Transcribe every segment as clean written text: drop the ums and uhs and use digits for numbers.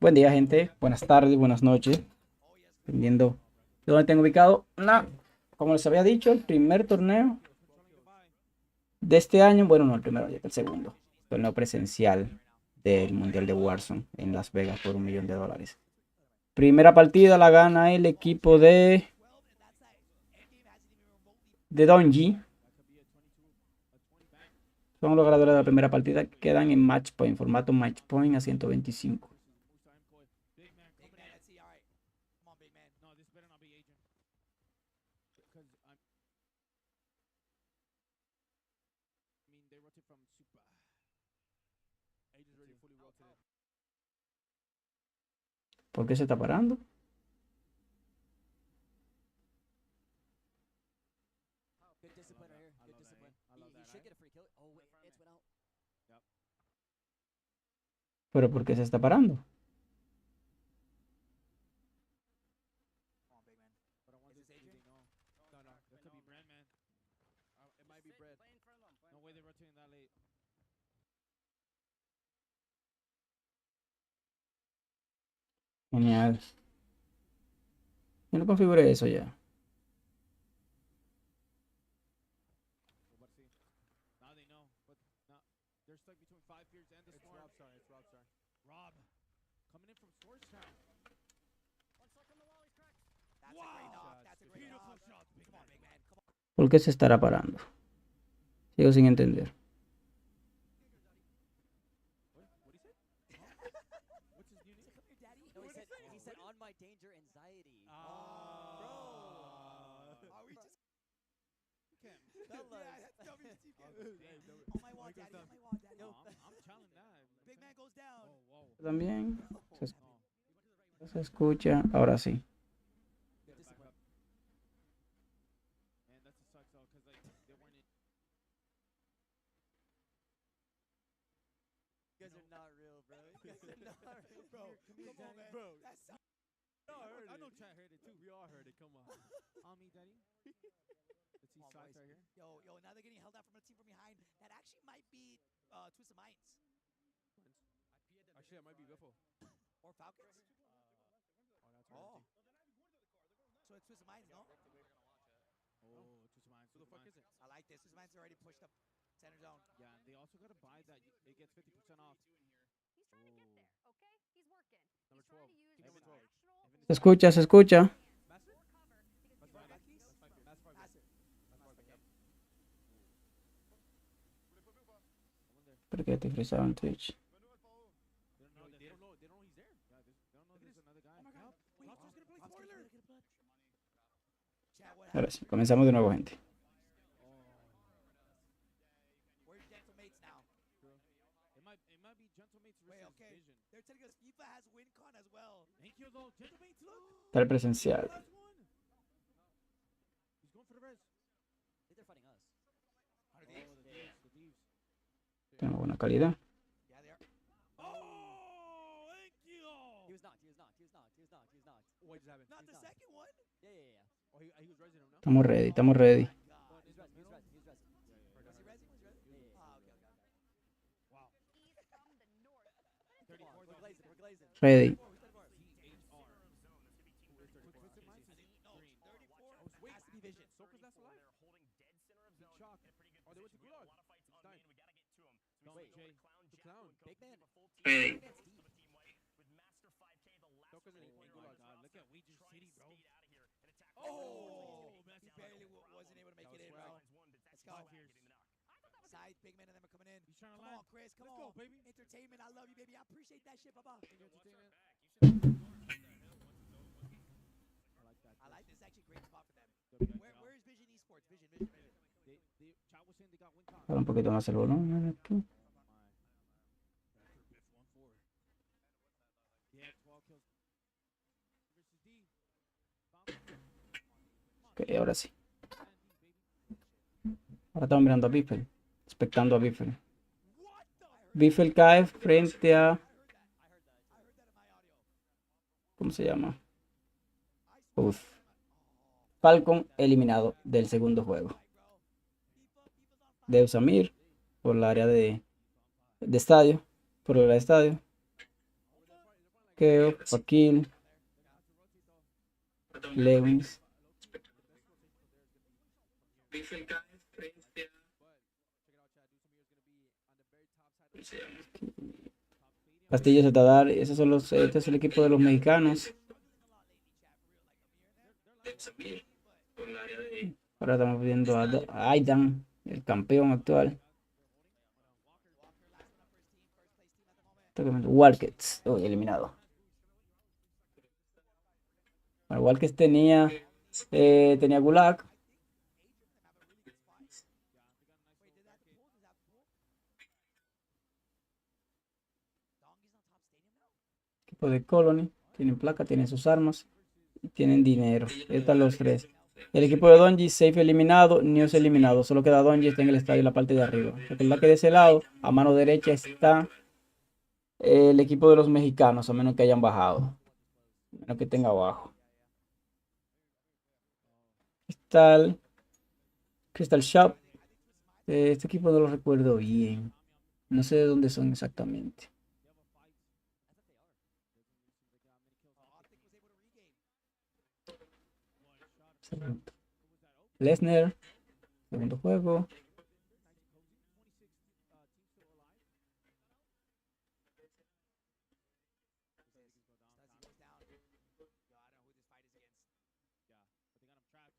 Buen día, gente. Buenas tardes, buenas noches. Dependiendo de dónde tengo ubicado. Como les había dicho, el primer torneo de este año. Bueno, no el primero, ya que el segundo. Torneo presencial del Mundial de Warzone en Las Vegas por $1.000.000. Primera partida la gana el equipo de Donji. Son los ganadores de la primera partida. Quedan en match point, formato match point a 125. ¿Por qué se está parando? ¿Pero por qué se está parando? Genial. Yo no configuré eso ya. ¿Por qué se estará parando? Sigo sin entender. También se escucha. Ahora sí. I know chat heard it too. We all heard it. Come on. On me, daddy. Let's see sides right here. Yo, now they're getting held out from a team from behind. That actually might be Twist of Minds. Actually, that might be VIVO. Or Falcons. Oh. So it's Twist of Minds, no? Oh, Twist of Minds. Who the fuck is it? I like this. Twist of Minds already pushed up center zone. Yeah, and they also got to buy that. It gets 50% off. He's trying to get there, okay? He's working. Number 12. He's trying to use Se escucha, se escucha. ¿Por qué te frizaba en Twitch? They don't know he's there. Yeah, they don't know there's another guy. Oh my god. Wait, gonna play spoiler. Ahora sí, comenzamos de nuevo, gente. Where's Gentlemates now? It might be Gentlemates versus Wait, okay. Vision. They're telling us FIFA has WinCon as well. Thank you, though. Gentlemates, look. Está el presencial. Last one. He's going for the res. I think they're fighting us. Are they? The thieves. Tengo buena calidad. Yeah, they are. Oh, thank you. He was knocked. What just happened? Not the second one. Yeah. Oh, he was resing him now? Estamos ready, estamos ready. God. He's resting. Was he resing? Was he resing? Yeah. Ah, okay. Wow. East from the north. 34. We're glazing. Ready. Twisted Minds is No, green. 34 Wait, has to be Vision. Soka's last alive? He's shocked. Oh, they went to Gulag. It's dying. Wait, Jay. The clown. Big man. Ready. Soka's in Gulag. God, look at Ouija's City, bro. Oh, he barely wasn't able to make it in, bro. Let's go. Side, big man, and them are coming in. He's trying to Come land. on, Chris. Come Let's on. go, baby. Entertainment. I love you, baby. I appreciate that shit, Baba. Entertainment. I like this. It's actually a great spot for them. W.I. Where is Vision Esports? Vision. Chat was saying they got WinCon. Ahora un poquito más el volumen aquí. Yeah, 12 kills. Versus D. Ok, ahora sí. Ahora estamos mirando a Biffle. Expectando a Biffle. Biffle cae frente a... ¿Cómo se llama? Uf. Falcon eliminado del segundo juego. De Usamir por el área de estadio. por el estadio. Keo, Fakil, Lewis. Castillo Zetadar, esos son los, este es el equipo de los mexicanos. Ahora estamos viendo a Aidan, el campeón actual. Walkets, oh, eliminado. Bueno, Walkets tenía Gulag. Equipo de Colony, tienen placa, tienen sus armas, y tienen dinero. Están los tres. El equipo de Donji, safe eliminado, News eliminado. Solo queda Donji, está en el estadio en la parte de arriba. Recuerda que de ese lado, a mano derecha, está el equipo de los mexicanos, a menos que hayan bajado. A menos que tenga abajo. Crystal Shop. Este equipo no lo recuerdo bien. No sé de dónde son exactamente. Lesnar, segundo juego.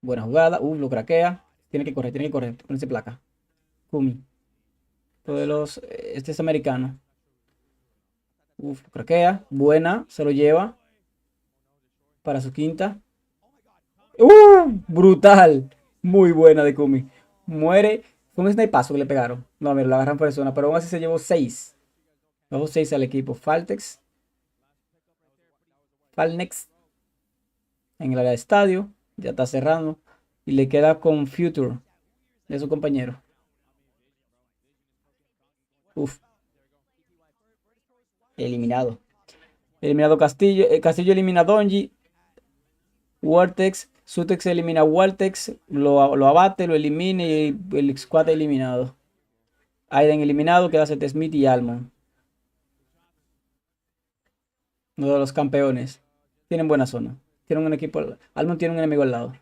Buena jugada. Lo craquea. Tiene que correr. Ponerse placa. Kumi. Este es americano. Lo craquea. Buena. Se lo lleva. Para su quinta. Brutal. Muy buena de Kumi. Muere. Fue un snipazo que le pegaron. No, mira, lo agarran por zona. Pero aún así se llevó 6. Llevó 6 al equipo. Falnex. En el área de estadio. Ya está cerrando. Y le queda con Future. De su compañero. Eliminado. Eliminado Castillo. Castillo elimina a Donji. Vortex. Sutex elimina a Vortex. Lo abate, lo elimina y el squad eliminado. Aiden eliminado. Queda Seth Smith y Almond. Uno de los campeones. Tienen buena zona. Tienen un equipo. Almond tiene un enemigo al lado.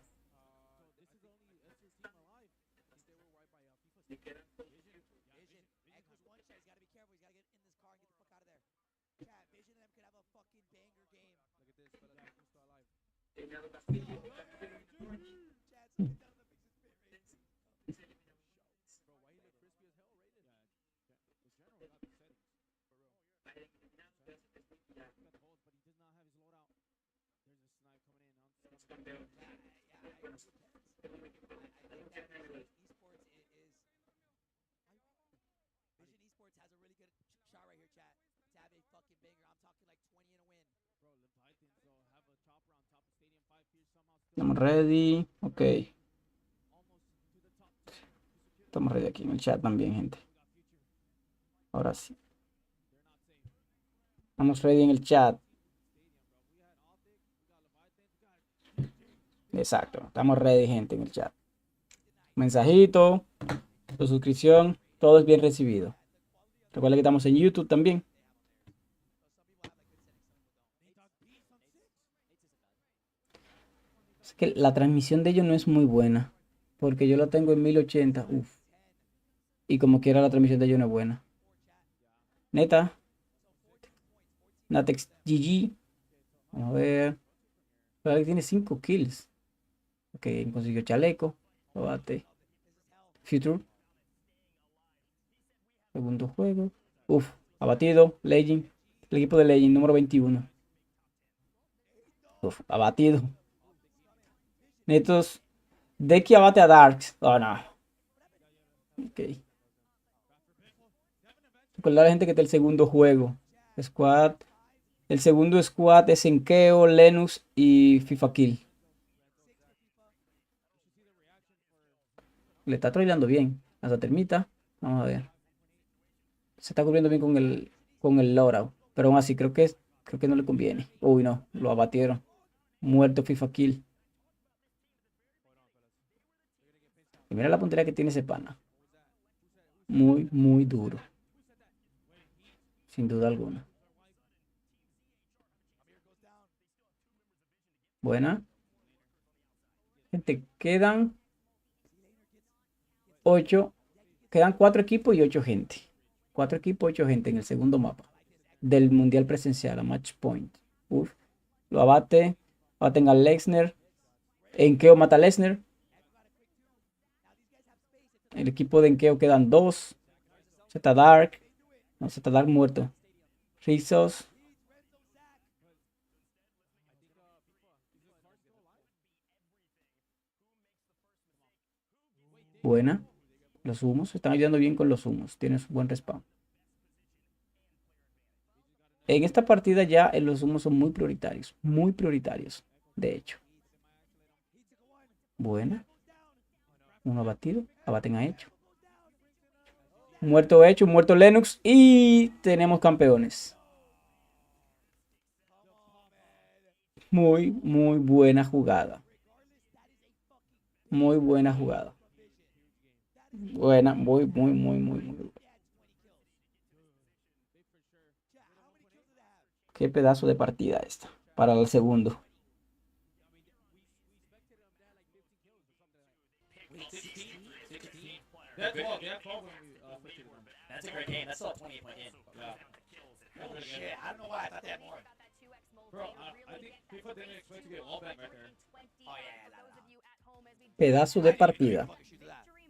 Estamos ready. Ok. Estamos ready aquí en el chat también, gente. Ahora sí. Estamos ready en el chat. Exacto. Estamos ready, gente, en el chat. Mensajito, su suscripción, todo es bien recibido. Recuerda que estamos en YouTube también. Es que la transmisión de ellos no es muy buena. Porque yo la tengo en 1080. Y como quiera la transmisión de ellos no es buena. Neta. Natex GG. Vamos a ver. Claro que tiene 5 kills. Ok, consiguió chaleco. Lo bate. Future. Segundo juego. Abatido. Legend. El equipo de Legend, número 21. Abatido. Netos. Deki abate a Darks. Oh, no. Ok. Recordar a la gente que está el segundo juego. Squad. El segundo squad es Enkeo, Lennox y FIFA Kill. Le está troleando bien. Hasta termita. Vamos a ver. Se está cubriendo bien con el loadout. Pero aún así creo que no le conviene. Uy, no. Lo abatieron. Muerto FIFA Kill. Y mira la puntería que tiene ese pana. Muy, muy duro. sin duda alguna. Buena. Gente, quedan 8. Quedan 4 equipos y 8 gente. 4 equipos, 8 gente en el segundo mapa del Mundial Presencial a Match Point. Uf. Lo abate. Abaten a Lesnar. Enkeo mata a Lesnar. El equipo de Enkeo quedan 2. Z Dark. No, Z Dark muerto. Rizos. Buena. Los humos. Están ayudando bien con los humos. Tienen su buen respawn. En esta partida ya los humos son muy prioritarios. Muy prioritarios. De hecho. Buena. Uno abatido. Abaten a hecho. Muerto hecho. Muerto Lennox. Y tenemos campeones. Muy, muy buena jugada. Muy buena jugada. Buena, muy, muy, muy, muy, muy. Qué pedazo de partida esta. Para el segundo. That's a great game. That's still a 28-point game. Holy shit, I don't know why I thought they had more. Bro, I think FIFA didn't expect to get all back right there. Oh, yeah, nah. Pedazo de partida.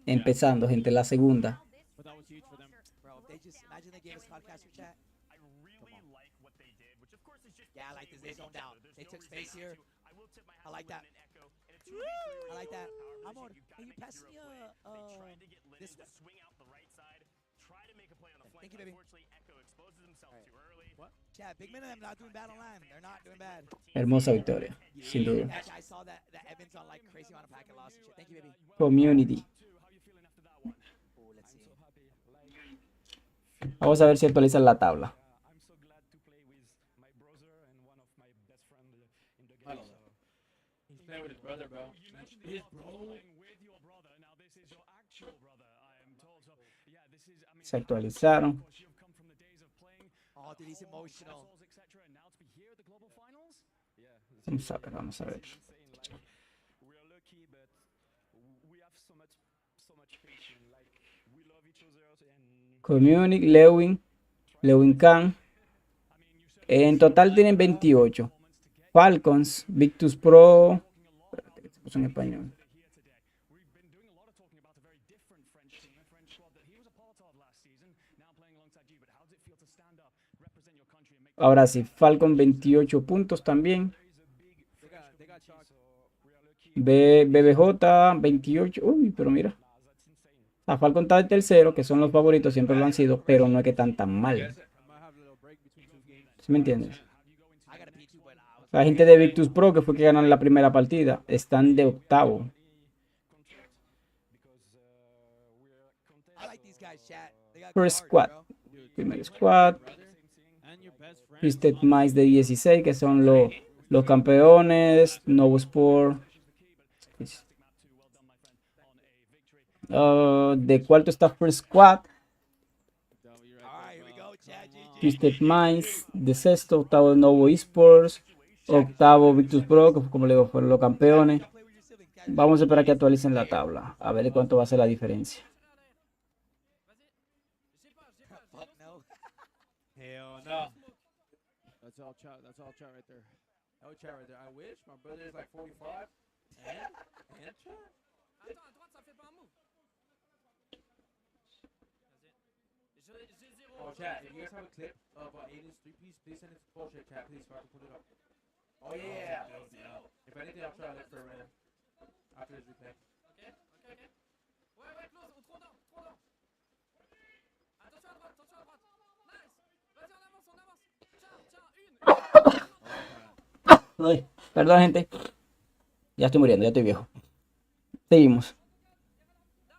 Empezando, gente, la segunda. But that was huge for them. Bro, if they just imagine they gave us podcaster chat. I really like what they did, which of course is just Yeah, I like this. They zoned down. They took space here. I will tip my I like that. I like that. Amor, can you pass me this one? swing out the right side, try to make a play on the flank. Thank you, baby. Unfortunately, Echo exposes himself too early. Chat, big men of them not doing bad online. They're not doing bad. Hermosa victoria, sin duda. Actually, I saw that Evans on like crazy amount of packet loss and shit. Thank you, baby. Community. Oh, let's see. Vamos a ver si actualizan la tabla. I'm so glad to play with my brother and one of my best friends in the game. He's playing with his brother, bro. You mentioned His about bro. playing with your brother. Now this is your actual brother, I am told. So yeah, this is. I mean, Se actualizaron. of course, you've come from the days of playing Oh, dude, he's emotional. consoles, etc. And now to be here at the global finals. Yeah. Vamos a ver, vamos a ver. Insane. Like, we are lucky, but we have so much patience. Like we love each other and. Community, Lewin Khan. En total tienen 28. Falcons, Victus Pro. Espérate, que se puso en español. We've been doing a lot of talking about a very different French team, a French squad that he was a part of last season, now playing alongside you. But how does it feel to stand up, represent your country, and make Ahora sí, Falcon 28 puntos también. they got chalk? So we are lucky. BBJ 28. Uy, pero mira. That's insane. A Falcon está de tercero, que son los favoritos, siempre lo han sido, pero no es que están tan mal. I might have a little break between two games. ¿Sí me entiendes? I got a P2, but I was. La gente de Victus Pro, que fue que ganaron la primera partida, están de octavo. I like these guys, chat. They got First good squad. heart, bro. Primer squad. And your best friend. Twisted Minds de 16, que son los campeones. Novo Sport. De cuarto está First Squad. All right, here we go, chat. GG. Twisted Minds de sexto. Octavo Novo Esports. Octavo Victus Pro, que como le digo, fueron los campeones. Play with your siblings, guys. Vamos a esperar que actualicen la tabla. A ver cuánto va a ser la diferencia. Fuck no. Hell no. That's all chat. That's all chat right there. No chat right there. I wish my brother is like 45. And chat. Oh, chat. If you guys have a clip of Aiden's three-piece, please send it to bullshit chat, please, so I can put it up. Oh yeah. If anything, I'll try to look for a random after this replay. Ay, perdón, gente. Ya estoy muriendo, ya estoy viejo. Seguimos.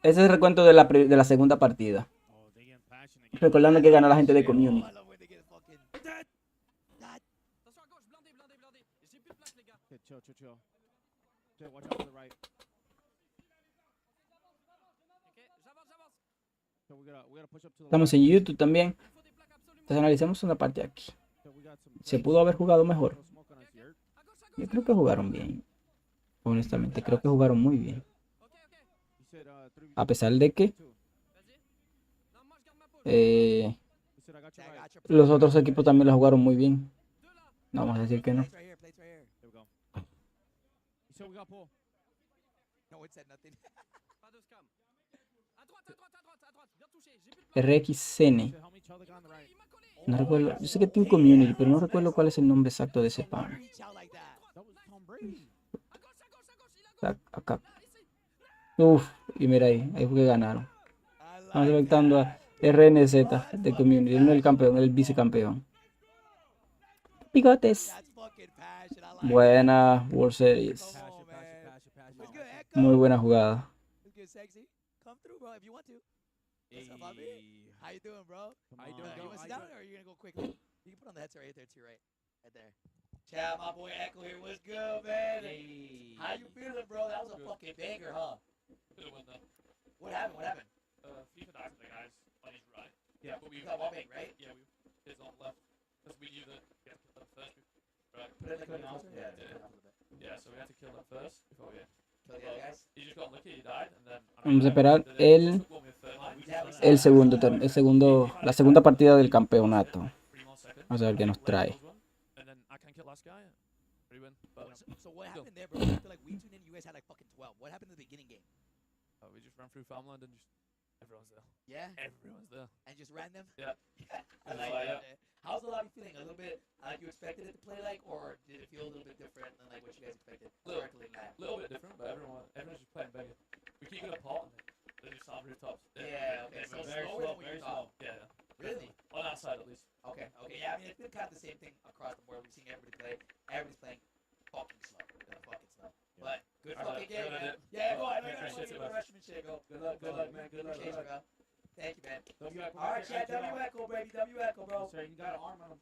Ese es el recuento de la segunda partida. Oh, they get passionate. Recordando que ganó la gente de Community. I love when they get fucking. Okay, chill. Chat, watch out to the right. So we gotta push up to the Estamos en YouTube también. Entonces analicemos una parte aquí. Se pudo haber jugado mejor. Yo creo que jugaron bien. Honestamente, creo que jugaron muy bien. A pesar de que los otros equipos también lo jugaron muy bien. No vamos a decir que no. Plates right here. Plates right here. Here we go. You said we got pull. No one said nothing. Pas de scam. À droite, à droite, à droite, à droite. Bien touché. J'ai plus de place. RXN. Shit, help me chill the guy on the right. Il m'a collé. No recuerdo. Yo sé que tiene un community, pero no recuerdo cuál es el nombre exacto de ese pan. Reach out like that. That was Tom Brady. À gauche, à gauche, à gauche. Il a gauche. Acá. Là, ici. Uf, y mira ahí fue que ganaron. I Estamos like selectando that. a RNZ de community. Él no es el campeón, él es el vicecampeón. Bigotes. That's fucking passion. I like Buena World Series. Come on, man. What's good, Echo? Muy buena jugada. What's good, sexy? Come through, bro, if you want to. What's up, Bobby? How you doing, bro? How you doing, You bro? want to sit How down you or are you gonna go quickly? You can put on the headset right there to your right. Right there. Chad, my boy Echo here. What's good, man? How you feeling, bro? That was a fucking banger, huh? Could've won though. What happened? What happened? FIFA died to the guys on his right. Yeah. But we You got one bang, right? Yeah, we his on left. Because we knew that we had to kill them first. Right. Put it like a mouse. Yeah, Yeah. Yeah, so we had to kill them first before we Kill the other guys. he just got lucky, he died, and then Vamos a esperar el la segunda partida del campeonato. Vamos a ver qué nos trae. And then I can kill last guy. Pretty win. But So what happened there, bro? I feel like we tuned in. You guys had like fucking 12. What happened in the beginning game? we just ran through farmland and just everyone's there. Yeah, Everyone's there. and just ran them. Yeah. I like Yeah. that. Man. How's the lobby feeling? A little bit like you expected it to play like, or did it feel a little bit different than like what you guys expected? Little- Sparkling that. A little bit different, but everyone's just playing bigger. We keep it apart and they just start rooftops. Yeah, okay, so very slower slow, than what very you thought. slow. Yeah, Really? on our side at least. Okay, okay, yeah. I mean, it's been kind of the same thing across the board. We've seen everybody play. Everybody's playing fucking slow. Fucking slow. But good I fucking know, game, I man. know. Yeah, go ahead. I Yeah, got shit, the man. freshman shit. Go. Good luck, man. Good luck. Appreciate you, Good luck. bro. Thank you, man. W Echo. All right, Chad. W Echo, baby. W Echo, bro. Sir, you got an arm on him.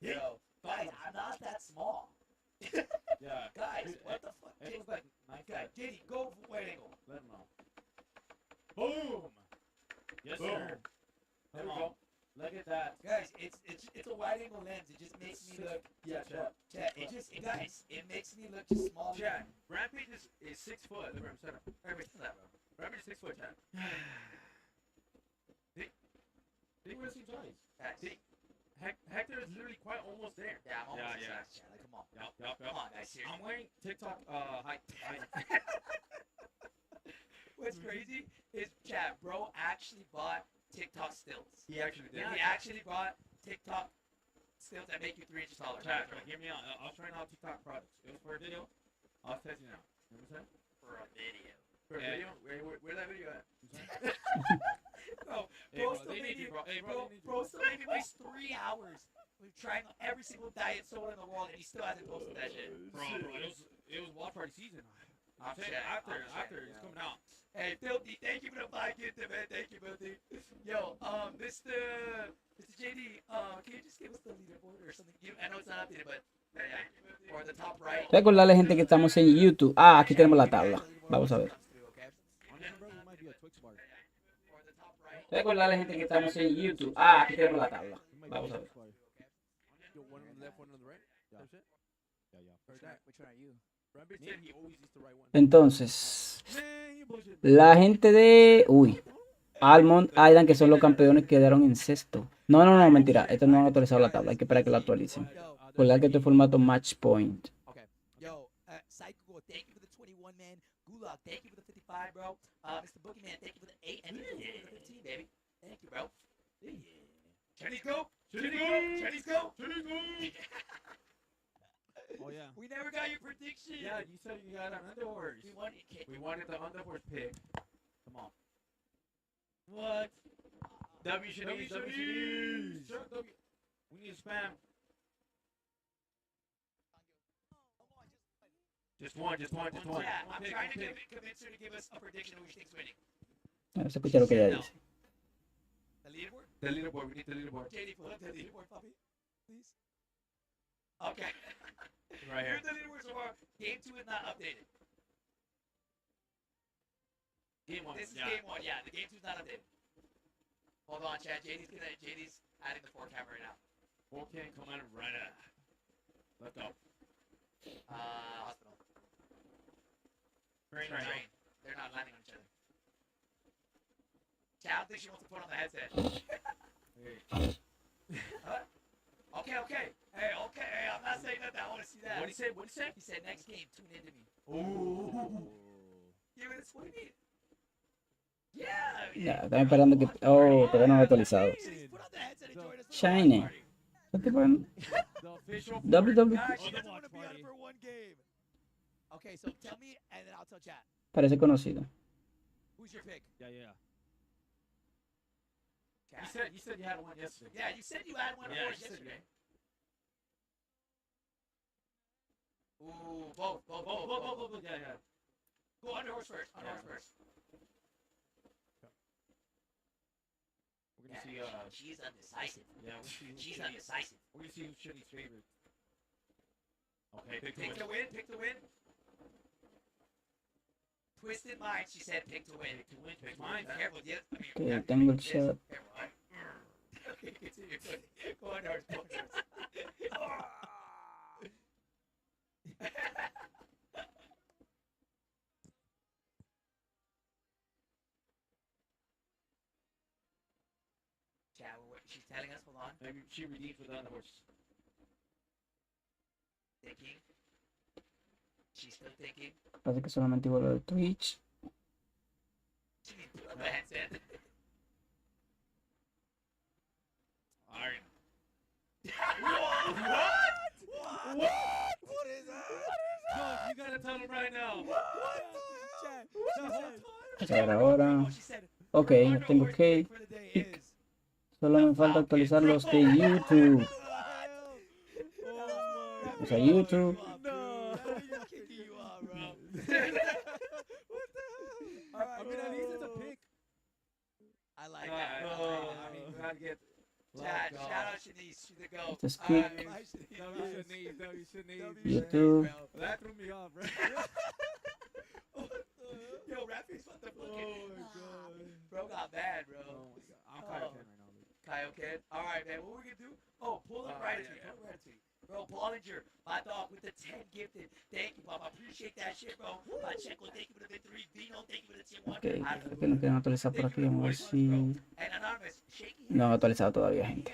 Yo, guys, I'm not that small. Yeah. Guys, Dude, what the fuck? It was like 9 Guys, JD, go wide angle. Let him know. Boom. Yes, Boom. sir. There we go. Look at that. Guys, it's a wide angle lens. It just makes me look. Yeah, Chad. Chad, guys, it makes me look just small. Chad, Rampage is 6 foot. Look at him. Rampage is that, bro. Rampage is 6 foot, Chad. They were the same size. Guys, See, Hector is literally quite almost there. yeah, I'm almost Yeah, the size, Chad. Like, come on. Yup. Come on, guys, seriously. I'm wearing TikTok height. What's crazy is Chad, bro, actually bought TikTok stills. He actually did. Yeah, he actually bought TikTok stills that make you 3 inches taller. Chad, hear me out. I was trying out TikTok products. It was for a video. I'll test you now. You know what I'm saying? For a video. For a video? Where that video at? Bro, Hey, bro, bro, still they made need you, me, bro. Hey, bro, bro, they need you. bro still made me waste 3 hours with trying every single diet soda in the world, and he still hasn't posted that shit. Bro, it was watch party season. I'm saying Chad, after Chad, it's yeah. coming out. Hey, Filthy, thank you for the 5 gifted, man. Thank you, Filthy. Yo, Mr. JD, can you just give us the leaderboard or something? I know it's not updated, but yeah, or the top right. Recordarle gente que estamos en YouTube. Ah, aquí tenemos la tabla. Vamos a ver. On him, bro, he might be a Twix bar. Or the top right. Recordarle gente que estamos en YouTube. Ah, aquí tenemos la tabla. He might Vamos be a a ver. Twix bar. Yo, one on the left, one on the right. Yeah. That's it. Yeah. Heard that. Which one are you? Rampage said he always eats the right one. Entonces, Man, you bullshit. la gente de... Uy. Almond, Aidan, que son los campeones, quedaron en sexto. No, mentira. Estos no han actualizado la tabla. Hay que esperar que la actualicen. Yo, Recordar que esto es formato match point. okay. Yo, Psycho, thank you for the 21, man. Gulag, thank you for the 55, bro. Mr. Boogeyman, thank you for the 8. And you for the 15, baby. Thank you, bro. Yeah. Chinese go! Chinese go! Oh, yeah. We never got your prediction. Yeah, you said you got an underhorse. We wanted We wanted the underhorse pick. Come on. what? W should use. Sure, W. We need to spam. Just one. Yeah, I'm Pick, trying to pick. convince her to give us a prediction of who she thinks winning. Vamos a escuchar lo que ella dice. The leaderboard? The leaderboard. We need the leaderboard. JD, pull up the leaderboard, puppy. Please. Okay. Right here. Here's the leaderboard so far. Game 2 is not updated. Game one. This is Yeah. game 1, yeah. The game 2 is not updated. Hold Hold on, Chad. JD's adding the 4 camera right now. 4K coming right up. Let's go. Hospital. Train. They're not landing on each other. Chad, I don't think she wants to put on the headset. Huh? Okay. Hey, I'm not saying nothing. I want to see that. What'd he say? He said next game, tune into me. Ooh. Yeah, but that's what he mean. Yeah. Ya, están esperando que. Oh, todavía no lo he actualizado. Just put on the headset and join us for the Shiny. watch party. ¿Qué tipo de- The official WWE. Guys, she Oh, the doesn't want to watch be on party. it for one game. Okay, so tell me, and then I'll tell chat. Parece conocido. Who's your pick? Yeah. Chat. You said you had one yesterday. Yeah, you said you had one of Yeah, yours you said yesterday. Ooh, both. Yeah. Go under horse first. Under Yeah. horse first. We're gonna see. She's undecisive. Yeah, we'll see. She's undecisive. We're gonna see who's Shitty's favorite. Okay, Pick to win. Twisted mind, she said pick to win. Pick mine. Careful, yeah. I mean, Okay, yeah, tengo el this. chat. Careful. Okay, continue. Go under horse. Chat, she's telling us, hold on. Maybe she redeems with the other horse. Thinking. She's still thinking. Parece que solamente igual de Twitch. She put on the headset. Alright. What is that? Yo, you gotta tell him right now. Vamos a ver ahora. She said, Ok, ya tengo que. for the day is. Solo me falta actualizar los de YouTube. Vamos a YouTube. I mean, at least it's a pick. I like that. I mean, we gotta get. Chad, shout out Shanice. She's the goat. Just quick. YouTube. That threw me off, bro. Yo, Rappies, what the fuck? Oh my god. Bro got bad, bro. Oh my god. I'm Kaioken right now, dude. Kaioken. Alright, man. What we gonna do? Oh, pull up right yeah. Pull up right Bro, Bollinger, my dog with the 10 gifted. Thank you, Bob. I appreciate that shit, bro. Pacheco, thank you for the victory. Vino, thank you for the tier 1. Ok, creo que no quieren actualizar por aquí. Vamos a ver si. And Anonymous, shaky No han actualizado todavía, gente.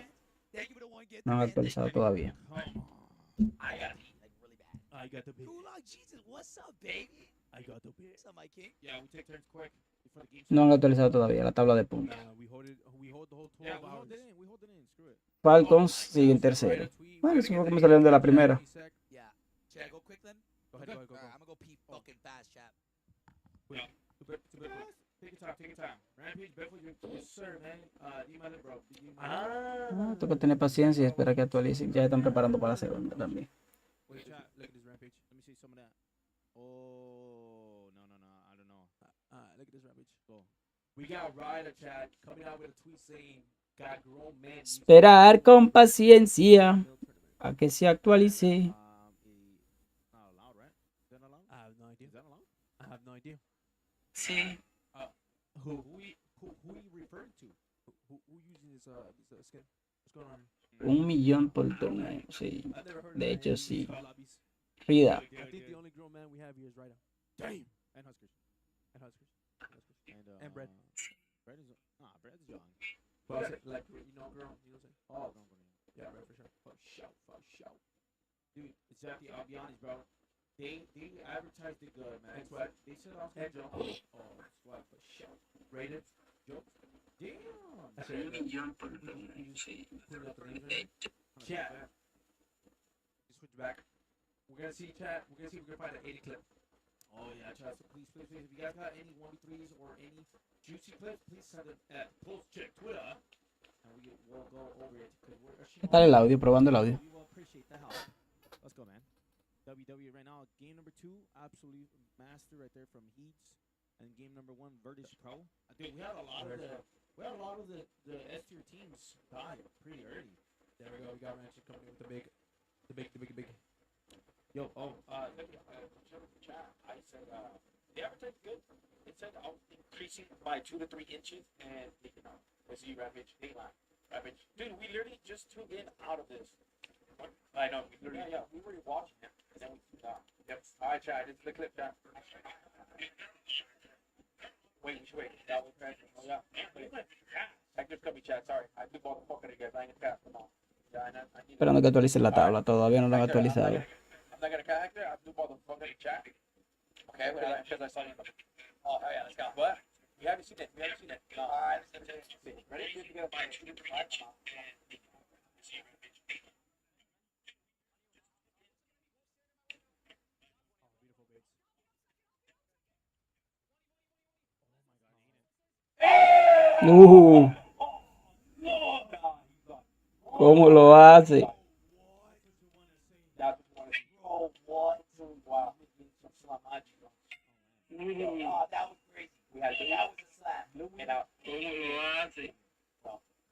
Thank you for the 1 gift. No han actualizado todavía. I gotta pee, like, really bad. I got the pick. Gulag, Jesus, what's up, baby? I got the pick. What's up, my king? Yeah, we take turns quick before the game. No han actualizado todavía la tabla de puntos. We hold the whole 12 hours. We hold it in. Screw it. Falcons sigue en tercero. Bueno, eso fue como salieron de la primera. Yeah. Should I go quick then? Go ahead, go. Alright, I'm gonna go pee fucking fast, chap. Take your time. Rampage, Bedford, yes sir, man. Dime, bro. Ah, toca tener paciencia y esperar que actualicen. Ya se están preparando para la segunda también. Wait, chat, look at this Rampage. Let me see some of that. Oh, no, I don't know. Look at this Rampage. Go. We got Ryder, chat, coming out with a tweet saying, got grown men. Esperar con paciencia a que se actualice. Not allowed, right? Is that allowed? I have no idea. Is that allowed? I have no idea. Sí. Who you referring to? Who using this skin? What's going on? 1 millón por torneo. Sí. I've never heard of De any hecho, of these sí. lobbies. Rida. I think the only grown man we have here is Ryder. Damn. And Huskers. And Brett. Brett is Brett's young. But like girl, you know what I'm saying? Oh, no. Yeah, Brett for sure. For sure. Dude, exactly. I'll be honest, bro. They advertised it good, man. Sweat. They said off head jump. Oh, sweat for sure. Rated. Jokes. Damn. 1 millón por torneo. Sí. Chat. Just switch back. We're gonna see chat. We're gonna see if we can find an 80 clip. Oh yeah, chat. So please. If you guys got any 1v3s or any juicy clips, please send it at Pulse Check Twitter, and we'll go over it. ¿Qué tal el audio? Probando el audio. We will appreciate the help. Let's go, man. WWE right now. Game number 2, absolute master right there from Heats, and game number 1, Virtus Pro. Dude, we had a lot of the S tier teams die pretty early. There we go. We got Rancher coming in with the big. Yo, chat. I said the advertising good. It said increasing by 2 to 3 inches, and Let's see, Rampage, Dateline. Rampage. Dude, we literally just tuned in out of this. I know, we literally, yeah, we were watching it. And then we tuned out. Yep. Alright, chat, this is the clip, chat. Wait, we should wait. That was trash. Oh, yeah. Wait. Hector's coming, chat, sorry. I do all the fuck out of you guys. I ain't gonna come on. Yeah, I need Esperando que actualicen la tabla, todavía no la han Hector, actualizado. I'm not gonna cut Hector. I do all the fuck out of chat. Okay, because I saw you. Oh, yeah, let's go. What? We haven't seen it. We haven't seen it. No. Alright, let's see. Ready? Get together. ¿Cómo lo hace? That's oh, what? Wow. Oh, that was crazy. We had to That was a slap. and out.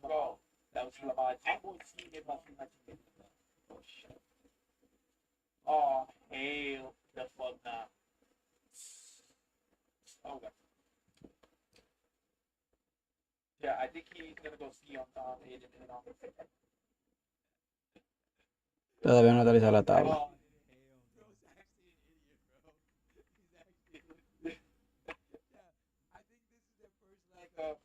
Bro, that was Lamaj. I'm going to see if I can actually get it. Oh, shit. Oh, hell the fuck now. Oh, God. Yeah, I think he's gonna go ski on Aiden and on. Todavía no actualiza la tabla. Oh, Bro's actually an idiot, bro. He's actually an idiot. Yeah, I think this is their first like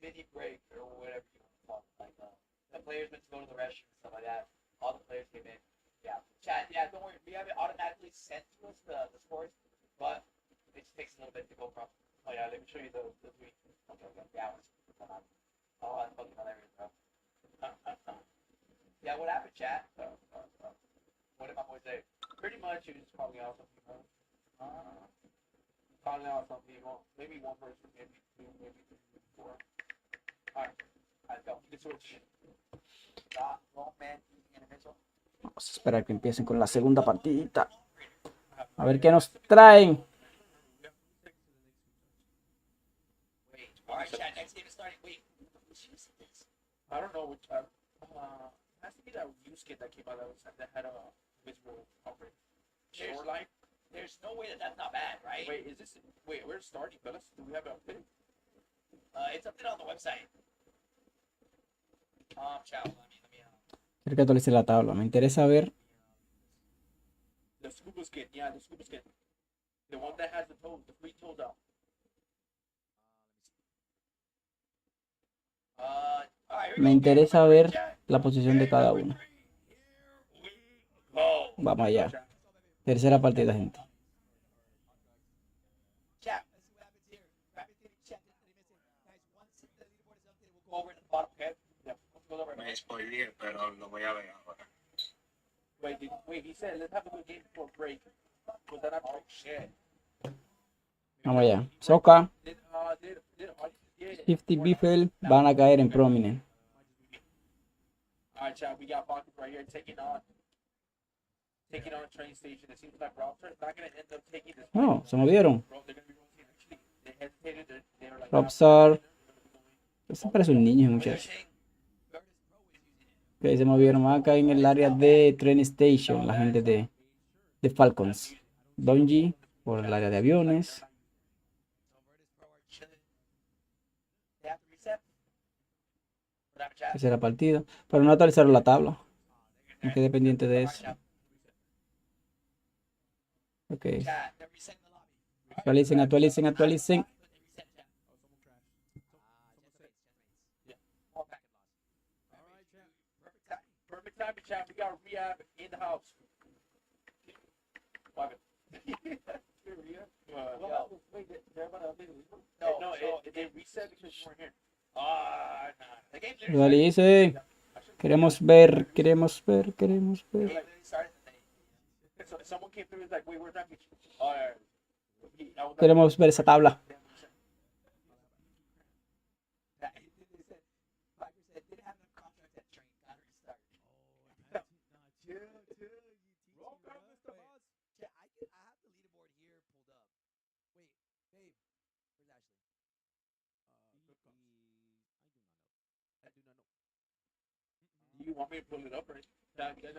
mini break or whatever you want to call it. Like the players went to go to the restroom and stuff like that. All the players came in. Yeah, chat. Yeah, don't worry. We have it automatically sent to us the scores, but it just takes a little bit to go from. Oh yeah, let me show you the tweet. Okay, yeah, oh, that's fucking hilarious, bro. Yeah, what happened, chat? What did my boy say? Pretty much, he was just calling out some people. Calling out some people. Maybe one person, maybe two, maybe three, four. Alright, let's go. You can switch. Wrong man, individual. Vamos a esperar que empiecen con la segunda partidita. A ver qué nos traen. wait. All right, chat. Next game is starting. Wait, which is this? I don't know which. Has to be that new skit that came out that had a visual outbreak. Shoreline. There's no way that that's not bad, right? Wait, is this? Wait, where's starting, fellas? Do we have it updated? It's up there on the website. Chat. Let me. Quiero que actualice la tabla. Me interesa ver. The scuba skin, yeah, the scuba skin. The one that has the toes, the free toes out. All right, here we Me go. interesa ver la posición de cada uno. Oh, Vamos allá. Tercera partida, gente. Chat. Let's see what happens here. Rapid hitting chat. Guys, once the leaderboard is updated, we'll go over to the bottom. okay. Yeah, let's go over. Me spoileé, pero lo voy a ver ahora. Wait, he said let's have a good game before break. Was that not oh shit? Vamos allá. Soca, Did yeah. 50 Biffle van a caer en Prominent. Alright, chat, we got Bachman right here taking on train station. It seems like Robster's not gonna end up taking this. No, se movieron. Bro, they're gonna be rotating. Actually, they hesitated. They were like, Robstar. Ese parece un niño, muchacho. Ok, se movieron. Van a caer en el área de Train Station. La gente de Falcons. Donji por el área de aviones. Tercera partida. Pero no actualizaron la tabla. Me quedé pendiente de eso. Ok. Actualicen, actualicen, actualicen. perfect time, chat. We got rehab in the house. What happened? Wait, they're about to update it. No, they reset because you weren't here. Nah. The game's Actualicen. Queremos ver, queremos ver, queremos ver. So someone came through and was like, wait, where's that bitch? Queremos ver esa tabla.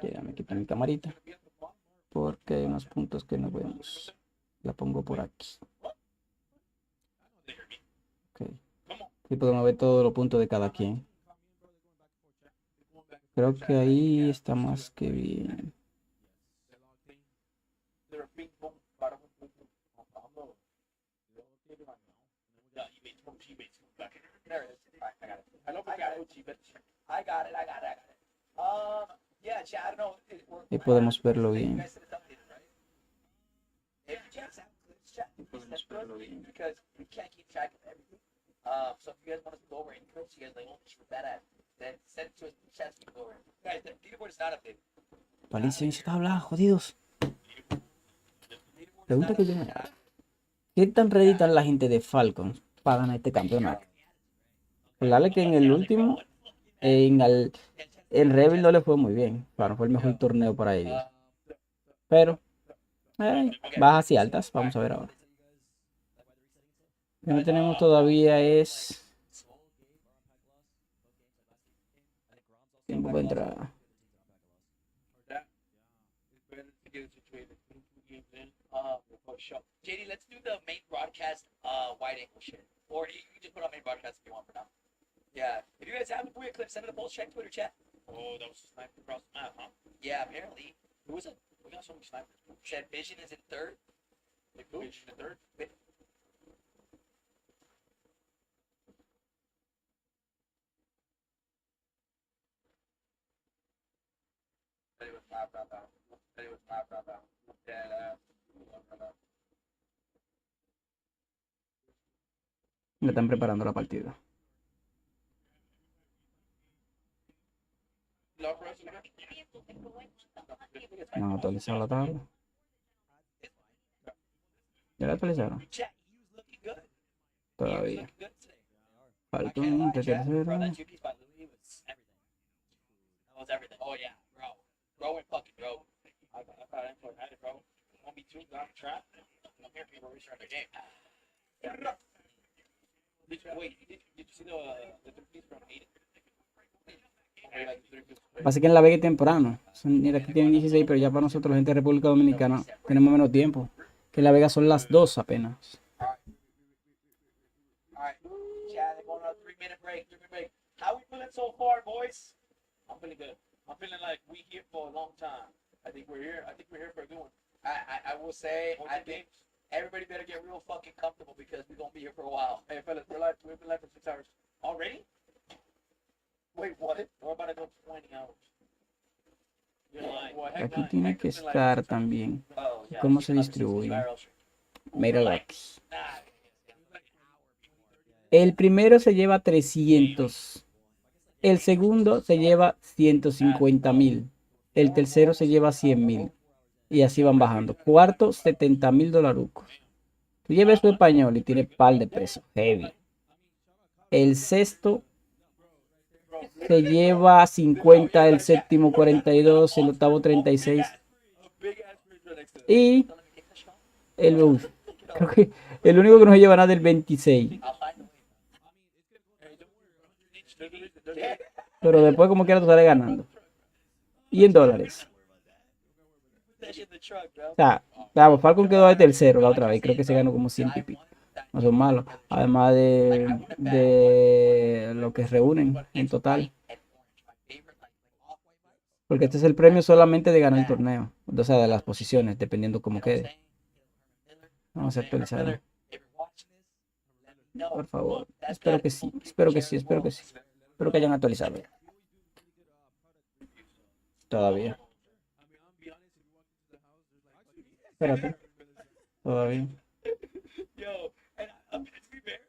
Déjame quitar mi camarita. Porque hay unos puntos que no vemos. La pongo por aquí. Ok. Y podemos ver todos los puntos de cada quien. Creo que ahí está más que bien. I got it. Yeah, chat, I don't know. Ahí podemos verlo You bien. guys said it's updated, right? If you guys have clips, chat, please send to us because we can't keep track of everything. So if you guys want us to go over any clips, you guys like, oh, this was badass, then send it to us. Chat, we can go over it. Guys, the leaderboard is not updated. Palicen esa tabla, jodidos. Pregunta que yo me hago. ¿Qué tan ready está la gente de Falcons para ganar este campeonato? Dale que en el último, el Rebel no le fue muy bien. Claro, fue el mejor torneo para ellos. Pero, bajas y altas, vamos a ver ahora. Lo que no tenemos todavía es tiempo para entrar. JD, let's do the main broadcast wide angle shit. Or you can just put on main broadcast if you want for now. Yeah. If you guys have a weird clip, send it to Pulse Check Twitter chat. Oh, that was a sniper across the map, huh? Yeah, apparently. Who was it? We got so many snipers. Shed Vision is in third. Like, who? In the third? Me están preparando la partida. No han actualizado la tabla. ¿Ya la actualizaron? Chat, he was looking good. He was Todavía. looking good today. Falcon de Chat, bro, tercero. that two piece by Louis was everything. That was everything. Oh yeah, bro. Bro and fucking bro. I thought I had it, bro. 1v2, got trap. I'm here, people restart the game. Did you see the three piece from Aiden? Like, the three piece play? Pasa que en la Vega es temprano. Mira, aquí tienen 16, pero ya para nosotros, gente de República Dominicana, tenemos menos tiempo. Que en la Vega son las 2 apenas. Alright, chat, they're going on a 3-minute break. 3-minute break. How we feeling so far, boys? I'm feeling good. I'm feeling like we here for a long time. I think we're here for a good one. I will say, I 14 think games. everybody better get real fucking comfortable because we're gonna be here for a while. Hey, fellas, we've been live for 6 hours. Already? Wait, what? We're about to go 20 hours. You're lying. Well, heck Aquí nine. tiene Heck, que it's been like estar 6 hours. también. Oh, yeah. ¿Cómo she se probably sees distribuye? viral shit. Míralo aquí. Nah. El primero se lleva 300. El segundo se lleva 150.000. El tercero se lleva 100.000. Y así van bajando. Cuarto, 70.000 dolarucos. Tú lleves tu español y tiene par de pesos. Heavy. El sexto se lleva 50. El séptimo, 42. El octavo, 36. Y el, creo que el único que no se lleva nada es el 26. I'll find a way. Pero después, como quiera, tú sales ganando. Y en dólares. That shit in the truck, bro. O sea, claro, Falcon quedó de tercero la otra vez. Creo que se ganó como 100 y pico. No son malos. Además de lo que reúnen en total. Porque este es el premio solamente de ganar el torneo. O sea, de las posiciones, dependiendo cómo quede. Vamos a actualizar. Por favor. Espero que sí. Espero que sí. Espero que sí. Espero que hayan actualizado. Todavía. Espérate. Todavía. Yo, and to be fair,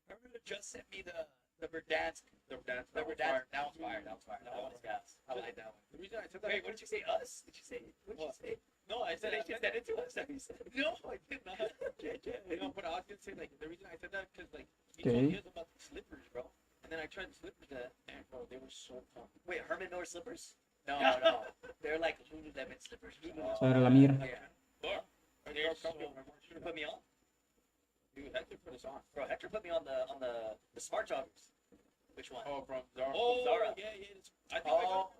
remember that just sent me the Verdansk. That one's fire. That one's fire. That one's gas. I like that one. The reason I said that. Wait, what did you say? Us? Did you say? What did you say? No, I said They just sent it to us. That you said. No, I did not. No, but I was gonna say like the reason I said that because like he Okay. told me about the slippers, bro. And then I tried the slippers and bro, they were so comfy. Wait, Herman Miller slippers? No. They're like Lululemon slippers. Eso era la mira. Yeah. And they were comfy. You put me on? Dude, Hector put us on. Bro, Hector put me on the smart joggers. Which one? Oh, from Zara. Oh, Zara. Yeah. I think I got.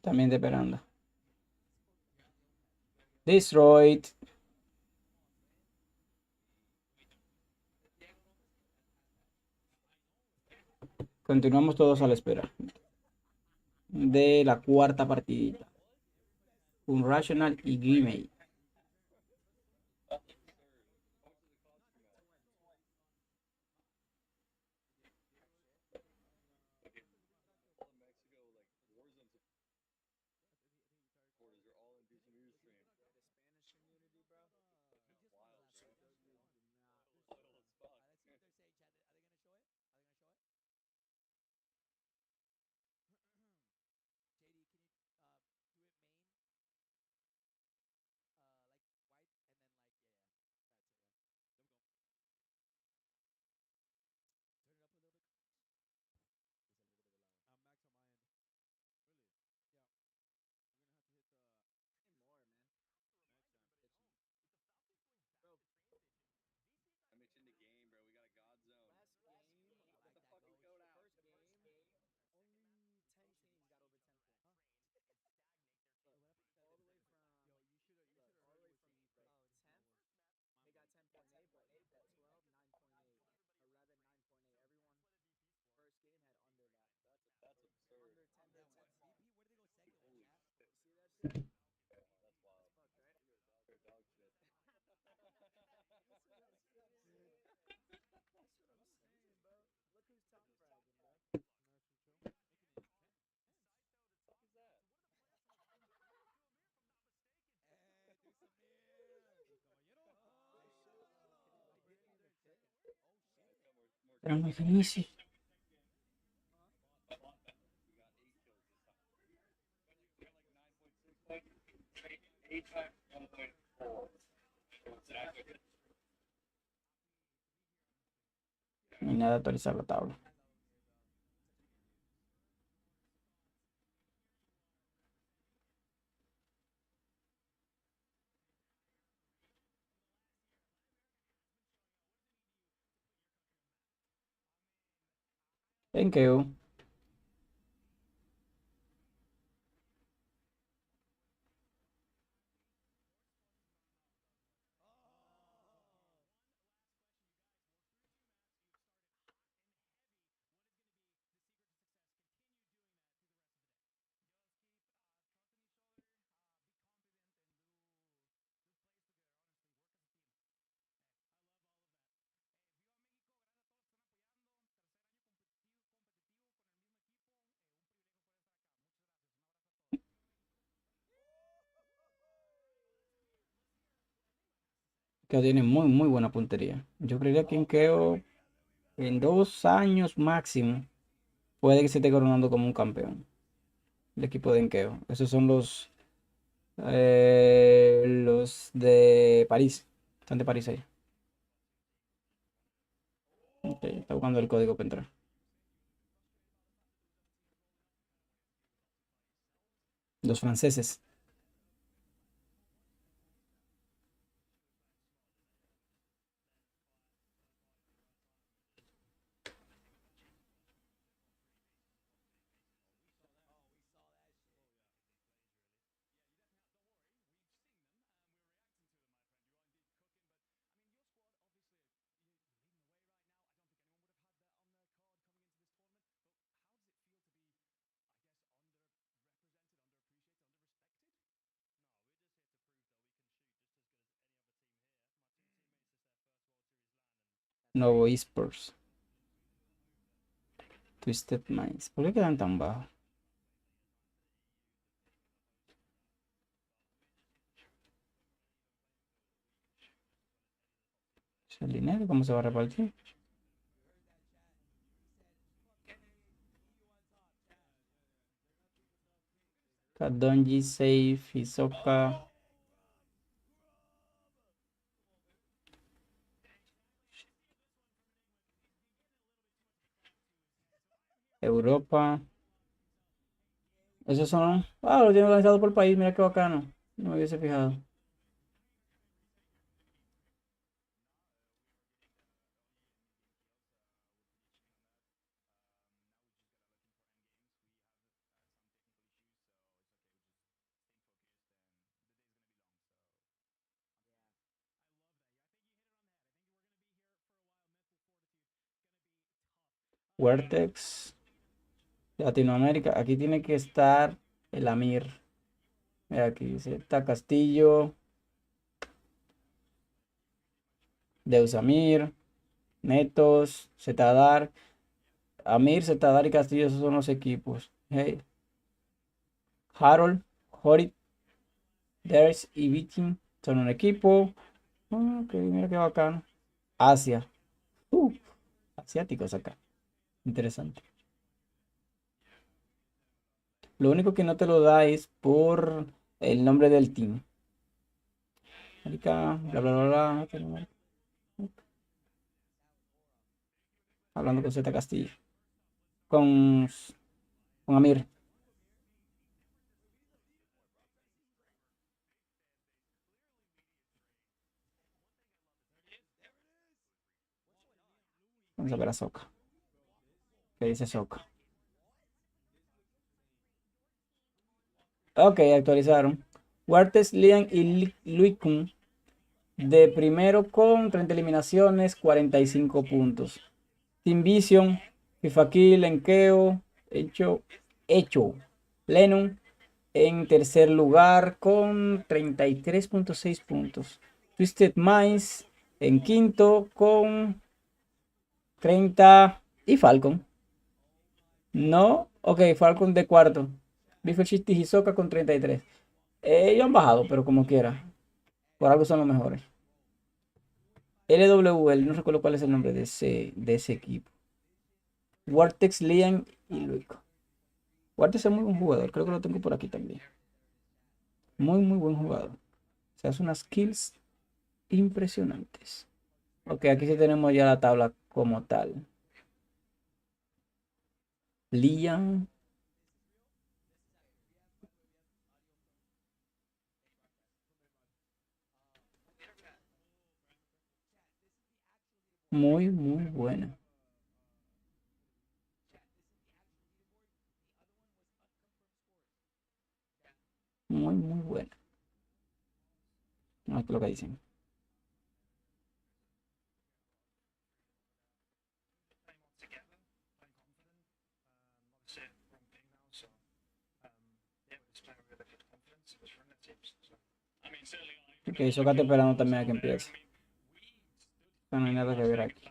También de Peranda. Destroyed. Continuamos todos a la espera de la cuarta partidita. Un Rational y Gmail. Pero muy difícil. No hay nada de actualizar la tabla. Thank you. Que tiene muy buena puntería. Yo creería que en Keo en 2 años máximo puede que se esté coronando como un campeón. El equipo de Enkeo. Esos son los de París. Están de París ahí. Ok, está buscando el código para entrar. Los franceses. Novo Esports. Twisted Minds. ¿Por qué quedan tan bajos? ¿El dinero cómo se va a repartir? Kadonji, Safe, Hisoka. Europa. Esos son. Ah, lo tiene organizado por país. Mira qué bacano. No me hubiese fijado. Vertex. Latinoamérica. Aquí tiene que estar el Amir. Mira, aquí dice, está Castillo. Deusamir. Netos. Zetadar. Amir, Zetadar y Castillo, esos son los equipos. Hey. Harold, Horit, Ders y Viking son un equipo. Ok, mira qué bacano. Asia. Asiáticos acá. Interesante. Lo único que no te lo da es por el nombre del team. Marica, bla, bla, bla, bla. Hablando con Z Castillo. Con, con Amir. Vamos a ver a Soca. ¿Qué dice Soca? Ok, actualizaron. Huertes, Lian y Luikun de primero con 30 eliminaciones, 45 puntos. Team Vision, FIFA Kill, Enkeo, Hecho, Lennon en tercer lugar con 33.6 puntos. Twisted Minds en quinto con 30 y Falcon. No, ok, Falcon de cuarto. Biffle Chistis y Soca con 33. Ellos han bajado, pero como quiera. Por algo son los mejores. LWL, no recuerdo cuál es el nombre de ese equipo. Vortex, Lian y Luico. Vortex es muy buen jugador, creo que lo tengo por aquí también. Muy, muy buen jugador. Se hace unas kills impresionantes. Ok, aquí sí tenemos ya la tabla como tal. Lian. Muy, muy buena. Muy, muy buena. No es lo que dicen. Ok, eso está esperando también a que empiece. No hay nada que ver aquí.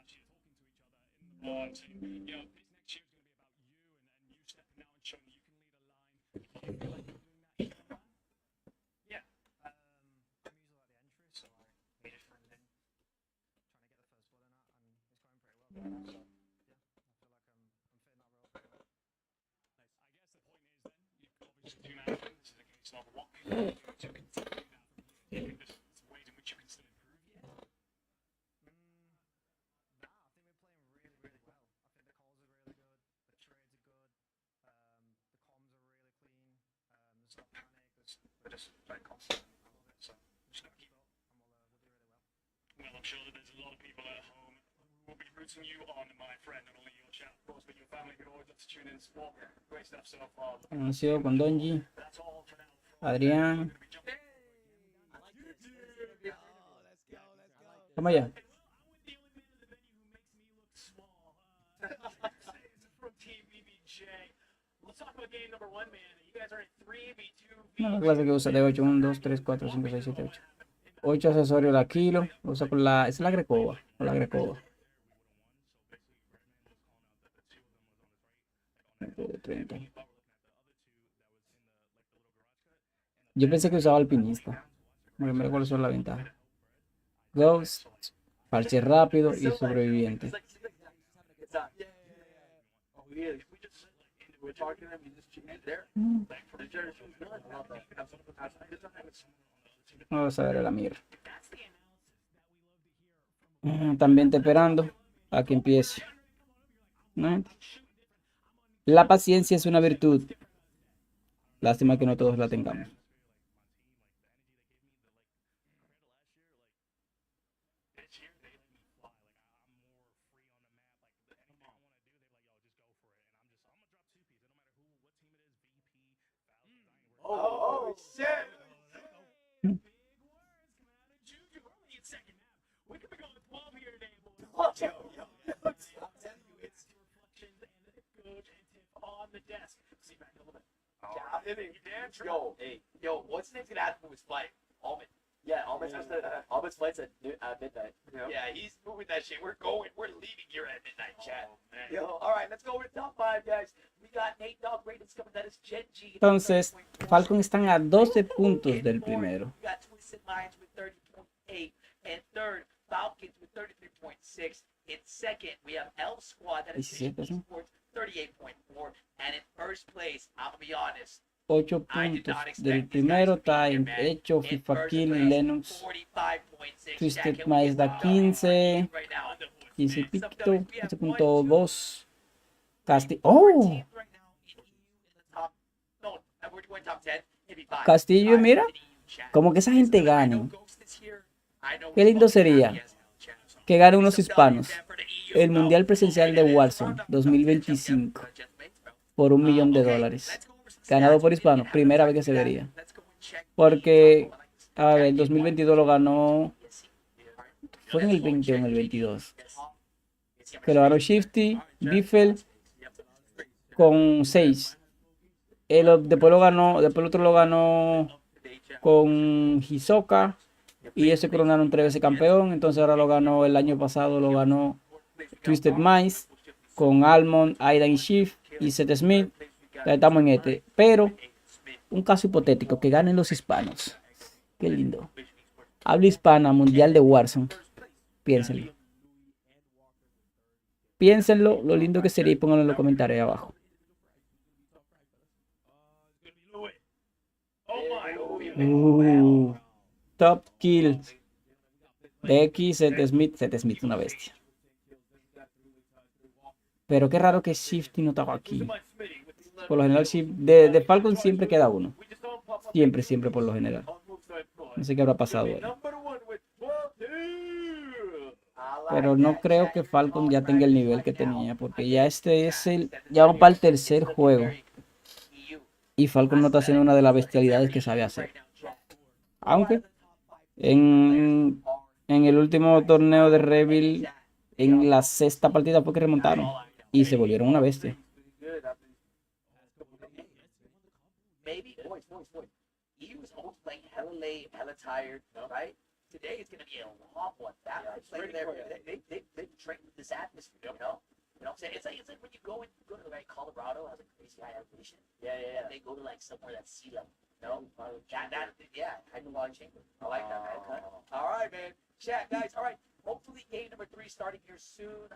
Anuncio con Donji, Adrián. Vamos allá. No, la clase que usa de 8, 1, 2, 3, 4, 5, 6, 7, 8. 8 accesorios la kilo. Usa con la. Es la Grecova. Con la Grecova. 30. Yo pensé que usaba alpinista. Porque me cuáles son las ventajas. Ghost, parche rápido y sobreviviente. Vamos a ver el Amir. También te esperando a que empiece. ¿No? La paciencia es una virtud. Lástima que no todos la tengamos. Oh, shit! Yo, what's the name's gonna have to move his flight? Almond. Yeah, Almond's flight's at midnight. Yeah, he's moving that shit. We're leaving here at midnight, chat. Yo, All right, let's go over to top 5, guys. We got Nate Dogg ratings coming. That is Gen G. Entonces, Falcon están a 12 puntos del primero. We got Twisted Minds with 30.8. In third, Falcons with 33.6. In second, we have Elf Squad. That is 17, ¿no? Esports, 38.4. And in first place, I'm gonna be honest, 8 puntos del primero está en hecho FIFA Kill, Lennox, 45.6. Twisted Minds da 15, 15 y piquito, 15.2, Castillo. ¡Oh! Castillo, mira, como que esa gente gane. Qué lindo sería que ganen unos hispanos el Mundial Presencial de Warzone 2025 por $1 millón. Ganado por hispanos, primera vez que se vería. Porque, a ver, el 2022 lo ganó, fue en el 20 o en el 22. Que lo ganó Shifty, Biffel con 6. Después lo ganó, después el otro lo ganó con Hisoka. Y ese coronaron 3 veces campeón. Entonces ahora lo ganó el año pasado, lo ganó Twisted Minds con Almond, Aidan y Shift y Seth Smith. Ya estamos en este. Pero un caso hipotético, que ganen los hispanos. Qué lindo. Habla hispana, mundial de Warzone. Piénsenlo. Piénsenlo, lo lindo que sería y pónganlo en los comentarios ahí abajo. Top kill. DX, Seth Smith, una bestia. Pero qué raro que Shifty no estaba aquí. Por lo general, de Falcon siempre queda uno. Siempre, por lo general. No sé qué habrá pasado ahí. Pero no creo que Falcon ya tenga el nivel que tenía. Porque ya este es ya va para el tercer juego. Y Falcon no está haciendo una de las bestialidades que sabe hacer. Aunque en el último torneo de Reveal, en la sexta partida fue que remontaron. Y se volvieron una bestia. Maybe boys. He was always playing hella late, hella tired, right? Today it's gonna be a long one. That play there, they trained with this atmosphere, you know. You know what I'm saying? It's like when you go to like Colorado, has a crazy high elevation. Yeah. And they go to like somewhere that's sea level. No, I can log chamber. I like that, man. All right, man. Chat, guys. All right. Hopefully, game number 3 starting here soon.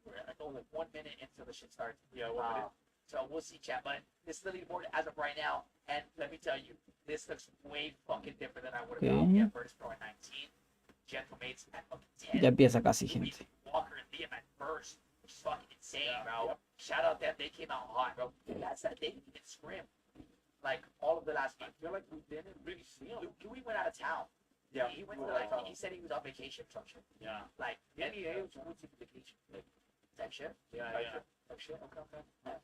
We're only 1 minute until the shit starts. Yeah, 1 minute. So we'll see, chat. But this is the leaderboard as of right now. And let me tell you, this looks way fucking different than I would have thought. We have Virtus Pro at 19. Gentlemates at fucking 10. Ya empieza casi, gente. Walker and Liam at first. Which is fucking insane, bro. Yep. Shout out them. They came out hot, bro. That's that they didn't even scrim. Like all of the last game. I feel like we didn't really see him. We went out of town. Yeah, he went to he said he was on vacation or some shit. Yeah. Like NBA was going to vacation. Like type shit. Yeah. Type shit. Okay.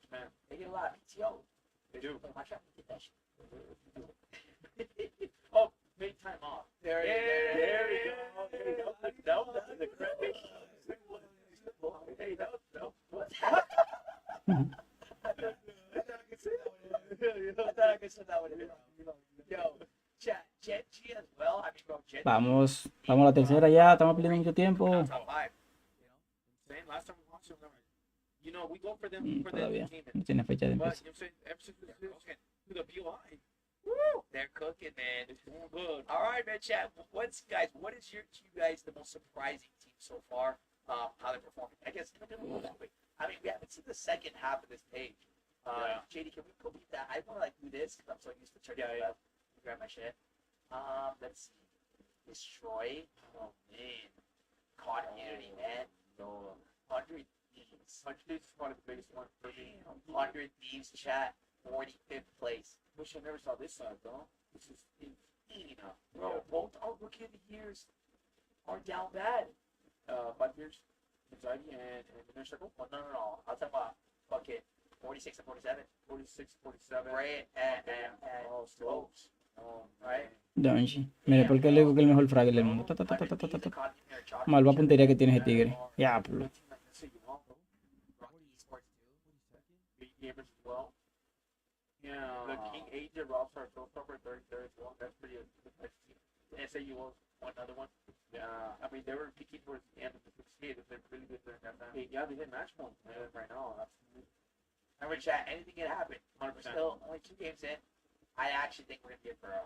Man. They get a lot of PTO. They do. Like, why can't we get that shit? Oh, made time off. There you go. No, that's the credit. Hey, no. What? Vamos a la tercera ya, estamos perdiendo mucho tiempo. Todavía no tiene fecha de empezar. They're cooking, man. All right, man, chat. What is you guys the most surprising team so far? How they're performing? I guess I mean, we haven't seen the second half of this page. JD, can we go beat that? I want to do this because I'm so used to turning left. Grab my shit. Let's see. Destroy. Oh man. Continuity, man. 100 Thieves. 100 Thieves is one of the biggest ones for me. 100 Thieves chat. 45th place. Wish I never saw this side, though. This is insane. Bro, both our rookie of the years are down bad. 5 years. Anxiety and the circle? Oh, no. I'll talk about fuck it. 46 and 47. 46, 47. Right, and Slopes. Right? Donji. Mire, ¿por qué le digo que es el mejor fragger del mundo? Malva puntería que tiene ese tigre. Diablo. Yeah. The King Asia roster, Showstopper 30-31. That's pretty good. SAU was one other one. Yeah. I mean, they were peaking towards the end of the 68. They're really good during that time. Yeah, they hit match point right now. Absolutely. Remember, chat, anything can happen. 100%. We're still only 2 games in. I actually think we're going to be in for a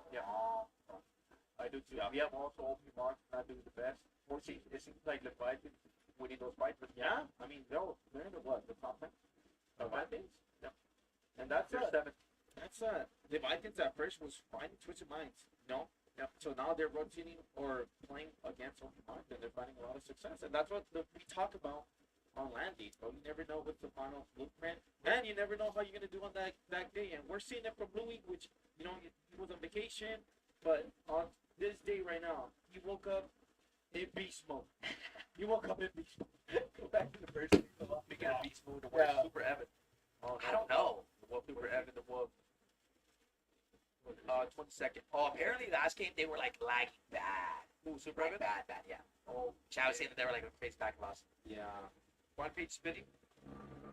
I do too. We have also open marks, not doing the best. It seems like the Vikings winning those fights, but yeah, I mean, they're in the what? The top 10? The Vikings? Yeah. And that's their seventh. That's the Vikings at first was finding twisted minds, you know? Yeah. So now they're rotating or playing against open marks, and they're finding a lot of success. And that's what we talk about on land days, bro. You never know what's the final blueprint, and you never know how you're gonna do on that day. And we're seeing it from Louis, which he was on vacation, but on this day right now, he woke up in beast mode. He woke up in beast mode. Go back to the first thing. Speaking of beast mode, where's Super Evan? Oh, I don't know. What Super Evan? The wolf. 22nd. Oh, apparently last game they were like lagging bad. Ooh, Super Like, Evan? bad, yeah. Oh, Chad was saying that they were like a crazy back loss. Yeah. One page spitting.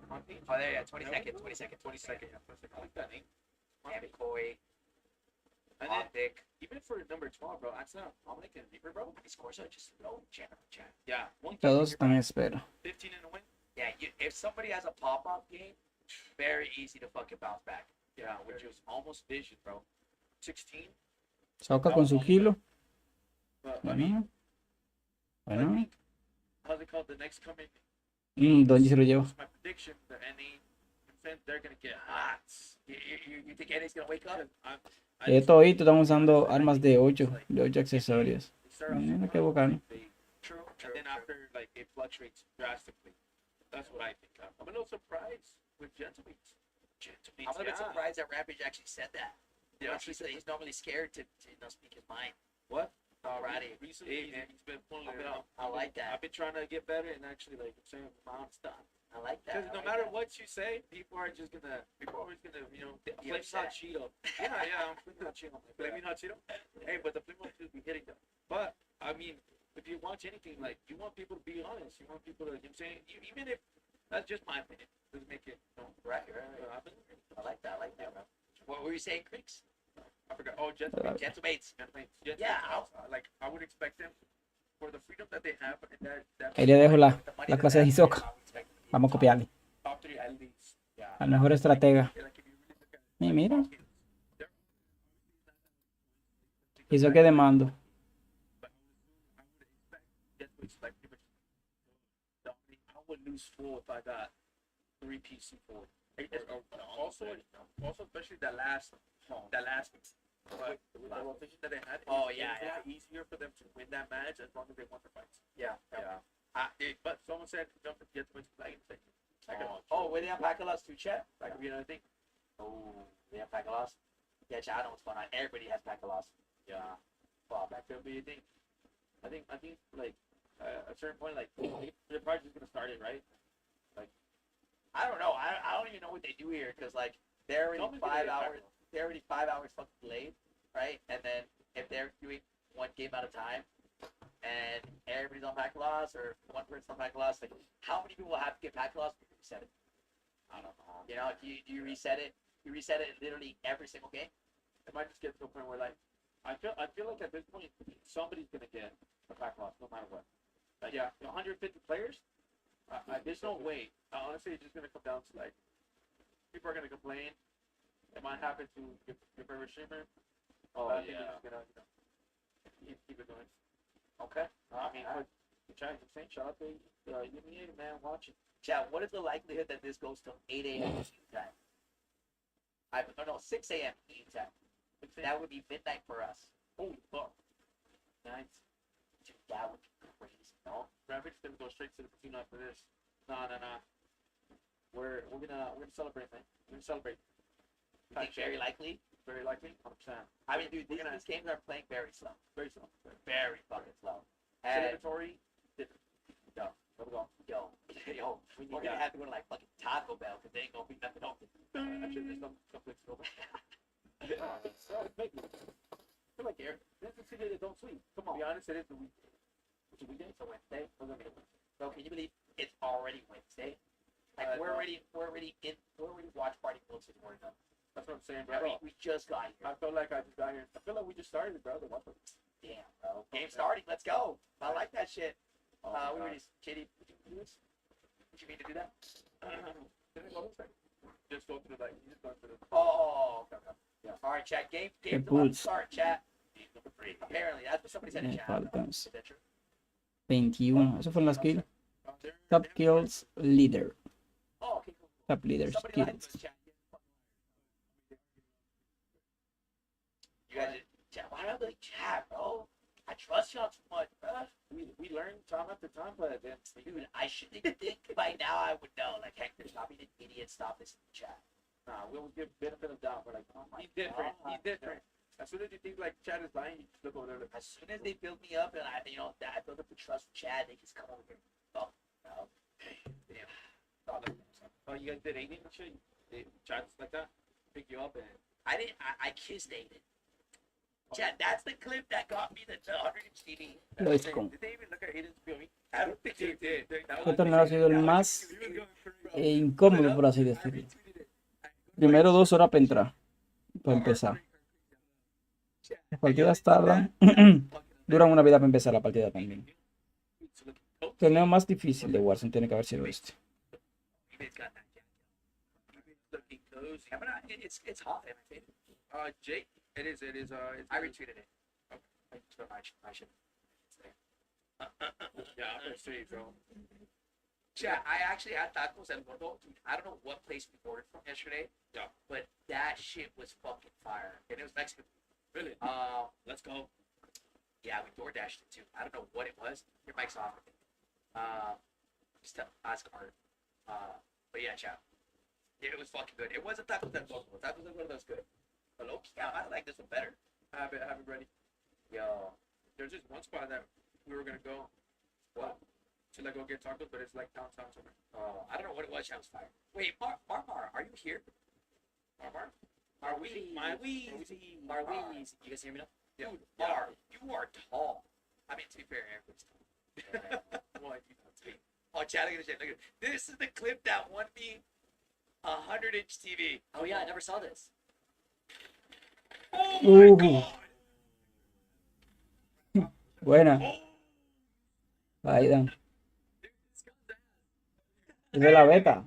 One page. Oh, there, yeah, 22nd. 22nd. Yeah, 22nd. I like that name. One Damn page. Koi, And then, Optic. even for number 12, bro, that's not Dominic and Reaper, bro. He scores are just low general chat. Yeah. One Todos game, están en espera. 15 in a win. Yeah, if somebody has a pop-up game, very easy to fucking bounce back. Yeah, which was almost vision, bro. 16. Soca con su kilo. But, I mean, Bueno. Bueno. how's it called? The next coming. ¿Dónde se lo llevo? My prediction, the NA, they're going to get hot. You think Eddie's gonna wake up? Todito estamos usando armas de 8 accesorios. They start off Mira qué strong, bacano. True. And then after, like, it fluctuates drastically. That's what I think. I'm a little surprised with Gentlebeats. I'm a little bit surprised that Rampage actually said that. Yeah, He's normally scared to speak his mind. What? Alrighty. Recently, he's been pulling it out. I like that. I've been trying to get better and actually, like, I'm saying, mom's done. I like that. Because no matter what you say, people are always gonna, flame hot Cheeto. Yeah, I'm flaming hot Cheeto. Flaming hot Cheeto? Hey, but the flame hot Cheeto be hitting them. But, I mean, if you watch anything, like, you want people to be honest. You want people to, you know what I'm saying? Even if, that's just my opinion. Doesn't make it, Right. I like that, bro. What were you saying, Creeks? I forgot. Oh, Gentlemen. Gentlebates. Yeah, I would expect them, for the freedom that they have, and that Ahí le dejo la The money la that clase de they have, Hisoka. I would expect them to be Vamos a copiarle. top 3 athletes. Yeah. Al mejor estratega. Like, if you really look at Y mira, they're- Hisoka de mando. But I would expect Gentlemen's like pretty much dominate. I would lose 4 if I got 3 PC 4. Also, especially the last but with the rotation that they had, it's easier for them to win that match as long as they won the fights. Yeah. But someone said don't forget to win flag and Were they on Pacaloss too, chat? Like, you know, I think. Oh, they have Pacaloss? Yeah, chat, I know what's going on. Everybody has Pacaloss. Yeah. Well, back there, but you think? I think like at a certain point, like they're probably just gonna start it, right? I don't know. I don't even know what they do here because like they're already Someone's 5 gonna get hours. They're already 5 hours fucking delayed, right? And then if they're doing one game at a time, and everybody's on Pacaloss or one person's on Pacaloss, like how many people have to get Pacaloss before you reset it? I don't know. You know, do you reset it? You reset it literally every single game. It might just get to a point where like I feel like at this point somebody's gonna get a pack loss no matter what. Like 150 players. There's no way. Honestly, it's just gonna come down to like people are gonna complain. It might happen to your favorite streamer. I think it's just gonna keep it going. Okay. I mean, I'm saying shout out to UMEA man watching. Chat, what is the likelihood that this goes till 8 a.m. Eastern time? 6 a.m. Eastern time. That would be midnight for us. Holy fuck. Nice. Dude, that would be crazy, no? Ravage gonna go straight to the casino after this. Nah. We're gonna celebrate, man. We're gonna celebrate. You think very likely? Very likely, 100%. I mean, dude, these games are playing very slow. Very slow. Very fucking slow. And Inventory, different. Yo, we're gonna have to go to like fucking Taco Bell because they ain't gonna be nothing open. Actually, there's some places open. I feel like this is the city that don't sleep. Come on. To be honest, it is the weekend. It's a weekend. It's a Wednesday. We're gonna be Bro, can you believe it's already Wednesday? Like we're already watch party close to the morning. That's what I'm saying, I bro. mean, we just got here. I feel like I just got here. I feel like we just started, bro. The what the- Damn, bro. Game starting. Let's go. I like that shit. Oh my We were God. just kidding. Would you do this? Would you mean to do that? Didn't it go this way? Just go through like, you just go through the. Oh, okay, okay. Yeah. All right, chat. Game's Qué about to pulse. start, chat. Game number 3. Apparently, that's what somebody said in Me chat. faltan Is that true? 21. Eso fue en las kills. There- Top kills leader. Oh, okay, cool. Top leaders Somebody lied kills. to us, chat. You guys, chat. Why don't they chat, bro? I trust y'all too much, bro. we learn time after time, but then Dude, I should think by now I would know. Like, Hector, stop being an idiot. Stop this chat. nah, we'll give benefit of doubt. We're like, Oh my he's different. God. He's different. As soon as you think like Chad is lying, you just look over there. Like, As soon as they build me up and I build up the trust with Chad, they just come over here. Oh, no. damn. Oh, you guys did Aiden and shit? Chad's like that? Pick you up and. I kissed Aiden. Chad, that's the clip that got me the 100 CD. Let's go. Did they even look at Aiden's POV? I don't think they did. Este torneo ha sido el más incómodo, por así decirlo. Primero 2 horas para entrar, para empezar. Las partidas tardan, duran una vida para empezar la partida también. El torneo más difícil de Warzone tiene que haber sido este. It's got that jacket. Looking cozy. I'm not, it's hot, man. My favorite. Jake, it is. I retweeted it. I put my shit. It's there. Yeah, I'm gonna say, bro. Chat, I actually had tacos at Gordo. Dude, I don't know what place we ordered from yesterday. Yeah. But that shit was fucking fire. And it was Mexican. Really? Let's go. Yeah, we door dashed it too. I don't know what it was. Your mic's off. Just ask Art. But yeah, chat. It was fucking good. It wasn't tacos at Gordo. Tacos at Gordo was good. But I like this one better. I have it ready. Yo. There's just one spot that we were gonna go. What? To like go get tacos, but it's like downtown somewhere. I don't know what it was. That was fire. Wait, Mar, are you here? Mar? Marweezy. Marweezy. You guys hear me now? Yeah. Dude, Mar, you are tall. I mean, to be fair, everybody's tall. Well, you know, it's Oh, Chad, look at this shit. Look at this. Is the clip that won me a 100-inch TV. Oh yeah, I never saw this. Oh Uh. my god! Buena. Ahí dan. Es de la beta.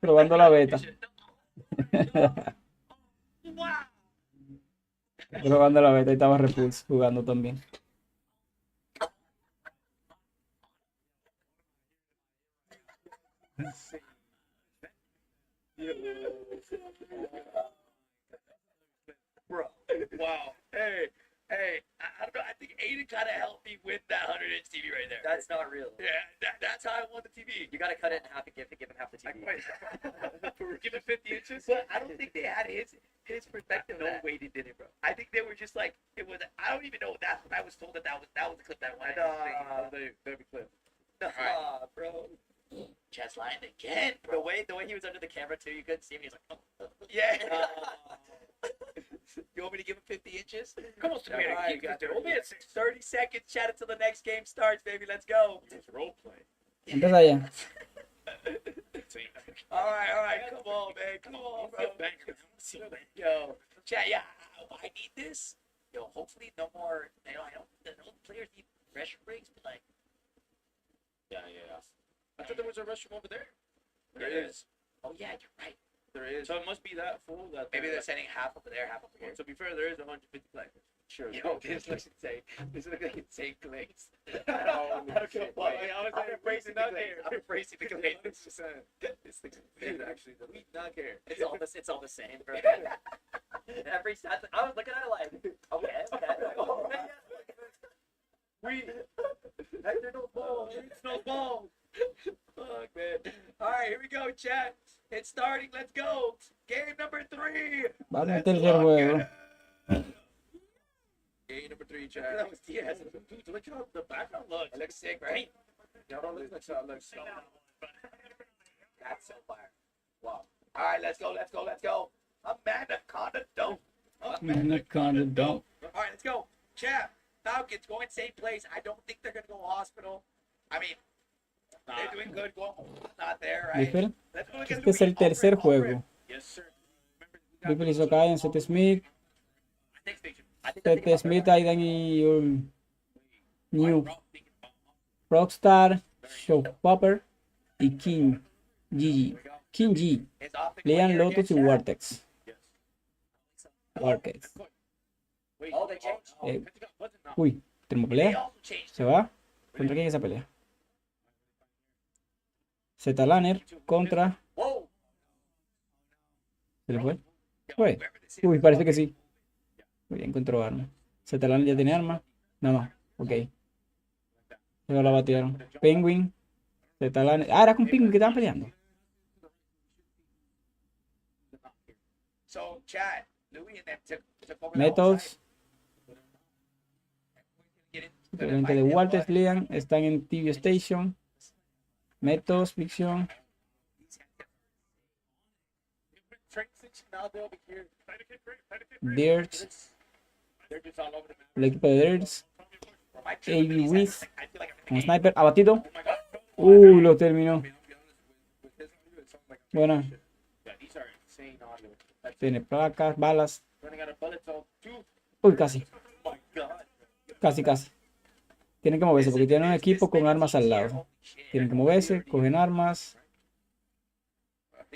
Probando la beta. Wow! Probando la beta y estaba Repulse jugando también. Bro, wow. Hey, I don't know. I think Aiden kind of helped me win that 100-inch TV right there. That's not real. Yeah, that's how I won the TV. You gotta cut it in half and give him half the TV. Give it 50 inches. But I don't think they had his perspective. No way they did it, bro. I think they were just like it was. I don't even know. That's what I was told that was the clip that won. baby clip. Nah, bro. Chest line again, The bro. way he was under the camera too, you couldn't see him. He was like, Yeah. You want me to give him 50 inches? Come on, Yeah, Samir. you got Keep it. it. Only at 30 seconds. Chat until the next game starts, baby. Let's go. It's role play. Empieza ya. All right. Come on, man. Come on, bro. Yo, chat. Yeah, I need this. Yo, hopefully no more. I know the players need pressure breaks, but like, Yeah. I thought there was a restroom over there. There is. oh yeah, you're right. There is. So it must be that full. That Maybe they're sending half over there, half over here. To be fair, there is 150 players. Sure. Yo, this looks insane. This looks like insane clicks. Oh, I don't give a fuck. shit. I'm embracing the glades. I'm embracing the glades. This looks insane, actually. We not care. it's all the same, bro. Every stat, I was looking at it like, okay. Oh, man, Hector, no balls. No balls. Fuck, man. All right, here we go, chat. It's starting. Let's go. Game number 3. Vamos al tercer juego. Game number 3, Chad. That was Diaz. Dude, look how the background looks. It looks sick, right? Y'all don't look like that. Looks so. That's so fire. Wow. All right, let's go. Anaconda don't. Anaconda don't. All right, let's go. Chat. Falcons going same place. I don't think they're going to go hospital. I mean, They're doing good. Go not there, right? Ripple. Let's go against Este es el Louis. All tercer rip, all rip. juego. Yes, sir. Ripple hizo acá en Seth Smith. I think they're thinking Seth Smith, Aidan y New Rockstar, Showpopper y King G. King G. It's off the Lean, clear Lotus y again, chat. Vortex. Vortex. Oh, they changed. Uy, tenemos They pelea. also changed. Se va. ¿Contra quién es esa pelea? Z-Laner contra. Whoa. ¿Se le fue? ¿Fue? Uy, parece que sí. Muy bien, encontró arma. Z-Laner ya tiene arma. Nada más. Ok. Luego la batearon. Penguin. Z-Laner. Ah, era con Penguin que estaban peleando. So, chat, Louis and them took over the whole Metals. side. Get in- El gente de Walters Liam están en TV Station. Metos, Fiction. Dirt. El equipo de Dirts. For my AB triple Wiz. I feel like I'm Con in Sniper. Abatido. Oh my God. Lo terminó. Bueno. Tiene placas, balas. Uy, casi. Casi, casi. Tienen que moverse porque tienen un equipo con armas al lado. Tienen que moverse, cogen armas.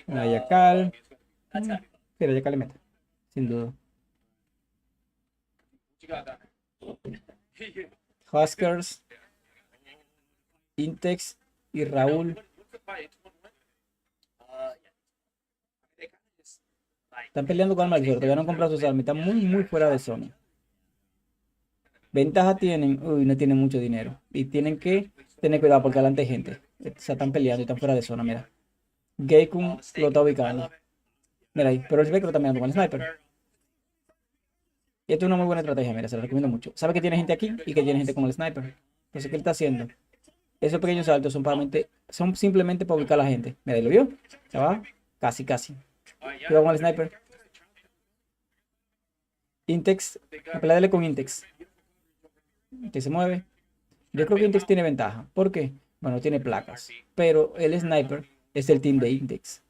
Una Yacal. Pero Yacal le mete. Sin duda. Huskers. Intex y Raúl. Están peleando con armas al suelo. Todavía no han comprado sus armas. Están muy fuera de zona. Ventaja tienen. Uy, no tienen mucho dinero. Y tienen que tener cuidado porque adelante hay gente. Se están peleando y están fuera de zona. Mira. Geikun lo está ubicando. Mira ahí. Pero el Spectro está mirando con el sniper. Y esto es una muy buena estrategia. Mira, se la recomiendo mucho. Sabe que tiene gente aquí y que tiene gente con el sniper. Entonces, ¿qué él está haciendo? Esos pequeños saltos son simplemente para ubicar a la gente. Mira, ahí lo vio. Se va. Casi. Cuidado con el sniper. Intex. Peladele con Intex. Que se mueve. Yo creo que Intex tiene ventaja. ¿Por qué? Bueno, tiene placas. Pero el sniper es el team de Intex.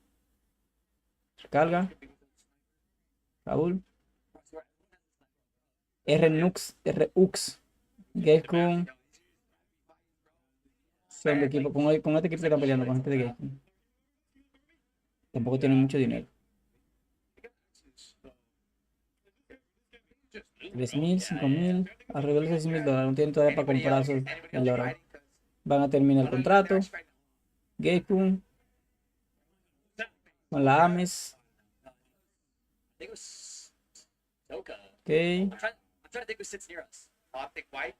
Carga. Raúl. REUNEN. Gekun. Son de equipo. Con este equipo que están peleando con este de Gekun. Tampoco tienen mucho dinero. 3.000, 5.000, alrededor de $6.000. No tienen todavía para comprar el oro. Van a terminar el contrato. Gekun. Con la Ames. Ok. I'm trying to think who sits near us. Optic White.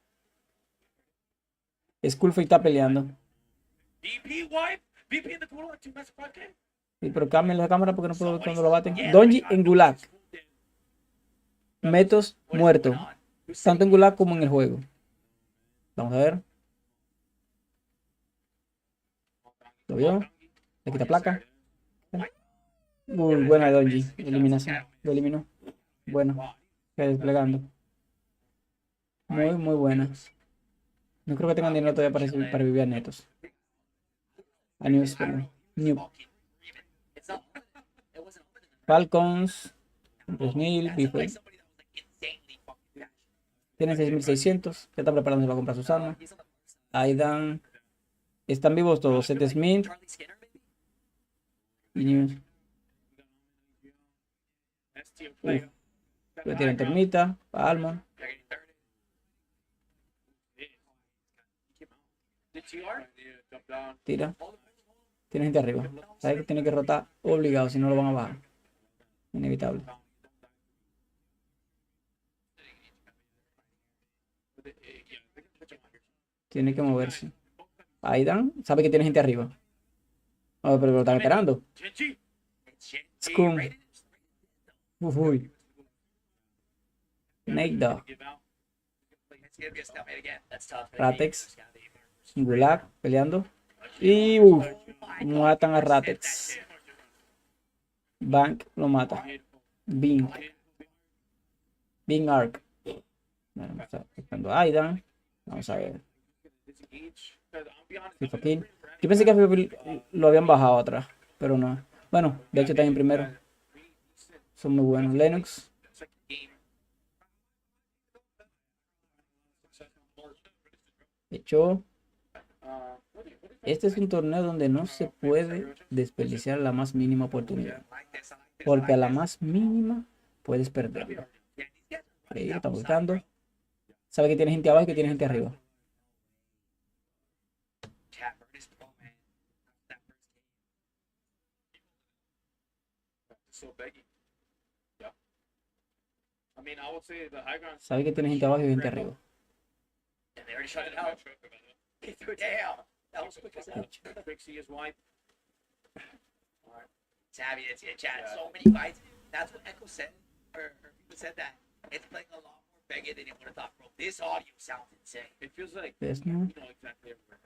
Skullface está peleando. VP wipe? VP in the total at 2 master 5K? Sí, pero cambien la cámara porque no puedo ver cuando lo baten. Donji en Gulag. Metos muerto. Tanto en Gulag como en el juego. Vamos a ver. ¿Lo vio? Le quita placa. Muy buena de Donji. Eliminación. Lo eliminó. Bueno. Está desplegando. Muy buena. No creo que tengan dinero todavía para vivir a netos. A News, perdón. New. It's not. It wasn't open in the Falcons. 3.000. That sounds Biffle. like somebody that was like insanely fucking cash. Tienen 6.600. Ya están preparándose para comprar sus armas. He's on the first side. Aidan. Están vivos todos. Seth Smith Charlie Skinner, maybe? y News. Uf. Ya tienen termita. Almond. They're getting third. Did TR? Jump down. Tira. Tiene gente arriba. Sabe que tiene que rotar obligado, si no lo van a bajar. Inevitable. Tiene que moverse. Aidan sabe que tiene gente arriba. Oh, pero lo están esperando. Genji? It's shit. Scum. Rated. Uy. Nate Dogg. Give out. It's gonna be a stalemate again. That's tough. Ratex. Gulag peleando. Y matan a Ratex. Bank lo mata. Bing. Bing Arc. Bueno, está buscando a Aidan. Vamos a ver. FIFA King. Yo pensé que a FPV lo habían bajado atrás, pero no. Bueno, de hecho están en primero. Son muy buenos. Lennox. Hecho. Este es un torneo donde no se puede desperdiciar la más mínima oportunidad. Porque a la más mínima puedes perderlo. Ahí lo está buscando. Sabe que tiene gente abajo y que tiene gente arriba. Sabe que tiene gente abajo y gente arriba. And they already shut it out. Damn. That was quick as hell. Savvy, it's in chat. So many fights. That's what Echo said. Or people said that. It's playing a lot more bigger than you would have thought, bro. This audio sounds insane. It feels like ¿Ves, no? you know exactly everywhere.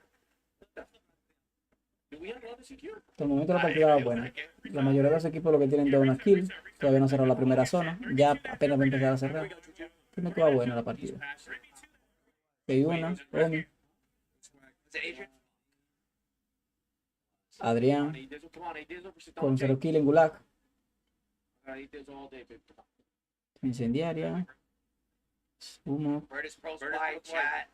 Do we have another secure? Hasta el momento la partida va buena. La mayoría de los equipos lo que tienen de una kill. Todavía no cerró la primera zona. Ya apenas va a empezar a cerrar. Creo que va buena la partida. Hay una, Omi, Is it Adrian? Adrián, Come on, Dizzle versus con Dante. 0 kill en Gulag. Dizzle all day, baby. Incendiaria. Humo. Virtus Pro's wide chat.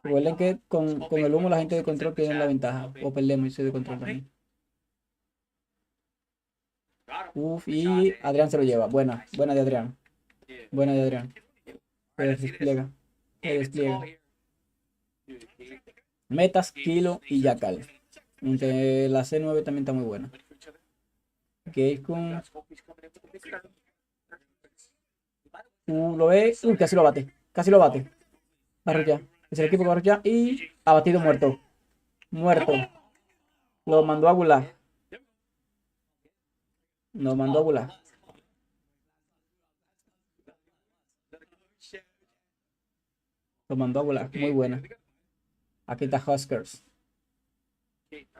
Recuerden que con el humo la gente de control tiene la ventaja. O perdemos, yo soy de control también. Uf, y Adrián se lo lleva. Buena, buena de Adrián. Buena de Adrián. Se despliega. Se despliega. Metas, Kilo y Yakal. Aunque la C9 también está muy buena. Que es con... lo ve. Casi lo bate. Casi lo bate. Barrulla. Es el equipo que barrulla. Y abatido, muerto. Muerto. Lo mandó a Gulag. Lo mandó a Gulag. Lo mandó a Gulag. Muy buena. Aquí está Huskers.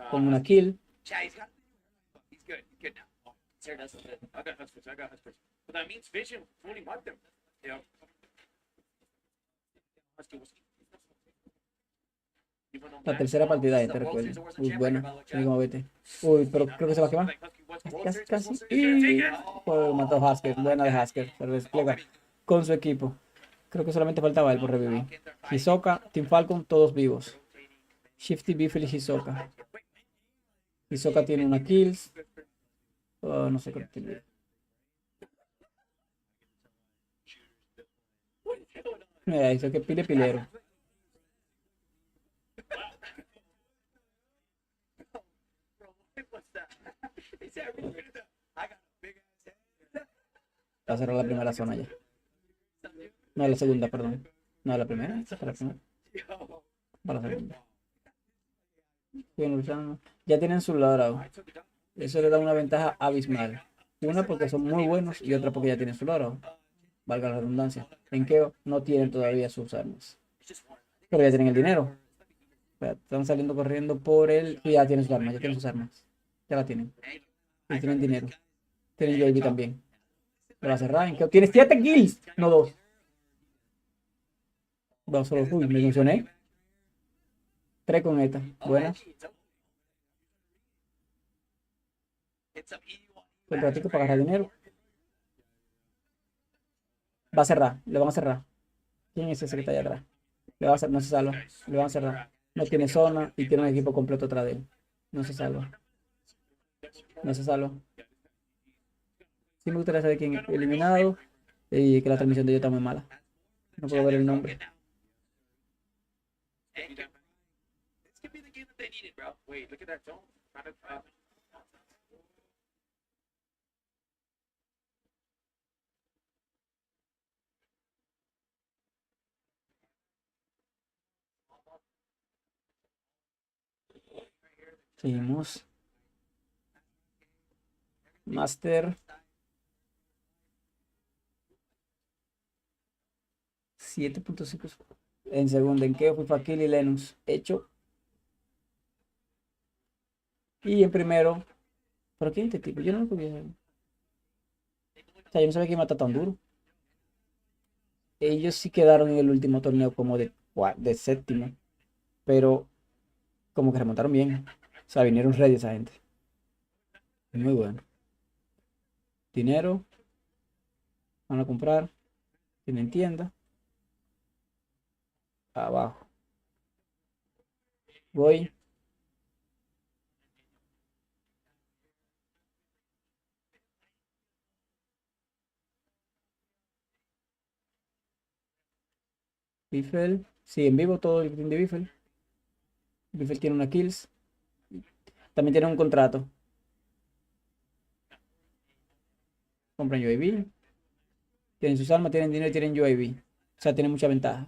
Con una kill. Chat, he's got. He's good. He's good now. Oh, Sarah does good. I got Huskers. But that means Vision fully marked them. Yeah. La tercera partida de este, recuerden. Uy, buena. Mira cómo vete. Uy, pero creo que se va a quemar. Casi, casi. Y oh, mató a Husker. Buena de Husker. Se despliega con su equipo. Creo que solamente faltaba él por revivir. Hisoka, Team Falcon, todos vivos. Shifty, Biffle y Hisoka. Hisoka tiene una kills. Oh, no sé qué tiene. Mira, hizo que pile pilero. Va a cerrar la primera zona ya. No, la segunda, perdón. No, la primera. Esta la primera. Para la segunda. Siguen luchando. Ya tienen su logrado. Eso le da una ventaja abismal. Una porque son muy buenos y otra porque ya tienen su logrado. Valga la redundancia. En que no tienen todavía sus armas. Pero ya tienen el dinero. O sea, están saliendo corriendo por él. Y ya tienen sus armas. Ya tienen sus armas. Ya la tienen. Y tienen dinero. Tienen JB también. Lo va a cerrar. ¿En qué? Tienes 7 kills. No 2. Dos solo. Uy, me mencioné. 3 con esta. Buena. Un ratito para agarrar dinero. Va a cerrar. Le van a cerrar. ¿Quién es ese que está allá atrás? Le va a cerrar. No se salva. Le van a cerrar. No tiene zona y tiene un equipo completo atrás de él. No se salva. No se salva. Sí me gustaría saber quién es eliminado. Y que la transmisión de ellos está muy mala. No puedo ver el nombre. This could be the game that they needed, bro. Wait, look at that zone. Seguimos. Master. 7.5 en segundo. ¿En qué fue Fakil y Lennox? Hecho. Y en primero. ¿Pero quién es este tipo? Yo no lo podía. O sea, yo no sabía que mata tan duro. Ellos sí quedaron en el último torneo como de séptimo. Pero como que remontaron bien. O sea, vinieron ready esa gente. Muy bueno. Dinero. Van a comprar. Tienen tienda. Abajo. Voy. Biffle. Sí, en vivo todo el team de Biffle. Biffle tiene una kills. También tiene un contrato. Compran UAV. Tienen sus armas, tienen dinero y tienen UAV. O sea, tienen mucha ventaja.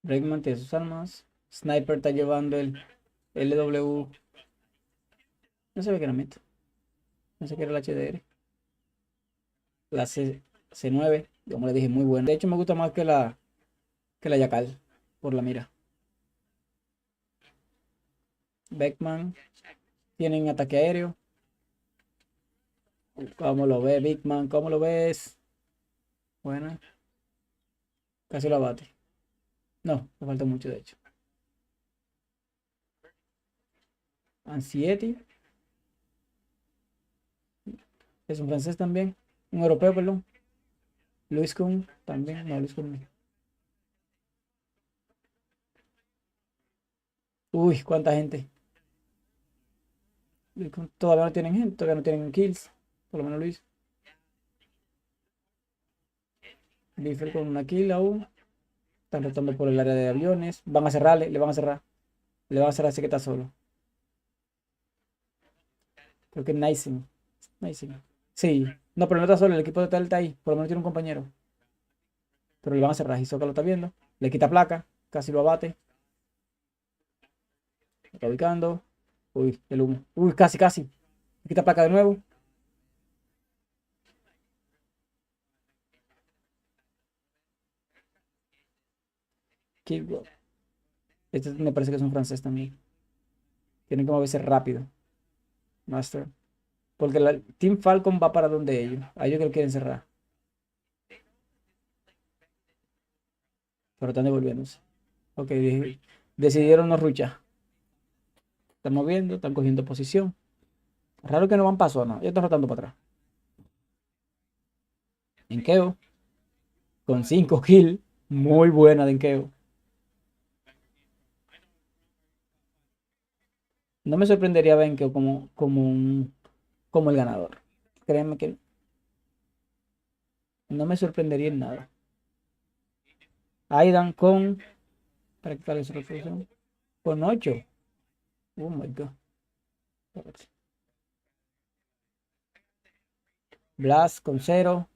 Breakman tiene sus armas. Sniper está llevando el LW. No sabía que era mid. No sé qué era el HDR. La C9. Como le dije, muy buena. De hecho, me gusta más que la Yacal. Por la mira. Beckman. Tienen ataque aéreo. ¿Cómo lo ves, Big Man? ¿Cómo lo ves? Buena. Casi lo abate. No, me falta mucho, de hecho. Ansiety. Es un francés también. Un europeo, perdón. Luis Kuhn también. No, Luis Kuhn no. Uy, cuánta gente. Luis Kuhn todavía no tienen gente, todavía no tienen kills. Por lo menos Luis. Biffle con una kill aún. Están rotando por el área de aviones. Van a cerrarle, le van a cerrar. Le van a cerrar así que está solo. Creo que es Nicing. Nicing. Sí. No, pero no está solo. El equipo de tal está ahí. Por lo menos tiene un compañero. Pero le van a cerrar. Hisoka lo está viendo. Le quita placa. Casi lo abate. Lo está ubicando. Uy, el humo. Uy, casi, casi. Le quita placa de nuevo. Kill. Este me parece que es un francés también. Tienen que moverse rápido. Master. Porque la Team Falcon va para donde ellos. A ellos que lo quieren cerrar. Pero están devolviéndose. Ok, decidieron no ruchar. Están moviendo, están cogiendo posición. Raro que no van paso, no. Ya están rotando para atrás. Enkeo. Con 5 kills. Muy buena de Enkeo. No me sorprendería ver Enkeo como el ganador. Créanme que no me sorprendería en nada. Aidan con. Para que cargue su reproducción. Con 8. Oh my god. Blast con 0.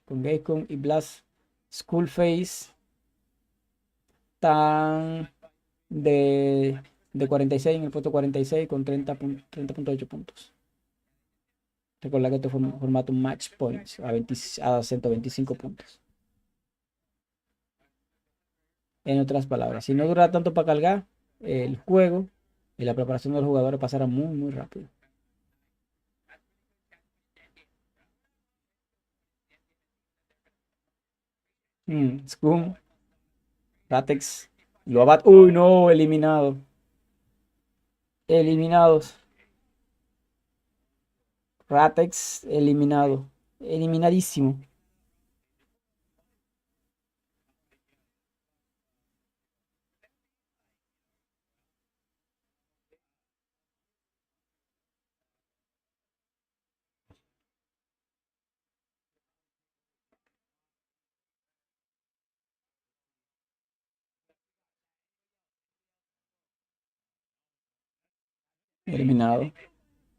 Con Gaycon y Blast Skullface. Están de 46 en el puesto 46 con 30.8 puntos. Recuerda que este fue un formato match points a 125 puntos. En otras palabras, si no dura tanto para cargar el juego y la preparación de los jugadores pasará muy, muy rápido. Scum, Ratex, lo abat. Uy, no, eliminado. Eliminados. Ratex, eliminado. Eliminadísimo. Eliminado.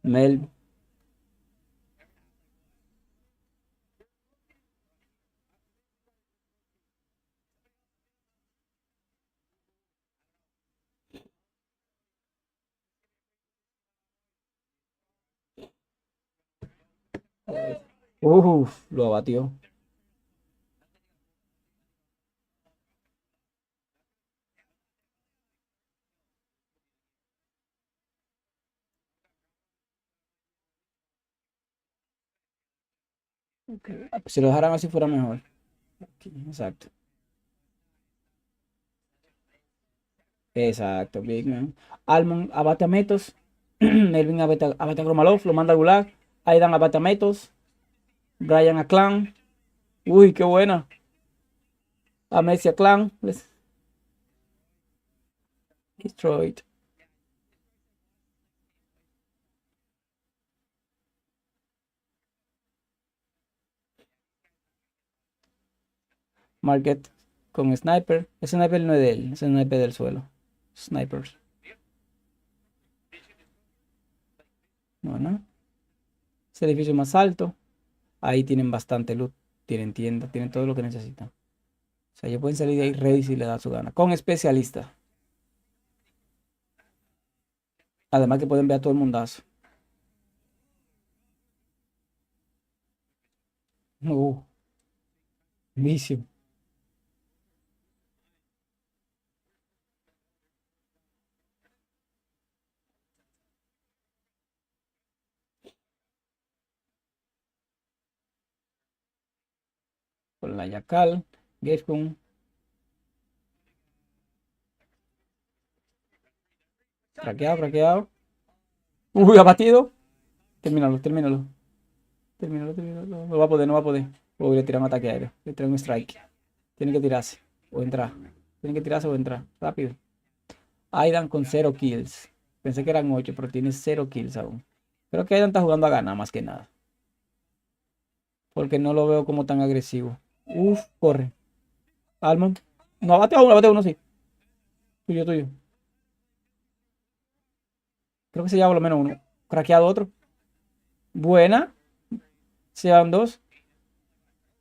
Mel. Lo abatió. Si lo dejaran así fuera mejor. Ok, exacto. Exacto, Big Man. Almond abate a Metos. Melvin abate a Gromalov, lo manda al Gulag. Aidan abate a Metos. Brian a Clan. Uy, qué buena. A Messi a Clan. Destroyed. Market con Sniper. Ese Sniper no es de él. Ese Sniper del suelo. Snipers. Bueno. Ese edificio más alto. Ahí tienen bastante loot. Tienen tienda. Tienen todo lo que necesitan. O sea, ellos pueden salir de ahí ready si les da su gana. Con especialista. Además que pueden ver a todo el mundazo. Vicio. Con la Yacal. Gekun. Traqueado, traqueado. Uy, abatido. Termínalo, termínalo. Termínalo, termínalo. No va a poder, no va a poder. Uy, le tiran un ataque aéreo. Le tiran un strike. Tiene que tirarse. O entrar. Tiene que tirarse o entrar. Rápido. Aidan con 0 kills. Pensé que eran 8, pero tiene 0 kills aún. Creo que Aidan está jugando a ganar más que nada. Porque no lo veo como tan agresivo. Uf, corre. Almond. No, abate uno, sí. Tuyo, tuyo. Creo que se lleva por lo menos uno. Craqueado otro. Buena. Se llevan dos.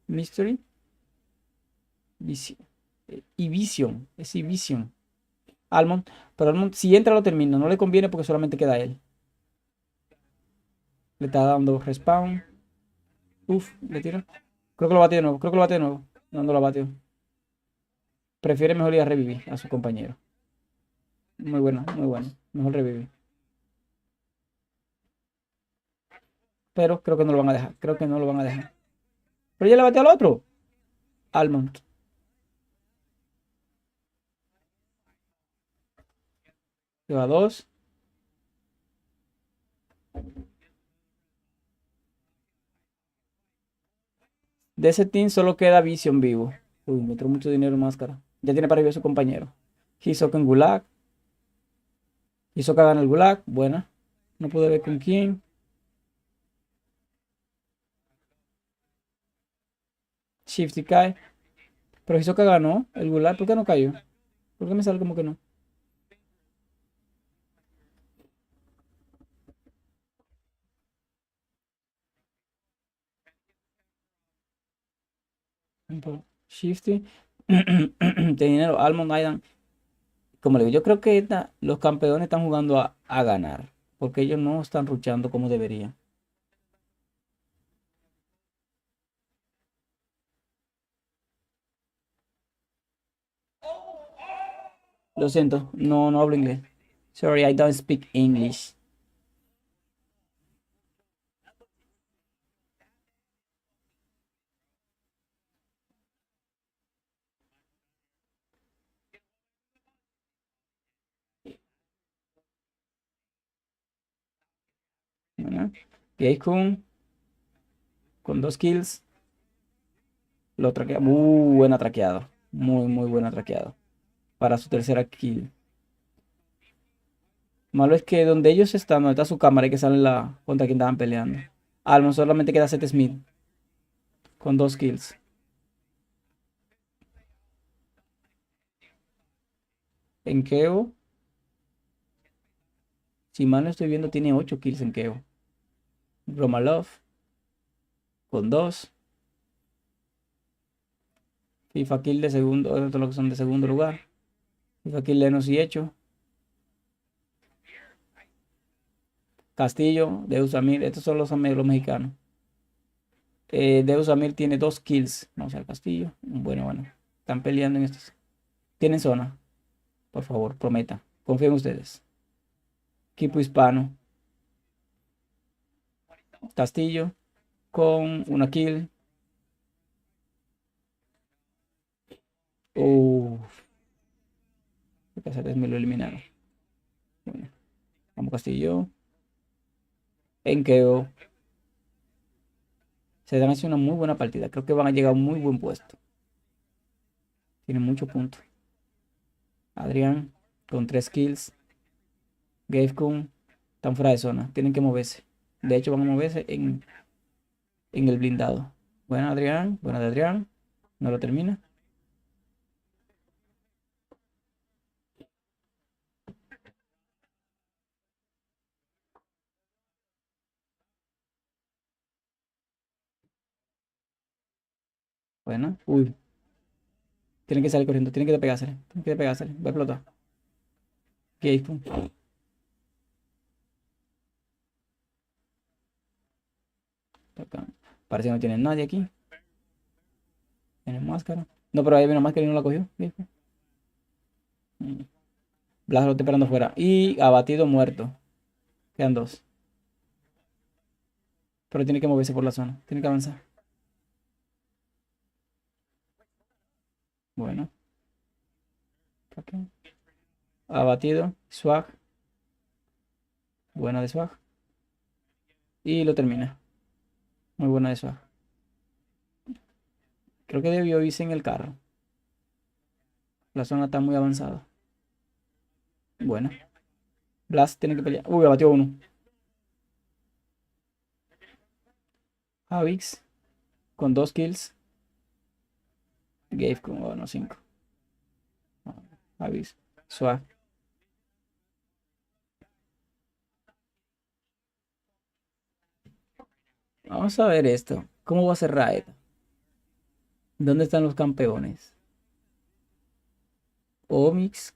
Mystery. Vision. Y Vision. Es Vision. Almond. Pero Almond, si entra, lo termina. No le conviene porque solamente queda él. Le está dando respawn. Uf, le tira. Creo que lo bate de nuevo. Creo que lo bate de nuevo. No lo batió. Prefiere mejor ir a revivir a su compañero. Muy bueno, muy bueno. Mejor revivir. Pero creo que no lo van a dejar. Creo que no lo van a dejar. Pero ya le bate al otro. Almond. Lleva dos. De ese team solo queda Vision vivo. Uy, me entró mucho dinero en máscara. Ya tiene para revivir a su compañero. Hisoka en Gulag. Hisoka gana el Gulag. Buena. No pude ver con quién. Shifty cae. Pero Hisoka ganó el Gulag. ¿Por qué no cayó? ¿Por qué me sale como que no? Shifty. De dinero. Almond Aidan. Como le digo, yo creo que los campeones están jugando a ganar. Porque ellos no están luchando como deberían. Lo siento, no hablo inglés. Sorry, I don't speak English. Bueno, Gekun con 2 kills. Lo traquea. Buena traqueada. Muy buena traqueada. Para su tercera kill. Malo es que donde ellos están, donde está su cámara y que sale contra quien estaban peleando. Almond solamente queda Seth Smith. Con 2 kills. En Keo. Si mal no estoy viendo, tiene 8 kills en Keo. Romalov. Con 2. FIFA kill de segundo. Otros lo que son de segundo lugar. FIFA kill Lenos y Hecho. Castillo, Deus Amir, estos son los mexicanos. Deus Amir tiene 2 kills. Vamos al Castillo. Bueno. Están peleando en estos. Tienen zona. Por favor, prometa. Confío en ustedes. Equipo hispano. Castillo con una kill. Lo que hacer es me lo eliminaron. Bueno, vamos Castillo. Enkeo. Se dan así una muy buena partida. Creo que van a llegar a un muy buen puesto. Tienen muchos puntos. Adrián con 3 kills. Gavekun están fuera de zona. Tienen que moverse. De hecho, van a moverse en el blindado. Buena Adrián. Buena de Adrián. No lo termina. Buena. Uy. Tienen que salir corriendo. Tienen que despegársele. Tienen que despegársele. Va a explotar. Gavekun. Acá. Parece que no tienen nadie aquí. Tienen máscara. No, pero ahí viene una máscara y no la cogió. Gavekun. Blas lo está esperando fuera. Y abatido muerto. Quedan dos. Pero tiene que moverse por la zona. Tiene que avanzar. Bueno. Ok. Abatido. Swag. Buena de Swag. Y lo termina. Muy buena de Swag. Creo que debió irse en el carro. La zona está muy avanzada. Buena. Blast tiene que pelear. Uy, abatió uno. Avix con 2 kills. Gave con, oh, no, 5. Avix. Swag. Vamos a ver esto. ¿Cómo va a ser Raid? ¿Dónde están los campeones? Omix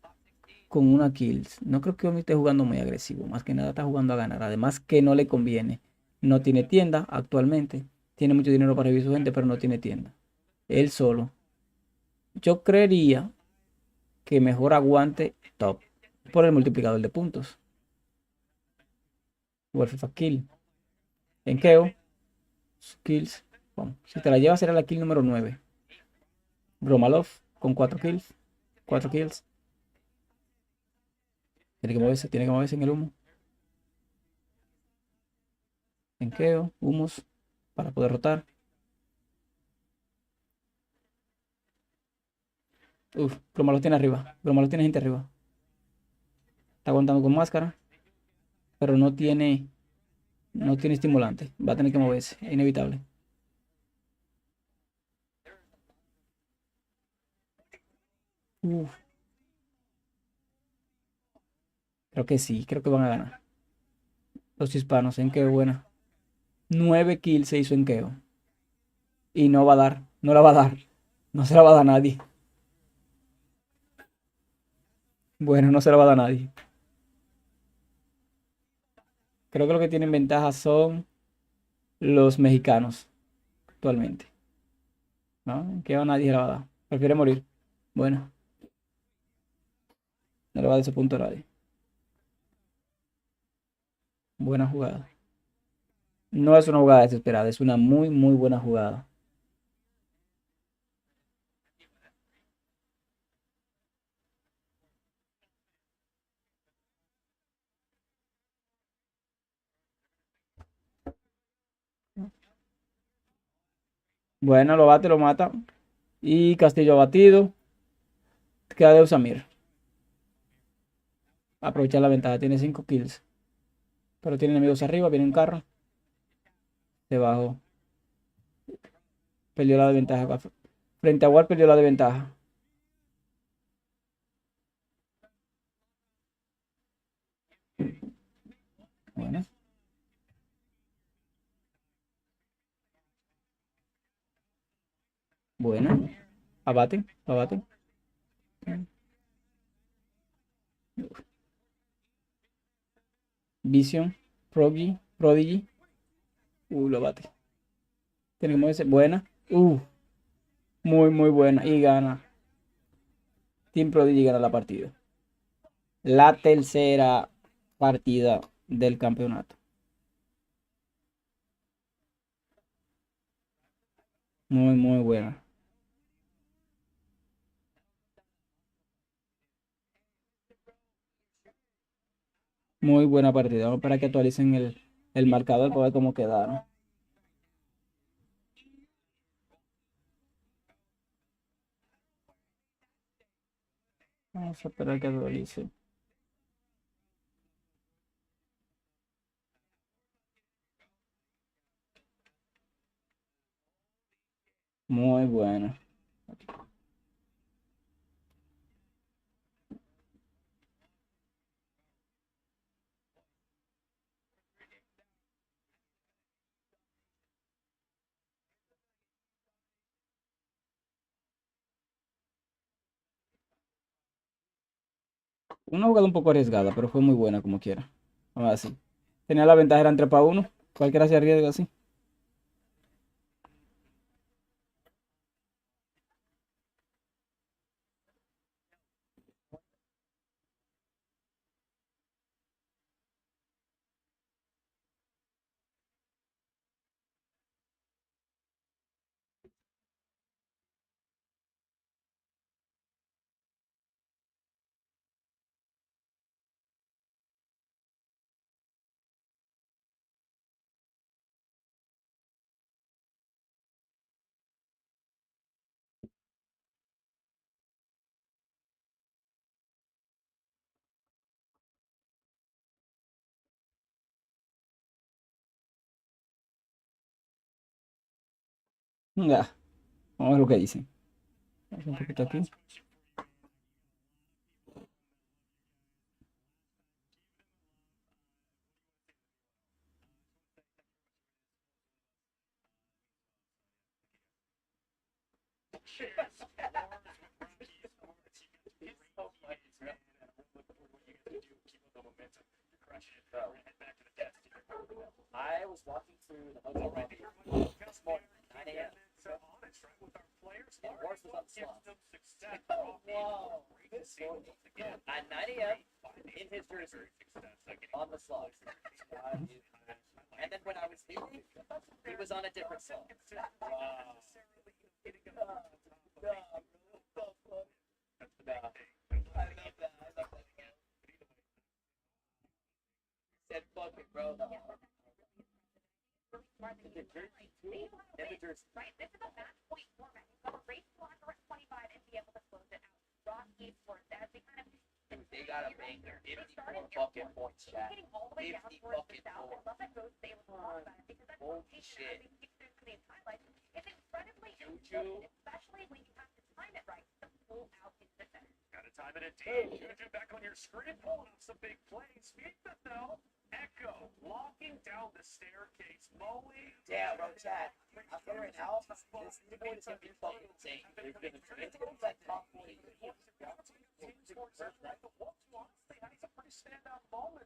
con una kills. No creo que Omix esté jugando muy agresivo. Más que nada está jugando a ganar. Además que no le conviene. No tiene tienda actualmente. Tiene mucho dinero para vivir su gente, pero no tiene tienda. Él solo. Yo creería que mejor aguante top por el multiplicador de puntos. Wolf kill. En Keo. Kills. Bueno, si te la llevas será la kill número 9. Bromalov con 4 kills. 4 kills. Tiene que moverse en el humo. En Keo, humos para poder rotar. Uf, Bromalov tiene arriba. Bromalov tiene gente arriba. Está aguantando con máscara, pero no tiene estimulante. Va a tener que moverse, es inevitable. Uf, creo que sí, creo que van a ganar. Los hispanos, en Keo, buena. 9 kills se hizo en Keo. Y no va a dar, no la va a dar. No se la va a dar a nadie. Bueno, no se la va a dar a nadie. Creo que lo que tienen ventaja son los mexicanos actualmente. ¿No? Que a nadie se la va a dar. Prefiere morir. Bueno, no le va a dar ese punto a nadie. Buena jugada. No es una jugada desesperada, es una muy, muy buena jugada. Bueno, lo bate, lo mata. Y Castillo abatido. Queda de Usamir. Aprovechar la ventaja. Tiene 5 kills. Pero tiene enemigos arriba. Viene un carro. Debajo. Perdió la desventaja. Frente a Wall perdió la desventaja. Bueno. Bueno. Abaten. Abaten. Vision. Prodigy. Lo bate. Tiene que moverse. Buena. Muy, muy buena. Y gana. Team Prodigy gana la partida. La tercera partida del campeonato. Muy, muy buena. Muy buena partida. Vamos para que actualicen el marcador para ver cómo quedaron. Vamos a esperar que actualice. Muy bueno. Una jugada un poco arriesgada, pero fue muy buena como quiera. Vamos así. Tenía la ventaja, eran 3 para 1. Cualquiera se arriesga así. Ya, vamos a ver lo que dicen. Vamos un poquito aquí. I was walking through the hotel lobby this morning, 9 a.m. And Morris was on the slot. Whoa. At 9 a.m. in his jersey on the slot. And then when I was leaving, he was on a different slot. Wow. Said fuck it, bro. Right, this is a match point format. You got to race blocker at 25 and be able to close it out. Rock esports as they kind of Dude, they got a banger. 54 fucking points, chat. getting all the way down 50 towards the fucking south. I points. love that Rose is able to talk about it because that Holy rotation shit. as we keep through the highlights is incredibly Juju. important, especially when you have to time it right to pull out into the center. Gotta time it indeed. Juju back on your screen, pulling off some big plays. Feedback though. Echo walking down the staircase. Moe. Damn, bro, chat. I'm telling you right now, this leaderboard is gonna be fucking insane. It's gonna be like top 40.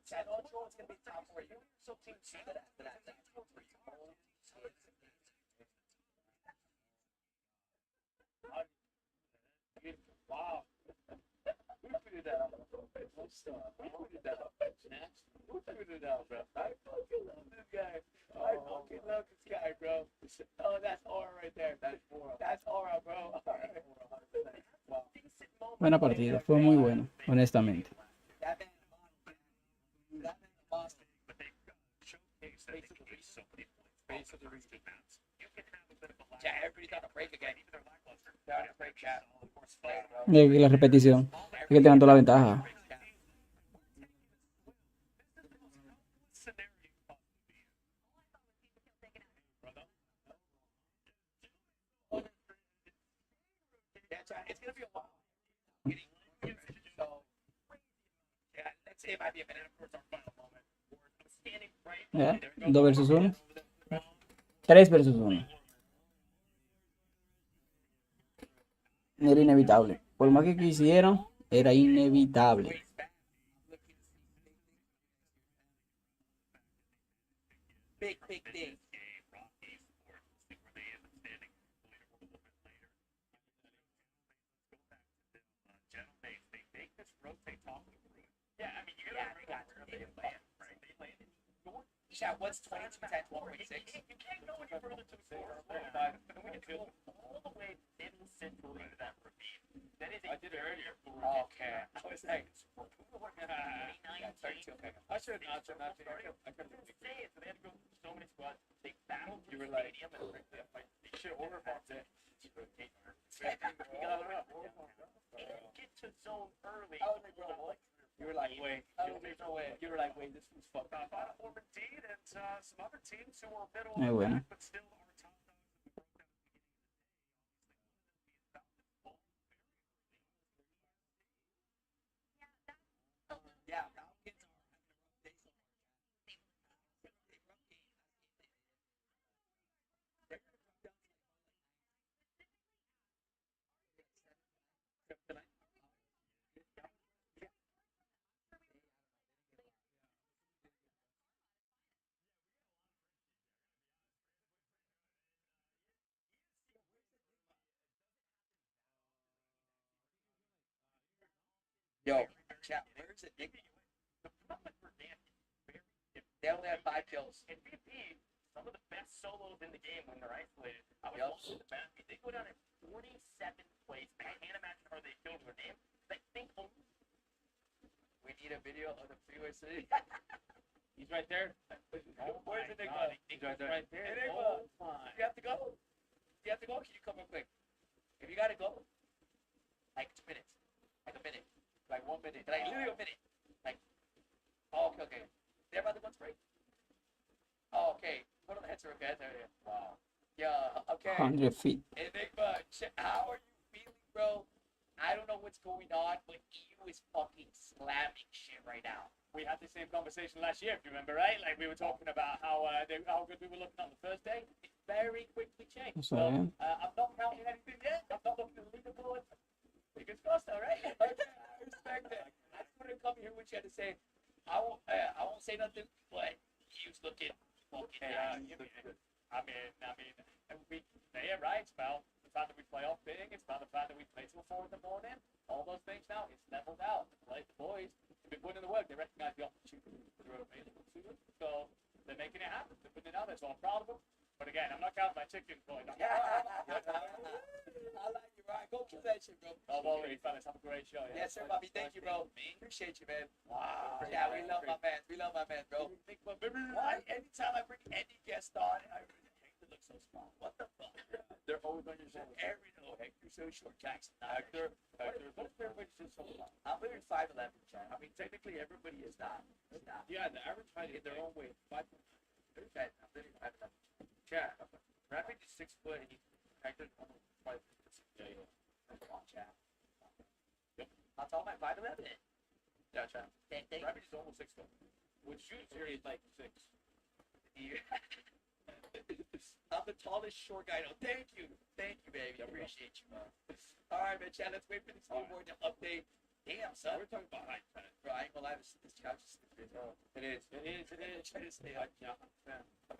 Chat, all Joe is gonna be top 40. So team C for that. Wow. Who figured that out? Who figured that out? Who figured it out, bro? I fucking love this guy. I fucking love this guy, bro. Oh, that's aura right there. That's aura, bro. Wow. Buena partida, fue muy buena, honestamente. That man, that man, Boston. Chat, everybody's on a break again. They're on a break, chat. Y la repetición. Es que te dan toda la ventaja. Yeah, chat, it's gonna be a while. So, yeah, let's say it might be a minute. Of course, our final moment. I'm standing right. Ya, 2 versus 1. 3 versus 1. Era inevitable. Por más que quisieran, era inevitable. Big thing. Chat, what's 22 times 1.6? You can't go any further to the score. We can go all the way in central into that ravine. That is I did it earlier. Okay. I was like, 49 Yeah, 32. Okay. I should not. I couldn't Say it, so they had to go through so many squads. They battled You through were the like- stadium and You should order bombs it. you got it up. They didn't get to zone early. I was like, bro, what? You were like, wait. There's no way. You were like, wait, this was fucked up. Final Four indeed, and some other teams who were a bit Muy older bueno. back, but still are top dogs. Yeah, Falcons are having a rough day so far. They rough game. They're gonna drop down to Yo, chat, where's it? The problem for Dan is very different. They only had 5 kills. And VP, some of the best solos in the game when they're isolated. I was Yep. watching the map. They go down at 47th place. I can't imagine how they killed their name. I think only We need a video of the freeway city. He's right there. Where's the big God, guy? He's right there. Enigma. Oh my. You have to go. You have to go. Can you come real quick? If you gotta go, like 2 minutes, like a minute, like 1 minute, like literally a minute. Like, oh, okay. They're about to go break. Oh, okay. Put on the headset, okay? There it is. Wow. Yeah. Okay. 100 feet. Enigma, how are you feeling, bro? I don't know what's going on, but EU is fucking slamming shit right now. We had the same conversation last year, if you remember, right? Like we were talking about how good we were looking on the first day. It very quickly changed. That's right. I'm not counting anything yet. I'm not looking at the leaderboard. Fingers crossed, all right? Okay, I respect it. I just want to come here with you to say, I won't say nothing, but EU's looking fucking nice. They're right. It's about the fact that we play off big. It's about the fact that we play till 4 in the morning. All those things now, it's leveled out. Like the boys have been putting in the work. They recognize the opportunities that are available to them. So they're making it happen. They're putting it out there. So I'm proud of them. But again, I'm not counting my chickens, boys. I like you, Ryan. Go kill that shit, bro. Oh, already, fellas. Have a great show. Yeah? Yes, sir, Bobby. Thank you, bro. Appreciate you, man. Wow. Yeah, we love my man. We love my man, bro. Why? Anytime I bring any guest on, Hector looks so small. What the fuck? They're always on your show. Every no, Hector's so short. Jackson. Hector, what if everybody's just so long? I'm literally 5'11", Chad. I mean, technically, everybody is not. It's not. Yeah, the average height in their own way. 5'9". I'm literally 5'11". Chad, Rapid is 6 foot and he's Hector's almost 5 foot. Yeah. Come on, Chad. How tall am I? 5'11". Yeah, Chad. Thank Rapid is almost 6 foot. Which shooting series is like 6. you. I'm the tallest short guy. No, thank you, baby. I appreciate you, man. All right, man, Chad. Let's wait for this leaderboard to update. Damn, son. We're talking about height, man. Bro, I ain't gonna lie. This couch is stupid. It is. Try to stay up. Yeah, man. I'm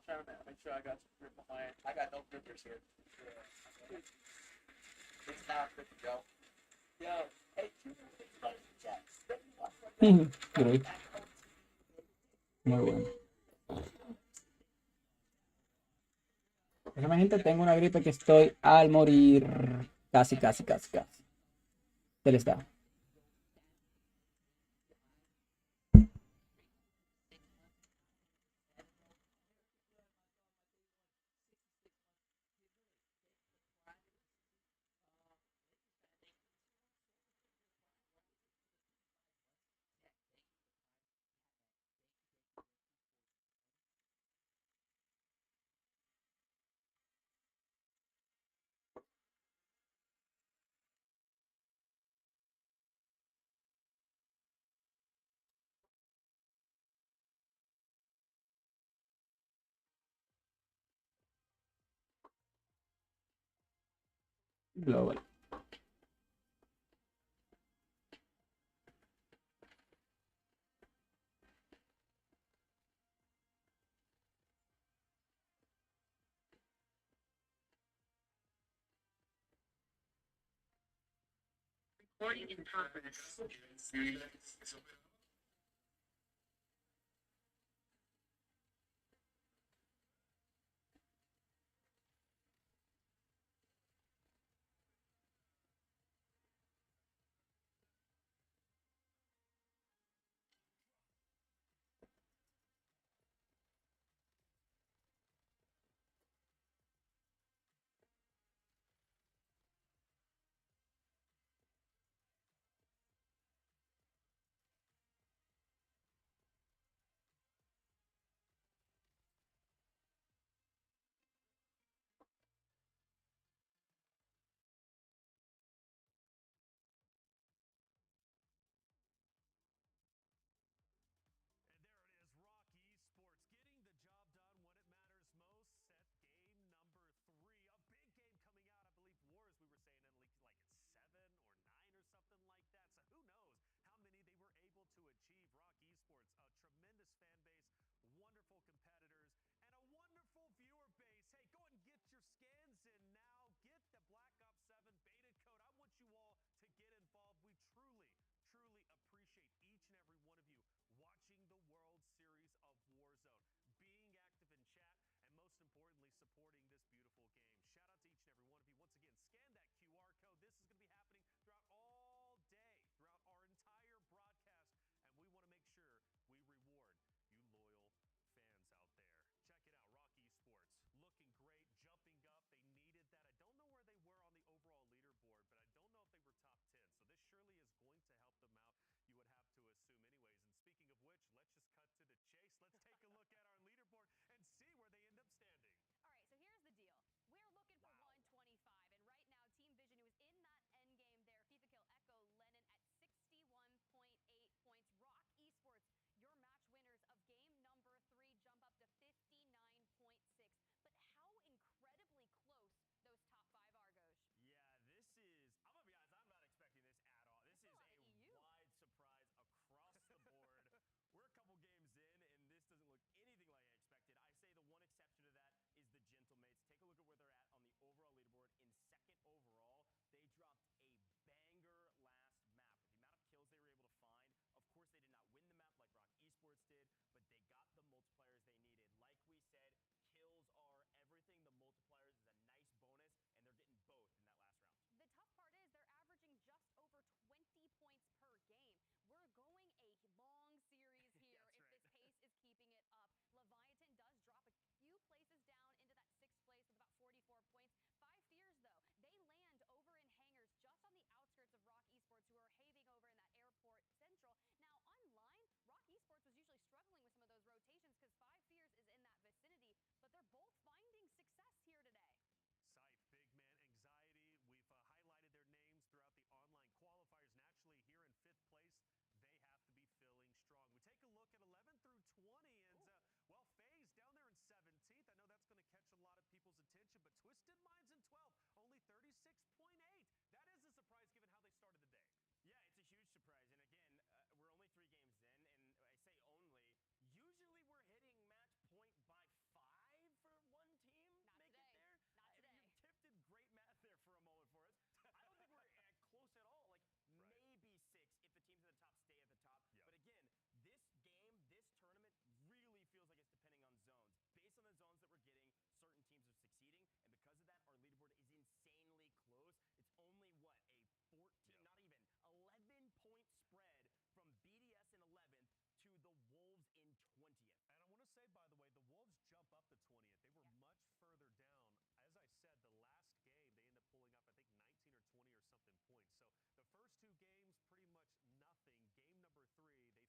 trying to make sure I got some grip behind. I got no grippers here. It's not good, yo. Yo, hey, 2 more things about the chat. Great. Muy bueno. Déjame, gente, tengo una gripe que estoy al morir. Casi. Se le está. Global. Recording in progress. supporting this beautiful game. Shout out to each and every one of you. Once again, scan that QR code. This is going to be happening throughout all day, throughout our entire broadcast, and we want to make sure we reward you loyal fans out there. Check it out, Rock Esports, looking great, jumping up. They needed that. I don't know where they were on the overall leaderboard, but I don't know if they were top 10. So this surely is going to help them out, you would have to assume anyways. And speaking of which, let's just cut to the chase. Let's take a look at our leaderboard and see where they end up standing. All right, so here's the deal. We're looking for 125, and right now, Team Vision, who is in that end game there, FIFA Kill Echo Lennon at 61.8 points. Rock Esports, your match winners of game number 3, jump up to 59.6. But how incredibly close those top 5 are, Ghosh. Yeah, this is, I'm gonna be honest, I'm not expecting this at all. This is a wide surprise across the board. We're a couple games in, and this doesn't look anything like I expected. I say the one exception to that is the Gentlemates. Take a look at where they're at on the overall leaderboard. In second overall, they dropped a banger last map. With the amount of kills they were able to find, of course, they did not win the map like Rock Esports did, but they got the multipliers they needed. Like we said, kills are everything. The multipliers is a nice bonus, and they're getting both in that last round. The tough part is they're averaging just over 20 points per game. We're going a long series here if this pace is keeping it up. Leviathan does drop a few places down into that 6th place with about 44 points. Five Fears, though, they land over in hangars just on the outskirts of Rock Esports, who are having over in that airport central. Now, online, Rock Esports was usually struggling with some of those rotations because Five Fears is in that vicinity, but they're both finding success here today. Scythe, Big Man, Anxiety. We've highlighted their names throughout the online qualifiers. Naturally, here in 5th place, they have to be feeling strong. We take a look at 11 through 20, and, well, FaZe down there in 17th. I know that's going to catch a lot of people's attention, but Twisted Minds in 12th, only 36.8. That is a surprise given how they started the day. Yeah, it's a huge surprise. And again, we're only 3 games in, and I say only. Usually we're hitting match point by 5 for one team. Not make today. it there. Not today. You tipped great math there for a moment for us. I don't think we're close at all. Like maybe 6 if the teams at the top stay at the top. Yep. But again, this game, this tournament really feels like it's depending on zones. Based on the zones that we're getting, certain teams are succeeding, and because of that, our leaderboard is insanely close. It's only what, a 14, not even 11-point spread from BDS in 11th to the Wolves in 20th. And I want to say, by the way, the Wolves jump up to 20th. They were much further down. As I said, the last game, they ended up pulling up, I think, 19 or 20 or something points. So the first 2 games, pretty much nothing. Game number 3, they finally start to come alive, which means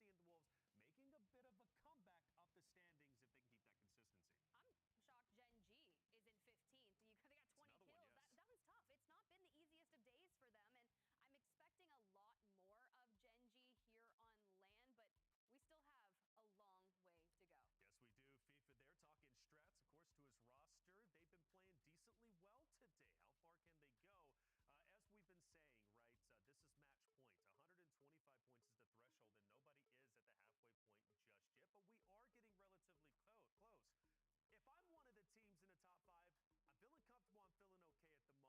we could be seeing the Wolves making a bit of a comeback up the standings if they can keep that consistency. I'm shocked Gen G is in 15th. They got 20 kills. One, yes. That one's tough. It's not been the easiest of days for them, and I'm expecting a lot more of Gen G here on land, but we still have a long way to go. Yes, we do. FIFA there talking strats, of course, to his roster. They've been playing decently well today. How far can they go? As we've been saying, right, this is match point. 125 points is the threshold, and nobody is at the halfway point just yet, but we are getting relatively close. If I'm one of the teams in the top 5, I'm feeling comfortable, I'm feeling okay at the moment, but I also have to respect and understand that it's very, very tight in the point standing. So big game, separate yourself. I think it's crucial this early. Yeah, there's a great song where they got to throw the gas pedal down. Gas pedal, you can keep saying it as many times as you want. What song? Keep the gas. I think it's called gas pedal. You got to keep your foot on the gas if you're a team at the top. Do not get comfortable. And I think for the teams that are listed there,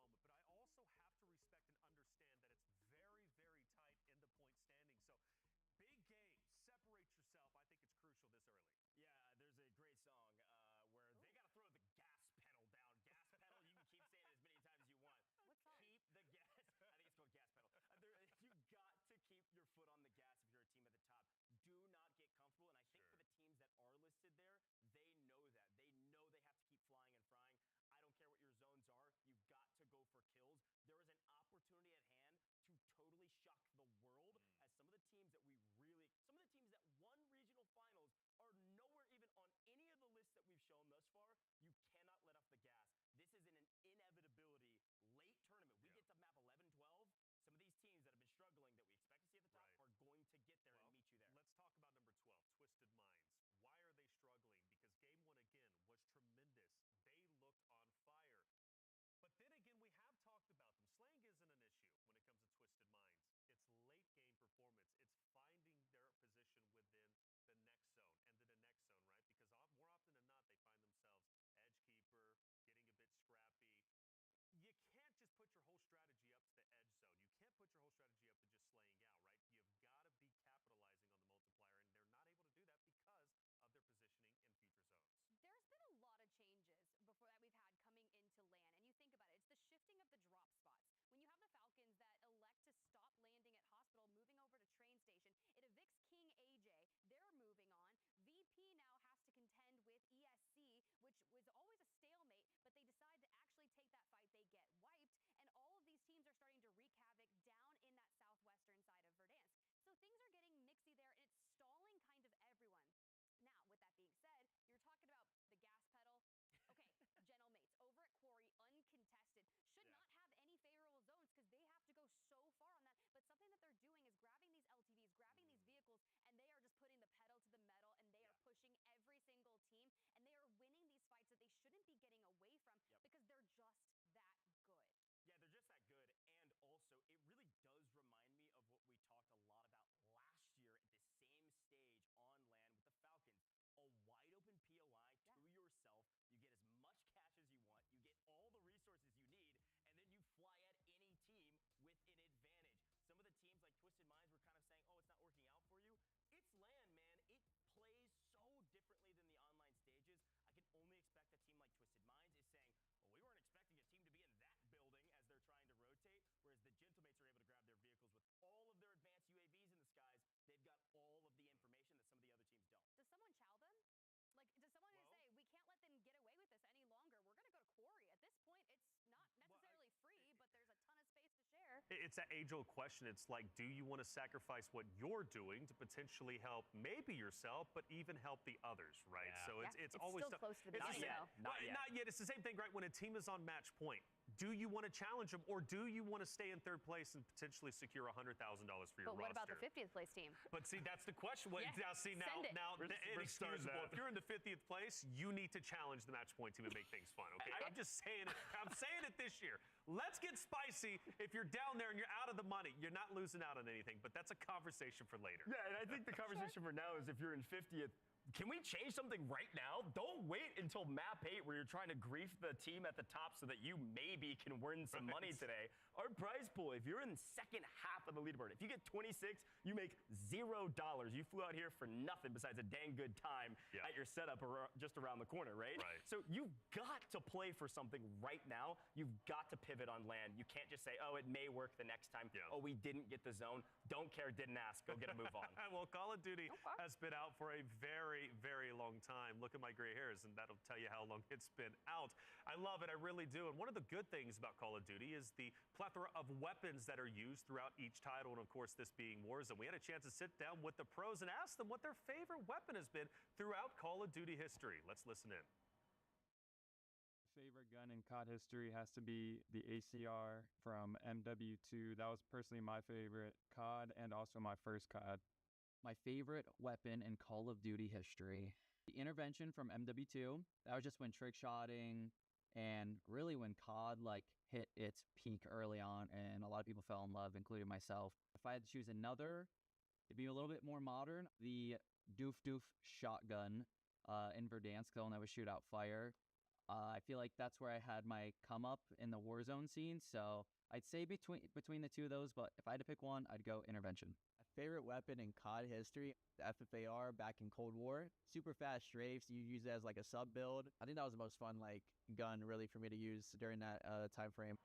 they know that. They know they have to keep flying and frying. I don't care what your zones are. You've got to go for kills. There is an opportunity at hand to totally shock the world as some of the teams that that won regional finals are nowhere even on any of the lists that we've shown thus far. You cannot let off the gas. This is an inevitability late tournament. We get to map 11, 12. Some of these teams that have been struggling that we expect to see at the top are going to get there and meet you there. Let's talk about number 12, Twisted Minds. Why are they struggling? Because game 1 again was tremendous. They looked on fire. But then again, we have talked about them. Slang isn't an issue when it comes to Twisted Minds. It's late game performance. It's finding their position within the next zone and then the next zone, right? Because more often than not, they find themselves edge keeper, getting a bit scrappy. You can't just put your whole strategy up to the edge zone. You can't put your whole strategy up to just slaying out, right? You've got to be capitalizing on the multiplier, and they're not able to do that because of their positioning in future lot about last year at the same stage on land with the Falcons. A wide open POI to yourself. You get as much cash as you want. You get all the resources you need, and then you fly at any team with an advantage. Some of the teams like Twisted Minds were kind of saying, oh, it's not working out for you. It's land, man. It plays so differently than the online stages. I can only expect a team like Twisted Minds is saying, well, we weren't expecting a team to be in that building as they're trying to rotate, whereas the Gentlemates are able to grab their vehicles with all of their advanced UAVs in the skies. They've got all of the information that some of the other teams don't. Does someone chow them? Like, does someone just say, we can't let them get away with this any longer? We're going to go to quarry. At this point, it's not necessarily free, but there's a ton of space to share. It's that age-old question. It's like, do you want to sacrifice what you're doing to potentially help maybe yourself, but even help the others, right? Yeah. So it's It's always still close to the it's beginning, the though. Not yet. It's the same thing, right? When a team is on match point, do you want to challenge them, or do you want to stay in third place and potentially secure $100,000 for your roster? But what about the 50th place team? But see, that's the question. Yes, Now, see, now send it. inexcusable. If you're in the 50th place, you need to challenge the match point team and make things fun. Okay, I'm just saying it. I'm saying it this year. Let's get spicy. If you're down there and you're out of the money, you're not losing out on anything. But that's a conversation for later. Yeah, and I think the conversation for now is if you're in 50th. Can we change something right now? Don't wait until map 8 where you're trying to grief the team at the top so that you maybe can win some money today. Our prize pool, if you're in the second half of the leaderboard, if you get 26, you make $0. You flew out here for nothing besides a dang good time at your setup just around the corner, right? So you've got to play for something right now. You've got to pivot on land. You can't just say, oh, it may work the next time. Oh, we didn't get the zone. Don't care, didn't ask. Go get a move on. Well, Call of Duty has been out for a very, very long time. Look at my gray hairs, and that'll tell you how long it's been out. I love it. I really do. And one of the good things about Call of Duty is the plethora of weapons that are used throughout each title, and of course, this being Warzone. We had a chance to sit down with the pros and ask them what their favorite weapon has been throughout Call of Duty history. Let's listen in. Favorite gun in COD history has to be the ACR from MW2. That was personally my favorite COD and also my first COD. My favorite weapon in Call of Duty history, the intervention from MW2. That was just when trick shotting and really when COD hit its peak early on, and a lot of people fell in love, including myself. If I had to choose another, it'd be a little bit more modern. The Doof Doof shotgun in Verdansk, the one that would shoot out fire. I feel like that's where I had my come up in the Warzone scene. So I'd say between the two of those, but if I had to pick one, I'd go intervention. My favorite weapon in COD history, the FFAR back in Cold War. Super fast strafes. You use it as a sub build. I think that was the most fun gun really for me to use during that time frame.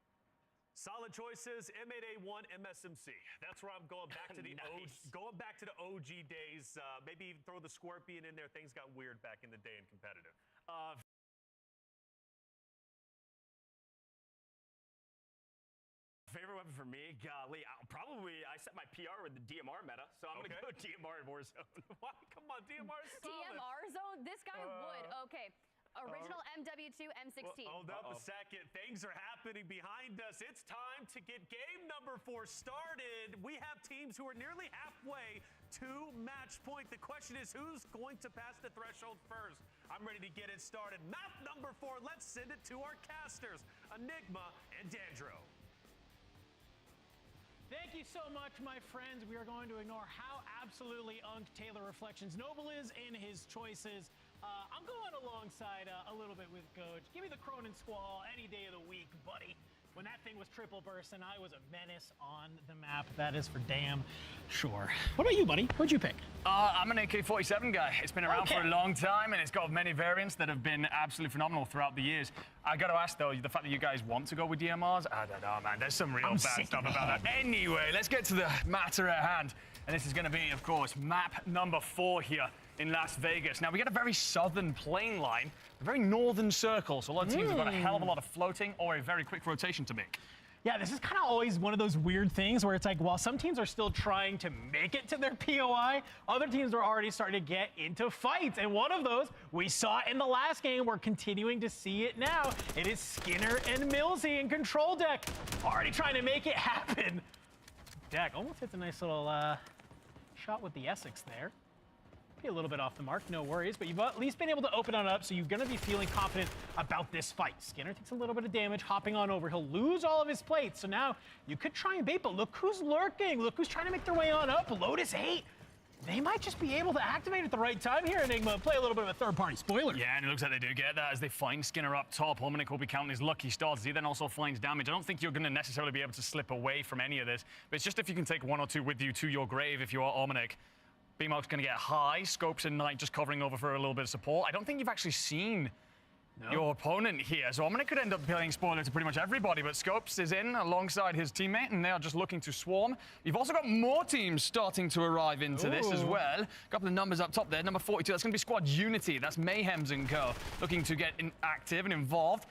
Solid choices. M8A1 MSMC. That's where I'm going back to the OG days. Maybe even throw the Scorpion in there. Things got weird back in the day in competitive. Favorite weapon for me, golly, I set my PR with the DMR meta, so I'm gonna go DMR in Warzone. What? Come on, DMR is solid. DMR zone? This guy would. Okay. Original MW2 M16. Hold up a second. Things are happening behind us. It's time to get game number 4 started. We have teams who are nearly halfway to match point. The question is, who's going to pass the threshold first? I'm ready to get it started. Map number 4. Let's send it to our casters, Enigma and Dandro. Thank you so much, my friends. We are going to ignore how absolutely Taylor Reflections Noble is in his choices. I'm going alongside a little bit with Goj. Give me the Cronin Squall any day of the week, buddy. When that thing was triple burst and I was a menace on the map, that is for damn sure. What about you, buddy? What'd you pick? I'm an AK-47 guy. It's been around for a long time, and it's got many variants that have been absolutely phenomenal throughout the years. I got to ask, though, the fact that you guys want to go with DMRs, I don't know, man. There's some real bad stuff about that. Anyway, let's get to the matter at hand. And this is going to be, of course, map number 4 here in Las Vegas. Now, we got a very southern plane line, a very northern circle, so a lot of teams have got a hell of a lot of floating or a very quick rotation to make. Yeah, this is kind of always one of those weird things where it's like, while some teams are still trying to make it to their POI, other teams are already starting to get into fights. And one of those we saw in the last game. We're continuing to see it now. It is Skinner and Millsy in control deck, already trying to make it happen. Deck almost hits a nice little shot with the Essex there. be a little bit off the mark, no worries, but you've at least been able to open it up, so you're going to be feeling confident about this fight. Skinner takes a little bit of damage, hopping on over. He'll lose all of his plates, so now you could try and bait, but look who's lurking. Look who's trying to make their way on up. Lotus 8. They might just be able to activate at the right time here, Enigma. Play a little bit of a third-party spoiler. Yeah, and it looks like they do get that as they find Skinner up top. Almanac will be counting his lucky stars as he then also finds damage. I don't think you're going to necessarily be able to slip away from any of this, but it's just if you can take one or two with you to your grave if you are Almanac. B-Mark's going to get high. Scopes and Knight just covering over for a little bit of support. I don't think you've actually seen your opponent here, so Almanac could end up playing spoiler to pretty much everybody, but Scopes is in alongside his teammate, and they are just looking to swarm. You've also got more teams starting to arrive into this as well. A couple of numbers up top there. Number 42, that's going to be Squad Unity. That's Mayhems and Co. looking to get active and involved.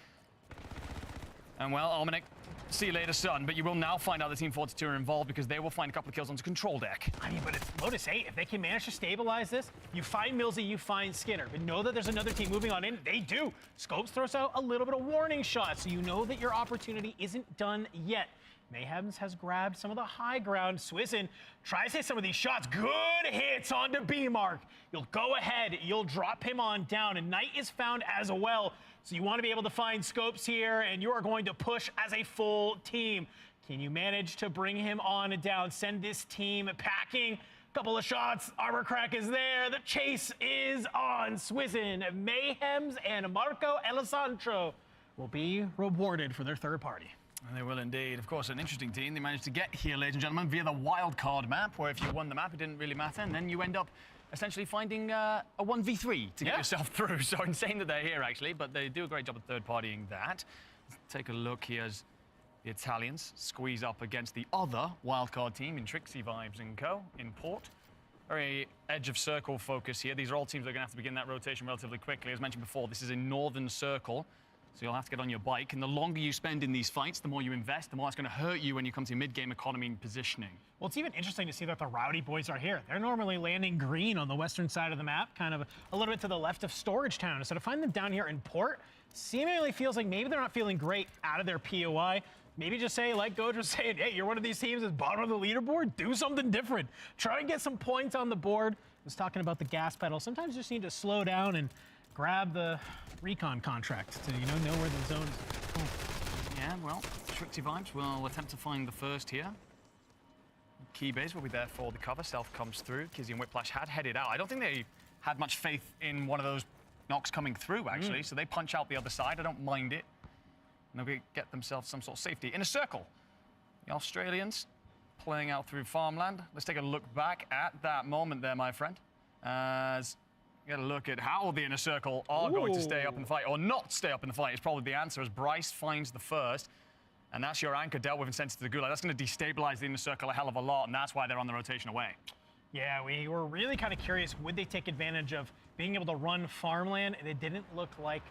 And well, Almanac, see you later, son, but you will now find out the Team 42 are involved because they will find a couple of kills onto control deck. I mean, but it's Lotus 8. If they can manage to stabilize this, you find Millsy, you find Skinner. But know that there's another team moving on in. They do. Scopes throws out a little bit of warning shots, so you know that your opportunity isn't done yet. Mayhems has grabbed some of the high ground. Swizzin tries to hit some of these shots. Good hits onto B-Mark. You'll go ahead. You'll drop him on down, and Knight is found as well. So you want to be able to find Scopes here, and you are going to push as a full team. Can you manage to bring him on down? Send this team packing. Couple of shots. Armor Crack is there. The chase is on. Swizzin, Mayhems, and Marco Alessandro will be rewarded for their third party. And they will indeed. Of course, an interesting team. They managed to get here, ladies and gentlemen, via the wild card map, where if you won the map, it didn't really matter, and then you end up essentially finding a 1v3 to get yourself through. So insane that they're here, actually, but they do a great job of third-partying that. Let's take a look here as the Italians squeeze up against the other wildcard team in Trixie Vibes and Co. in Port. Very edge of circle focus here. These are all teams that are going to have to begin that rotation relatively quickly. As mentioned before, this is a northern circle, so you'll have to get on your bike. And the longer you spend in these fights, the more you invest, the more it's going to hurt you when you come to mid-game economy and positioning. Well, it's even interesting to see that the Rowdy boys are here. They're normally landing green on the western side of the map, kind of a little bit to the left of Storage Town. So to find them down here in Port seemingly feels like maybe they're not feeling great out of their POI. Maybe just say, like Goj was saying, hey, you're one of these teams that's bottom of the leaderboard. Do something different. Try and get some points on the board. I was talking about the gas pedal. Sometimes you just need to slow down and grab the recon contract to know where the zone is. Cool. Yeah, well, Trixie Vibes will attempt to find the first here. Keybase will be there for the cover. Stealth comes through. Kizzy and Whiplash had headed out. I don't think they had much faith in one of those knocks coming through, actually, so they punch out the other side. I don't mind it. And they'll get themselves some sort of safety. In a circle, the Australians playing out through farmland. Let's take a look back at that moment there, my friend. As you get a look at how the inner circle are going to stay up and fight, or not stay up in the fight is probably the answer, as Bryce finds the first. And that's your anchor dealt with and sent to the gulag. That's going to destabilize the inner circle a hell of a lot, and that's why they're on the rotation away. Yeah, we were really kind of curious, would they take advantage of being able to run farmland? And it didn't look like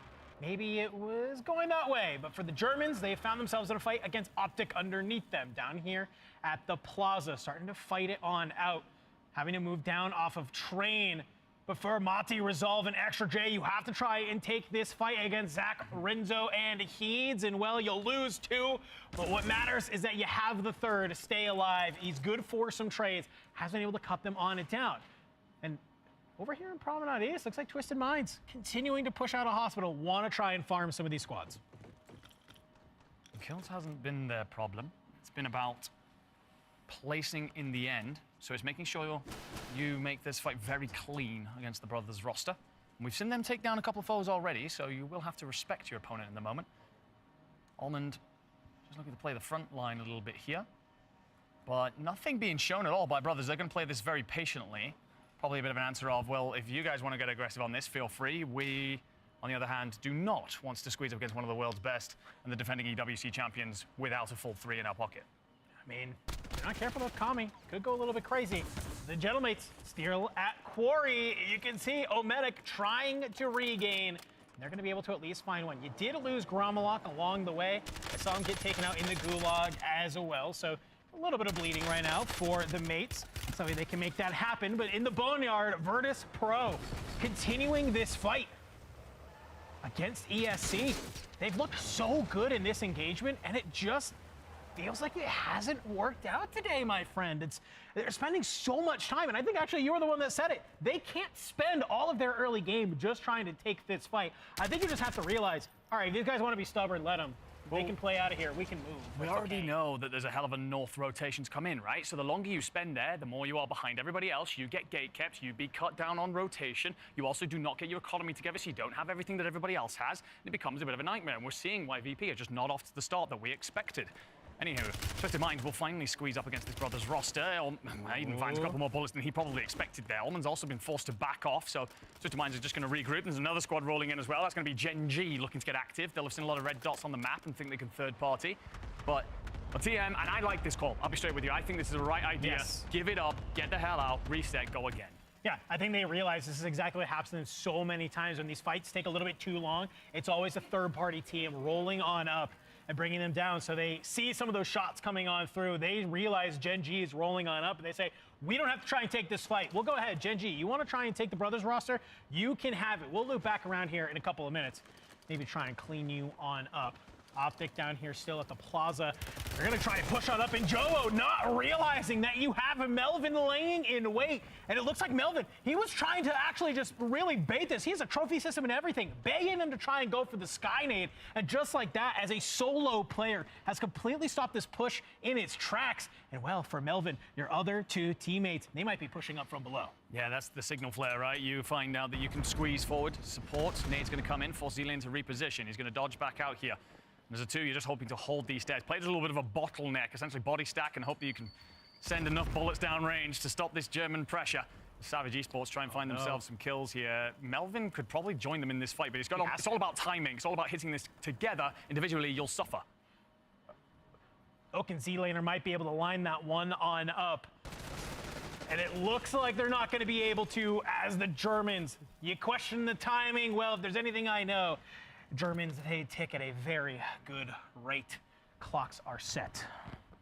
maybe it was going that way. But for the Germans, they found themselves in a fight against Optic underneath them down here at the plaza, starting to fight it on out, having to move down off of Train. But for Mati, Resolve, and Extra J, you have to try and take this fight against Zach, Renzo, and Heeds. And, well, you'll lose two. But what matters is that you have the third. Stay alive. He's good for some trades. Has been able to cut them on it down. And over here in Promenade East, looks like Twisted Minds continuing to push out a hospital. Want to try and farm some of these squads. Kills hasn't been their problem. It's been about placing in the end. So it's making sure you make this fight very clean against the Brothers roster. And we've seen them take down a couple of foes already, so you will have to respect your opponent in the moment. Almond just looking to play the front line a little bit here. But nothing being shown at all by Brothers. They're going to play this very patiently. Probably a bit of an answer of, well, if you guys want to get aggressive on this, feel free. We, on the other hand, do not want to squeeze up against one of the world's best and the defending EWC champions without a full 3 in our pocket. I mean, if you're not careful with Kami, could go a little bit crazy. The Gentlemates still at Quarry. You can see Omedic trying to regain. They're going to be able to at least find one. You did lose Gromalok along the way. I saw him get taken out in the Gulag as well. So a little bit of bleeding right now for the mates. So they can make that happen. But in the Boneyard, Virtus Pro continuing this fight against ESC. They've looked so good in this engagement, and it just feels like it hasn't worked out today, my friend. They're spending so much time, and I think actually you were the one that said it. They can't spend all of their early game just trying to take this fight. I think you just have to realize, all right, if these guys want to be stubborn, let them. They can play out of here. We can move. We already know that there's a hell of a north rotations come in, right? So the longer you spend there, the more you are behind everybody else. You get gate kept, you be cut down on rotation. You also do not get your economy together, so you don't have everything that everybody else has. And it becomes a bit of a nightmare. And we're seeing why VP are just not off to the start that we expected. Anywho, Twisted Minds will finally squeeze up against his brother's roster. Aiden finds a couple more bullets than he probably expected there. Ullman's also been forced to back off, so Twisted Minds is just going to regroup. There's another squad rolling in as well. That's going to be Gen G looking to get active. They'll have seen a lot of red dots on the map and think they can third party. But TM, and I like this call. I'll be straight with you. I think this is the right idea. Yes. Give it up, get the hell out, reset, go again. Yeah, I think they realize this is exactly what happens so many times when these fights take a little bit too long. It's always a third-party team rolling on up and bringing them down. So they see some of those shots coming on through. They realize Gen G is rolling on up, and they say, we don't have to try and take this fight. We'll go ahead, Gen G. You want to try and take the brothers roster? You can have it. We'll loop back around here in a couple of minutes. Maybe try and clean you on up. Optic down here still at the plaza. They're going to try and push on up, and Joe not realizing that you have Melvin laying in wait. And it looks like Melvin, he was trying to actually just really bait this. He has a trophy system and everything, begging him to try and go for the Sky Nade. And just like that, as a solo player, has completely stopped this push in its tracks. And well, for Melvin, your other two teammates, they might be pushing up from below. Yeah, that's the signal flare, right? You find out that you can squeeze forward, support. Nade's going to come in, force Z-Lane to reposition. He's going to dodge back out here. As a two, you're just hoping to hold these stairs. Play a little bit of a bottleneck, essentially body stack, and hope that you can send enough bullets down range to stop this German pressure. Savage Esports try and find themselves some kills here. Melvin could probably join them in this fight, but it's all about timing. It's all about hitting this together. Individually, you'll suffer. Oak and Z-Laner might be able to line that one on up. And it looks like they're not going to be able to, as the Germans. You question the timing. Well, if there's anything I know, Germans, they tick at a very good rate. Clocks are set.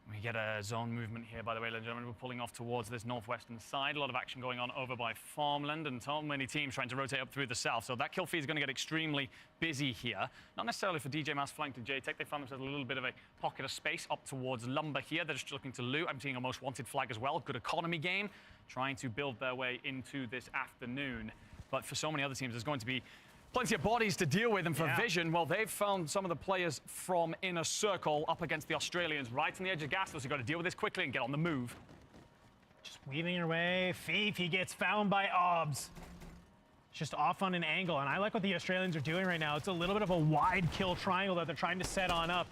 We get a zone movement here, by the way, ladies and gentlemen. We're pulling off towards this northwestern side. A lot of action going on over by Farmland, and so many teams trying to rotate up through the south. So that kill feed is going to get extremely busy here. Not necessarily for DJ Mass flanked to JTech. They found themselves a little bit of a pocket of space up towards Lumber here. They're just looking to loot. I'm seeing a most wanted flag as well. Good economy game, trying to build their way into this afternoon. But for so many other teams, there's going to be plenty of bodies to deal with, and for Vision, well, they've found some of the players from Inner Circle up against the Australians right on the edge of gas, so you've got to deal with this quickly and get on the move. Just weaving your way. Fief, he gets found by OBS. Just off on an angle, and I like what the Australians are doing right now. It's a little bit of a wide kill triangle that they're trying to set on up.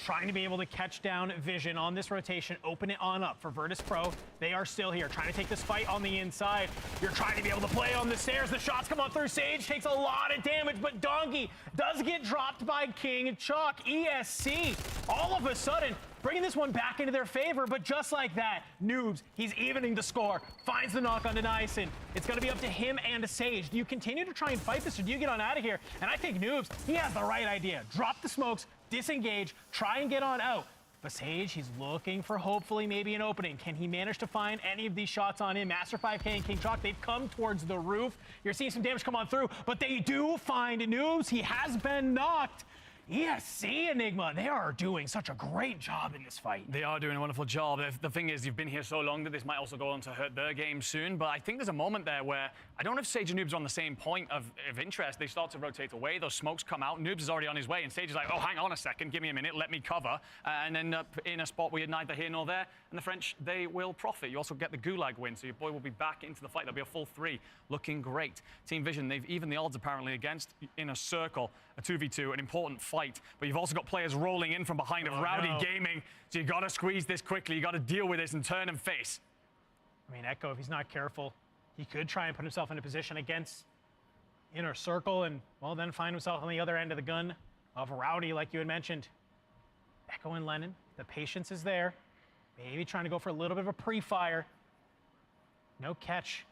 Trying to be able to catch down Vision on this rotation, open it on up for Virtus Pro. They are still here, trying to take this fight on the inside. You're trying to be able to play on the stairs. The shots come on through. Sage takes a lot of damage, but Donkey does get dropped by King Chalk. ESC, all of a sudden, bringing this one back into their favor, but just like that, Noobs, he's evening the score, finds the knock on Nyson. It's going to be up to him and Sage. Do you continue to try and fight this, or do you get on out of here? And I think Noobs, he has the right idea. Drop the smokes, disengage, try and get on out. But Sage, he's looking for hopefully maybe an opening. Can he manage to find any of these shots on him? Master 5K and King Chalk, they've come towards the roof. You're seeing some damage come on through, but they do find Noobs. He has been knocked. ESC Enigma, they are doing such a great job in this fight. They are doing a wonderful job. The thing is, you've been here so long that this might also go on to hurt their game soon, but I think there's a moment there where I don't know if Sage and Noobs are on the same point of interest. They start to rotate away, those smokes come out, Noobs is already on his way, and Sage is like, oh, hang on a second, give me a minute, let me cover, and end up in a spot where you're neither here nor there, and the French, they will profit. You also get the Gulag win, so your boy will be back into the fight. There'll be a full 3, looking great. Team Vision, they've evened the odds apparently against Inner Circle, a 2v2, an important fight, but you've also got players rolling in from behind of Rowdy Gaming, so you got to squeeze this quickly. You got to deal with this and turn and face. I mean, Echo, if he's not careful, he could try and put himself in a position against Inner Circle and, well, then find himself on the other end of the gun of Rowdy, like you had mentioned. Echo and Lennon, the patience is there. Maybe trying to go for a little bit of a pre-fire. No catch.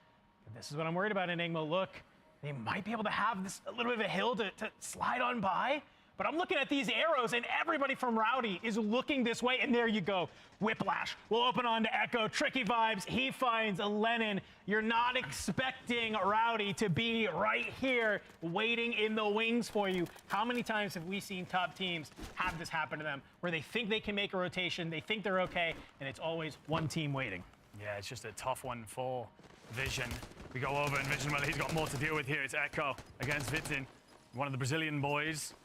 But this is what I'm worried about, Enigma. Look, they might be able to have this a little bit of a hill to slide on by. But I'm looking at these arrows, and everybody from Rowdy is looking this way, and there you go. Whiplash will open on to Echo. Tricky vibes. He finds Lennon. You're not expecting Rowdy to be right here waiting in the wings for you. How many times have we seen top teams have this happen to them, where they think they can make a rotation, they think they're okay, and it's always one team waiting? Yeah, it's just a tough one for Vision. We go over, and Vision, well, he's got more to deal with here. It's Echo against Vitin, one of the Brazilian boys.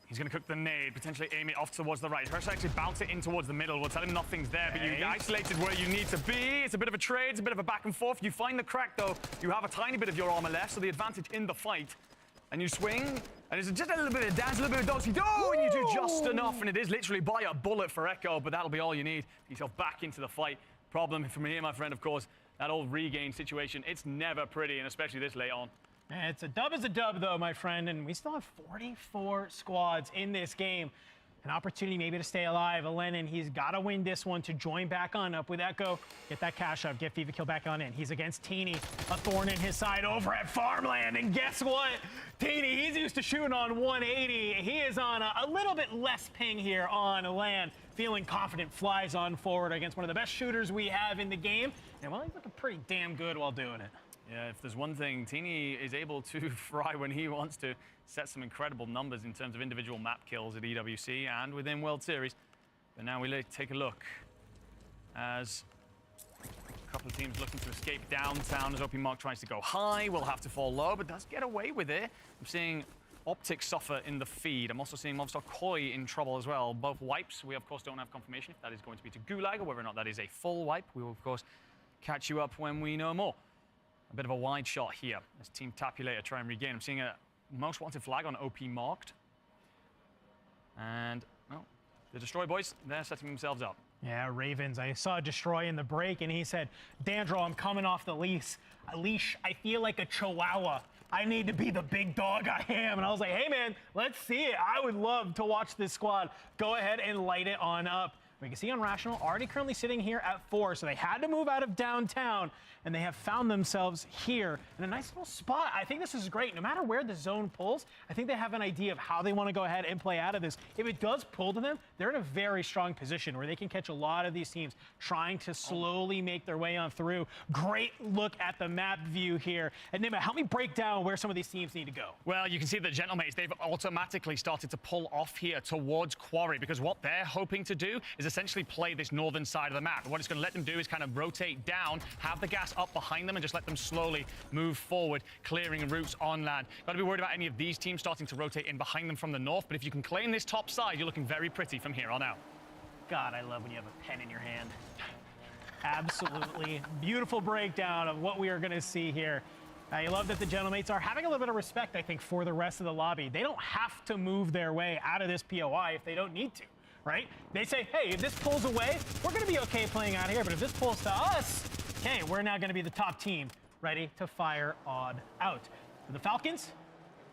He's going to cook the nade, potentially aim it off towards the right. First, actually bounce it in towards the middle. We'll tell him nothing's there, but you isolated where you need to be. It's a bit of a trade, it's a bit of a back and forth. You find the crack, though. You have a tiny bit of your armor left, so the advantage in the fight. And you swing, and it's just a little bit of dance, a little bit of dosey-do, and you do just enough, and it is literally by a bullet for Echo, but that'll be all you need. Get yourself back into the fight. Problem from here, my friend, of course, that old regain situation, it's never pretty, and especially this late on. It's a dub is a dub, though, my friend, and we still have 44 squads in this game. An opportunity maybe to stay alive. Lennon, he's got to win this one to join back on up with Echo. Get that cash up, get VIVO kill back on in. He's against Teeny, a thorn in his side over at Farmland, and guess what? Teeny, he's used to shooting on 180. He is on a little bit less ping here on land. Feeling confident, flies on forward against one of the best shooters we have in the game. And, well, he's looking pretty damn good while doing it. Yeah, if there's one thing, Teeny is able to fry when he wants to, set some incredible numbers in terms of individual map kills at EWC and within World Series. But now we take a look as a couple of teams looking to escape downtown as OP Mark tries to go high. Will have to fall low, but does get away with it. I'm seeing Optic suffer in the feed. I'm also seeing Mobstar Koi in trouble as well. Both wipes, we of course don't have confirmation if that is going to be to Gulag or whether or not that is a full wipe. We will of course catch you up when we know more. A bit of a wide shot here as Team Tapulator try and regain. I'm seeing a most wanted flag on OP marked. And, well, the Destroy boys, they're setting themselves up. Yeah, Ravens. I saw Destroy in the break, and he said, Dandro, I'm coming off the leash. I feel like a chihuahua. I need to be the big dog I am. And I was like, hey, man, let's see it. I would love to watch this squad. Go ahead and light it on up. We can see Unrational already currently sitting here at 4, so they had to move out of downtown, and they have found themselves here in a nice little spot. I think this is great. No matter where the zone pulls, I think they have an idea of how they want to go ahead and play out of this. If it does pull to them, they're in a very strong position where they can catch a lot of these teams trying to slowly make their way on through. Great look at the map view here. And Nima, help me break down where some of these teams need to go. Well, you can see the Gentlemates, they've automatically started to pull off here towards Quarry because what they're hoping to do is essentially play this northern side of the map. And what it's going to let them do is kind of rotate down, have the gas up behind them, and just let them slowly move forward, clearing routes on land. Got to be worried about any of these teams starting to rotate in behind them from the north, but if you can claim this top side, you're looking very pretty from here on out. God, I love when you have a pen in your hand. Absolutely beautiful breakdown of what we are going to see here. I love that the Gentlemates are having a little bit of respect, I think, for the rest of the lobby. They don't have to move their way out of this POI if they don't need to. Right? They say, hey, if this pulls away, we're going to be okay playing out here. But if this pulls to us, okay, we're now going to be the top team ready to fire odd out. For the Falcons,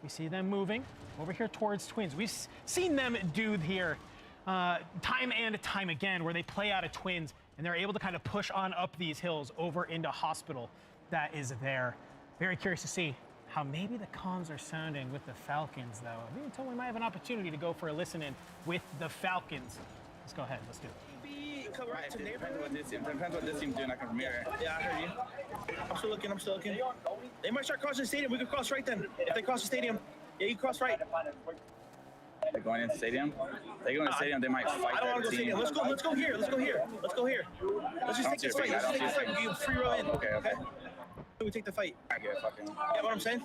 we see them moving over here towards Twins. We've seen them do here time and time again where they play out of Twins and they're able to kind of push on up these hills over into Hospital that is there. Very curious to see how maybe the comms are sounding with the Falcons, though. I've been told we might have an opportunity to go for a listen-in with the Falcons. Let's go ahead. Let's do it. Depends what this team's doing. I can mirror. Yeah, I heard you. I'm still looking. They might start crossing the stadium. We could cross right then. If they cross the stadium, yeah, you cross right. They're going into the stadium? They go into the stadium, they might fight. I don't want to go stadium. Let's go here. Let's just take this fight. We can free roll in. Okay. We take the fight. I get it, fucking. Yeah, what I'm saying?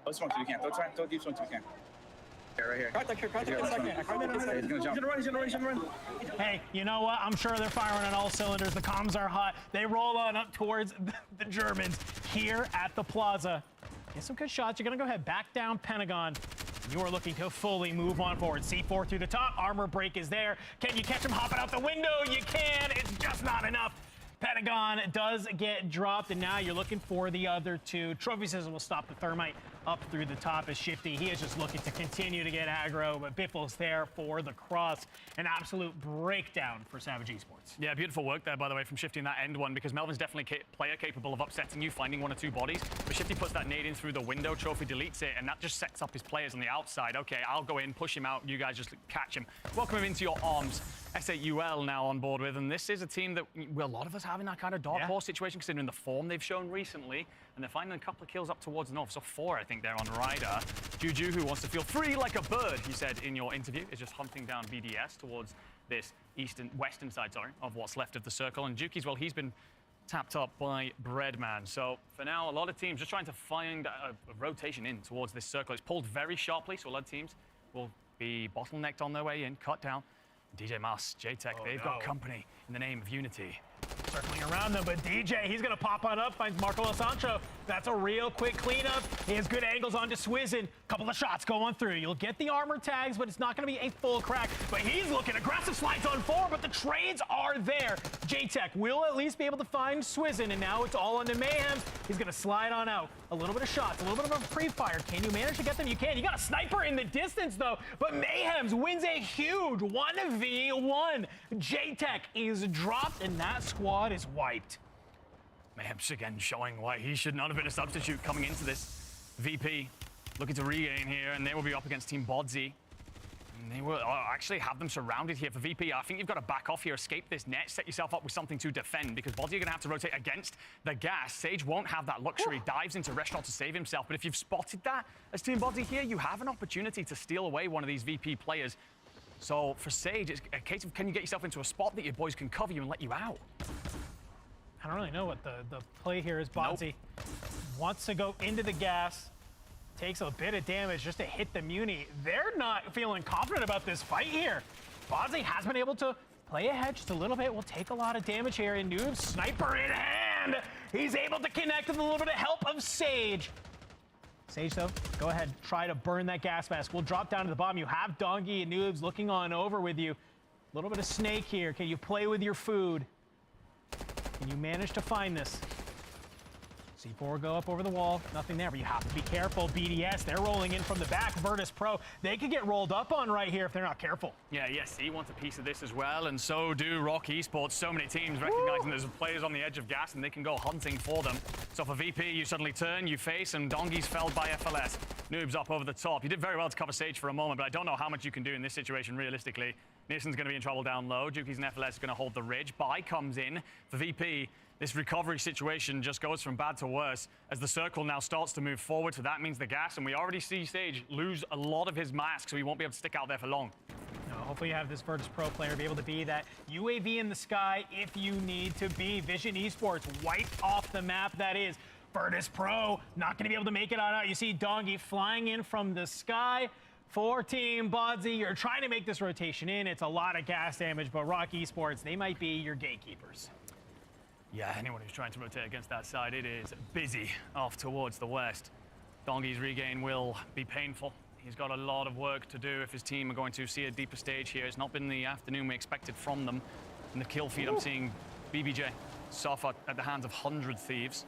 Let's one, 2 we can. Throw deep one, 2 we can. Yeah, right here. He's gonna run. Hey, you know what? I'm sure they're firing on all cylinders. The comms are hot. They roll on up towards the Germans here at the plaza. Get some good shots. You're gonna go ahead back down Pentagon. You are looking to fully move on forward. C4 through the top. Armor break is there. Can you catch him hopping out the window? You can. It's just not enough. Pentagon does get dropped, and now you're looking for the other 2. Trophy Scissors will stop the Thermite up through the top as Shifty. He is just looking to continue to get aggro, but Biffle's there for the cross. An absolute breakdown for Savage Esports. Yeah, beautiful work there, by the way, from Shifty in that end one, because Melvin's definitely a player capable of upsetting you, finding 1 or 2 bodies. But Shifty puts that nade in through the window, Trophy deletes it, and that just sets up his players on the outside. Okay, I'll go in, push him out, you guys just catch him. Welcome him into your arms. S8UL now on board with, and this is a team that a lot of us have in that kind of dark horse situation, considering the form they've shown recently, and they're finding a couple of kills up towards the north. So 4, I think, there on Ryder. Juju, who wants to feel free like a bird, he said in your interview, is just hunting down BDS towards this western side, of what's left of the circle. And Juki's, well, he's been tapped up by Breadman. So for now, a lot of teams just trying to find a rotation in towards this circle. It's pulled very sharply, so a lot of teams will be bottlenecked on their way in, cut down. DJ Mas, J-Tech, they've got company in the name of Unity. Circling around them, but DJ, he's going to pop on up, finds Marco El Sancho. That's a real quick cleanup. He has good angles onto Swizzin. Couple of shots going through. You'll get the armor tags, but it's not going to be a full crack. But he's looking aggressive, slides on 4, but the trades are there. J-Tech will at least be able to find Swizzin, and now it's all onto Mayhems. He's going to slide on out. A little bit of shots, a little bit of a pre-fire. Can you manage to get them? You can. You got a sniper in the distance, though. But Mayhems wins a huge 1v1. J-Tech is dropped, and that squad is wiped. Mayhems again showing why he should not have been a substitute coming into this. VP looking to regain here, and they will be up against Team Bodsy. And they will actually have them surrounded here for VP. I think you've got to back off here, escape this net, set yourself up with something to defend, because Bodsy are going to have to rotate against the gas. Sage won't have that luxury, dives into restaurant to save himself. But if you've spotted that as Team Bodsy here, you have an opportunity to steal away one of these VP players. So for Sage, it's a case of can you get yourself into a spot that your boys can cover you and let you out? I don't really know what the play here is. Bodsy wants to go into the gas, takes a bit of damage just to hit the Muni. They're not feeling confident about this fight here. Bodsy has been able to play ahead just a little bit, will take a lot of damage here. And Noob, sniper in hand. He's able to connect with a little bit of help of Sage. Sage, though, go ahead, try to burn that gas mask. We'll drop down to the bottom. You have Dongi and Noobs looking on over with you. A little bit of Snake here. Can you play with your food? Can you manage to find this? C4 go up over the wall. Nothing there, but you have to be careful. BDS, they're rolling in from the back. Virtus Pro, they could get rolled up on right here if they're not careful. Yeah, yes, he wants a piece of this as well, and so do Rock Esports. So many teams recognizing there's players on the edge of gas, and they can go hunting for them. So for VP, you suddenly turn, you face, and Dongi's felled by FLS. Noobs up over the top. You did very well to cover Sage for a moment, but I don't know how much you can do in this situation realistically. Nielsen's going to be in trouble down low. Juki's and FLS are going to hold the ridge. Bai comes in for VP. This recovery situation just goes from bad to worse as the circle now starts to move forward. So that means the gas, and we already see Sage lose a lot of his mask, so he won't be able to stick out there for long. No, hopefully you have this Virtus Pro player be able to be that UAV in the sky if you need to be. Vision Esports wiped off the map that is. Virtus Pro not going to be able to make it on out. You see Dongi flying in from the sky. For Team Bodsy, you're trying to make this rotation in. It's a lot of gas damage, but Rock Esports, they might be your gatekeepers. Yeah, anyone who's trying to rotate against that side, it is busy off towards the west. Dongi's regain will be painful. He's got a lot of work to do if his team are going to see a deeper stage here. It's not been the afternoon we expected from them. In the kill feed, I'm seeing BBJ suffer at the hands of 100 Thieves.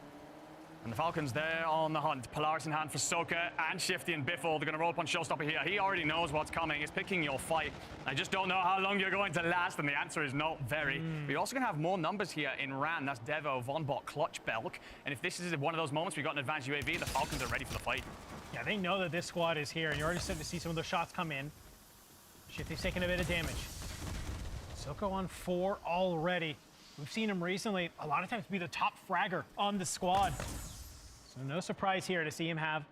And the Falcons there on the hunt. Polaris in hand for Soka and Shifty and Biffle. They're going to roll up on Showstopper here. He already knows what's coming. He's picking your fight. I just don't know how long you're going to last, and the answer is not very. But you're also going to have more numbers here in Ran. That's Devo, Vonbot, Clutch, Belk. And if this is one of those moments we got an advanced UAV, the Falcons are ready for the fight. Yeah, they know that this squad is here, and you're already starting to see some of those shots come in. Shifty's taking a bit of damage. Soko on 4 already. We've seen him recently a lot of times be the top fragger on the squad. So no surprise here to see him have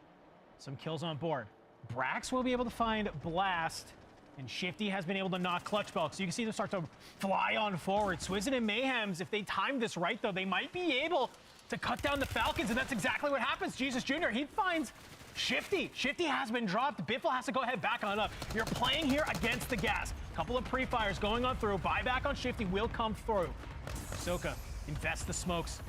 some kills on board. Brax will be able to find Blast, and Shifty has been able to knock Clutch Belk. So you can see them start to fly on forward. Swizzin and Mayhems, if they time this right, though, they might be able to cut down the Falcons, and that's exactly what happens. Jesus Jr., he finds Shifty. Shifty has been dropped. Biffle has to go ahead back on up. You're playing here against the gas. Couple of pre-fires going on through. Buyback on Shifty will come through. Soka invests the smokes.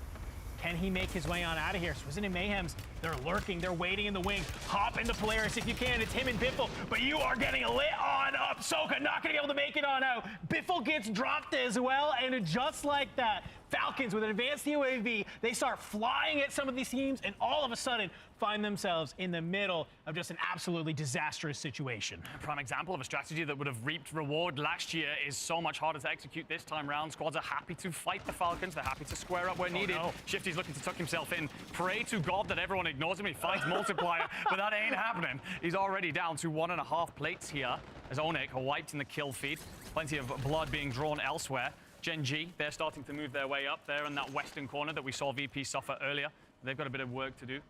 Can he make his way on out of here? Swizzin and Mayhems, they're lurking, they're waiting in the wing. Hop into Polaris if you can. It's him and Biffle, but you are getting lit on up. Soka not gonna be able to make it on out. Biffle gets dropped as well, and just like that, Falcons with an advanced UAV, they start flying at some of these teams, and all of a sudden find themselves in the middle of just an absolutely disastrous situation. A prime example of a strategy that would have reaped reward last year is so much harder to execute this time round. Squads are happy to fight the Falcons. They're happy to square up where needed. No. Shifty's looking to tuck himself in. Pray to God that everyone ignores him. He fights multiplier, but that ain't happening. He's already down to 1.5 plates here as Onik are wiped in the kill feed. Plenty of blood being drawn elsewhere. Gen G, they're starting to move their way up there in that western corner that we saw VP suffer earlier. They've got a bit of work to do.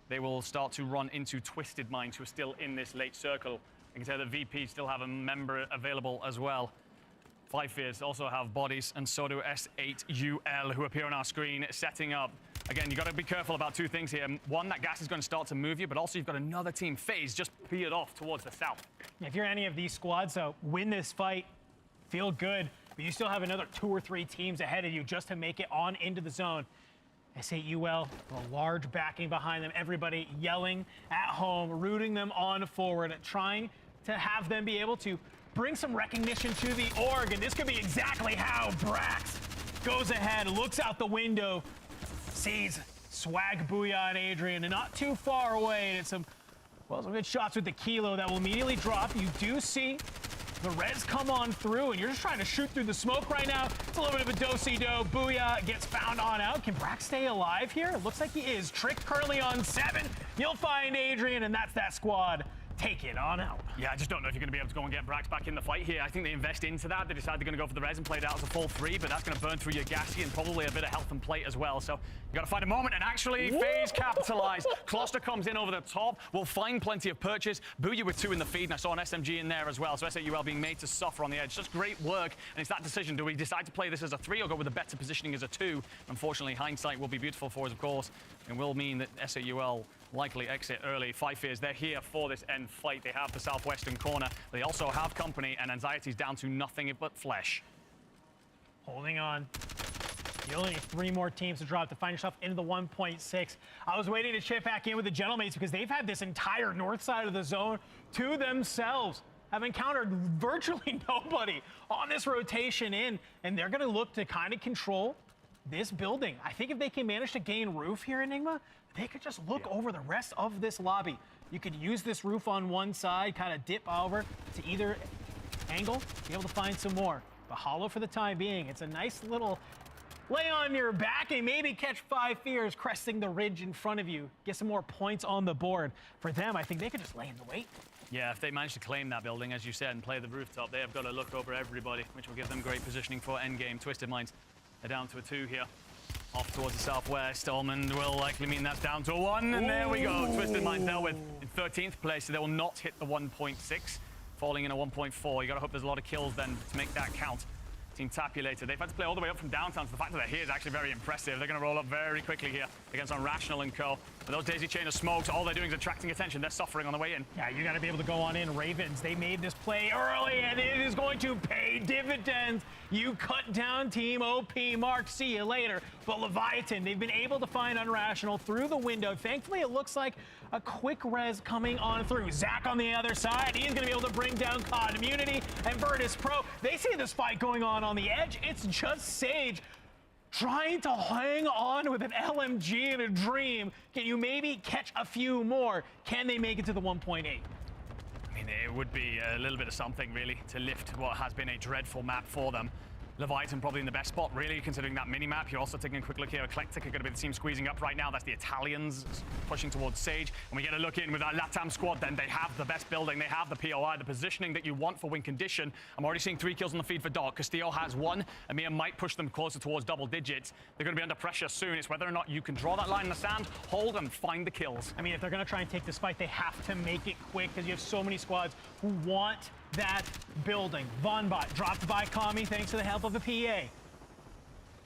They will start to run into Twisted Minds, who are still in this late circle. You can tell that VP still have a member available as well. Five Fears also have bodies, and so do S8UL, who appear on our screen, setting up. Again, you've got to be careful about two things here. One, that gas is going to start to move you, but also you've got another team, FaZe, just peered off towards the south. If you're any of these squads, though, win this fight, feel good, but you still have another 2 or 3 teams ahead of you just to make it on into the zone. S8UL, a large backing behind them, everybody yelling at home, rooting them on forward, trying to have them be able to bring some recognition to the org, and this could be exactly how Brax goes ahead, looks out the window, sees Swag, Booyah, and Adrian, and not too far away, and it's some good shots with the Kilo that will immediately drop. You do see the res come on through, and you're just trying to shoot through the smoke right now. It's a little bit of a do-si-do. Booyah gets found on out. Can Brax stay alive here? It looks like he is. Trick currently on 7. You'll find Adrian, and that's that squad. Take it on out. Yeah, I just don't know if you're going to be able to go and get Brax back in the fight here. I think they invest into that. They decide they're going to go for the res and play it out as a full 3, but that's going to burn through your gassy and probably a bit of health and plate as well. So you got to find a moment and actually FaZe capitalize. Cluster comes in over the top. We'll find plenty of purchase. Booyah with 2 in the feed, and I saw an SMG in there as well. So S8UL being made to suffer on the edge. Just great work, and it's that decision. Do we decide to play this as a 3 or go with a better positioning as a 2? Unfortunately, hindsight will be beautiful for us, of course, and will mean that S8UL likely exit early. Five Fears, they're here for this end fight. They have the southwestern corner. They also have company, and Anxiety's down to nothing but flesh. Holding on. You only need 3 more teams to drop to find yourself into the 1.6. I was waiting to chip back in with the Gentlemates because they've had this entire north side of the zone to themselves. Have encountered virtually nobody on this rotation in, and they're going to look to kind of control this building. I think if they can manage to gain roof here, Enigma, they could just look over the rest of this lobby. You could use this roof on one side, kind of dip over to either angle, be able to find some more. But hollow for the time being. It's a nice little lay on your back and maybe catch 5 Fears cresting the ridge in front of you. Get some more points on the board. For them, I think they could just lay in the wait. Yeah, if they manage to claim that building, as you said, and play the rooftop, they have got to look over everybody, which will give them great positioning for endgame. Twisted Minds, they're down to a 2 here. Off towards the southwest. Almond will likely mean that's down to a 1, and there we go. Twisted Minds dealt with in 13th place, so they will not hit the 1.6, falling in a 1.4. You got to hope there's a lot of kills then to make that count. Team Tapulator, they've had to play all the way up from downtown, so the fact that they're here is actually very impressive. They're going to roll up very quickly here against Unrational and co. With those daisy chain of smokes, all they're doing is attracting attention. They're suffering on the way in. Yeah, you got to be able to go on in. Ravens, they made this play early, and it is going to pay dividends. You cut down Team OP. Mark, see you later. But Leviathan, they've been able to find Unrational through the window. Thankfully, it looks like a quick res coming on through. Zach on the other side. He's going to be able to bring down COD Immunity and Virtus Pro. They see this fight going on the edge. It's just Sage trying to hang on with an LMG and a dream. Can you maybe catch a few more? Can they make it to the 1.8? I mean, it would be a little bit of something, really, to lift what has been a dreadful map for them. Leviathan probably in the best spot, really, considering that mini-map. You're also taking a quick look here. Eclectic are going to be the team squeezing up right now. That's the Italians pushing towards Sage. And we get a look in with our LATAM squad, then they have the best building. They have the POI, the positioning that you want for win condition. I'm already seeing 3 kills on the feed for Doc. Castillo has 1. Amir might push them closer towards double digits. They're going to be under pressure soon. It's whether or not you can draw that line in the sand, hold, and find the kills. I mean, if they're going to try and take this fight, they have to make it quick because you have so many squads who want that building. Vonbot dropped by Kami thanks to the help of a PA.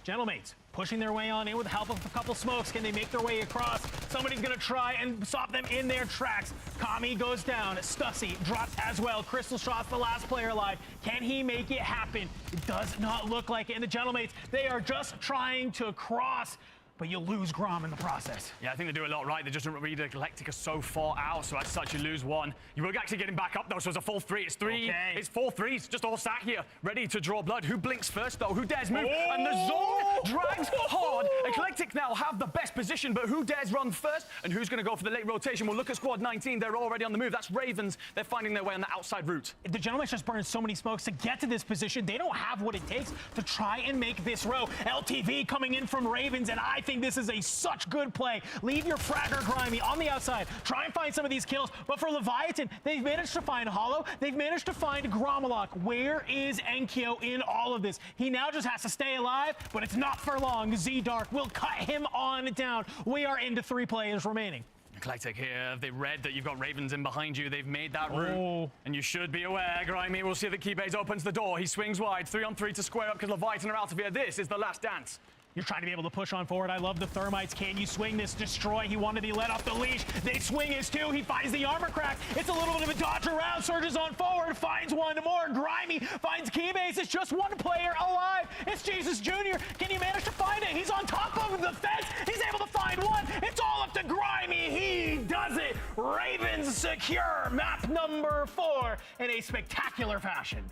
Gentlemates pushing their way on in with the help of a couple smokes. Can they make their way across? Somebody's going to try and stop them in their tracks. Kami goes down. Stussy drops as well. Crystal Shot's the last player alive. Can he make it happen? It does not look like it. And the Gentlemates, they are just trying to cross, but you lose Grom in the process. Yeah, I think they do a lot right. They just read Eclectica so far out, so as such you lose 1. You will actually get him back up though, so it's a full 3. It's 3. Okay. It's 4 3s, just all sat here, ready to draw blood. Who blinks first though? Who dares move? And the zone drives hard. Eclectic now have the best position, but who dares run first and who's going to go for the late rotation? We'll look at squad 19. They're already on the move. That's Ravens. They're finding their way on the outside route. The gentleman's just burned so many smokes to get to this position. They don't have what it takes to try and make this row. LTV coming in from Ravens, and I think this is such good play. Leave your fragger Grimy on the outside. Try and find some of these kills. But for Leviathan, they've managed to find Hollow. They've managed to find Gromalok. Where is Enkyo in all of this? He now just has to stay alive, but it's not for long. Z-Dark will cut him on down. We are into 3 players remaining. Eclectic here, they read that you've got Ravens in behind you. They've made that route, and you should be aware. Grimy will see that Keybase opens the door. He swings wide, 3-on-3 to square up because Leviathan are out of here. This is the last dance. You're trying to be able to push on forward. I love the thermites. Can you swing this? Destroy. He wanted to be let off the leash. They swing his 2. He finds the armor crack. It's a little bit of a dodge around. Surges on forward. Finds one more. Grimy finds Keybase. It's just 1 player alive. It's Jesus Jr. Can you manage to find it? He's on top of the fence. He's able to find one. It's all up to Grimy. He does it. Ravens secure map number 4 in a spectacular fashion.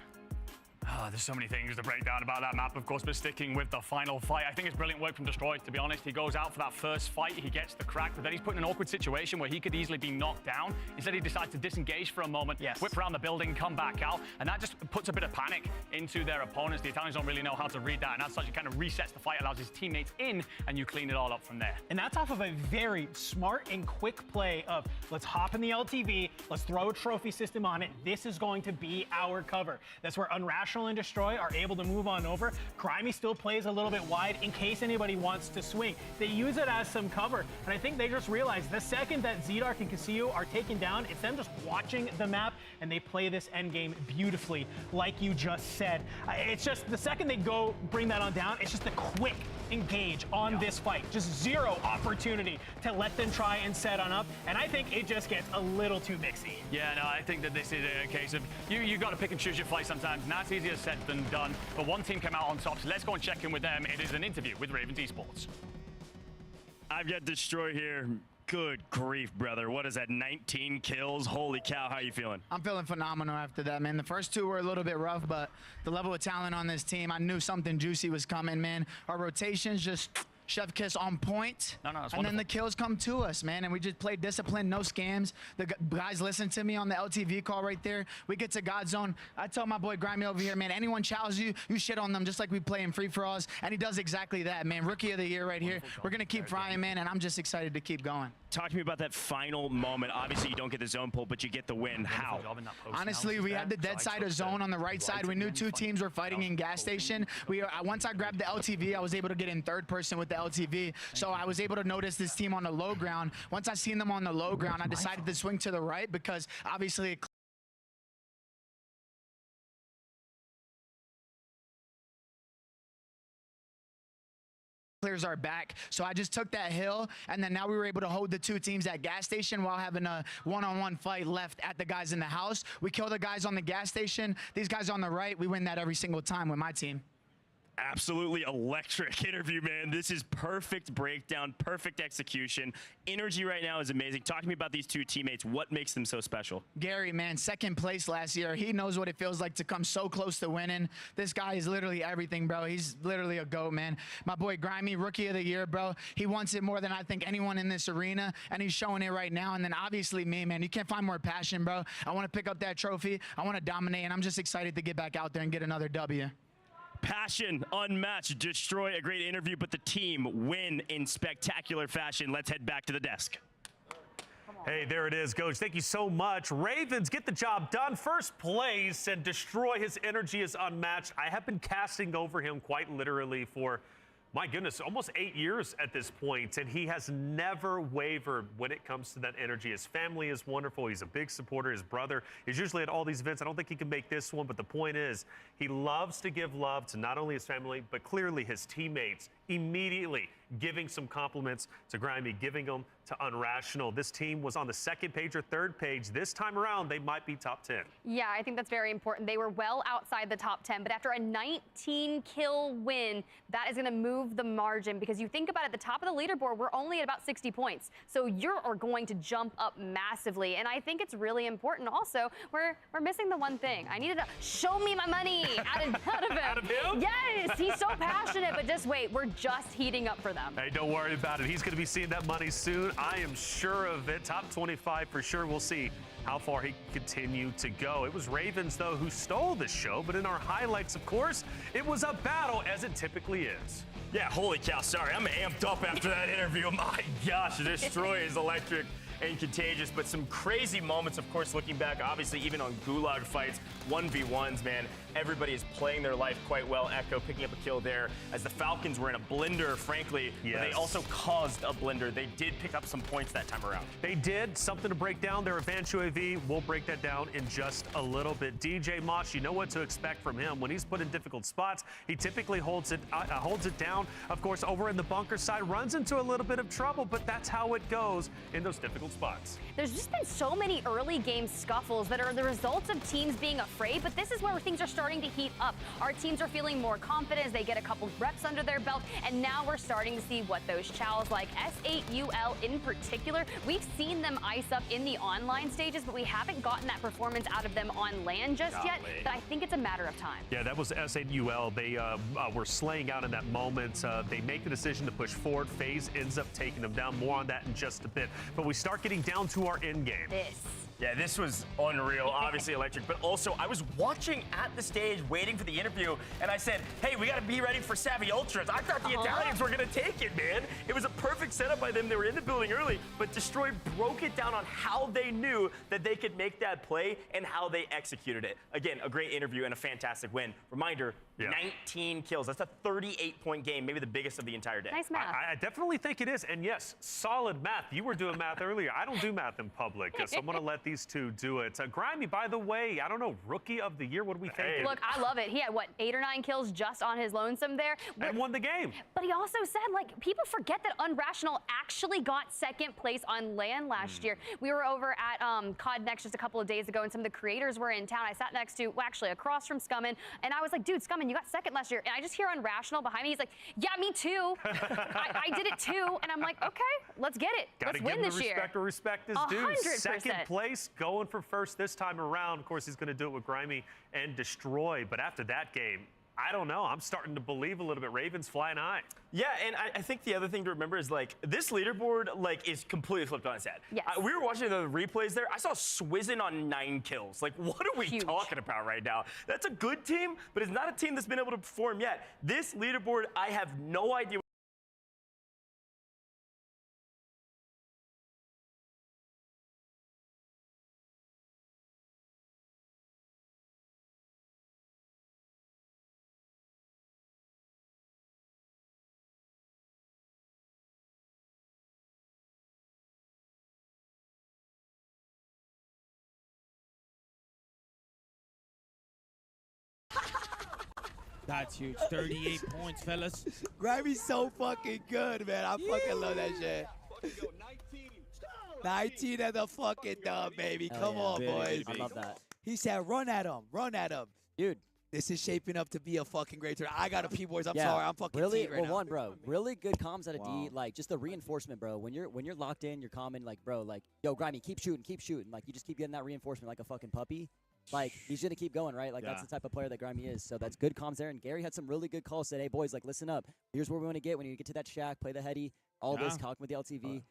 Oh, there's so many things to break down about that map, of course, but sticking with the final fight, I think it's brilliant work from Destroy, to be honest. He goes out for that first fight, he gets the crack, but then he's put in an awkward situation where he could easily be knocked down. Instead, he decides to disengage for a moment, whip around the building, come back out, and that just puts a bit of panic into their opponents. The Italians don't really know how to read that, and as such, it kind of resets the fight, allows his teammates in, and you clean it all up from there. And that's off of a very smart and quick play of, let's hop in the LTV, let's throw a trophy system on it, this is going to be our cover. That's where Unrational and Destroy are able to move on over. Grimy still plays a little bit wide in case anybody wants to swing. They use it as some cover, and I think they just realize the second that Z-Dark and Casio are taken down, it's them just watching the map, and they play this endgame beautifully, like you just said. It's just the second they go bring that on down, it's just a quick engage on this fight. Just 0 opportunity to let them try and set on up, and I think it just gets a little too mixy. Yeah, no, I think that this is a case of you got to pick and choose your fight sometimes, and that's easier said than done. But one team came out on top, so let's go and check in with them. It is an interview with Ravens Esports. I've got Destroy here. Good grief, brother. What is that, 19 kills? Holy cow, how are you feeling? I'm feeling phenomenal after that, man. The first 2 were a little bit rough, but the level of talent on this team, I knew something juicy was coming, man. Our rotations just chef kiss on point. And then the kills come to us, man. And we just play discipline, no scams. The guys listen to me on the LTV call right there. We get to God Zone. I tell my boy Grimy over here, man, anyone challenges you, you shit on them just like we play in free-for-alls. And he does exactly that, man. Rookie of the year right here. We're going to keep frying, man, and I'm just excited to keep going. Talk to me about that final moment. Obviously, you don't get the zone pull, but you get the win. How? Honestly, we had the dead side of zone on the right side. We knew 2 teams were fighting in gas station. Once I grabbed the LTV, I was able to get in third person with the LTV. So I was able to notice this team on the low ground. Once I seen them on the low ground, I decided to swing to the right because obviously clears our back. So I just took that hill, and then now we were able to hold the 2 teams at gas station while having a one-on-one fight left at the guys in the house. We kill the guys on the gas station. These guys on the right, we win that every single time with my team. Absolutely electric interview, man. This is perfect breakdown, perfect execution. Energy right now is amazing. Talk to me about these 2 teammates. What makes them so special? Gary, man, second place last year. He knows what it feels like to come so close to winning. This guy is literally everything, bro. He's literally a GOAT, man. My boy Grimy, rookie of the year, bro. He wants it more than I think anyone in this arena, and he's showing it right now. And then obviously me, man. You can't find more passion, bro. I want to pick up that trophy. I want to dominate, and I'm just excited to get back out there and get another W. Passion unmatched. Destroy, a great interview, but the team win in spectacular fashion. Let's head back to the desk. Hey, there it is, Coach. Thank you so much. Ravens get the job done. First place, and Destroy, his energy is unmatched. I have been casting over him quite literally for, my goodness, almost 8 years at this point, and he has never wavered when it comes to that energy. His family is wonderful. He's a big supporter. His brother is usually at all these events. I don't think he can make this one, but the point is he loves to give love to not only his family, but clearly his teammates, immediately giving some compliments to Grimy, giving them to Unrational. This team was on the 2nd page or 3rd page. This time around, they might be top 10. Yeah, I think that's very important. They were well outside the top 10, but after a 19-kill win, that is going to move the margin, because you think about it, at the top of the leaderboard, we're only at about 60 points. So you're going to jump up massively, and I think it's really important also. We're missing the one thing. I needed to show me my money out of him. Out of him? Yes, he's so passionate, but just wait. We're just heating up for them. Hey, don't worry about it. He's going to be seeing that money soon. I am sure of it. Top 25 for sure. We'll see how far he can continue to go. It was Ravens, though, who stole the show. But in our highlights, of course, it was a battle, as it typically is. Yeah, holy cow. Sorry, I'm amped up after that interview. My gosh, Destroy is electric and contagious, but some crazy moments, of course, looking back, obviously, even on Gulag fights, 1v1s, man. Everybody is playing their life quite well. Echo picking up a kill there as the Falcons were in a blender, frankly. Yes. But they also caused a blender. They did pick up some points that time around. They did. Something to break down. Their advanced UAV. We'll break that down in just a little bit. DJ Moss, you know what to expect from him. When he's put in difficult spots, he typically holds it down. Of course, over in the bunker side, runs into a little bit of trouble, but that's how it goes in those difficult spots. There's just been so many early game scuffles that are the results of teams being afraid, but this is where things are starting to heat up. Our teams are feeling more confident as they get a couple reps under their belt, and now we're starting to see what those chows like S8UL in particular. We've seen them ice up in the online stages, but we haven't gotten that performance out of them on land just yet, but I think it's a matter of time. Yeah, that was S8UL. They were slaying out in that moment. They make the decision to push forward. FaZe ends up taking them down. More on that in just a bit. But we start getting down to our end game. Yeah, this was unreal, obviously electric, but also I was watching at the stage waiting for the interview, and I said, hey, we got to be ready for Savvy Ultras. I thought the Italians were going to take it, man. It was a perfect setup by them. They were in the building early, but Destroy broke it down on how they knew that they could make that play and how they executed it. Again, a great interview and a fantastic win. Reminder, 19 kills. That's a 38-point game, maybe the biggest of the entire day. Nice math. I definitely think it is, and yes, solid math. You were doing math earlier. I don't do math in public, so I'm going to let these two do it. Grimy, by the way, I don't know, Rookie of the Year, what do we think? Look, I love it. He had, what, 8 or 9 kills just on his lonesome there? And won the game. But he also said, like, people forget that Unrational actually got second place on LAN last year. We were over at COD Next just a couple of days ago, and some of the creators were in town. I sat next to, well, actually across from Scummin, and I was like, dude, Scummin, you got second last year. And I just hear Unrational behind me. He's like, yeah, me too. I did it too. And I'm like, okay, let's get it. Let's win this year. Respect where respect is due. 100%. Second place, going for first this time around. Of course, he's going to do it with Grimy and Destroy. But after that game, I don't know. I'm starting to believe a little bit. Ravens flying high. Yeah, and I think the other thing to remember is, like, this leaderboard, like, is completely flipped on its head. Yes. We were watching the replays there. I saw Swizzin on 9 kills. Like, what are we talking about right now? That's a good team, but it's not a team that's been able to perform yet. This leaderboard, I have no idea. That's huge. 38 points, fellas. Grammy's so fucking good, man. I fucking love that shit. 19 at the fucking dub, baby. Come on, boys. I love that. He said, run at him. Run at him. Dude. This is shaping up to be a fucking great turn. I got to pee, boys. I'm sorry. I'm fucking really, right now. one, bro. Really good comms out of D. Like, just the reinforcement, bro. When you're locked in, you're calming, like, bro, like, yo, Grimy, keep shooting, keep shooting. Like, you just keep getting that reinforcement like a fucking puppy. Like, he's going to keep going, right? Like, that's the type of player that Grimy is. So that's good comms there. And Gary had some really good calls. Said, hey, boys, like, listen up. Here's where we want to get when you get to that shack, play the heady, all this, talking with the LTV.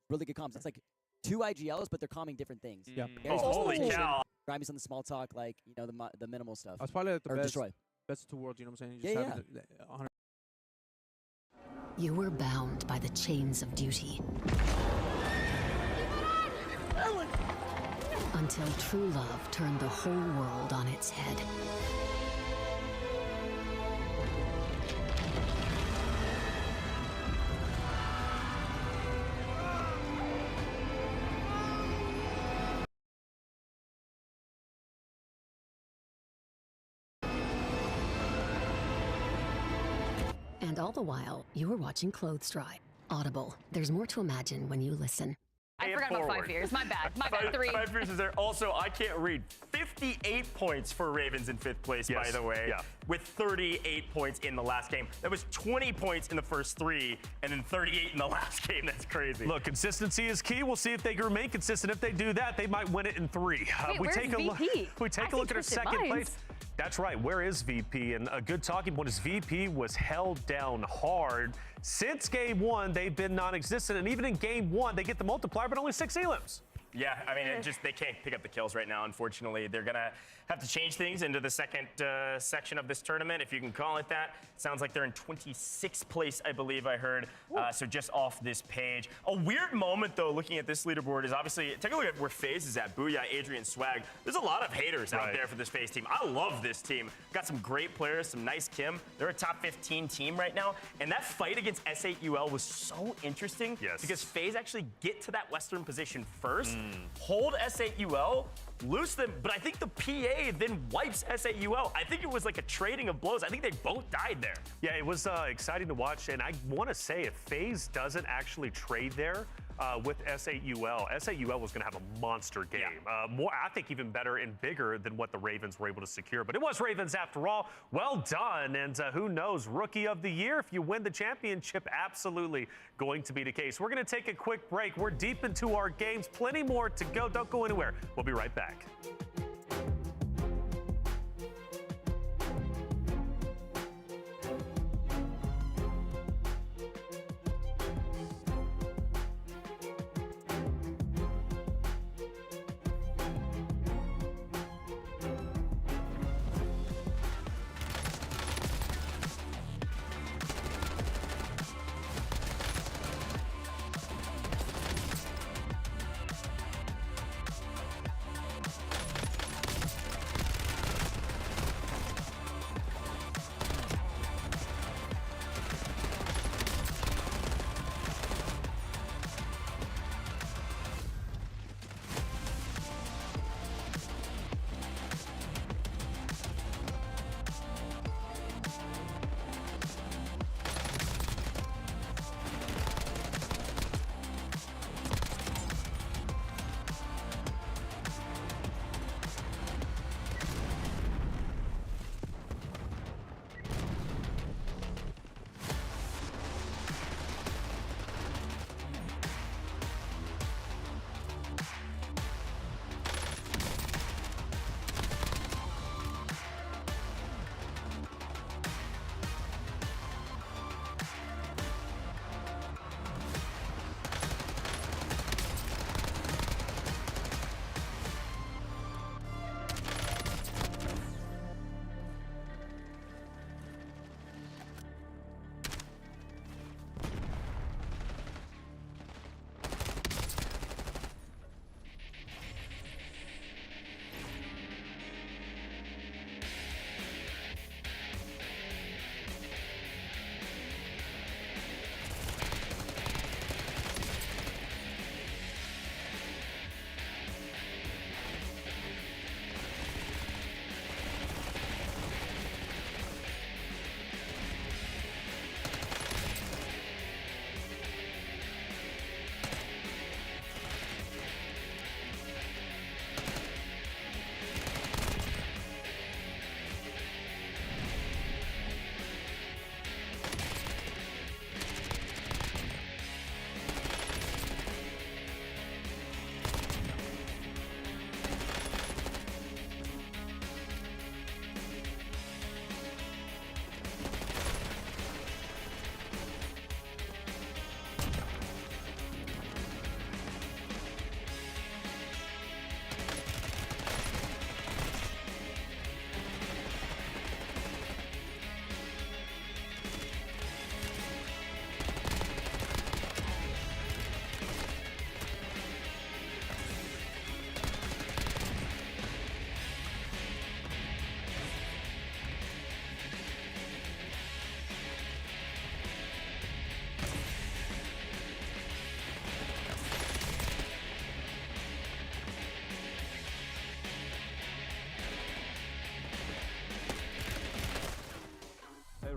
Really good comms. It's like 2 IGLs, but they're calming different things. Yep. Holy cow. Grimy's on the small talk, like, you know, the minimal stuff. I was probably like the or best. Destroy. Best of 2 worlds, you know what I'm saying? Yeah, Just having the 100. You were bound by the chains of duty. Until true love turned the whole world on its head. And all the while, you were watching clothes dry. Audible. There's more to imagine when you listen. I forgot about 5 years. My bad. My bad. 3. 5 years is there. Also, I can't read. 58 points for Ravens in 5th place, by the way, with 38 points in the last game. That was 20 points in the first 3, and then 38 in the last game. That's crazy. Look, consistency is key. We'll see if they can remain consistent. If they do that, they might win it in 3. Wait, where's VP? We take a look at our second place. That's right. Where is VP? And a good talking point is VP was held down hard. Since game one, they've been non-existent. And even in game one, they get the multiplier, but only 6 elims. Yeah, I mean, they can't pick up the kills right now, unfortunately. They're going to have to change things into the second section of this tournament, if you can call it that. Sounds like they're in 26th place, I believe I heard, so just off this page. A weird moment, though, looking at this leaderboard is obviously, take a look at where FaZe is at. Booyah, Adrian, Swag. There's a lot of haters out there for this FaZe team. I love this team. Got some great players, some nice Kim. They're a top 15 team right now, and that fight against S8UL was so interesting because FaZe actually get to that Western position first, hold S8UL, loose them, but I think the PA then wipes S8UL. I think it was like a trading of blows. I think they both died there. Yeah, it was exciting to watch, and I want to say if FaZe doesn't actually trade there with S8UL, S8UL was going to have a monster game. More, I think even better and bigger than what the Ravens were able to secure. But it was Ravens after all. Well done, and who knows, Rookie of the Year, if you win the championship, absolutely going to be the case. We're going to take a quick break. We're deep into our games. Plenty more to go. Don't go anywhere. We'll be right back.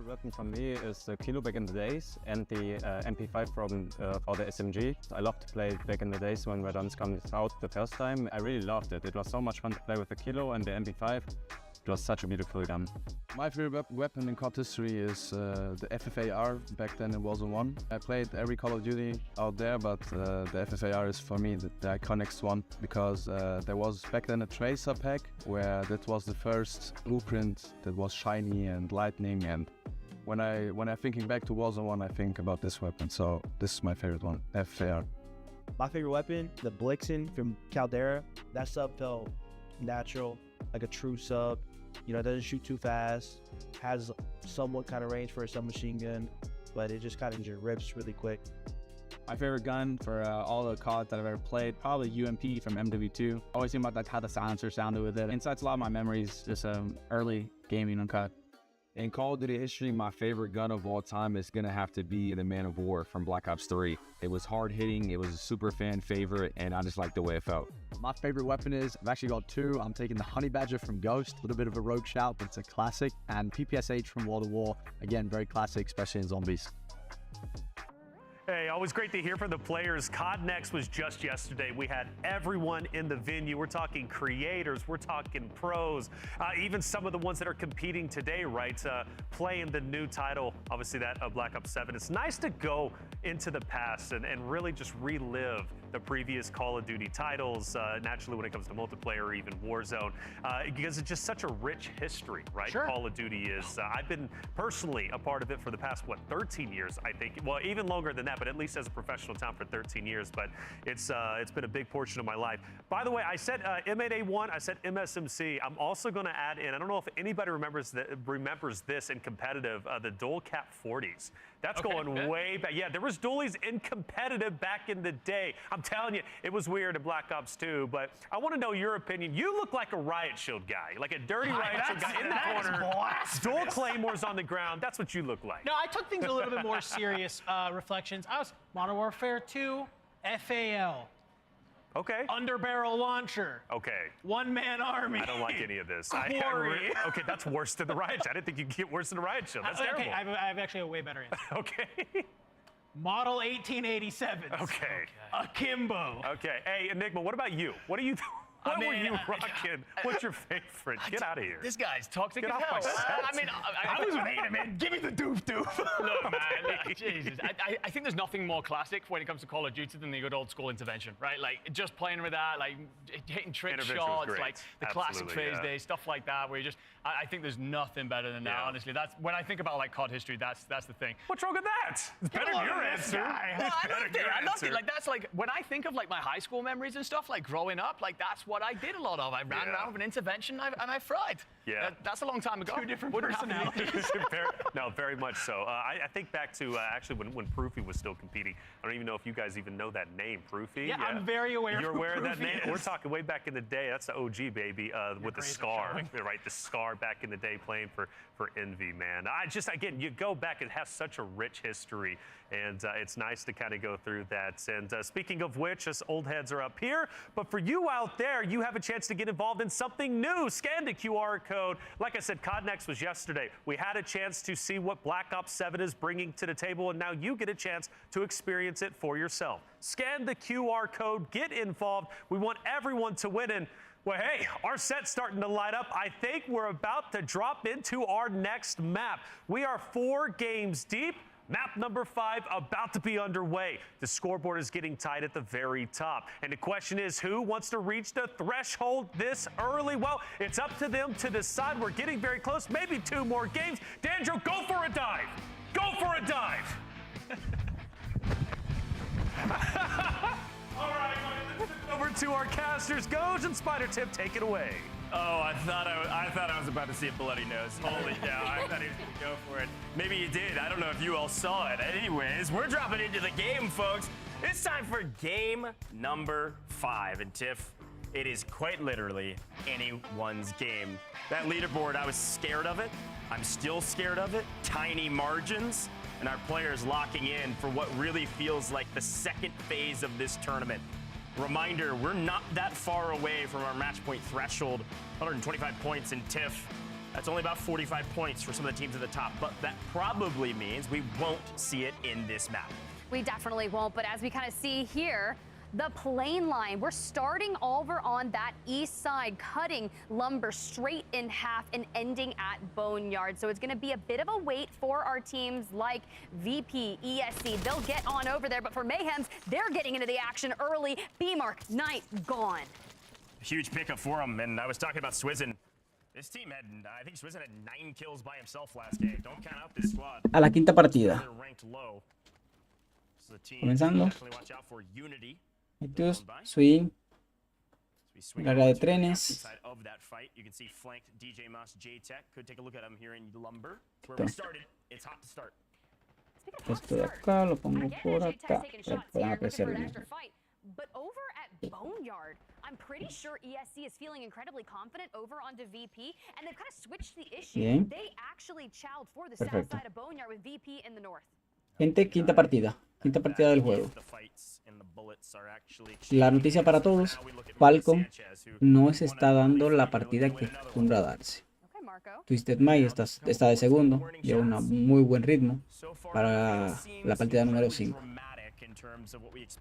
Weapon from me is the Kilo back in the days and the MP5 from for the SMG. I loved to play back in the days when Redon's comes out the first time. I really loved it. It was so much fun to play with the Kilo and the MP5. It was such a beautiful gun. My favorite weapon in COD history is the FFAR. Back then it wasn't one. I played every Call of Duty out there, but the FFAR is for me the iconic one because there was back then a Tracer pack where that was the first blueprint that was shiny and lightning. And when I'm thinking back to Warzone 1, I think about this weapon. So this is my favorite one, FFAR. My favorite weapon, the Blixen from Caldera. That sub felt natural, like a true sub. You know, it doesn't shoot too fast, has somewhat kind of range for a submachine gun, but it just kind of just rips really quick. My favorite gun for all the CODs that I've ever played, probably UMP from MW2. Always think about like how the silencer sounded with it. Insights a lot of my memories, just early gaming on COD. In Call of Duty history, my favorite gun of all time is going to have to be the Man of War from Black Ops 3. It was hard hitting, it was a super fan favorite, and I just liked the way it felt. My favorite weapon is, I've actually got two. I'm taking the Honey Badger from Ghost, a little bit of a rogue shout, but it's a classic, and PPSH from World of War, again, very classic, especially in zombies. Hey, always great to hear from the players. COD Next was just yesterday. We had everyone in the venue. We're talking creators, we're talking pros, even some of the ones that are competing today, right? Playing the new title, obviously that of Black Ops 7. It's nice to go into the past and really just relive the previous Call of Duty titles, naturally when it comes to multiplayer or even Warzone, because it's just such a rich history, right? Sure. Call of Duty is. I've been personally a part of it for the past, 13 years, I think. Well, even longer than that, but at least as a professional town for 13 years. But it's been a big portion of my life. By the way, I said M8A1, I said MSMC. I'm also going to add in, I don't know if anybody remembers this in competitive, the Dual Cap 40s. That's going way back. Yeah, there was dualies in competitive back in the day. I'm telling you, it was weird in Black Ops 2, but I want to know your opinion. You look like a Riot Shield guy, like a dirty Riot Shield guy in the corner. Dual claymores on the ground. That's what you look like. No, I took things a little bit more serious reflections. I was Modern Warfare 2, FAL. Okay. Underbarrel launcher. Okay. One-man army. I don't like any of this. Quarry. Okay, that's worse than the Riot Shield. I didn't think you could get worse than the Riot Shield. That's terrible. Okay, I have actually a way better answer. Okay. Model 1887. Okay. Akimbo. Okay. Hey, Enigma, what about you? What are you What were you rocking? What's your favorite? Get out of here. This guy's toxic Get as off hell. my set. I mean, I was waiting, man. Give me the doof. Look, man, Jesus. I think there's nothing more classic when it comes to Call of Duty than the good old school intervention, right? Like, just playing with that, like, hitting trick shots, like the classic phase days, stuff like that, where you just, I think there's nothing better than that, honestly. That's, when I think about, like, COD history, that's the thing. What's wrong with that? It's better than your answer. Well, I loved it. Like, that's like, when I think of, like, my high school memories and stuff, like, growing up, like, that's what I did a lot of. I ran around with an intervention and I fried. Yeah. That's a long time ago. Two different personalities. No, very much so. I think back to actually when Proofy was still competing. I don't even know if you guys even know that name, Proofy. Yeah, I'm very aware. You're of aware of that name? Is. We're talking way back in the day. That's the OG, baby, with the Scar. Right, the Scar back in the day playing for Envy, man. Again, you go back, it has such a rich history, and it's nice to kind of go through that. And speaking of which, us old heads are up here, but for you out there, you have a chance to get involved in something new. Scan the QR code. Like I said, COD Next was yesterday. We had a chance to see what Black Ops 7 is bringing to the table, and now you get a chance to experience it for yourself. Scan the QR code, get involved. We want everyone to win, and well, hey, our set's starting to light up. I think we're about to drop into our next map. We are 4 games deep. Map number 5 about to be underway. The scoreboard is getting tight at the very top. And the question is, who wants to reach the threshold this early? Well, it's up to them to decide. We're getting very close. Maybe 2 more games. Dandro, go for a dive. Go for a dive. All right, over to our casters. Goj and Spider Tip, take it away. Oh, I thought I was about to see a bloody nose. Holy cow, I thought he was gonna go for it. Maybe he did. I don't know if you all saw it. Anyways, we're dropping into the game, folks. It's time for game number 5. And Tiff, it is quite literally anyone's game. That leaderboard, I was scared of it. I'm still scared of it. Tiny margins, and our players locking in for what really feels like the second phase of this tournament. Reminder, we're not that far away from our match point threshold, 125 points in TIFF. That's only about 45 points for some of the teams at the top, but that probably means we won't see it in this map. We definitely won't, but as we kind of see here, The plane line. We're starting over on that east side, cutting lumber straight in half and ending at Boneyard. So it's going to be a bit of a wait for our teams like VP, ESC. They'll get on over there, but for Mayhems, they're getting into the action early. B-Mark, Knight, gone. Huge pickup for him, and I was talking about Swizen. This team had, I think Swizen had 9 kills by himself last game. Don't count out this squad. A la quinta partida. They're ranked low. This is a team Comenzando. definitely watch out for Unity. Actus, swing. El área de trenes. Inside of that fight, you can see flanked DJ Moss, J-Tech. Could take a look at him here in Lumber. It's where we started. It's hot to start. Esto de acá lo pongo por acá. Pueden apreciar bien. But over at Boneyard, I'm pretty sure ESC is feeling incredibly confident over onto VP, and they've kind of switched the issue. Bien. They actually chowed for the south Perfecto. side of Boneyard with VP in the north. Gente, quinta partida. Quinta partida del juego. La noticia para todos, Falcon no se está dando la partida que acostumbra a darse. Twisted Mike está de segundo, lleva un muy buen ritmo para la partida número 5.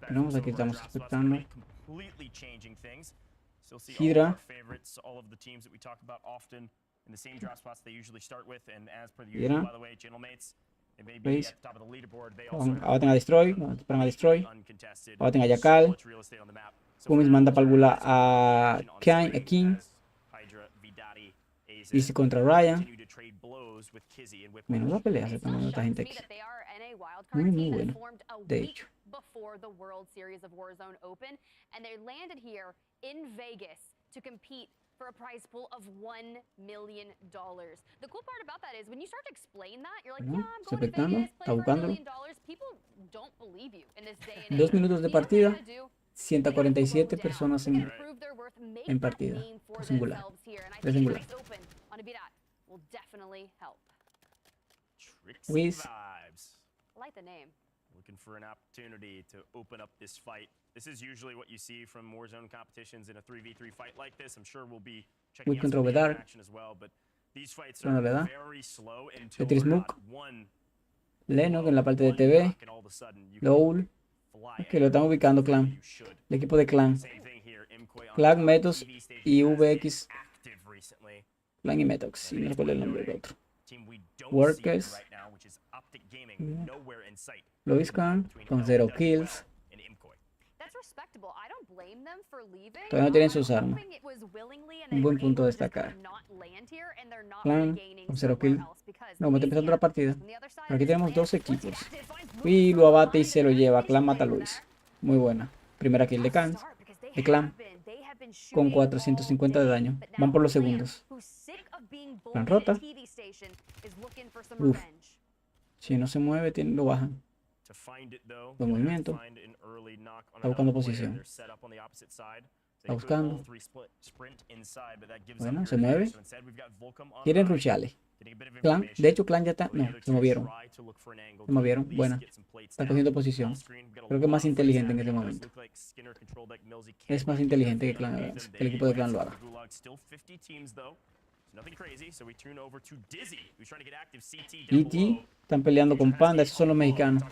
Vamos, aquí estamos expectando. Hydra. Hydra. ¿Veis? Ahora tenga Destroy. Esperan a Destroy. Ahora tenga Yakal. Kumis manda pálvula a King. Easy contra Ryan. Menuda pelea se está dando esta gente aquí. Muy bueno. De hecho. Before the World Series of Warzone Open, and they landed here in Vegas to compete for a prize pool of $1 million. The cool part about that is when you start to explain that, you're like, yeah, I'm going to Vegas, play for $1 million. People don't believe you in this day and age. 2 minutos de partida, 147 personas en partida. Singular. De singular. Wiz. I like the name. Looking for an opportunity to open up this fight. This is usually what you see from Warzone competitions in a 3v3 fight like this. I'm sure we'll be checking out some action as well, but these fights are very slow until we're not one. Leno en la parte de TV. Loul. Que lo están ubicando Clan. El equipo de Clan. Clan, Metos y VX. Clan y Metox. Y no recuerdo el nombre del otro. Workers. Lois Khan con 0 kills. Todavía no tienen sus armas. Un buen punto a destacar. Clan con 0 kills. No, me está empezando la partida. Pero aquí tenemos 2 equipos. Y lo abate y se lo lleva. Clan mata a Luis. Muy buena. Primera kill de Clan. De Clan. Con 450 de daño. Van por los segundos. Clan rota. Uf. Si no se mueve, lo bajan. Buen movimiento. Está buscando posición. Está buscando. Bueno, se mueve. Quieren rushearle. Clan, de hecho Clan ya está. No, se movieron. Se movieron. Buena. Está cogiendo posición. Creo que es más inteligente en este momento. Es más inteligente que el equipo de Clan lo haga. ET están peleando con Panda, esos son los mexicanos.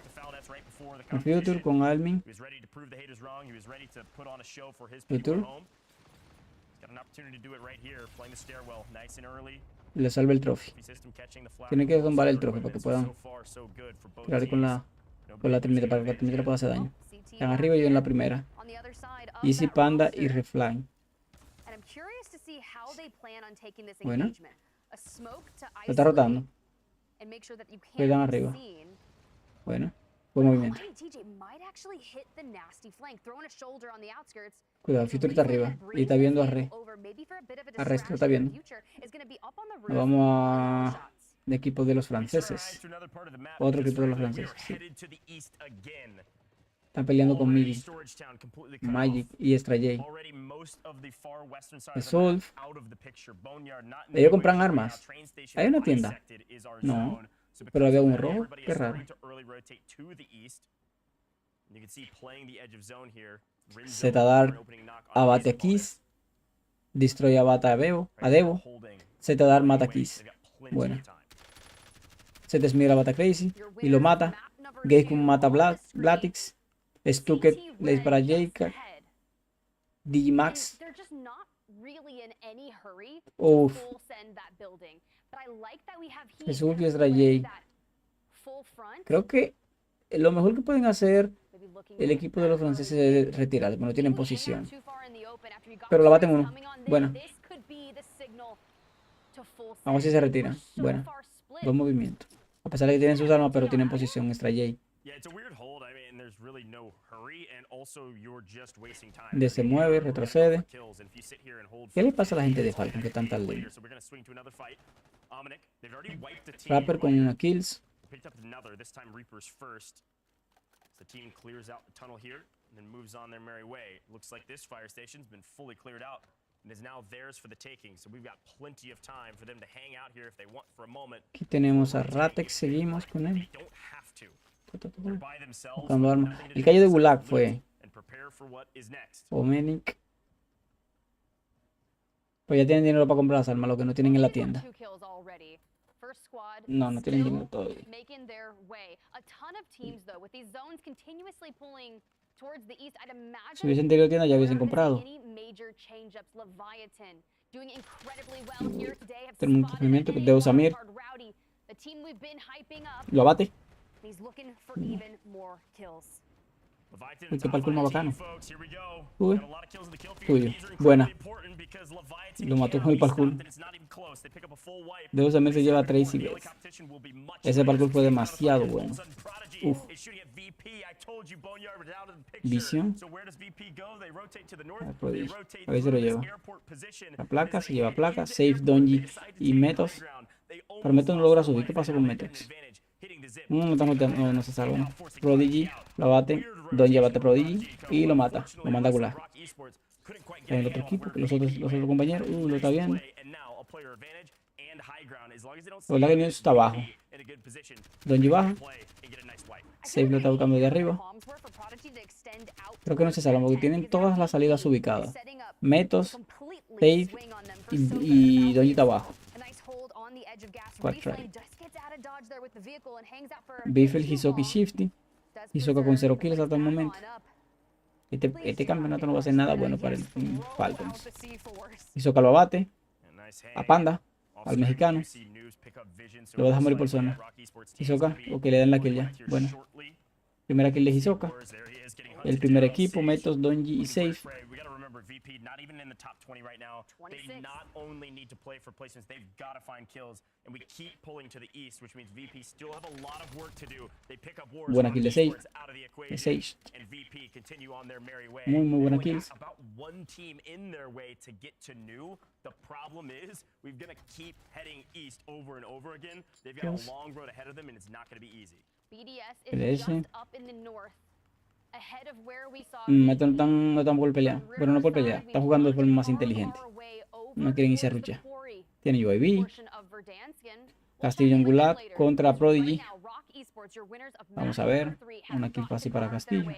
Con Future, con Almin. Future. Le salva el trofeo. Tienen que tumbar el trofeo para que puedan tirarle con la termita para que la termita le pueda hacer daño. Están arriba y yo en la primera. Easy, Panda y Refline. Bueno. Lo está rotando. Quedan arriba. Bueno. Buen movimiento. Cuidado, Future está arriba. Y está viendo a Re. A Re lo está viendo. Nos vamos a... de equipo de los franceses. Otro equipo de los franceses. Sí. Están peleando con Migi, Magic y Extra J. Solve. Ellos compran armas. ¿Hay una tienda? No. Pero había un rojo. Qué raro. Z-Dark abate a Kiss. Destroy abate a Devo. Z-Dark mata a Kiss. Bueno. Z-Smir abate a Crazy y lo mata. Gaze mata a Blatix. Stucket le dispara a Jacob. Digimax. They're just not really in any hurry to Uf. full send that building. But I like that we have Heat Jesús kind of contra playing Jay. that full front. Creo que lo mejor que pueden hacer el equipo de los franceses es retirarse, porque no tienen posición. Pero la baten uno. Bueno. Vamos a ver si se retiran. Bueno. Buen movimiento. A pesar de que tienen sus armas, pero tienen posición extra J. De se mueve, retrocede. ¿Qué le pasa a la gente de Falcon que están tan lentos? Rapper con una kills. The team clears out the tunnel here and then moves on their merry way. Looks like this fire station's been fully cleared out and is now theirs for the taking. So we've got plenty of time for them to hang out here if they want for a moment. Aquí tenemos a Ratex, seguimos con él. Buscando armas. El callo de Gulag fue Omenic. Pues ya tienen dinero para comprar las armas, lo que no tienen en la tienda. No, no tienen dinero todavía. Si hubiesen tenido tienda ya hubiesen comprado. Tenemos un movimiento de Usamir. Lo abate. Uy, qué parkour más bacano. Uy. Tuyo. Buena. Lo mató con el parkour. De Usamir se lleva 3 y ese parkour fue demasiado bueno. Uf. Visión. A ver si lo lleva. La placa, se lleva placa. Safe, Donji y Metos. Pero Metos no logra subir. ¿Qué pasó con Metos? No se salva. Prodigy lo abate. Donji abate Prodigy y lo mata. Lo manda a Gulag. En el otro equipo, los otros compañeros. Lo está viendo. La que está abajo. Donji baja. Safe lo está buscando de arriba. Creo que no se salvan porque tienen todas las salidas ubicadas. Metos, Safe y Donji está abajo. Biffle, Hisoka y Shifty. Hisoka con 0 kills hasta el momento. Este campeonato no va a ser nada bueno para el Falcons. Hisoka lo abate. A Panda. Al mexicano. Lo va a dejar morir por zona. Hisoka, ok, le dan la kill ya. Bueno. Primera kill de Hisoka. El primer equipo, Metos, Donji y Safe. VP not even in the top 20 right now. They not only need to play for placements, they've got to find kills. And we keep pulling to the east, which means VP still have a lot of work to do. They pick up wars buena kill de Sage. Out of the equation, and VP continue on their merry way. Muy buena kills. About one team in their way to get to new. The problem is we're going to keep heading east over and over again. They've got a long road ahead of them and it's not going to be easy. BDS is just up in the north. No están por pelear. Bueno, no por pelear. Están jugando de forma más inteligente. No quieren irse a rucha. Tiene UAV. Castillo en Gulag contra Prodigy. Vamos a ver. Una kill fácil para Castillo.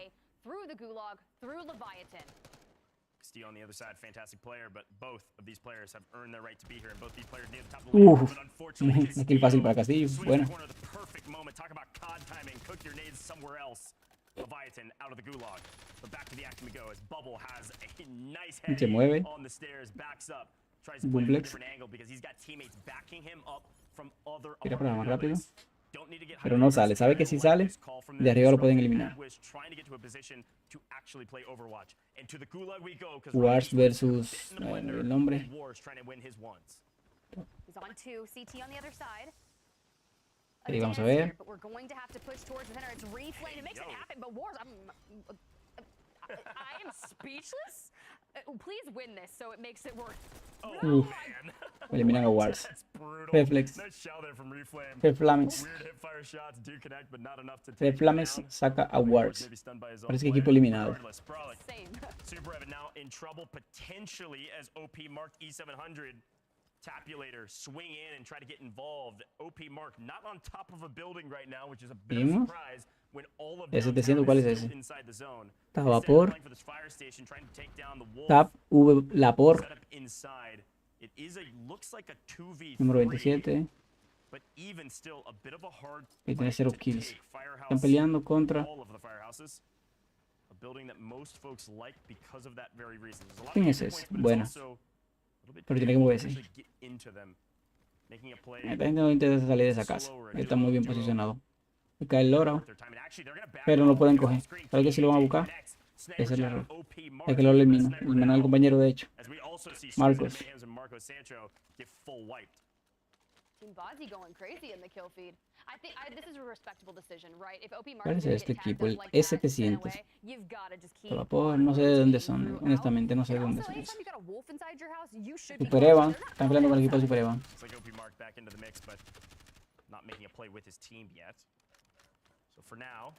Castillo on the other side, fantastic player, but both of these players have earned their right to be here, and both these players near the top of the league. But unfortunately, una kill fácil para Castillo. Bueno. Perfect moment. Talk about COD timing. Cook your nades somewhere else. Leviathan out of the gulag, but back to the action we go as Bubble has a nice head on the stairs, backs up, tries to play a different angle because he's got teammates backing him up from other Tira para más rápido. Pero no sale, sabe que si sale, de arriba lo pueden eliminar. Wars versus el nombre. Ahí vamos a ver. Eliminan a Wars. Reflex. Reflamex. Reflamex saca a Wars. Parece que equipo eliminado. Tapulator swing in and try to get involved. OP Mark not on top of a building right now, which is a bit of a surprise when all of S700, ¿cuál es ese? inside the zone. Está vapor. Tap V Lapor. It is a looks like a 2v3. Número 27. But even still a bit of a hard Y tiene 0 kills. Están peleando contra A building that most folks like because of that very reason. There's a lot ¿Quién of es entry ese? points, but it's Buena. also a little bit Pero tiene que moverse. difficult to actually get into them. Making a play Esta gente no intenta salir de esa casa. Está muy bien posicionado. Acá el loro. Pero no pueden coger. ¿Sabes que si lo van a buscar? Ese es el error. Es que lo elimina. Elimina al compañero de hecho. Marcos. Team Bazzi going crazy in the kill feed. I think this is a respectable decision, right? If OP ¿Cuál Marcos es este equipo? El E700. you've got to just keep Vapor, no sé de dónde son. Honestamente, no sé de dónde son. anytime you got a wolf inside your house, you should be Super Evan. Están peleando con el equipo de Super Evan. It's like OP Mark back into the mix, but not making a play with his team yet. So for now,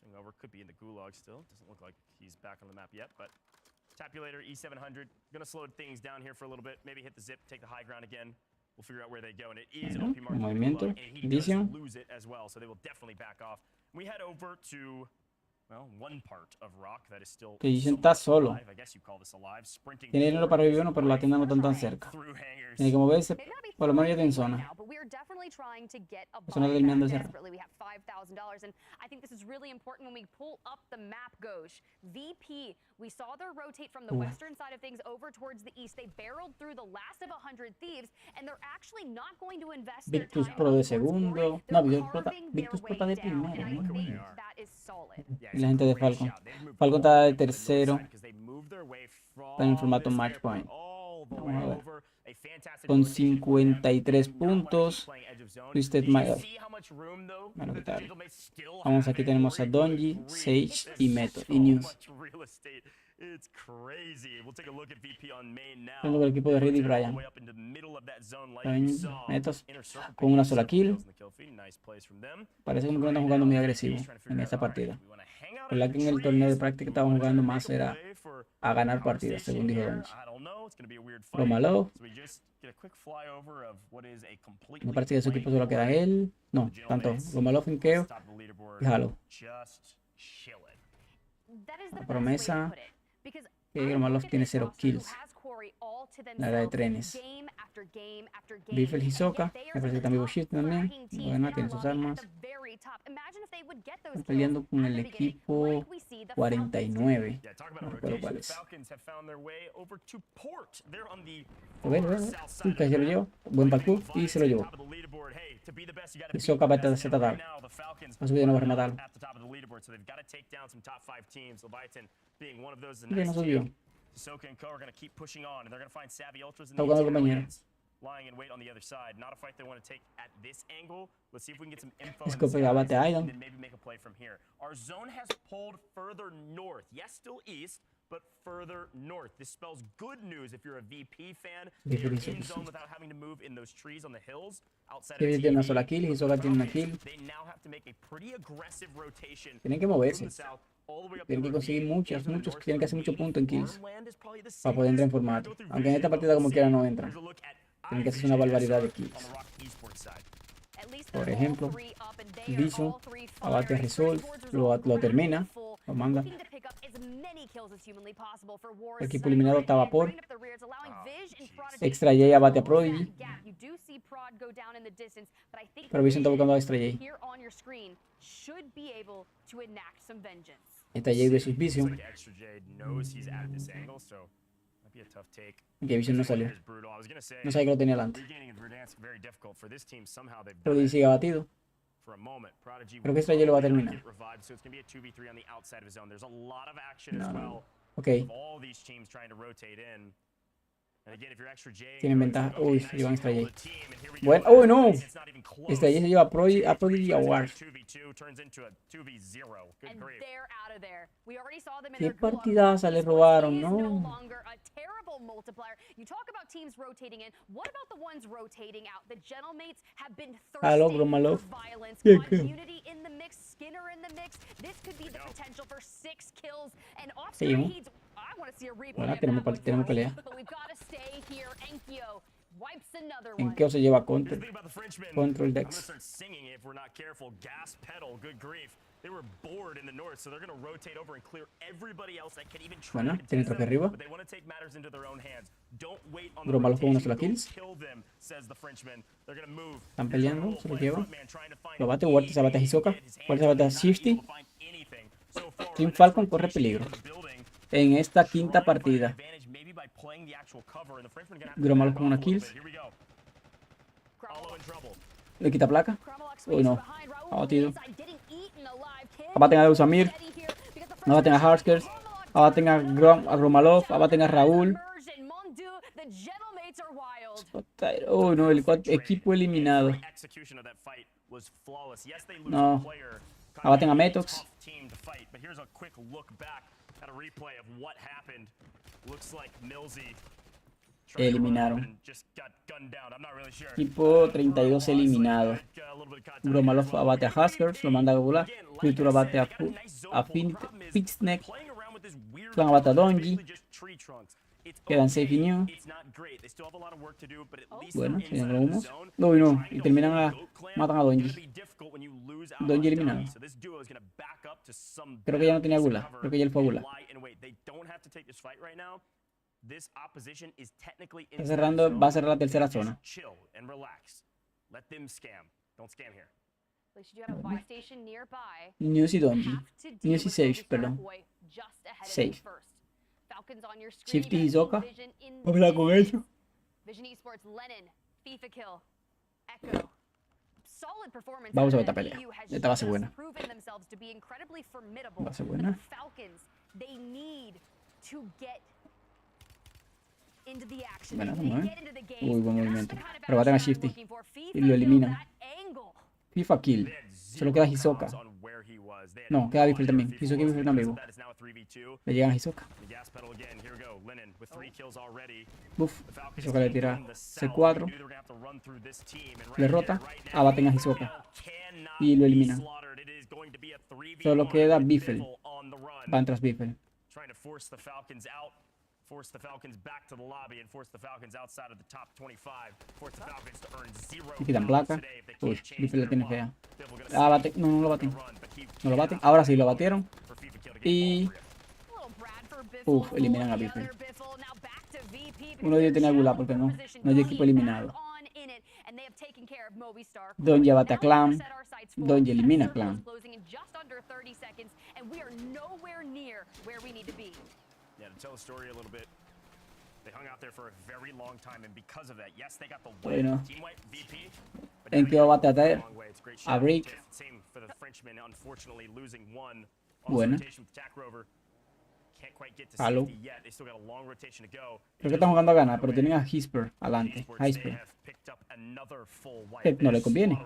swing over could be in the gulag still. Doesn't look like he's back on the map yet, but Tapulator E700 gonna slow things down here for a little bit. Maybe hit the zip, take the high ground again. We'll figure out where they go, and it is OP Mark Movimiento. and he does Vision. lose it as well, so they will definitely back off. We head over to, well, one part of Rock that is still Que Vision está solo. alive. I guess you call this alive. Sprinting Tiene dinero para vivir uno, pero la tienda no está tan cerca. Tiene que moverse. Por lo menos ya tiene zona. but we are definitely trying to get a Zona buy terminando back de cerrar. desperately. We have $5,000, and I think this is really important when we pull up the map, Ghosh. VP, we saw their rotate from the western side of things over towards the east. They barreled through the last of 100 thieves, and they're actually not going to invest their Victus time Pro de towards segundo. glory. No, They're Victus carving Pro their está de way down, primero. and I Muy think bien. that is solid. Y la gente de Falcon. Falcon está de tercero. Está en formato match point. Vamos a ver. Con 53 puntos. Twisted Mile. Bueno, ¿qué tal? Vamos, aquí tenemos a Donji, Sage y Meto. Y News. It's crazy. We'll take a look at VP on main now. Tengo el equipo de Reed y Brian. Way up into the middle of that zone like Brian, you saw. Metos Inner circle con una picking sola up kill. kills in the kill feed. Nice plays from them. Parece como que no están jugando muy agresivo en esta partida. La que en el torneo de práctica estaban jugando más era a ganar partidas, según dijo Donji. Lo malo. So we just get a quick flyover of what is a completely Me parece que de su equipo solo queda él. No, tanto lo malo Finqueo y Halo. just chilling. That is the La best promesa. way to put it, because Que Gromaloff tiene 0 kills. has Corey all to La era de themselves, trenes. game after game after game, Biffle and Hisoka. yet they Me are parece que también Shift también. cracking teams Buena, that tiene are sus lobbying armas. at the very top. Imagine if they would get those Están kills peleando con at el the beginning, equipo like we see the 49. Yeah, talk about No a recuerdo rotation. cuál The es. Falcons have found their way over to Port. They're on the Lo ven, far ven, south side ven. of Que the se lo map. llevó. Buen parkour y se lo llevó. Top of the leaderboard. Hey, to be the best, you gotta be Hisoka va a the best. tratar. And right now, the Falcons Va a subir de nuevo a are rematar. at the top of the leaderboard, so they've got to take down some top 5 teams. Leviathan being one of those. The Y que no next subió. team. Hisoka and Co are going to keep pushing on, and they're going to find Savvy Ultras in Está the jugando el interior compañero. lanes, lying in wait on the other side. Not a fight they want to take at this angle. Let's see if we can get some info Es in que the pega skies bate a Iron. and then maybe make a play from here. Our zone has pulled further north. Yes, still east, but further north. This spells good news if you're a VP fan. VP You're dice in que zone sí. without having to move in those trees on the hills outside Kevin of tiene una TV. sola kill y Hisoka tiene una kill. They now have to make a pretty aggressive rotation Tienen que from moverse. the south all the way up Tienen the que conseguir ravine muchos, into the muchos. north. Tienen que hacer muchos puntos en kills. Farmland is probably the Para poder entrar en safest. formato. Aunque en esta partida como quiera no entran. Tienen que hacer una barbaridad de kills. Por ejemplo, Vision abate a Resolve, lo termina, lo manda. El equipo eliminado está a vapor. Extra J abate a Prodigy. Pero Vision está buscando a Extra J. Extra J versus Vision. Extra J knows he's at this angle, so might be a tough take. Que Vision no salió. Is brutal. I was gonna say, No sabía que lo tenía delante. regaining in Verdansk very difficult for this team. Somehow they've done Prodigy it sigue abatido. for a moment. Prodigy Creo que Extra J lo va a probably terminar. get revived, so it's gonna be a 2v3 on the outside of his zone. There's a lot of action as No, well. no. Ok. Of all these teams trying to rotate in. And again, if you're Extra J, Tienen ventaja. Uy, se llevan Extra J. the team, and here we go. Bueno, uy, no. It's not even close. Extra J se lleva a Prodigy y a Wars. 2v2 turns into a 2v0. Good grief. They're out of there. We already saw them in Qué their gulag. partidaza le robaron, Is no no. longer a terrible multiplier. You talk about teams rotating in. What about the ones rotating out? The Gentlemates have been Hello, thirsty Gromalov. for violence. Yeah, Quad good. Unity in the mix, Skinner in the mix. This could be the potential for 6 kills. And Seguimos. Heats, I want to see a replay Bueno, of tenemos, that one, tenemos Corey. pelea. But we've got to stay here. Enkyo wipes another one. Enkeo se lleva Here's Control. the thing about the Frenchmen. Control I'm gonna Dex. start singing if we're not careful. Gas pedal, good grief. They were bored in the north, so they're gonna rotate over and clear everybody else that can even try Bueno, to tiene contest troque them, arriba. but they want to take matters into their own hands. Don't wait on the Gromalov con una rotation. sola Go kills. kill them, says the Frenchman. They're gonna move. Están Here's our peleando, role se lo play. lleva. Frontman trying to find Lo bate, Huerta se abate a Hisoka. Huerta se abate a Shifty. anything. So far, Team Falcon corre peligro en esta quinta partida. Gromalo con una kills. Le quita placa. Uy, no. Abatido. Abaten a Usamir. Abaten a Harskers. Abaten a Gromalov. Abaten a Raúl. Oh, no. El equipo eliminado. No. Abaten a Metox. Eliminaron. Equipo 32 eliminado. Gromalov abate a Huskers, lo manda a volar. Future abate a Fixneck. Clan abate a Donji. Quedan safe y new. Bueno, siguen los humos. Uy, no. Y terminan a... Matan a Donji. Donji eliminado. Creo que ya no tenía gula. Creo que ya él fue a gula. Está cerrando, va a cerrar la tercera zona. News y Donji. News y Safe, perdón. Safe. Shifty y Zoka. Vamos a con eso. Vamos a ver esta pelea. Esta va a ser buena. Va a ser buena. Bueno, vamos a ver. Uy, buen movimiento. Rebaten a Shifty. Y lo eliminan. FIFA kill. Solo queda Hisoka. No, queda Biffle también. Hisoka y Biffle están vivos. Le llegan a Hisoka. Uf. Hisoka le tira C4. Le rota. Abaten a Hisoka. Y lo eliminan. Solo queda Biffle. Van tras Biffle. Force the Falcons back to the lobby and force the Falcons outside of the top 25. Force the Falcons to earn 0 Y quitan placa. Uy, Biffle la tiene fea. Ah, bate. No, no lo baten. No lo baten. Ahora sí lo batieron. Y... Uf, eliminan a Biffle. Uno de ellos tenía gula porque no. No hay equipo eliminado. Donji abate a Clan. Donji elimina a Clan. Yeah, to tell the story a little bit, they hung out there for a very long time, and because of that, yes, they got the Bueno. team wipe VP. ¿En qué va a tratar? A Break. Same for the Frenchman, unfortunately losing one. Bueno. Halo. Creo que están jugando a ganar, pero tienen a Hisper adelante. Hisper. No le conviene.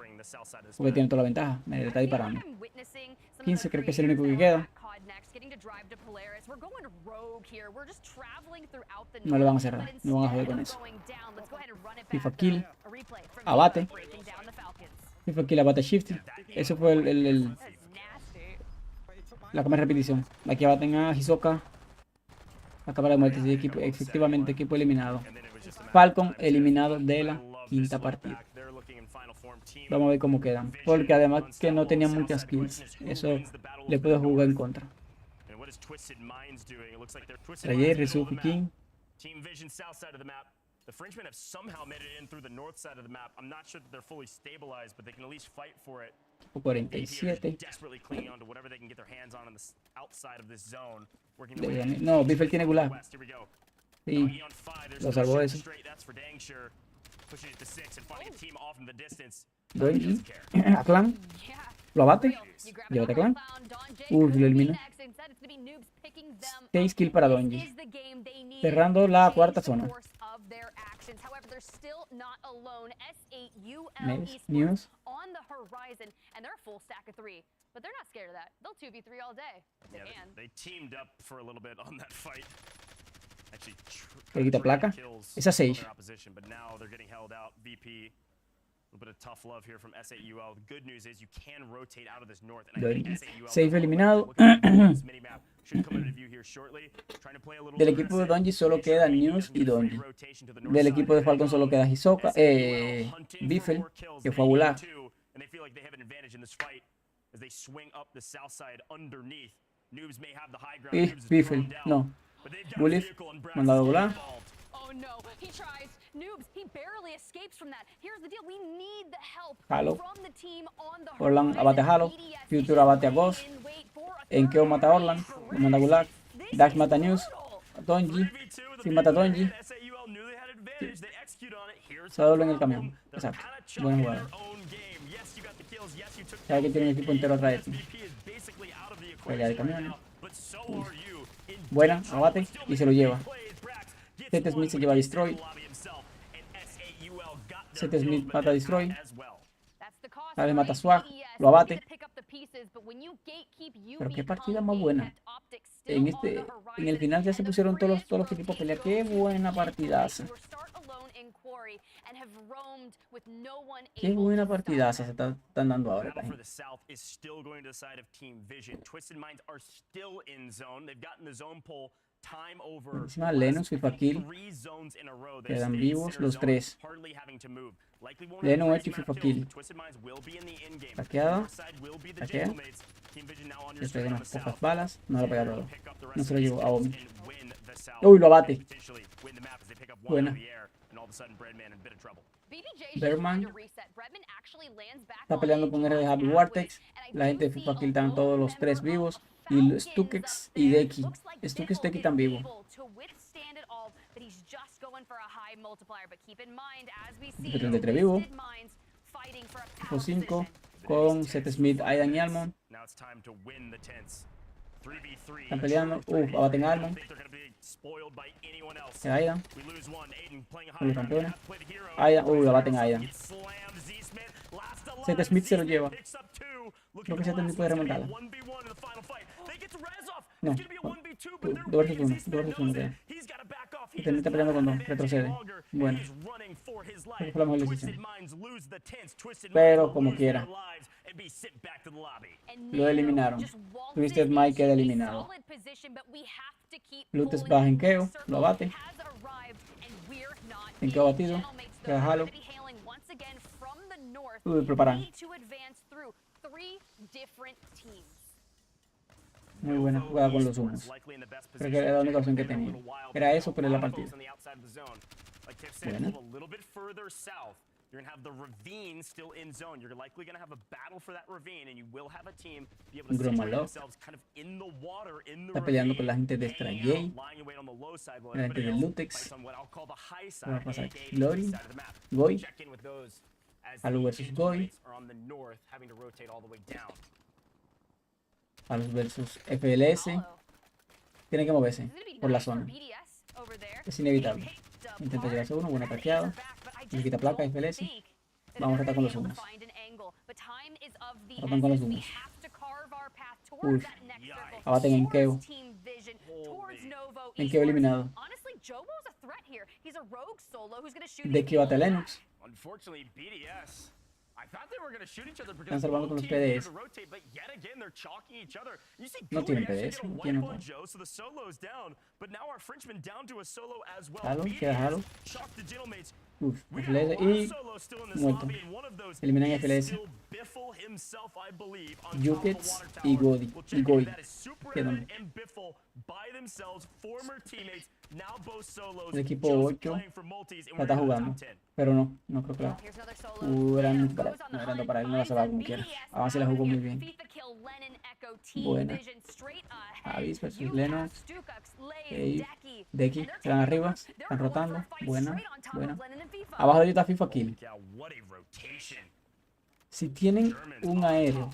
Porque tiene toda la ventaja. Me está disparando. 15 creo que es el único que queda. No le van a cerrar. No van a joder con eso. FIFA kill. Abate. FIFA kill, abate Shifty. Eso fue la cámara de repetición. Aquí abaten a Hisoka. La cámara de muerte. Sí, equipo, efectivamente, equipo eliminado. Falcon eliminado de la quinta partida. Vamos a ver cómo quedan. Porque además que no tenían muchas kills. Eso le puede jugar en contra. Trayé, Resuki King. The Frenchmen have somehow made it in through the north side of the map. I'm not sure that they're fully stabilized, but they can at least fight for it. 47. Desperately clinging on to whatever they can get their hands on the outside of this zone. No, Biffle tiene gulag. Sí, lo salvó eso. Donji, a Clan. Lo abate. Llévate a Clan. Lo elimina. 6 kills para Donji. Cerrando la cuarta zona. News. But they're not scared of that. They'll 2v3 all day. Yeah, they teamed up for a little bit on that fight. Actually, Le quita placa. Esa 6. But now they're getting held out. VP. A little bit of tough love here from SAUL. The good news is you can rotate out of this north. And I think SAUL Safe eliminado. Del equipo de Donji solo queda News y Donji. Del equipo de Falcon solo queda Hisoka, Biffle, que fue a volar. Y Biffle, no. Bullies, mandado a volar. Halo. Orlan abate a Halo. Future abate a Ghost. Enkeo mata a Orlan, lo manda a Gulag. Dash mata a News, a Donji. Si mata a Donji. Se dobla en el camión. Exacto. Buena jugada. Sabe que tiene un equipo entero atrás de ti. Pelea de camiones. Buena, abate y se lo lleva. Seth Smith se lleva a Destroy. Seth Smith mata a Destroy. Ahora mata a Swag. Lo abate. Pero qué partida más buena. En el final ya se pusieron todos los equipos a pelear. Qué buena partidaza. Qué buena partidaza se están dando ahora. Encima Lennox y Fakil quedan vivos los tres. Lennox y Fakil. Hackeada. Hackea. Le pega unas pocas balas. No lo pega todo. No se lo llevó a Omi. Uy, lo abate. Buena. Berman está peleando con R de Happy Wartex. La gente de Fakil están todos los tres vivos. Y Stukex y Deki. Stukex y Deki están vivos. P33 vivo. Tipo 5 con Seth Smith, Aidan y Almond. Están peleando. Abaten a Almond. Aidan. Los campeones. Aidan. Abaten a Aidan. Seth Smith se lo lleva. Creo que Seth Smith puede remontarla. No. 2 versus 1. Está peleando con 2. Retrocede. Bueno. Fue la mejor decisión. Pero como quiera. Lo eliminaron. Twisted Mike queda eliminado. Lutes baja en Keo. Lo abate. En Keo batido. Queda Halo. Preparan. Muy buena jugada con los humos. Creo que era la única opción que tenía. Era eso, pero la partida. Buena. You're going to have the ravine still in zone. You're likely going to have a battle for that ravine, and you will have a team be able to situate themselves kind of in the water, in the está peleando con la gente de Extra J, la gente de Lutex. Va a pasar Glory, Goy, Halo versus Goy, Halo versus FLS. Tiene que moverse por la zona. Es inevitable. Intenta llevarse uno, buena taqueada. Le quita placa, FLS. Vamos a tratar con los humos. Tratan con los humos. Uy. Abaten en Keo. En Keo eliminado. Deki bate a Lennox. Están salvando con los PDS. No tienen PDS. No tienen. Halo, queda Halo. FLS y muerto. Eliminan FLS. Jukets y Goy. Quedan. El equipo 8 la está jugando. Pero no creo que la eran para él, no la salvaba como quiera. Avance la jugó muy bien. Buena. Avis versus Lennox. Deki, se van arriba, están rotando. Buena. Abajo de ellos está FIFA Kill. Si tienen un aéreo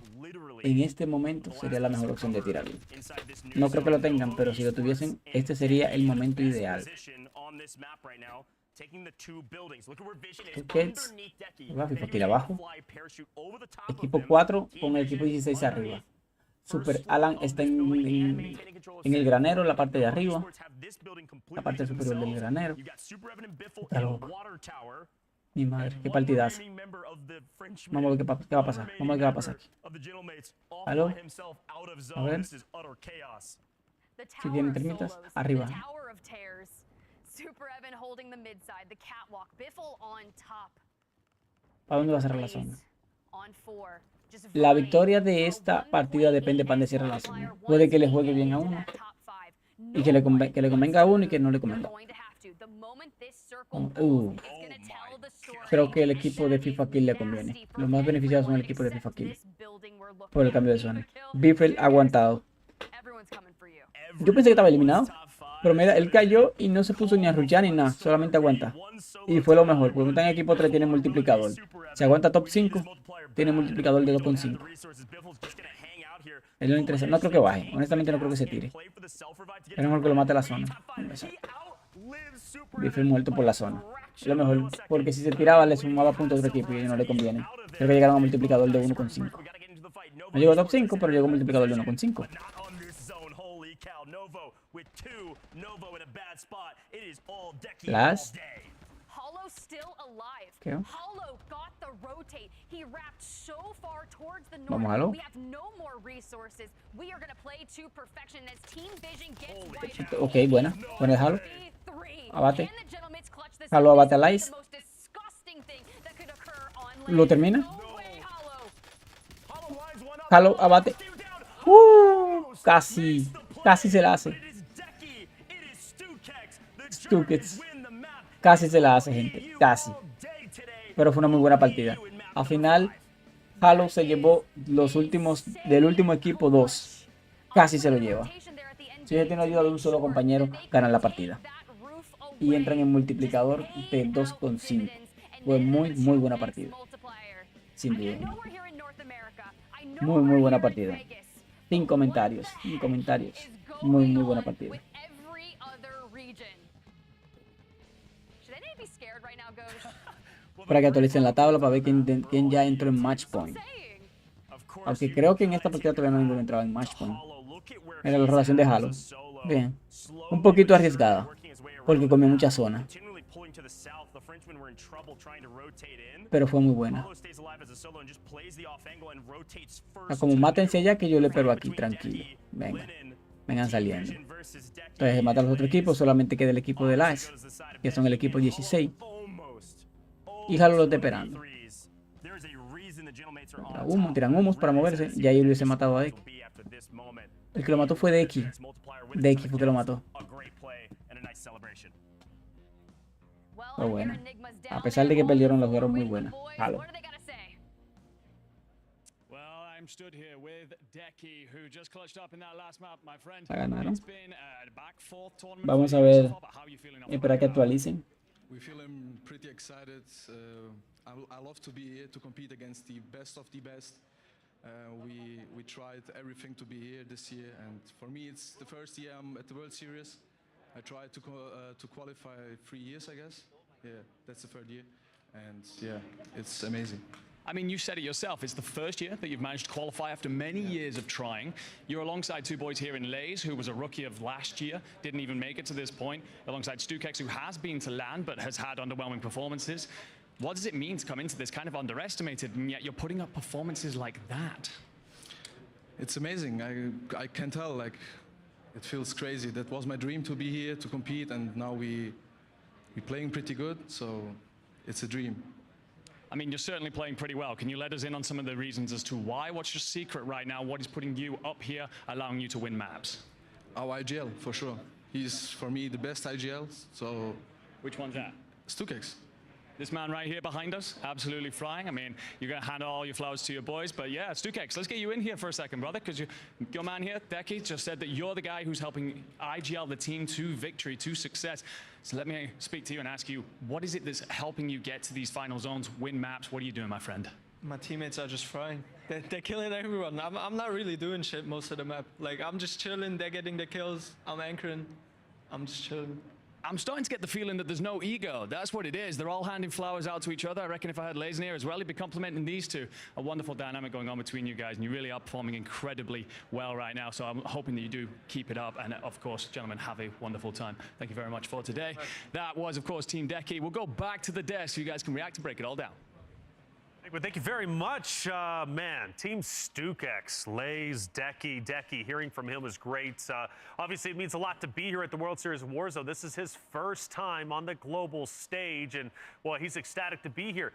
en este momento, sería la mejor opción de tirarlo. No creo que lo tengan, pero si lo tuviesen, este sería el momento ideal. Va FIFA Kill abajo. Equipo 4 con el equipo 16 arriba. Super Alan está en el granero, la parte de arriba. La parte superior del granero. Está loco. Mi madre, qué partidazo. Vamos a ver qué va a pasar. Vamos a ver qué va a pasar aquí. ¿Aló? A ver. Si tienen termitas, arriba. ¿Para dónde va a cerrar la zona? La victoria de esta partida depende para dónde cierre la zona. Puede que le juegue bien a uno. Y que le convenga a uno y que no le convenga. Creo que el equipo de FIFA Kill le conviene. Los más beneficiados son el equipo de FIFA Kill. Por el cambio de zona. Biffle ha aguantado. Yo pensé que estaba eliminado. Pero mira, él cayó y no se puso ni a rushar ni nada. Solamente aguanta. Y fue lo mejor. Porque está en equipo 3 tiene multiplicador. Si aguanta top 5, tiene multiplicador de 2,5. Es lo interesante. No creo que baje. Honestamente no creo que se tire. Es mejor que lo mate a la zona. Biffle muerto por la zona. Es lo mejor. Porque si se tiraba le sumaba puntos a otro equipo y no le conviene. Creo que llegaron a multiplicador de 1,5. No llegó a top 5, pero llegó a multiplicador de 1,5. Last. ¿Qué? Vamos a lo. Ok, buena. Buena de Halo. Abate. Halo abate a Lice. Lo termina. Halo abate. Casi. Casi se la hace. Stukets. Casi se la hace, gente. Casi. Pero fue una muy buena partida. Al final, Halo se llevó los últimos del último equipo 2. Casi se lo lleva. Si ella tiene ayuda de un solo compañero, ganan la partida. Y entran en multiplicador de 2,5. Fue muy buena partida. Sin duda. Muy buena partida. Sin comentarios. Sin comentarios. Muy buena partida. Para que actualicen la tabla para ver quién ya entró en Match Point. Aunque creo que en esta partida todavía no entraba en Match Point. Era la relación de Halo. Bien. Un poquito arriesgada. Porque comió mucha zona. Pero fue muy buena. Como mátense ya que yo le pego aquí, tranquilo. Venga. Vengan saliendo. Entonces se matan los otros equipos. Solamente queda el equipo de Lice, que son el equipo 16. Y Halo lo está esperando. Tiran humos para moverse. Y ahí hubiese matado a Deki. El que lo mató fue Deki. Deki fue que lo mató. Fue buena. A pesar de que perdieron, los fueron muy buenas. Halo. La ganaron. Vamos a ver. Esperar que actualicen. We feeling pretty excited. I love to be here to compete against the best of the best. We tried everything to be here this year, and for me, it's the first year I'm at the World Series. I tried to qualify 3 years, I guess. Yeah, that's the third year, and yeah, it's amazing. I mean, you said it yourself. It's the first year that you've managed to qualify after many years of trying. You're alongside two boys here in Lays, who was a rookie of last year, didn't even make it to this point, alongside Stukex, who has been to LAN but has had underwhelming performances. What does it mean to come into this kind of underestimated, and yet you're putting up performances like that? It's amazing. I can tell, like, it feels crazy. That was my dream to be here, to compete, and now we're playing pretty good, so it's a dream. I mean, you're certainly playing pretty well. Can you let us in on some of the reasons as to why? What's your secret right now? What is putting you up here, allowing you to win maps? Our IGL, for sure. He's, for me, the best IGL, so... Which one's that? Stukex. This man right here behind us, absolutely flying. I mean, you're going to hand all your flowers to your boys, but yeah, Stukex, let's get you in here for a second, brother, because your man here, Deki, just said that you're the guy who's helping IGL, the team, to victory, to success. So let me speak to you and ask you, what is it that's helping you get to these final zones, win maps? What are you doing, my friend? My teammates are just frying. They're killing everyone. I'm not really doing shit most of the map. Like, I'm just chilling, they're getting the kills, I'm anchoring, I'm just chilling. I'm starting to get the feeling that there's no ego. That's what it is. They're all handing flowers out to each other. I reckon if I had Lazen here as well, he'd be complimenting these two. A wonderful dynamic going on between you guys, and you really are performing incredibly well right now. So I'm hoping that you do keep it up. And of course, gentlemen, have a wonderful time. Thank you very much for today. That was, of course, Team Deki. We'll go back to the desk so you guys can react and break it all down. Well, thank you very much, man. Team Stukex, Lays, Deki. Hearing from him was great. Obviously, it means a lot to be here at the World Series of Warzone. This is his first time on the global stage, and, well, he's ecstatic to be here.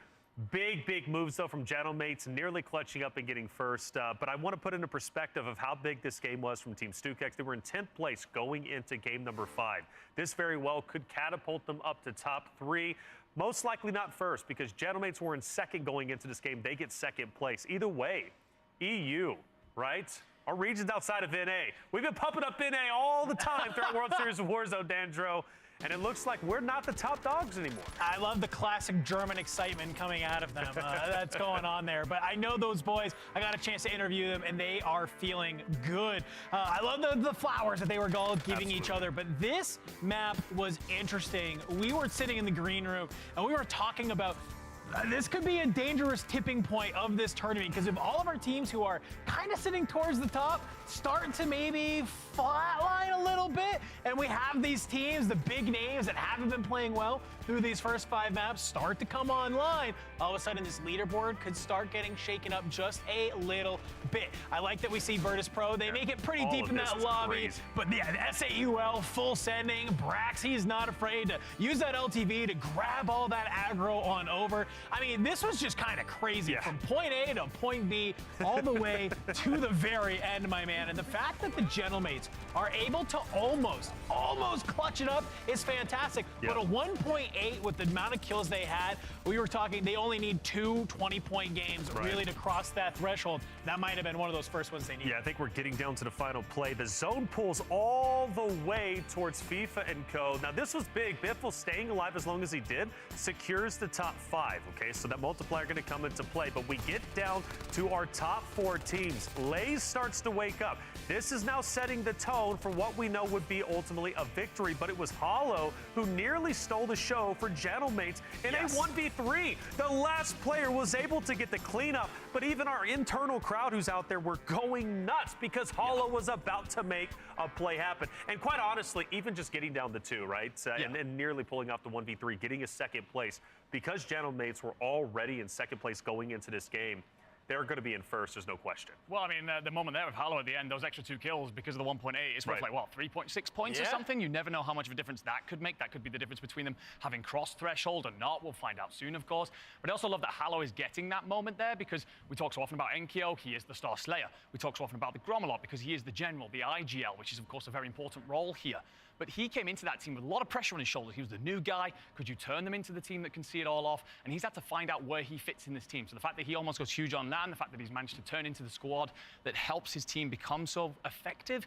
Big moves, though, from Gentlemates, nearly clutching up and getting first. But I want to put into perspective of how big this game was from Team Stukex. They were in 10th place going into game number 5. This very well could catapult them up to top 3. Most likely not first, because Gentlemates were in second going into this game. They get second place. Either way, EU, right? our regions outside of NA. We've been pumping up NA all the time throughout World Series of Warzone, Dandro. And it looks like we're not the top dogs anymore. I love the classic German excitement coming out of them. That's going on there. But I know those boys. I got a chance to interview them, and they are feeling good. I love the flowers that they were all giving each other. But this map was interesting. We were sitting in the green room, and we were talking about this could be a dangerous tipping point of this tournament, because if all of our teams who are kind of sitting towards the top start to maybe flatline a little bit, and we have these teams, the big names that haven't been playing well through these first 5 maps, start to come online, all of a sudden this leaderboard could start getting shaken up just a little bit. I like that we see Virtus Pro. They make it pretty deep in that lobby, but yeah, the SAUL full sending. Brax, he's not afraid to use that LTV to grab all that aggro on over. I mean, this was just kind of crazy from point A to point B, all the way to the very end, my man. And the fact that the Gentlemates are able to almost clutch it up is fantastic. But a 1.8 with the amount of kills they had, we were talking, they only need 2 20-point games really to cross that threshold. That might have been one of those first ones they needed. Yeah, I think we're getting down to the final play. The zone pulls all the way towards FIFA and Co. Now, this was big. Biffle staying alive as long as he did secures the top 5, okay? So that multiplier going to come into play. But we get down to our top 4 teams. Lays starts to wake up. This is now setting the tone for what we know would be ultimately a victory. But it was Hollow who nearly stole the show for Gentlemates in a 1v3. The last player was able to get the cleanup, but even our internal crowd who's out there were going nuts because Hollow was about to make a play happen. And quite honestly, even just getting down to 2, right? And nearly pulling off the 1v3, getting a second place, because Gentlemates were already in second place going into this game. They're going to be in first, there's no question. Well, I mean, the moment there with Hollow at the end, those extra 2 kills because of the 1.8, it's worth like, what, 3.6 points or something? You never know how much of a difference that could make. That could be the difference between them having crossed threshold or not. We'll find out soon, of course. But I also love that Hollow is getting that moment there, because we talk so often about Enkyo, he is the Star Slayer. We talk so often about the Grom a lot because he is the General, the IGL, which is, of course, a very important role here. But he came into that team with a lot of pressure on his shoulders. He was the new guy. Could you turn them into the team that can see it all off? And he's had to find out where he fits in this team. So the fact that he almost goes huge on LAN, the fact that he's managed to turn into the squad that helps his team become so effective,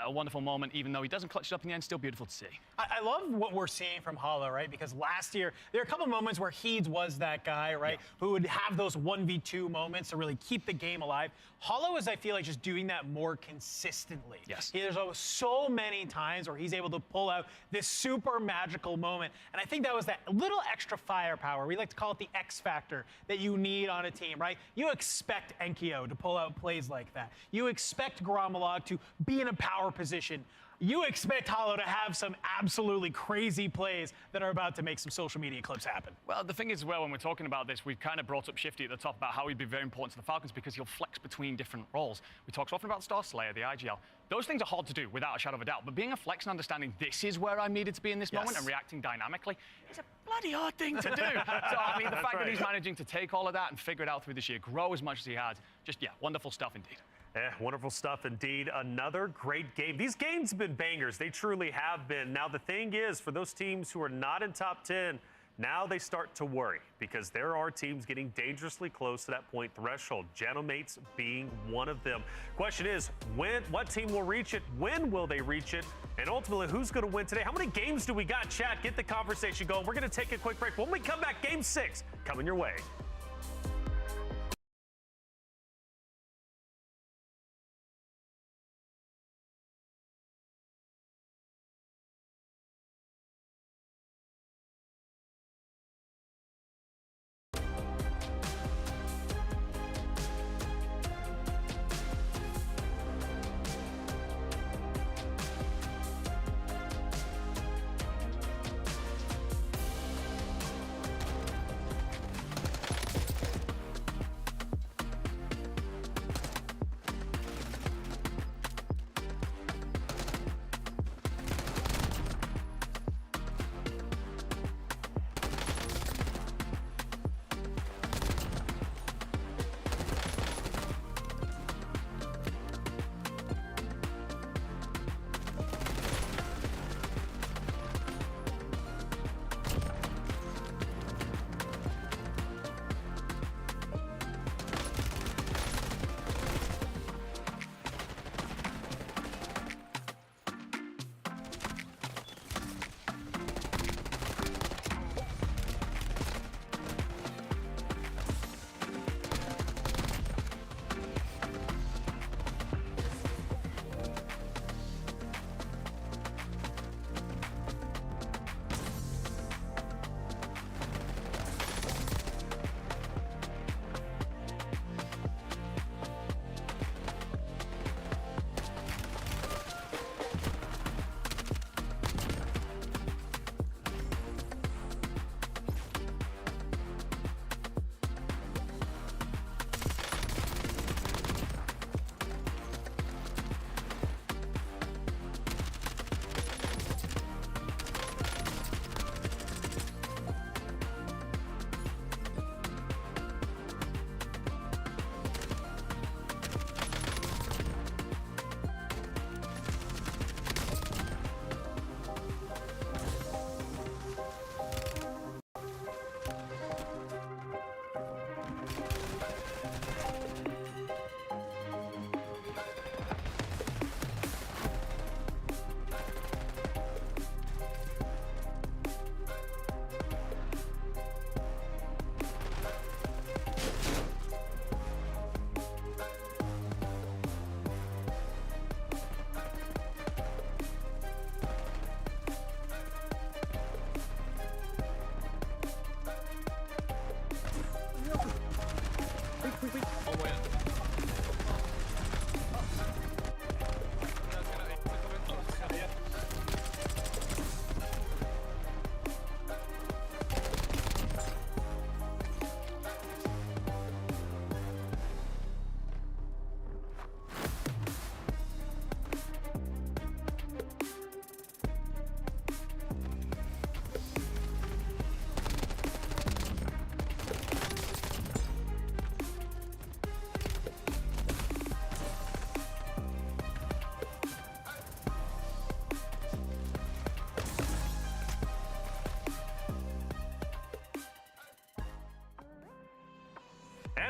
a wonderful moment, even though he doesn't clutch it up in the end, still beautiful to see. I love what we're seeing from Hollow, right? Because last year, there are a couple moments where Heeds was that guy, right? Who would have those 1v2 moments to really keep the game alive. Hollow is, I feel like, just doing that more consistently. There's so many times where he's able to pull out this super magical moment. And I think that was that little extra firepower. We like to call it the X factor that you need on a team, right? You expect Enkyo to pull out plays like that. You expect Gromalog to be in a power position. You expect Hollow to have some absolutely crazy plays that are about to make some social media clips happen. Well, the thing is, well, when we're talking about this, we've kind of brought up Shifty at the top about how he'd be very important to the Falcons because he'll flex between different roles. We talk so often about Star Slayer, the IGL. Those things are hard to do without a shadow of a doubt, but being a flex and understanding this is where I'm needed to be in this moment and reacting dynamically is a bloody hard thing to do. So, I mean, the fact that he's managing to take all of that and figure it out through this year, grow as much as he has, just, wonderful stuff indeed. Yeah, wonderful stuff indeed. Another great game. These games have been bangers. They truly have been. Now, the thing is, for those teams who are not in top 10, now they start to worry because there are teams getting dangerously close to that point threshold, Gentlemates being one of them. Question is, what team will reach it? When will they reach it? And ultimately, who's going to win today? How many games do we got, chat? Get the conversation going. We're going to take a quick break. When we come back, Game 6 coming your way.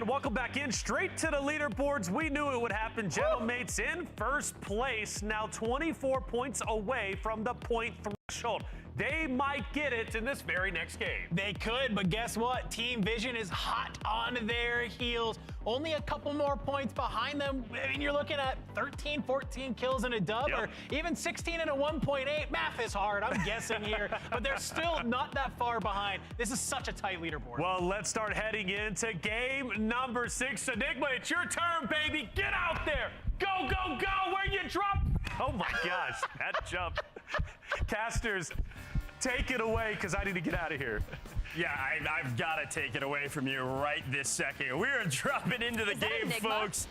welcome back in. Straight to the leaderboards. We knew it would happen. Gentlemates in first place, now 24 points away from the point threshold. They might get it in this very next game. They could, but guess what? Team Vision is hot on their heels. Only a couple more points behind them. I mean, you're looking at 13, 14 kills and a dub, or even 16 and a 1.8. Math is hard, I'm guessing here, but they're still not that far behind. This is such a tight leaderboard. Well, let's start heading into game number 6. Enigma, it's your turn, baby. Get out there. Go, go, go. Where you drop? Oh, my gosh. That jump. Casters, take it away, because I need to get out of here. Yeah, I've got to take it away from you right this second. We are dropping into the game, folks.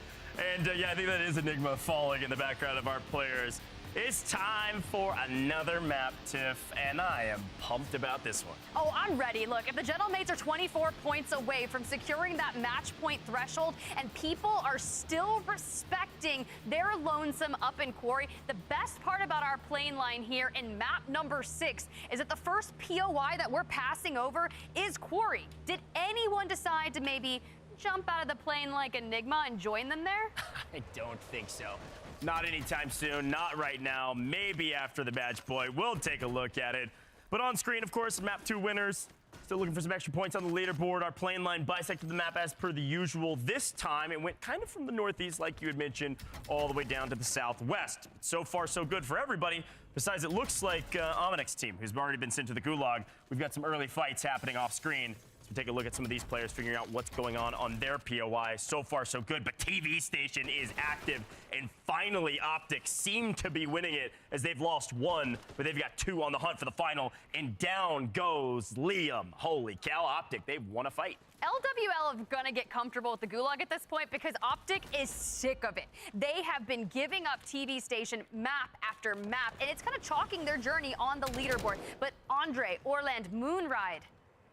And yeah, I think that is Enigma falling in the background of our players. It's time for another map, Tiff, and I am pumped about this one. Oh, I'm ready. Look, if the Gentlemates are 24 points away from securing that match point threshold and people are still respecting their lonesome up in Quarry, the best part about our plane line here in map number 6 is that the first POI that we're passing over is Quarry. Did anyone decide to maybe jump out of the plane like Enigma and join them there? I don't think so. Not anytime soon, not right now, maybe after the match point. We'll take a look at it. But on screen, of course, map 2 winners. Still looking for some extra points on the leaderboard. Our plane line bisected the map as per the usual. This time, it went kind of from the northeast, like you had mentioned, all the way down to the southwest. So far, so good for everybody. Besides, it looks like Ominex's team, who's already been sent to the Gulag. We've got some early fights happening off screen. So take a look at some of these players, figuring out what's going on their POI. So far, so good, but TV Station is active, and finally, Optic seem to be winning it as they've lost 1, but they've got 2 on the hunt for the final, and down goes Liam. Holy cow, Optic, they've won a fight. LWL are gonna get comfortable with the Gulag at this point because Optic is sick of it. They have been giving up TV Station map after map, and it's kind of chalking their journey on the leaderboard. But Andre, Orland, Moonride,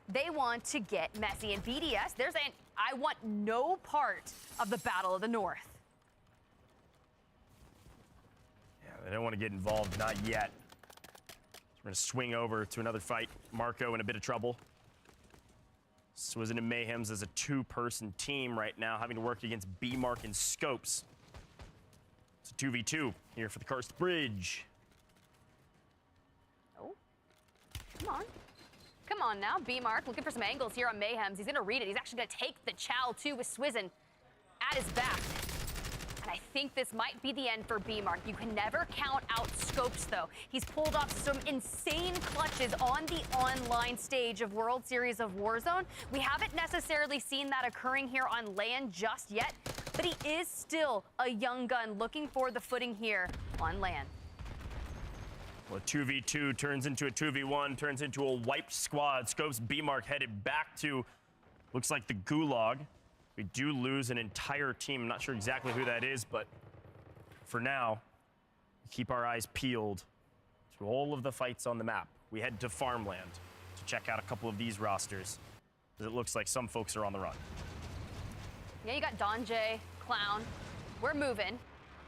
they want to get messy. And BDS, they're saying, I want no part of the Battle of the North. Yeah, they don't want to get involved, not yet. So we're going to swing over to another fight. Marco in a bit of trouble. Swizzin and Mayhems as a 2-person team right now, having to work against B-Mark and Scopes. It's a 2v2 here for the Cursed Bridge. Oh, come on. Come on now, B-Mark looking for some angles here on Mayhems. He's going to read it. He's actually going to take the Chow, too, with Swizzin at his back. And I think this might be the end for B-Mark. You can never count out Scopes, though. He's pulled off some insane clutches on the online stage of World Series of Warzone. We haven't necessarily seen that occurring here on land just yet, but he is still a young gun looking for the footing here on land. Well, a 2v2 turns into a 2v1, turns into a wiped squad. Scopes B-Mark headed back to, looks like the Gulag. We do lose an entire team. I'm not sure exactly who that is, but for now, keep our eyes peeled to all of the fights on the map. We head to Farmland to check out a couple of these rosters, because it looks like some folks are on the run. Yeah, you got Donjay, Clown. We're moving.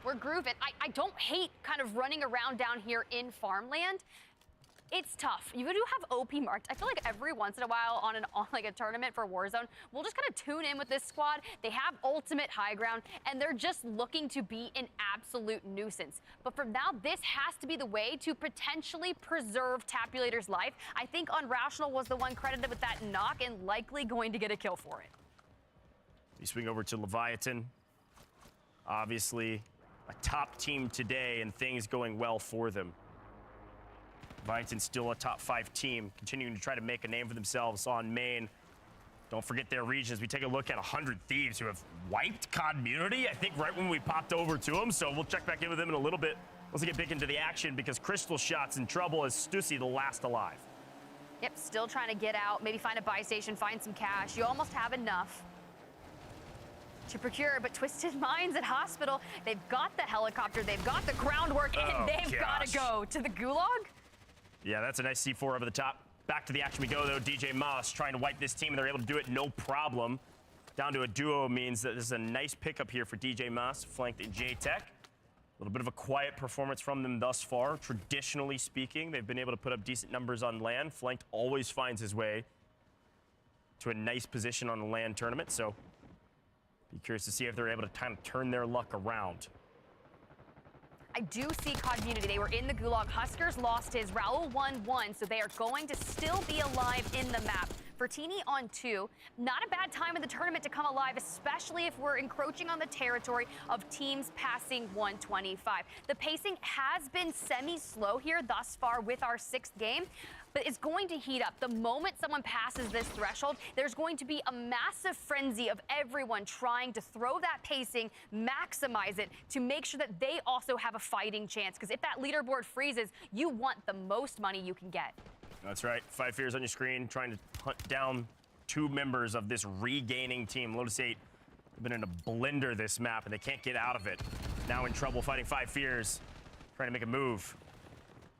We're grooving. I don't hate kind of running around down here in Farmland. It's tough. You do have OP marked. I feel like every once in a while on like a tournament for Warzone, we'll just kind of tune in with this squad. They have ultimate high ground, and they're just looking to be an absolute nuisance. But for now, this has to be the way to potentially preserve Tapulator's life. I think Unrational was the one credited with that knock and likely going to get a kill for it. We swing over to Leviathan. Obviously, a top team today and things going well for them. Leviathan still a top 5 team, continuing to try to make a name for themselves on main. Don't forget their regions. We take a look at 100 Thieves who have wiped Community, I think right when we popped over to them. So we'll check back in with them in a little bit. Let's get big into the action because Crystal Shot's in trouble as Stussy the last alive. Yep, still trying to get out, maybe find a buy station, find some cash. You almost have enough to procure, but Twisted Minds at Hospital, they've got the helicopter, they've got the groundwork, and they've got to go to the Gulag. Yeah, that's a nice C4 over the top. Back to the action we go, though. DJ Moss trying to wipe this team, and they're able to do it no problem. Down to a duo means that this is a nice pickup here for DJ Moss, flanked in J-Tech. A little bit of a quiet performance from them thus far. Traditionally speaking, they've been able to put up decent numbers on land. Flanked always finds his way to a nice position on the land tournament, so Be curious to see if they're able to kind of turn their luck around. I do see COD Unity. They were in the Gulag. Huskers lost his. Raul 1-1, so they are going to still be alive in the map. Fertini on 2. Not a bad time in the tournament to come alive, especially if we're encroaching on the territory of teams passing 125. The pacing has been semi-slow here thus far with our 6th game, but it's going to heat up. The moment someone passes this threshold, there's going to be a massive frenzy of everyone trying to throw that pacing, maximize it, to make sure that they also have a fighting chance. Because if that leaderboard freezes, you want the most money you can get. That's right. 5 Fears on your screen, trying to hunt down 2 members of this regaining team. Lotus 8 have been in a blender this map, and they can't get out of it. Now in trouble fighting 5 Fears, trying to make a move.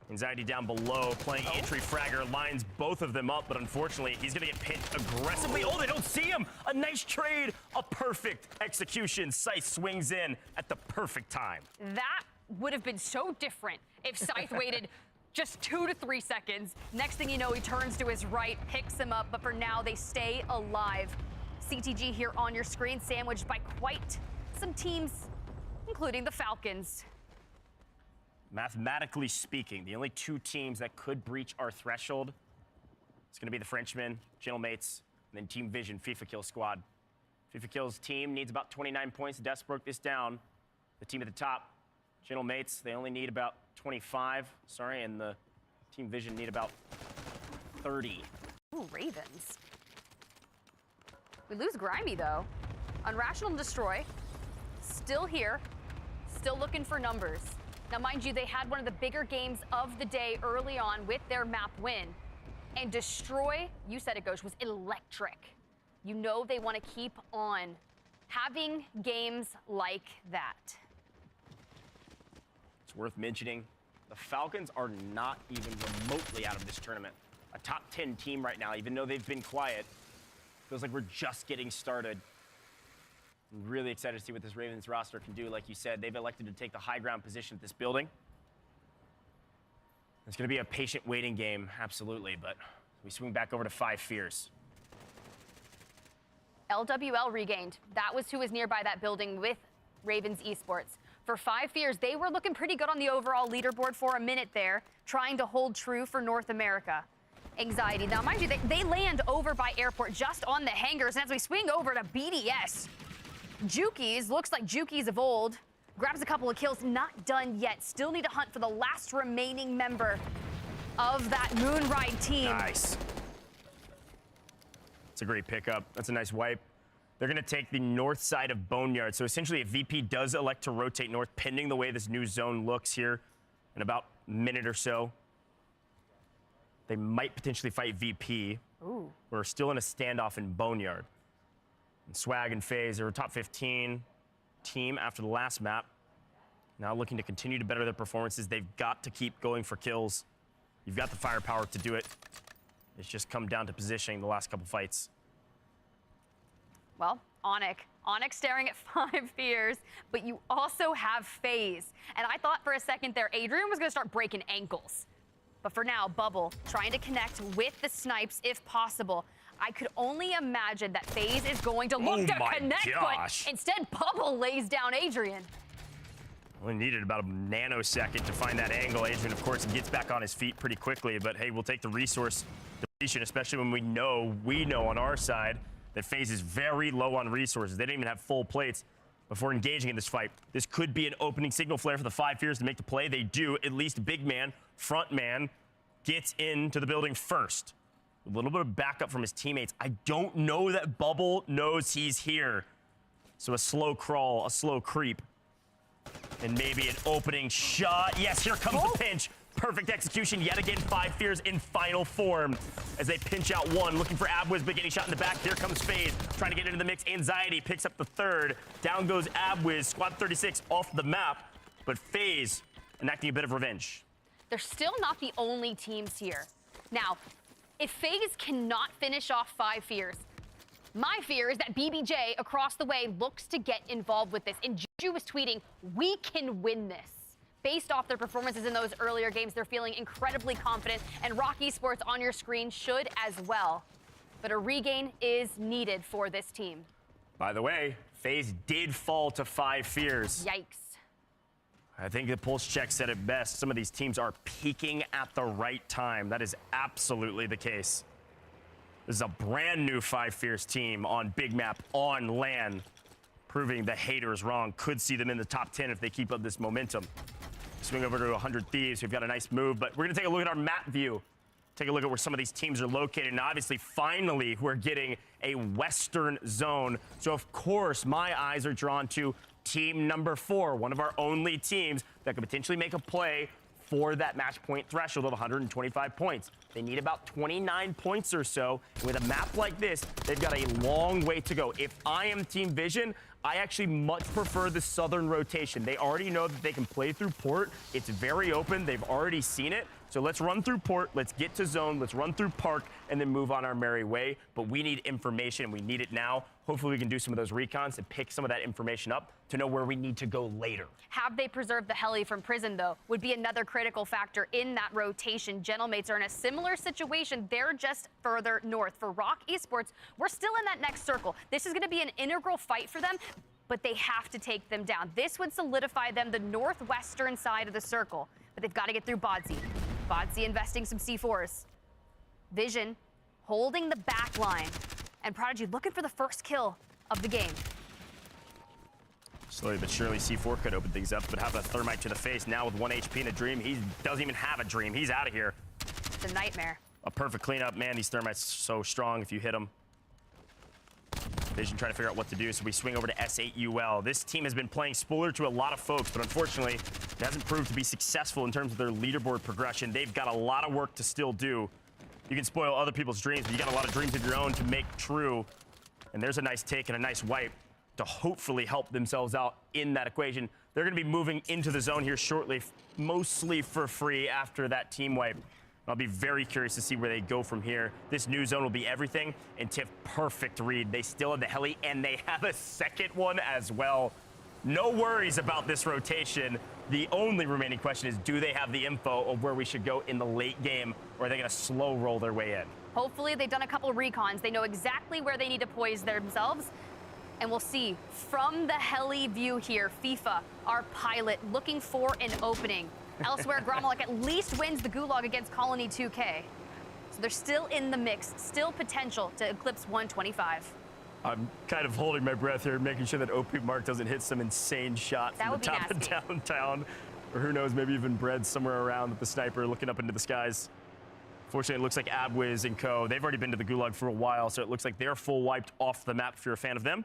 Anxiety down below, playing entry fragger, lines both of them up, but unfortunately, he's gonna get pinned aggressively. Oh, they don't see him! A nice trade, a perfect execution. Scythe swings in at the perfect time. That would have been so different if Scythe waited just 2 to 3 seconds. Next thing you know, he turns to his right, picks him up, but for now, they stay alive. CTG here on your screen, sandwiched by quite some teams, including the Falcons. Mathematically speaking, the only 2 teams that could breach our threshold is going to be the Frenchmen, Gentlemates, and then Team Vision, FIFA Kill Squad. FIFA Kill's team needs about 29 points. Des broke this down. The team at the top, Gentlemates, they only need about 25, and the Team Vision need about 30. Ooh, Ravens. We lose Grimy, though. Unrational and Destroy, still here, still looking for numbers. Now, mind you, they had one of the bigger games of the day early on with their map win. And Destroy, you said it, Ghost, was electric. You know they want to keep on having games like that. It's worth mentioning, the Falcons are not even remotely out of this tournament. A top 10 team right now, even though they've been quiet. Feels like we're just getting started. I'm really excited to see what this Ravens roster can do. Like you said, they've elected to take the high ground position at this building. It's going to be a patient waiting game, absolutely, but we swing back over to 5 Fears. LWL regained. That was who was nearby that building with Ravens Esports. For 5 Fears, they were looking pretty good on the overall leaderboard for a minute there, trying to hold true for North America. Anxiety. Now, mind you, they land over by airport just on the hangars, and as we swing over to BDS, Jukies, looks like Jukies of old, grabs a couple of kills, not done yet. Still need to hunt for the last remaining member of that Moonride team. Nice. It's a great pickup. That's a nice wipe. They're going to take the north side of Boneyard. So essentially, if VP does elect to rotate north, pending the way this new zone looks here in about a minute or so, they might potentially fight VP. Ooh. We're still in a standoff in Boneyard. And Swag and FaZe, they were top 15 team after the last map. Now looking to continue to better their performances. They've got to keep going for kills. You've got the firepower to do it. It's just come down to positioning the last couple fights. Well, Onyx staring at 5 Fears, but you also have FaZe. And I thought for a second there, Adrian was going to start breaking ankles. But for now, Bubble trying to connect with the snipes if possible. I could only imagine that FaZe is going to look to connect, but instead Bubble lays down Adrian. Only needed about a nanosecond to find that angle. Adrian, of course, gets back on his feet pretty quickly, but hey, we'll take the resource depletion, especially when we know on our side that FaZe is very low on resources. They didn't even have full plates before engaging in this fight. This could be an opening signal flare for the 5 Fears to make the play. They do. At least big man, front man, gets into the building first. A little bit of backup from his teammates. I don't know that Bubble knows he's here. So a slow crawl, a slow creep, and maybe an opening shot. Yes, here comes the pinch. Perfect execution yet again. 5 Fears in final form as they pinch out one, looking for Abwiz, but getting shot in the back. Here comes FaZe, trying to get into the mix. Anxiety picks up the third. Down goes Abwiz, squad 36 off the map, but FaZe enacting a bit of revenge. They're still not the only teams here. Now, if FaZe cannot finish off 5 Fears, my fear is that BBJ across the way looks to get involved with this. And Juju was tweeting, "We can win this." Based off their performances in those earlier games, they're feeling incredibly confident, and Rock Esports on your screen should as well. But a regain is needed for this team. By the way, FaZe did fall to 5 fears. Yikes. I think the pulse check said it best. Some of these teams are peaking at the right time. That is absolutely the case. This is a brand new 5 Fears team on big map, on LAN, proving the haters wrong. Could see them in the top 10 if they keep up this momentum. Swing over to 100 Thieves. We've got a nice move, but we're going to take a look at our map view. Take a look at where some of these teams are located. And obviously, finally, we're getting a Western zone. So, of course, my eyes are drawn to team number 4, one of our only teams that could potentially make a play for that match point threshold of 125 points. They need about 29 points or so. With a map like this, they've got a long way to go. If I am Team Vision, I actually much prefer the southern rotation. They already know that they can play through port. It's very open. They've already seen it. So let's run through port, let's get to zone, let's run through park, and then move on our merry way. But we need information, and we need it now. Hopefully we can do some of those recons and pick some of that information up to know where we need to go later. Have they preserved the heli from prison, though, would be another critical factor in that rotation. Gentlemates are in a similar situation. They're just further north. For Rock Esports, we're still in that next circle. This is going to be an integral fight for them, but they have to take them down. This would solidify them the northwestern side of the circle, but they've got to get through Bodsy. Bodsy investing some C4s. Vision holding the back line. And Prodigy looking for the first kill of the game. Slowly but surely, C4 could open things up, but how about Thermite to the face now with 1 HP and a dream? He doesn't even have a dream. He's out of here. It's a nightmare. A perfect cleanup. Man, these Thermites so strong if you hit them. Vision trying to figure out what to do, so we swing over to S8UL. This team has been playing spoiler to a lot of folks, but unfortunately, it hasn't proved to be successful in terms of their leaderboard progression. They've got a lot of work to still do. You can spoil other people's dreams, but you got a lot of dreams of your own to make true. And there's a nice take and a nice wipe to hopefully help themselves out in that equation. They're going to be moving into the zone here shortly, mostly for free after that team wipe. I'll be very curious to see where they go from here. This new zone will be everything, and Tiff, perfect read. They still have the heli, and they have a second one as well. No worries about this rotation. The only remaining question is, do they have the info of where we should go in the late game, or are they going to slow roll their way in? Hopefully they've done a couple recons. They know exactly where they need to poise themselves. And we'll see from the heli view here, FIFA, our pilot, looking for an opening. Elsewhere, Gromalik at least wins the Gulag against Colony 2K. So they're still in the mix, still potential to eclipse 125. I'm kind of holding my breath here, making sure that OP Mark doesn't hit some insane shot from the top of downtown. Or who knows, maybe even Bread somewhere around with the sniper looking up into the skies. Fortunately, it looks like Abwiz and co. They've already been to the Gulag for a while, so it looks like they're full wiped off the map if you're a fan of them.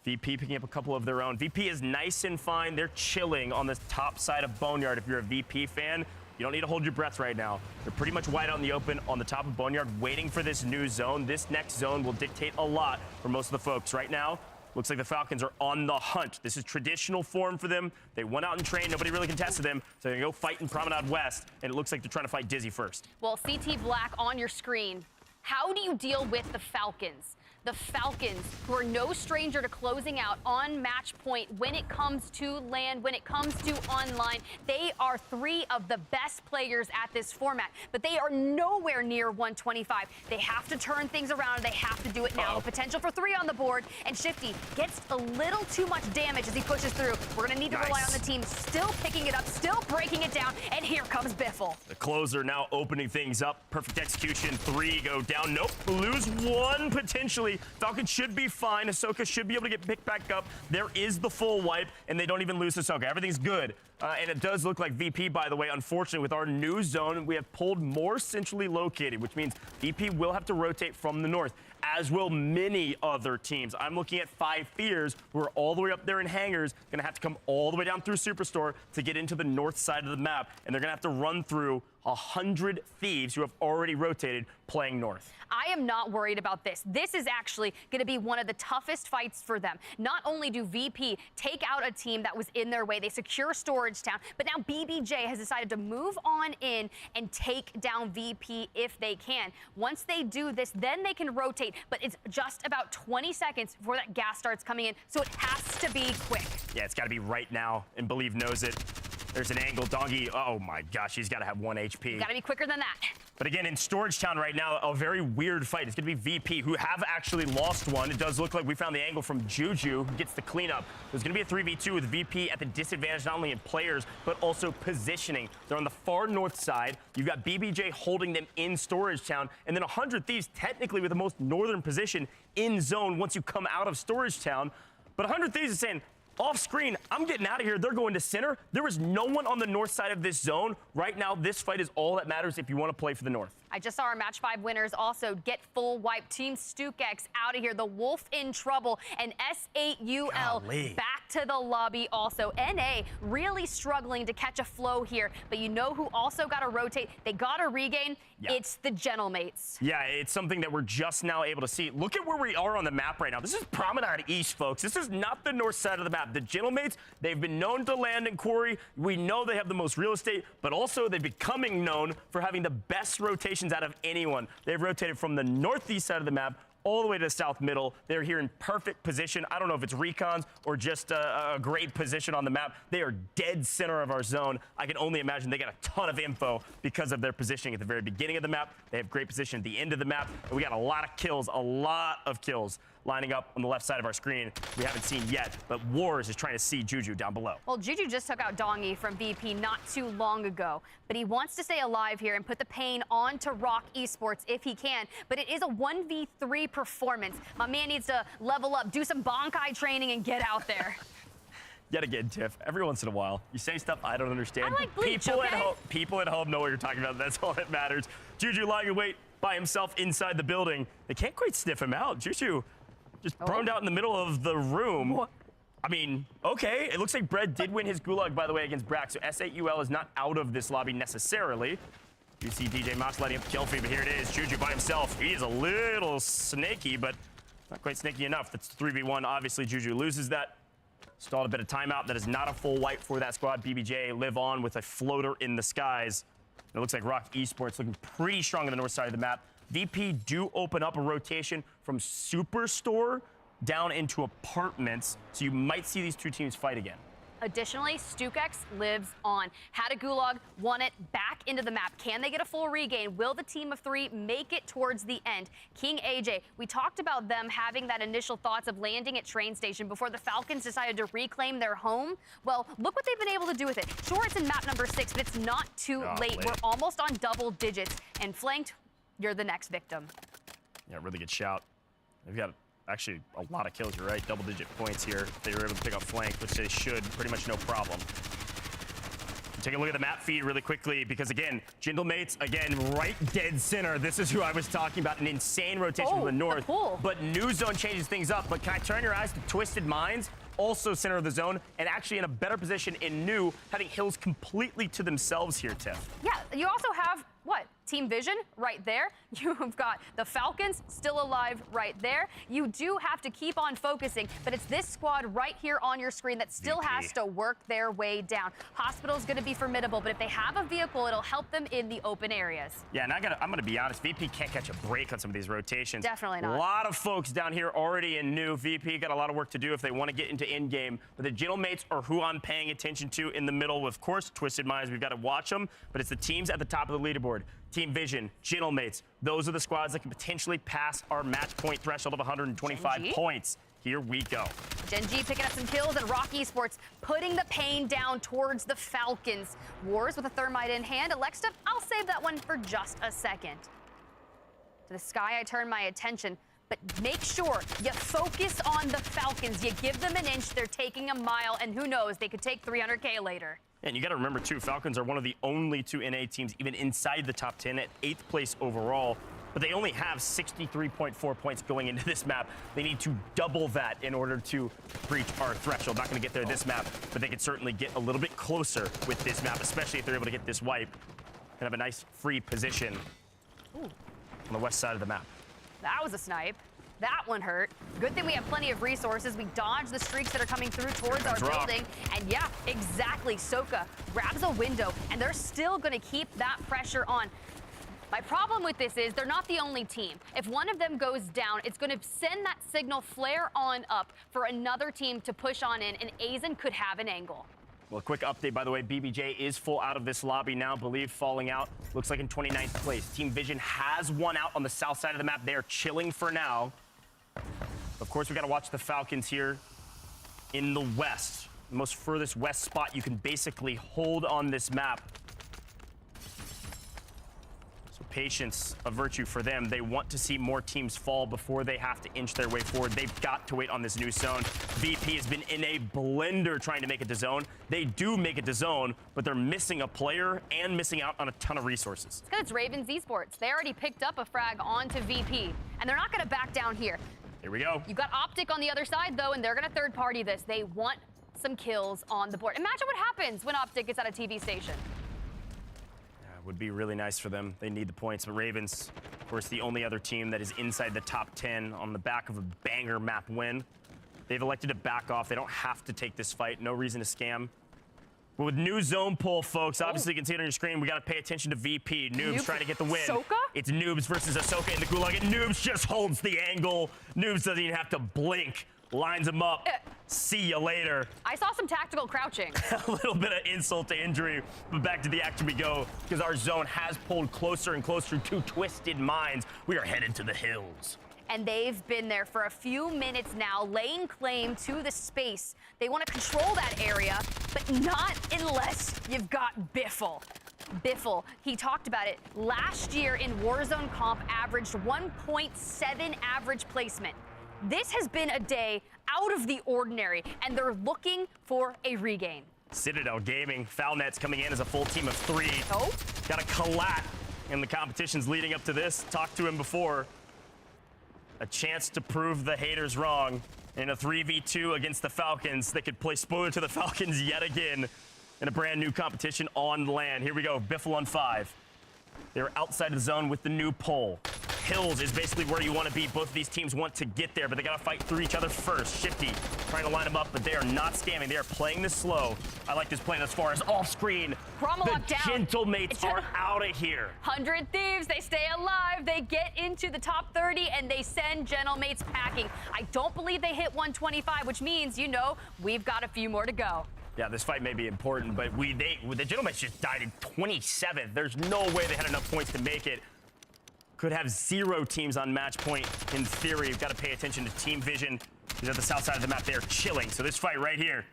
VP picking up a couple of their own. VP is nice and fine. They're chilling on the top side of Boneyard. If you're a VP fan, you don't need to hold your breath right now. They're pretty much wide out in the open on the top of Boneyard, waiting for this new zone. This next zone will dictate a lot for most of the folks. Right now, looks like the Falcons are on the hunt. This is traditional form for them. They went out and trained. Nobody really contested them. So they're going to go fight in Promenade West, and it looks like they're trying to fight Dizzy first. Well, CT Black on your screen. How do you deal with the Falcons? The Falcons, who are no stranger to closing out on match point when it comes to LAN, when it comes to online. They are 3 of the best players at this format, but they are nowhere near 125. They have to turn things around. They have to do it now. Potential for 3 on the board, and Shifty gets a little too much damage as he pushes through. We're going to need to rely on the team still picking it up, still breaking it down, and here comes Biffle. The closer now opening things up. Perfect execution. 3 go down. Nope. Lose 1 potentially. Falcon should be fine. Ahsoka should be able to get picked back up. There is the full wipe, and they don't even lose Ahsoka. Everything's good. And it does look like VP, by the way, unfortunately, with our new zone, we have pulled more centrally located, which means VP will have to rotate from the north, as will many other teams. I'm looking at 5 Fears, who are all the way up there in hangars, going to have to come all the way down through Superstore to get into the north side of the map, and they're going to have to run through 100 Thieves who have already rotated playing north. I am not worried about this. This is actually going to be one of the toughest fights for them. Not only do VP take out a team that was in their way, they secure Storage Town, but now BBJ has decided to move on in and take down VP if they can. Once they do this, then they can rotate, but it's just about 20 seconds before that gas starts coming in, so it has to be quick. Yeah, it's got to be right now, and Believe knows it. There's an angle. Dongi, oh my gosh, he's got to have 1 HP. Got to be quicker than that. But again, in Storage Town right now, a very weird fight. It's going to be VP, who have actually lost one. It does look like we found the angle from Juju, who gets the cleanup. There's going to be a 3v2 with VP at the disadvantage, not only in players, but also positioning. They're on the far north side. You've got BBJ holding them in Storage Town, and then 100 Thieves technically with the most northern position in zone once you come out of Storage Town. But 100 Thieves is saying, off screen, I'm getting out of here. They're going to center. There is no one on the north side of this zone. Right now, this fight is all that matters if you want to play for the north. I just saw our match 5 winners also get full wipe. Team StukeX out of here. The Wolf in trouble. And S8UL back to the lobby also. NA really struggling to catch a flow here. But you know who also got to rotate? They got to regain. Yeah. It's the Gentlemates. Yeah, it's something that we're just now able to see. Look at where we are on the map right now. This is Promenade East, folks. This is not the north side of the map. The Gentlemates, they've been known to land in quarry. We know they have the most real estate, but also they're becoming known for having the best rotations out of anyone. They've rotated from the northeast side of the map all the way to the south middle. They're here in perfect position. I don't know if it's recons or just a great position on the map. They are dead center of our zone. I can only imagine they got a ton of info because of their positioning at the very beginning of the map. They have great position at the end of the map. And we got a lot of kills lining up on the left side of our screen. We haven't seen yet, but Wars is trying to see Juju down below. Well, Juju just took out Dongi from VP not too long ago, but he wants to stay alive here and put the pain onto Rock Esports if he can. But it is a 1v3 performance. My man needs to level up, do some Bankai training, and get out there. Yet again, Tiff, every once in a while, you say stuff I don't understand. I like Bleach, people at home know what you're talking about. That's all that matters. Juju lying in wait by himself inside the building. They can't quite sniff him out. Juju just proned out in the middle of the room. What? I mean, okay. It looks like Brett did win his gulag, by the way, against Brack. So S8UL is not out of this lobby necessarily. You see DJ Moss lighting up kill feed, but here it is. Juju by himself. He is a little snaky, but not quite snaky enough. That's 3v1. Obviously, Juju loses that. Stalled a bit of timeout. That is not a full wipe for that squad. BBJ live on with a floater in the skies. And it looks like Rock Esports looking pretty strong on the north side of the map. VP do open up a rotation from Superstore down into apartments, so you might see these two teams fight again. Additionally, StukeX lives on. Had a gulag, won it, back into the map. Can they get a full regain? Will the team of 3 make it towards the end? King AJ, we talked about them having that initial thoughts of landing at train station before the Falcons decided to reclaim their home. Well, look what they've been able to do with it. Sure, it's in map number 6, but it's not too late. We're almost on double digits, and flanked, you're the next victim. Yeah, really good shout. They've got actually a lot of kills, you're right. Double-digit points here. They were able to pick up flank, which they should, pretty much no problem. Take a look at the map feed really quickly, because again, Gentlemates, again, right dead center. This is who I was talking about, an insane rotation from the north. But New Zone changes things up. But can I turn your eyes to Twisted Minds? Also center of the zone, and actually in a better position in New, having Hills completely to themselves here, Tiff. Yeah, you also have, what, Team Vision right there. You've got the Falcons still alive right there. You do have to keep on focusing, but it's this squad right here on your screen that still has to work their way down. Hospital's going to be formidable, but if they have a vehicle, it'll help them in the open areas. Yeah, and I'm going to be honest, VP can't catch a break on some of these rotations. Definitely not. A lot of folks down here already in New. VP got a lot of work to do if they want to get into in-game, but the Gentlemates are who I'm paying attention to in the middle. Of course, Twisted Minds, we've got to watch them, but it's the teams at the top of the leaderboard. Team Vision, Gentlemates, those are the squads that can potentially pass our match point threshold of 125 points. Here we go. Gen G picking up some kills, and Rock Esports putting the pain down towards the Falcons. Wars with a thermite in hand. Alexa, I'll save that one for just a second. To the sky I turn my attention, but make sure you focus on the Falcons. You give them an inch, they're taking a mile, and who knows, they could take 300K later. And you got to remember, too, Falcons are one of the only 2 NA teams even inside the top 10 at 8th place overall. But they only have 63.4 points going into this map. They need to double that in order to breach our threshold. Not going to get there this map, but they can certainly get a little bit closer with this map, especially if they're able to get this wipe and have a nice free position on the west side of the map. That was a snipe. That one hurt. Good thing we have plenty of resources. We dodge the streaks that are coming through towards our building. And yeah, exactly. Soka grabs a window, and they're still going to keep that pressure on. My problem with this is they're not the only team. If one of them goes down, it's going to send that signal flare on up for another team to push on in, and Azen could have an angle. Well, a quick update, by the way, BBJ is full out of this lobby now, believe falling out. Looks like in 29th place. Team Vision has one out on the south side of the map. They are chilling for now. Of course, we got to watch the Falcons here in the west. The most furthest west spot you can basically hold on this map. So patience, a virtue for them. They want to see more teams fall before they have to inch their way forward. They've got to wait on this new zone. VP has been in a blender trying to make it to zone. They do make it to zone, but they're missing a player and missing out on a ton of resources. It's because it's Ravens Esports. They already picked up a frag onto VP, and they're not going to back down here. Here we go. You've got Optic on the other side, though, and they're going to third party this. They want some kills on the board. Imagine what happens when Optic gets at a TV station. Would be really nice for them. They need the points. But Ravens, of course, the only other team that is inside the top 10 on the back of a banger map win. They've elected to back off. They don't have to take this fight. No reason to scam. But with new zone pull, folks, obviously you can see it on your screen. We got to pay attention to VP. Noobs trying to get the win. Ahsoka? It's Noobs versus Ahsoka in the Gulag, and Noobs just holds the angle. Noobs doesn't even have to blink. Lines him up. See you later. I saw some tactical crouching. A little bit of insult to injury, but back to the action we go, because our zone has pulled closer and closer to Twisted Minds. We are headed to the hills. And they've been there for a few minutes now, laying claim to the space. They want to control that area, but not unless you've got Biffle. Biffle, he talked about it. Last year in Warzone Comp averaged 1.7 average placement. This has been a day out of the ordinary, and they're looking for a regain. Citadel Gaming, Foulnet's coming in as a full team of 3. Oh. Got a collat in the competitions leading up to this. Talked to him before. A chance to prove the haters wrong in a 3v2 against the Falcons. They could play spoiler to the Falcons yet again in a brand new competition on land. Here we go, Biffle on 5. They're outside of the zone with the new pull. Hills is basically where you want to be. Both of these teams want to get there, but they got to fight through each other first. Shifty trying to line them up, but they are not scamming. They are playing this slow. I like this play as far as off-screen. Chromalok The down. Gentlemates are out of here. 100 Thieves, they stay alive. They get into the top 30, and they send Gentlemates packing. I don't believe they hit 125, which means, you know, we've got a few more to go. Yeah, this fight may be important, but the Gentlemates just died in 27th. There's no way they had enough points to make it. Could have 0 teams on match point in theory. You've got to pay attention to Team Vision. He's at the south side of the map. They are chilling. So this fight right here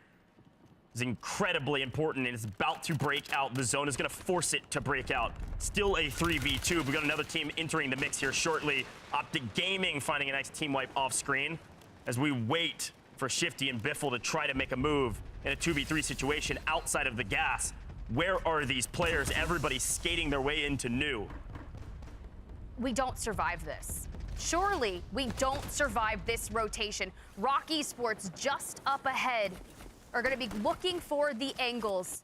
is incredibly important, and it's about to break out. The zone is going to force it to break out. Still a 3v2. We got another team entering the mix here shortly. Optic Gaming finding a nice team wipe off screen as we wait for Shifty and Biffle to try to make a move in a 2v3 situation outside of the gas. Where are these players? Everybody's skating their way into new. We don't survive this. Surely we don't survive this rotation. Rocky Sports just up ahead are going to be looking for the angles.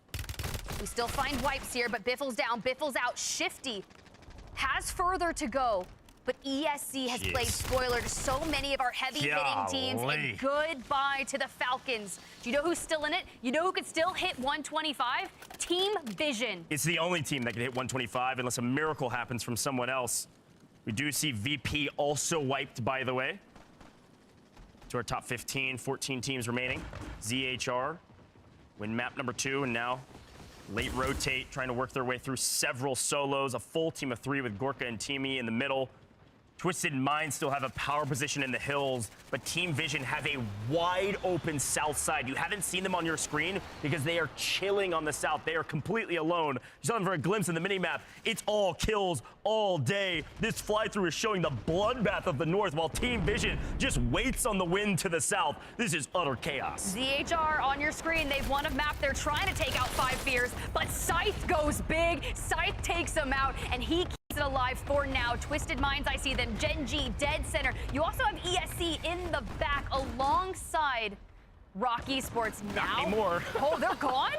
We still find wipes here, but Biffle's down, Biffle's out. Shifty has further to go, but ESC has played spoiler to so many of our heavy-hitting teams. And goodbye to the Falcons. Do you know who's still in it? You know who could still hit 125? Team Vision. It's the only team that can hit 125 unless a miracle happens from someone else. We do see VP also wiped, by the way. To our top 15, 14 teams remaining. ZHR win map number 2, and now late rotate, trying to work their way through several solos. A full team of 3 with Gorka and Teamy in the middle. Twisted Minds still have a power position in the hills, but Team Vision have a wide open south side. You haven't seen them on your screen because they are chilling on the south. They are completely alone. You saw them for a glimpse in the minimap. It's all kills all day. This fly-through is showing the bloodbath of the north while Team Vision just waits on the wind to the south. This is utter chaos. ZHR on your screen. They've won a map. They're trying to take out 5 Fears, but Scythe goes big. Scythe takes them out, and he keeps it alive for now. Twisted Minds, I see them. Gen G, dead center. You also have ESC in the back alongside Rocky Sports now. Not anymore. Oh, they're gone?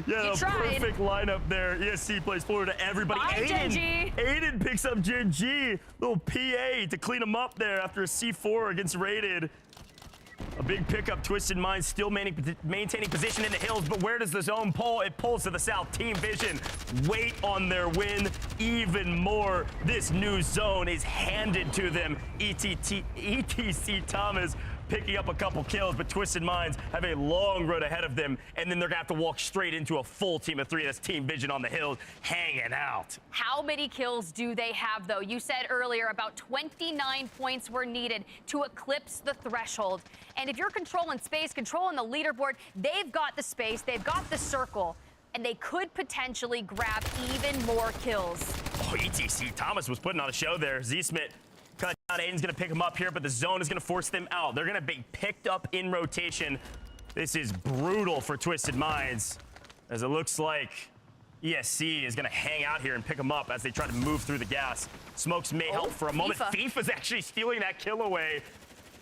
Yeah, you tried. Perfect lineup there. ESC plays forward to everybody. Bye, Gen G. Aiden picks up Gen G. Little PA to clean him up there after a C4 against Rated. A big pickup. Twisted Minds still maintaining position in the hills, but where does the zone pull? It pulls to the south. Team Vision wait on their win even more. This new zone is handed to them. ETC Thomas picking up a couple kills, but Twisted Minds have a long road ahead of them, and then they're going to have to walk straight into a full team of 3. That's Team Vision on the hills, hanging out. How many kills do they have, though? You said earlier about 29 points were needed to eclipse the threshold. And if you're controlling space, controlling the leaderboard, they've got the space, they've got the circle, and they could potentially grab even more kills. Oh, ETC Thomas was putting on a show there. Z-Smith cut down. Aiden's going to pick him up here, but the zone is going to force them out. They're going to be picked up in rotation. This is brutal for Twisted Minds, as it looks like ESC is going to hang out here and pick them up as they try to move through the gas. Smokes may help for a moment. FIFA's actually stealing that kill away.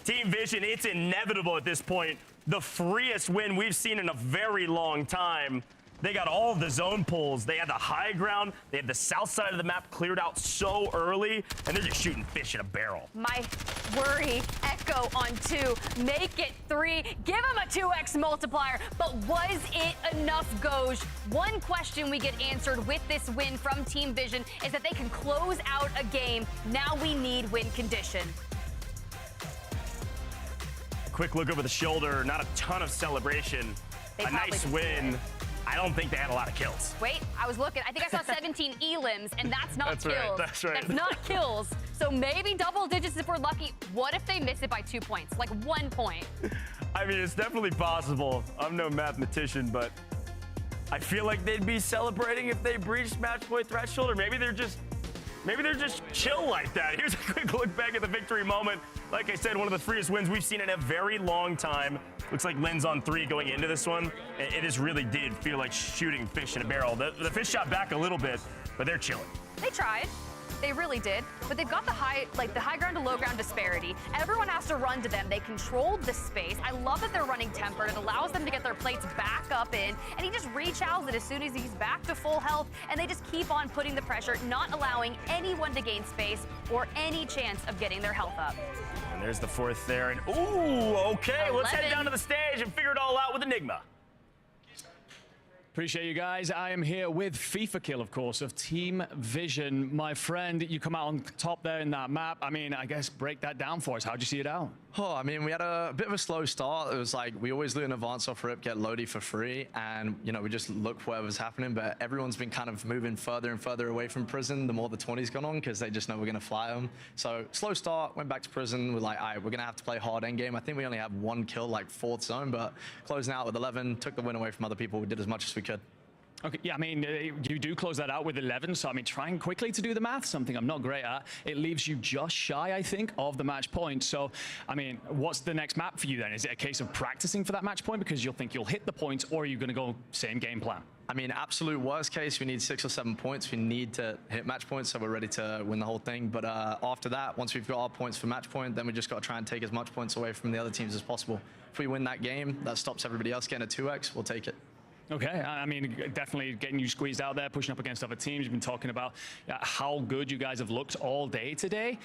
Team Vision, it's inevitable at this point. The freest win we've seen in a very long time. They got all of the zone pulls. They had the high ground. They had the south side of the map cleared out so early, and they're just shooting fish in a barrel. My worry, Echo on 2, make it 3, give him a 2x multiplier, but was it enough, Goj? One question we get answered with this win from Team Vision is that they can close out a game. Now we need win condition. Quick look over the shoulder, not a ton of celebration. A nice win. I don't think they had a lot of kills. Wait, I was looking. I think I saw 17 elims, and that's not That's kills. right, that's right. That's not kills. So maybe double digits if we're lucky. What if they miss it by 2 points? Like 1 point? I mean, it's definitely possible. I'm no mathematician, but I feel like they'd be celebrating if they breached match point threshold, or maybe they're just chill like that. Here's a quick look back at the victory moment. Like I said, one of the freest wins we've seen in a very long time. Looks like Lynn's on 3 going into this one. It just really did feel like shooting fish in a barrel. The fish shot back a little bit, but they're chilling. They tried. They really did. But they've got the high ground to low ground disparity. Everyone has to run to them. They controlled the space. I love that they're running tempered. It allows them to get their plates back up in. And he just re-chows it as soon as he's back to full health. And they just keep on putting the pressure, not allowing anyone to gain space or any chance of getting their health up. And there's the 4th there. And ooh, okay, 11. Let's head down to the stage and figure it all out with Enigma. Appreciate you guys. I am here with FIFA Kill, of course, of Team Vision. My friend, you come out on top there in that map. I mean, I guess break that down for us. How'd you see it out? Oh, I mean, we had a bit of a slow start. It was like we always loot an advance off rip, get Lodi for free, and you know we just look for whatever's happening. But everyone's been kind of moving further and further away from prison the more the 20's gone on because they just know we're gonna fly them. So slow start, went back to prison. We're like, all right, we're gonna have to play hard end game. I think we only have 1 kill, like 4th zone, but closing out with 11, took the win away from other people. We did as much as we could. Okay, yeah, I mean, you do close that out with 11, so I mean, trying quickly to do the math, something I'm not great at. It leaves you just shy, I think, of the match point. So, I mean, what's the next map for you then? Is it a case of practicing for that match point because you'll think you'll hit the points, or are you going to go same game plan? I mean, absolute worst case, we need 6 or 7 points. We need to hit match points, so we're ready to win the whole thing. But after that, once we've got our points for match point, then we just got to try and take as much points away from the other teams as possible. If we win that game, that stops everybody else getting a 2x, we'll take it. Okay, I mean, definitely getting you squeezed out there, pushing up against other teams. You've been talking about how good you guys have looked all day today.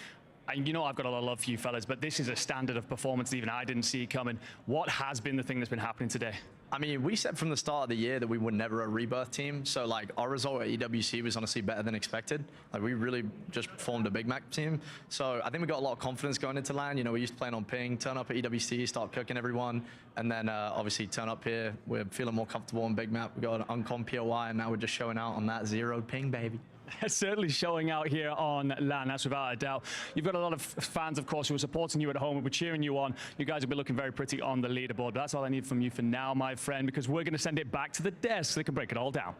And you know I've got a lot of love for you fellas, but this is a standard of performance that even I didn't see coming. What has been the thing that's been happening today? I mean, we said from the start of the year that we were never a rebirth team. So, like, our result at EWC was honestly better than expected. Like, we really just formed a Big Mac team. So, I think we got a lot of confidence going into LAN. You know, we used to play on ping, turn up at EWC, start cooking everyone, and then obviously turn up here. We're feeling more comfortable on Big Mac. We got an uncom POI, and now we're just showing out on that 0 ping, baby. Certainly showing out here on LAN, that's without a doubt. You've got a lot of fans, of course, who are supporting you at home, who are cheering you on. You guys will be looking very pretty on the leaderboard. But that's all I need from you for now, my friend, because we're going to send it back to the desk so they can break it all down.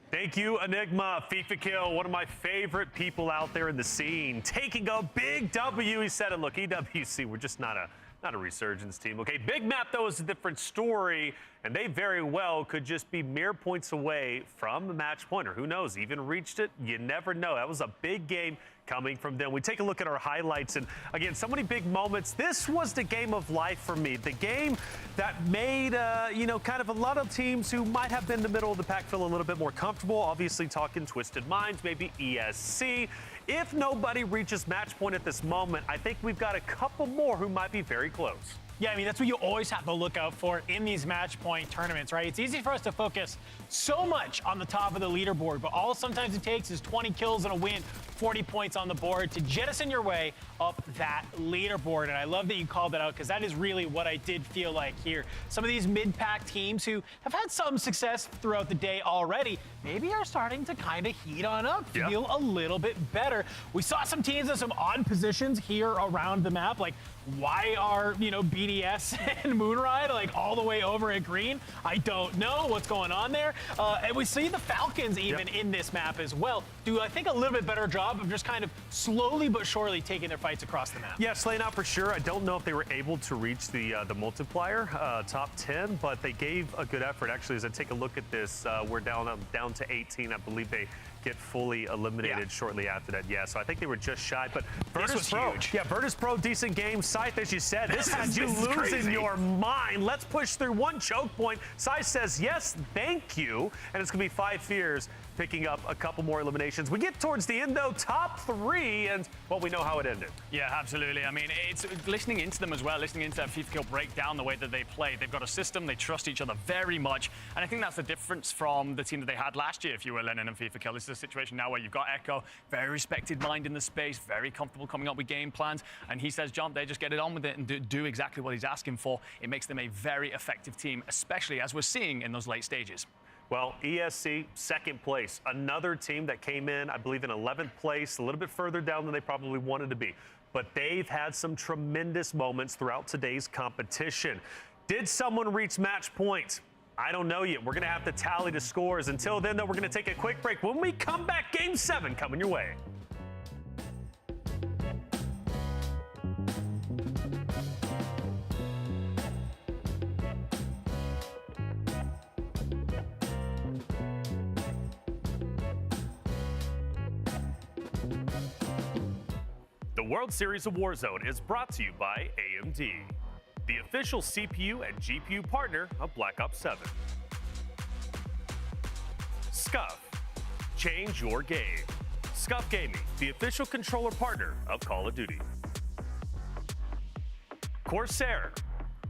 Thank you, Enigma. FIFA Kill, one of my favorite people out there in the scene, taking a big W. He said it. Look, EWC, we're just not a resurgence team. Okay, Big Map, though, is a different story, and they very well could just be mere points away from the match point, or who knows, even reached it. You never know. That was a big game coming from them. We take a look at our highlights, and again, so many big moments. This was the game of life for me. The game that made, you know, kind of a lot of teams who might have been in the middle of the pack feel a little bit more comfortable. Obviously talking Twisted Minds, maybe ESC. If nobody reaches match point at this moment, I think we've got a couple more who might be very close. Yeah, I mean, that's what you always have to look out for in these match point tournaments, right? It's easy for us to focus so much on the top of the leaderboard, but all sometimes it takes is 20 kills and a win 40 points on the board to jettison your way up that leaderboard. And I love that you called that out because that is really what I did feel like here. Some of these mid-pack teams who have had some success throughout the day already maybe are starting to kind of heat on up, feel a little bit better. We saw some teams in some odd positions here around the map, like why are, BDS and Moonride like all the way over at green? I don't know what's going on there. And we see the Falcons even in this map as well do, I think, a little bit better job of just kind of slowly but surely taking their fights across the map. Yeah, slaying out for sure. I don't know if they were able to reach the multiplier top 10, but they gave a good effort. Actually, as I take a look at this, we're down to 18. I believe they get fully eliminated shortly after that. Yeah, so I think they were just shy. But Virtus Pro, huge. Yeah, Virtus Pro, decent game. Scythe, as you said, this had you losing your mind. Let's push through one choke point. Scythe says yes, thank you, and it's gonna be 5 Fears picking up a couple more eliminations. We get towards the end, though, top 3, and, well, we know how it ended. Yeah, absolutely. I mean, it's listening into them as well, listening into that FIFA Kill breakdown, the way that they play. They've got a system, they trust each other very much, and I think that's the difference from the team that they had last year, if you were Lennon and FIFA Kill. This is a situation now where you've got Echo, very respected mind in the space, very comfortable coming up with game plans, and he says, John, they just get it on with it and do exactly what he's asking for. It makes them a very effective team, especially as we're seeing in those late stages. Well, ESC, second place. Another team that came in, I believe, in 11th place, a little bit further down than they probably wanted to be. But they've had some tremendous moments throughout today's competition. Did someone reach match point? I don't know yet. We're going to have to tally the scores. Until then, though, we're going to take a quick break. When we come back, Game 7 coming your way. The World Series of Warzone is brought to you by AMD, the official CPU and GPU partner of Black Ops 7. Scuff, change your game. Scuff Gaming, the official controller partner of Call of Duty. Corsair,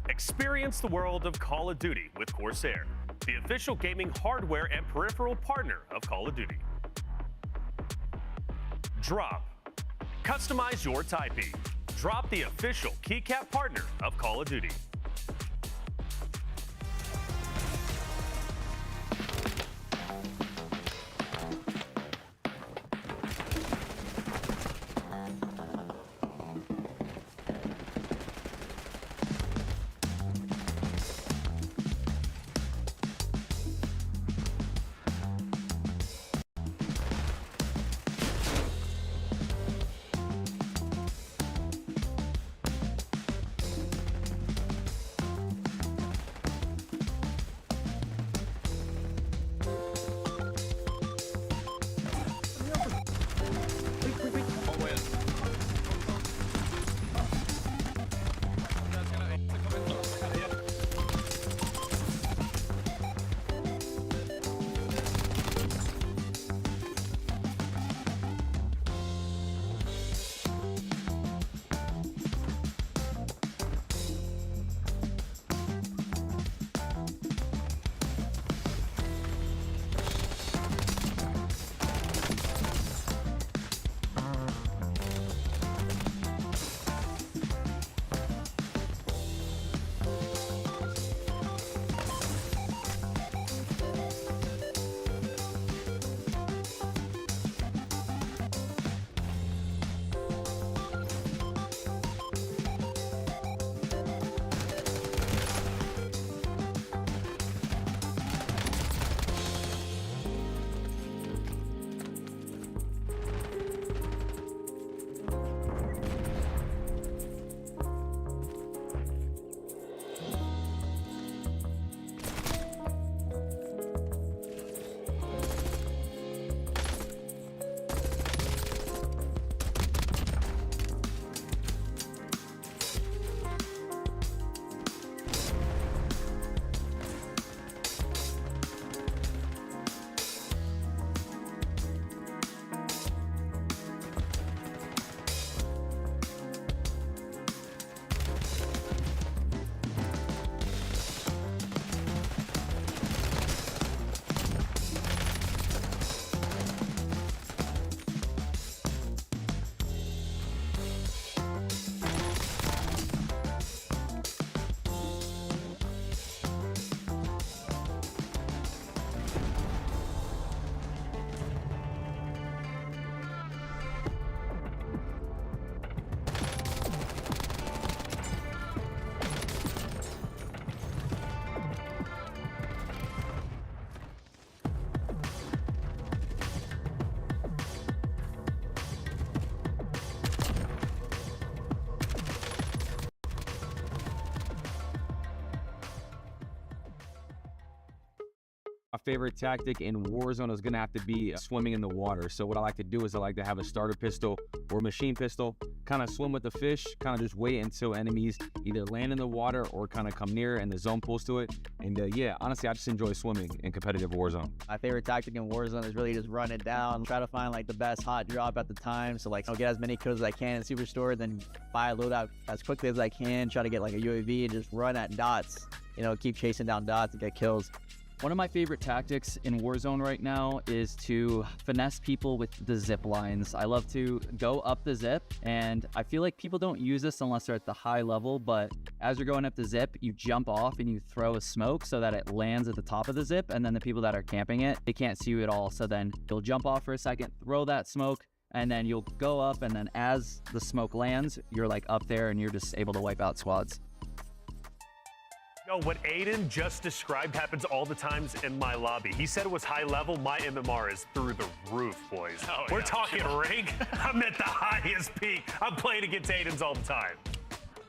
experience the world of Call of Duty with Corsair, the official gaming hardware and peripheral partner of Call of Duty. Drop, customize your typing. Drop, the official keycap partner of Call of Duty. favorite tactic in Warzone is gonna have to be swimming in the water. So what I like to do is I like to have a starter pistol or machine pistol, kind of swim with the fish, kind of just wait until enemies either land in the water or kind of come near and the zone pulls to it. And yeah, honestly, I just enjoy swimming in competitive Warzone. My favorite tactic in Warzone is really just run it down, try to find like the best hot drop at the time. So like, I'll get as many kills as I can in Superstore, then buy a loadout as quickly as I can, try to get like a UAV and just run at dots. You know, keep chasing down dots and get kills. One of my favorite tactics in Warzone right now is to finesse people with the zip lines. I love to go up the zip, and I feel like people don't use this unless they're at the high level, but as you're going up the zip, you jump off and you throw a smoke so that it lands at the top of the zip, and then the people that are camping it, they can't see you at all. So then you'll jump off for a second, throw that smoke, and then you'll go up, and then as the smoke lands, you're like up there and you're just able to wipe out squads. Yo, what Aiden just described happens all the times in my lobby. He said it was high level. My MMR is through the roof, boys. Oh, We're yeah, talking sure. rank. I'm at the highest peak. I'm playing against Aiden's all the time.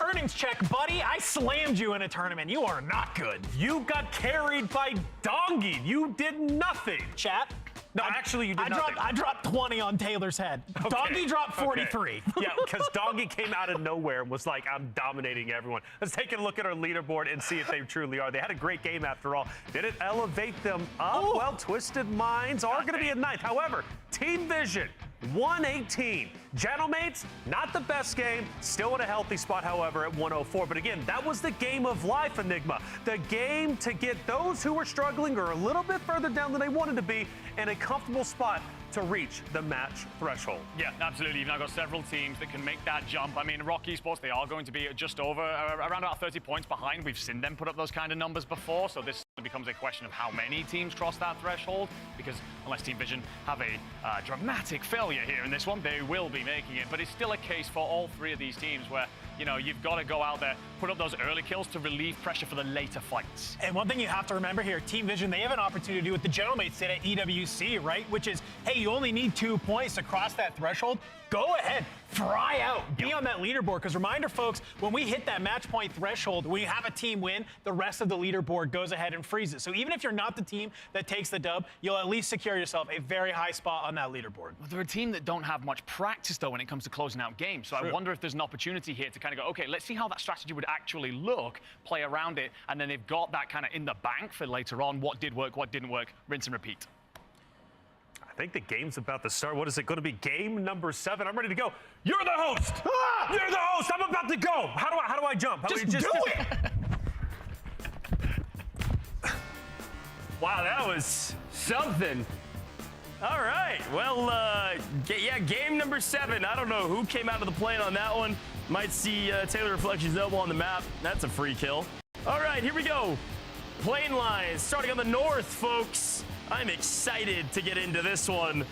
Earnings check, buddy. I slammed you in a tournament. You are not good. You got carried by Dongy. You did nothing. Chat. No, actually, you did nothing. I dropped 20 on Taylor's head. Okay. Doggy dropped 43. Okay. Yeah, because Doggy came out of nowhere and was like, I'm dominating everyone. Let's take a look at our leaderboard and see if they truly are. They had a great game after all. Did it elevate them up? Ooh. Well, Twisted Minds are going to be at ninth. However, Team Vision, 118. Gentlemates, not the best game. Still in a healthy spot, however, at 104. But again, that was the game of life, Enigma. The game to get those who were struggling or a little bit further down than they wanted to be in a comfortable spot to reach the match threshold. Yeah, absolutely. You've now got several teams that can make that jump. I mean, Rock Esports, they are going to be just over, around about 30 points behind. We've seen them put up those kind of numbers before, so this becomes a question of how many teams cross that threshold, because unless Team Vision have a dramatic failure here in this one, they will be making it. But it's still a case for all three of these teams where, you know, you've got to go out there, put up those early kills to relieve pressure for the later fights. And one thing you have to remember here, Team Vision, they have an opportunity to do what the Gentlemates did at EWC, right? Which is, hey, you only need 2 points to cross that threshold. Go ahead, fry out, be on that leaderboard. Because reminder, folks, when we hit that match point threshold, when you have a team win, the rest of the leaderboard goes ahead and freezes. So even if you're not the team that takes the dub, you'll at least secure yourself a very high spot on that leaderboard. Well, they're a team that don't have much practice, though, when it comes to closing out games. So True. I wonder if there's an opportunity here to kind of go, okay, let's see how that strategy would actually look, play around it, and then they've got that kind of in the bank for later on, what did work, what didn't work, rinse and repeat. I think the game's about to start. What is it going to be? Game number 7. I'm ready to go. You're the host. Ah! You're the host. I'm about to go. How do I jump? Just do it. Wow, that was something. All right, well, yeah, game number 7. I don't know who came out of the plane on that one. Might see Taylor Reflections elbow on the map. That's a free kill. All right, here we go. Plane lines starting on the north, folks. I'm excited to get into this one.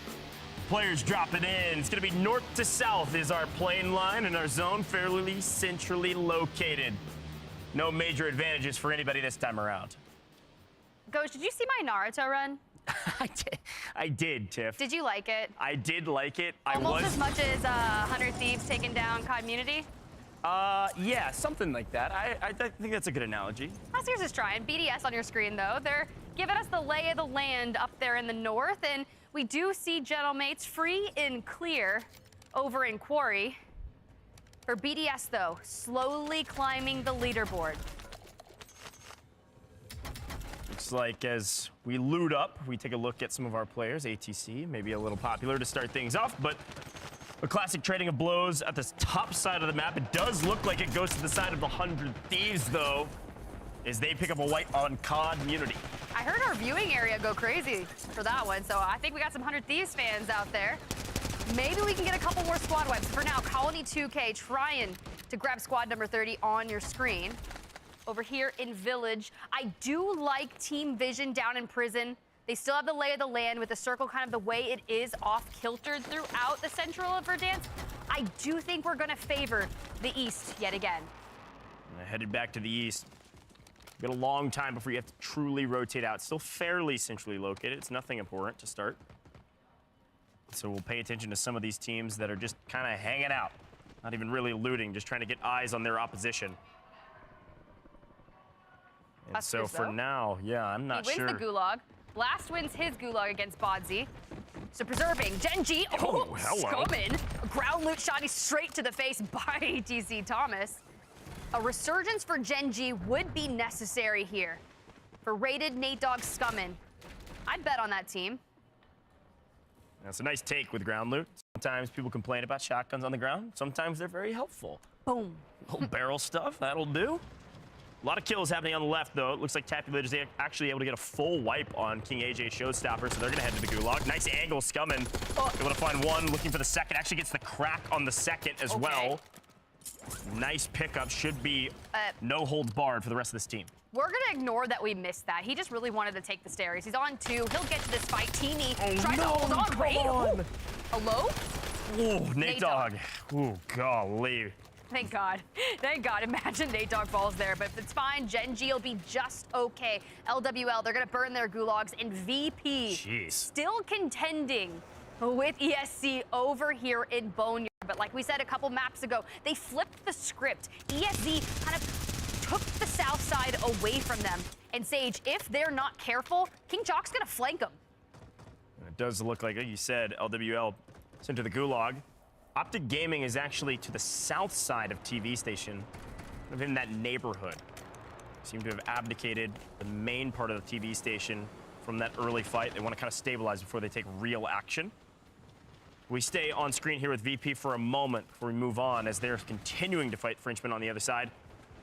Players dropping in. It's going to be north to south is our plane line, and our zone fairly centrally located. No major advantages for anybody this time around. Ghost, did you see my Naruto run? I did, Tiff. Did you like it? I did like it. Almost as much as 100 Thieves taking down Community? Yeah, something like that. I think that's a good analogy. How's yours is trying? BDS on your screen, though. They're giving us the lay of the land up there in the north, and we do see Gentlemates free and clear over in Quarry. For BDS, though, slowly climbing the leaderboard. Looks like as we loot up, we take a look at some of our players. ATC, maybe a little popular to start things off, but a classic trading of blows at the top side of the map. It does look like it goes to the side of the 100 Thieves, though, as they pick up a wipe on Community. I heard our viewing area go crazy for that one, so I think we got some 100 Thieves fans out there. Maybe we can get a couple more squad wipes. For now, Colony 2K trying to grab squad number 30 on your screen. Over here in Village, I do like Team Vision down in Prison. They still have the lay of the land with the circle kind of the way it is off-kiltered throughout the central of Verdansk. I do think we're going to favor the east yet again. Headed back to the east. Got a long time before you have to truly rotate out. Still fairly centrally located. It's nothing important to start. So we'll pay attention to some of these teams that are just kind of hanging out. Not even really looting, just trying to get eyes on their opposition. And so for now, yeah, I'm not sure. He wins the Gulag. Blast wins his gulag against Bodsy. So preserving Genji. Oh, hello. Scumming. A ground loot shot straight to the face by TC Thomas. A resurgence for Genji would be necessary here. For rated Nate Dogg Scumming. I'd bet on that team. That's a nice take with ground loot. Sometimes people complain about shotguns on the ground. Sometimes they're very helpful. Boom. Little barrel stuff, that'll do. A lot of kills happening on the left, though. It looks like Tapulit is actually able to get a full wipe on King AJ Showstopper, so they're going to head to the gulag. Nice angle, Scumming. Able to find one, looking for the second. Actually gets the crack on the second as well. Nice pickup. Should be no holds barred for the rest of this team. We're going to ignore that we missed that. He just really wanted to take the stairs. He's on 2. He'll get to this fight. Teeny tries to hold on. Raid. Hello? Ooh, Nate Dogg. Ooh, golly. Thank God. Thank God. Imagine Nate Dogg falls there, but it's fine. Genji will be just okay. LWL, they're going to burn their gulags, and VP still contending with ESC over here in Boneyard. But like we said a couple maps ago, they flipped the script. ESC kind of took the south side away from them. And Sage, if they're not careful, King Jock's going to flank them. It does look like you said, LWL sent to the gulag. Optic Gaming is actually to the south side of TV Station, kind of in that neighborhood. Seem to have abdicated the main part of the TV station from that early fight. They want to kind of stabilize before they take real action. We stay on screen here with VP for a moment before we move on, as they're continuing to fight Frenchmen on the other side.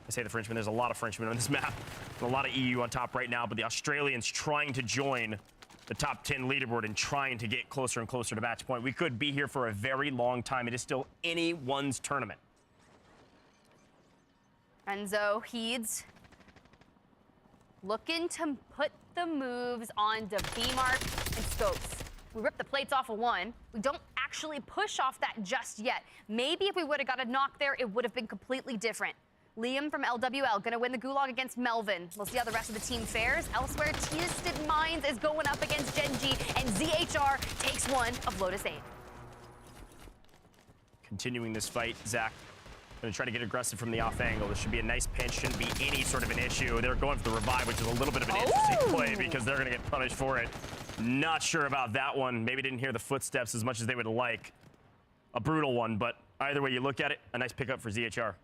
I say the Frenchmen, there's a lot of Frenchmen on this map, and a lot of EU on top right now, but the Australians trying to join the top 10 leaderboard and trying to get closer and closer to match point. We could be here for a very long time. It is still anyone's tournament. Enzo Heeds looking to put the moves onto B-Mark and Scopes. We ripped the plates off of one. We don't actually push off that just yet. Maybe if we would have got a knock there, it would have been completely different. Liam from LWL gonna win the gulag against Melvin. We'll see how the rest of the team fares. Elsewhere, Twisted Minds is going up against Genji, and ZHR takes one of Lotus 8. Continuing this fight, Zach. Gonna try to get aggressive from the off angle. This should be a nice pinch, shouldn't be any sort of an issue. They're going for the revive, which is a little bit of an interesting play because they're gonna get punished for it. Not sure about that one. Maybe didn't hear the footsteps as much as they would like. A brutal one, but either way you look at it, a nice pickup for ZHR.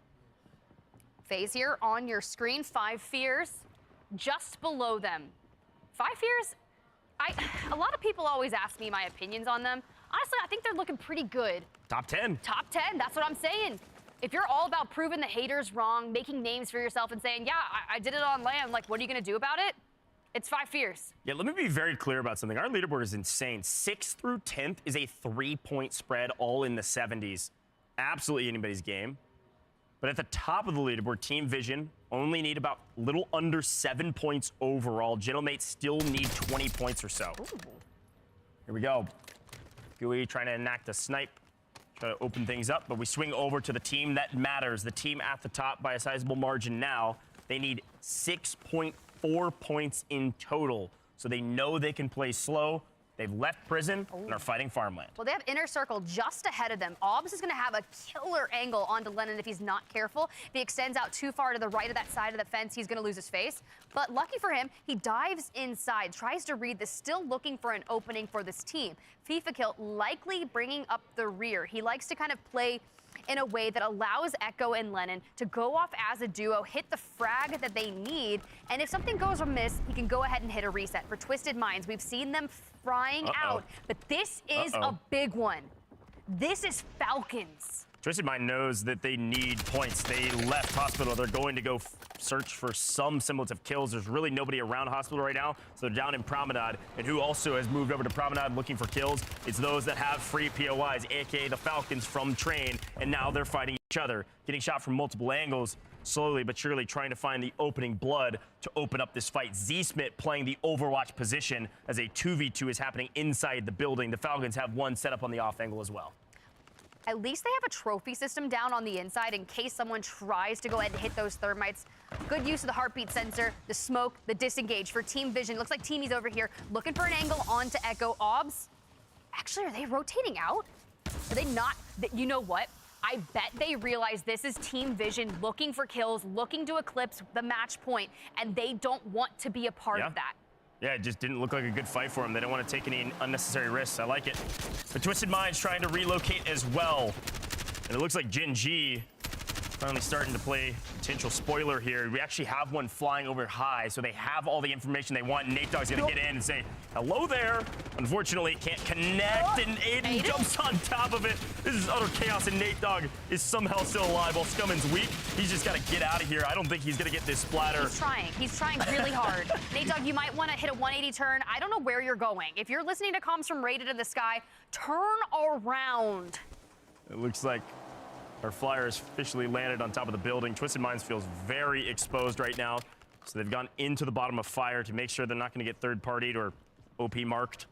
FaZe here on your screen, 5 Fears, just below them. 5 Fears, a lot of people always ask me my opinions on them. Honestly, I think they're looking pretty good. Top 10. Top 10, that's what I'm saying. If you're all about proving the haters wrong, making names for yourself and saying, yeah, I did it on land, like, what are you gonna do about it? It's 5 Fears. Yeah, let me be very clear about something. Our leaderboard is insane. 6th through 10th is a 3-point spread, all in the 70s. Absolutely anybody's game. But at the top of the leaderboard, Team Vision only need about little under 7 points overall. Gentlemates still need 20 points or so. Ooh. Here we go. Gooey trying to enact a snipe, try to open things up, but we swing over to the team that matters, the team at the top by a sizable margin now. They need 6.4 points in total, so they know they can play slow. They've left prison and are fighting farmland. Well, they have Inner Circle just ahead of them. Obs is going to have a killer angle onto Lennon if he's not careful. If he extends out too far to the right of that side of the fence, he's going to lose his face. But lucky for him, he dives inside, tries to read this, still looking for an opening for this team. FIFA Kill likely bringing up the rear. He likes to kind of play in a way that allows Echo and Lennon to go off as a duo, hit the frag that they need, and if something goes amiss, he can go ahead and hit a reset. For Twisted Minds, we've seen them frying out, but this is a big one. This is Falcons. Twisted Mind knows that they need points. They left Hospital. They're going to go search for some semblance of kills. There's really nobody around Hospital right now, so they're down in Promenade. And who also has moved over to Promenade looking for kills? It's those that have free POIs, aka the Falcons from Train, and now they're fighting each other, getting shot from multiple angles, slowly but surely trying to find the opening blood to open up this fight. Z-Smith playing the Overwatch position as a 2v2 is happening inside the building. The Falcons have one set up on the off angle as well. At least they have a trophy system down on the inside in case someone tries to go ahead and hit those thermites. Good use of the heartbeat sensor, the smoke, the disengage for Team Vision. Looks like Teamy's over here looking for an angle onto Echo. Obs, actually, are they rotating out? Are they not? You know what? I bet they realize this is Team Vision looking for kills, looking to eclipse the match point, and they don't want to be a part of that. Yeah, it just didn't look like a good fight for him. They don't want to take any unnecessary risks. I like it. But Twisted Mind's trying to relocate as well. And it looks like Gen G finally starting to play potential spoiler here. We actually have one flying over high, so they have all the information they want. Nate Dogg's gonna get in and say, hello there. Unfortunately, it can't connect, and Aiden jumps on top of it. This is utter chaos, and Nate Dogg is somehow still alive while Scumman's weak. He's just gotta get out of here. I don't think he's gonna get this splatter. He's trying really hard. Nate Dogg, you might wanna hit a 180 turn. I don't know where you're going. If you're listening to comms from Rated in the Sky, turn around. It looks like our flyer has officially landed on top of the building. Twisted Minds feels very exposed right now. So they've gone into the bottom of fire to make sure they're not going to get third-partied or OP marked.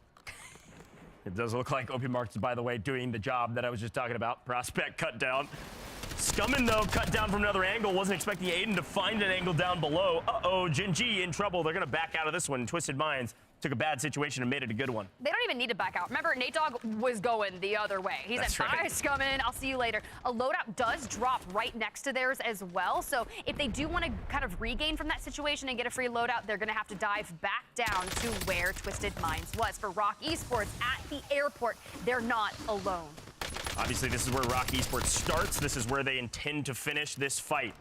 It does look like OP marked is, by the way, doing the job that I was just talking about. Prospect cut down. Scummin, though, cut down from another angle. Wasn't expecting Aiden to find an angle down below. Uh-oh, Gen G in trouble. They're going to back out of this one. Twisted Minds took a bad situation and made it a good one. They don't even need to back out. Remember, Nate Dogg was going the other way. He said, bye, Scummin, I'll see you later. A loadout does drop right next to theirs as well. So if they do want to kind of regain from that situation and get a free loadout, they're going to have to dive back down to where Twisted Minds was. For Rock Esports at the airport, they're not alone. Obviously, this is where Rock Esports starts. This is where they intend to finish this fight.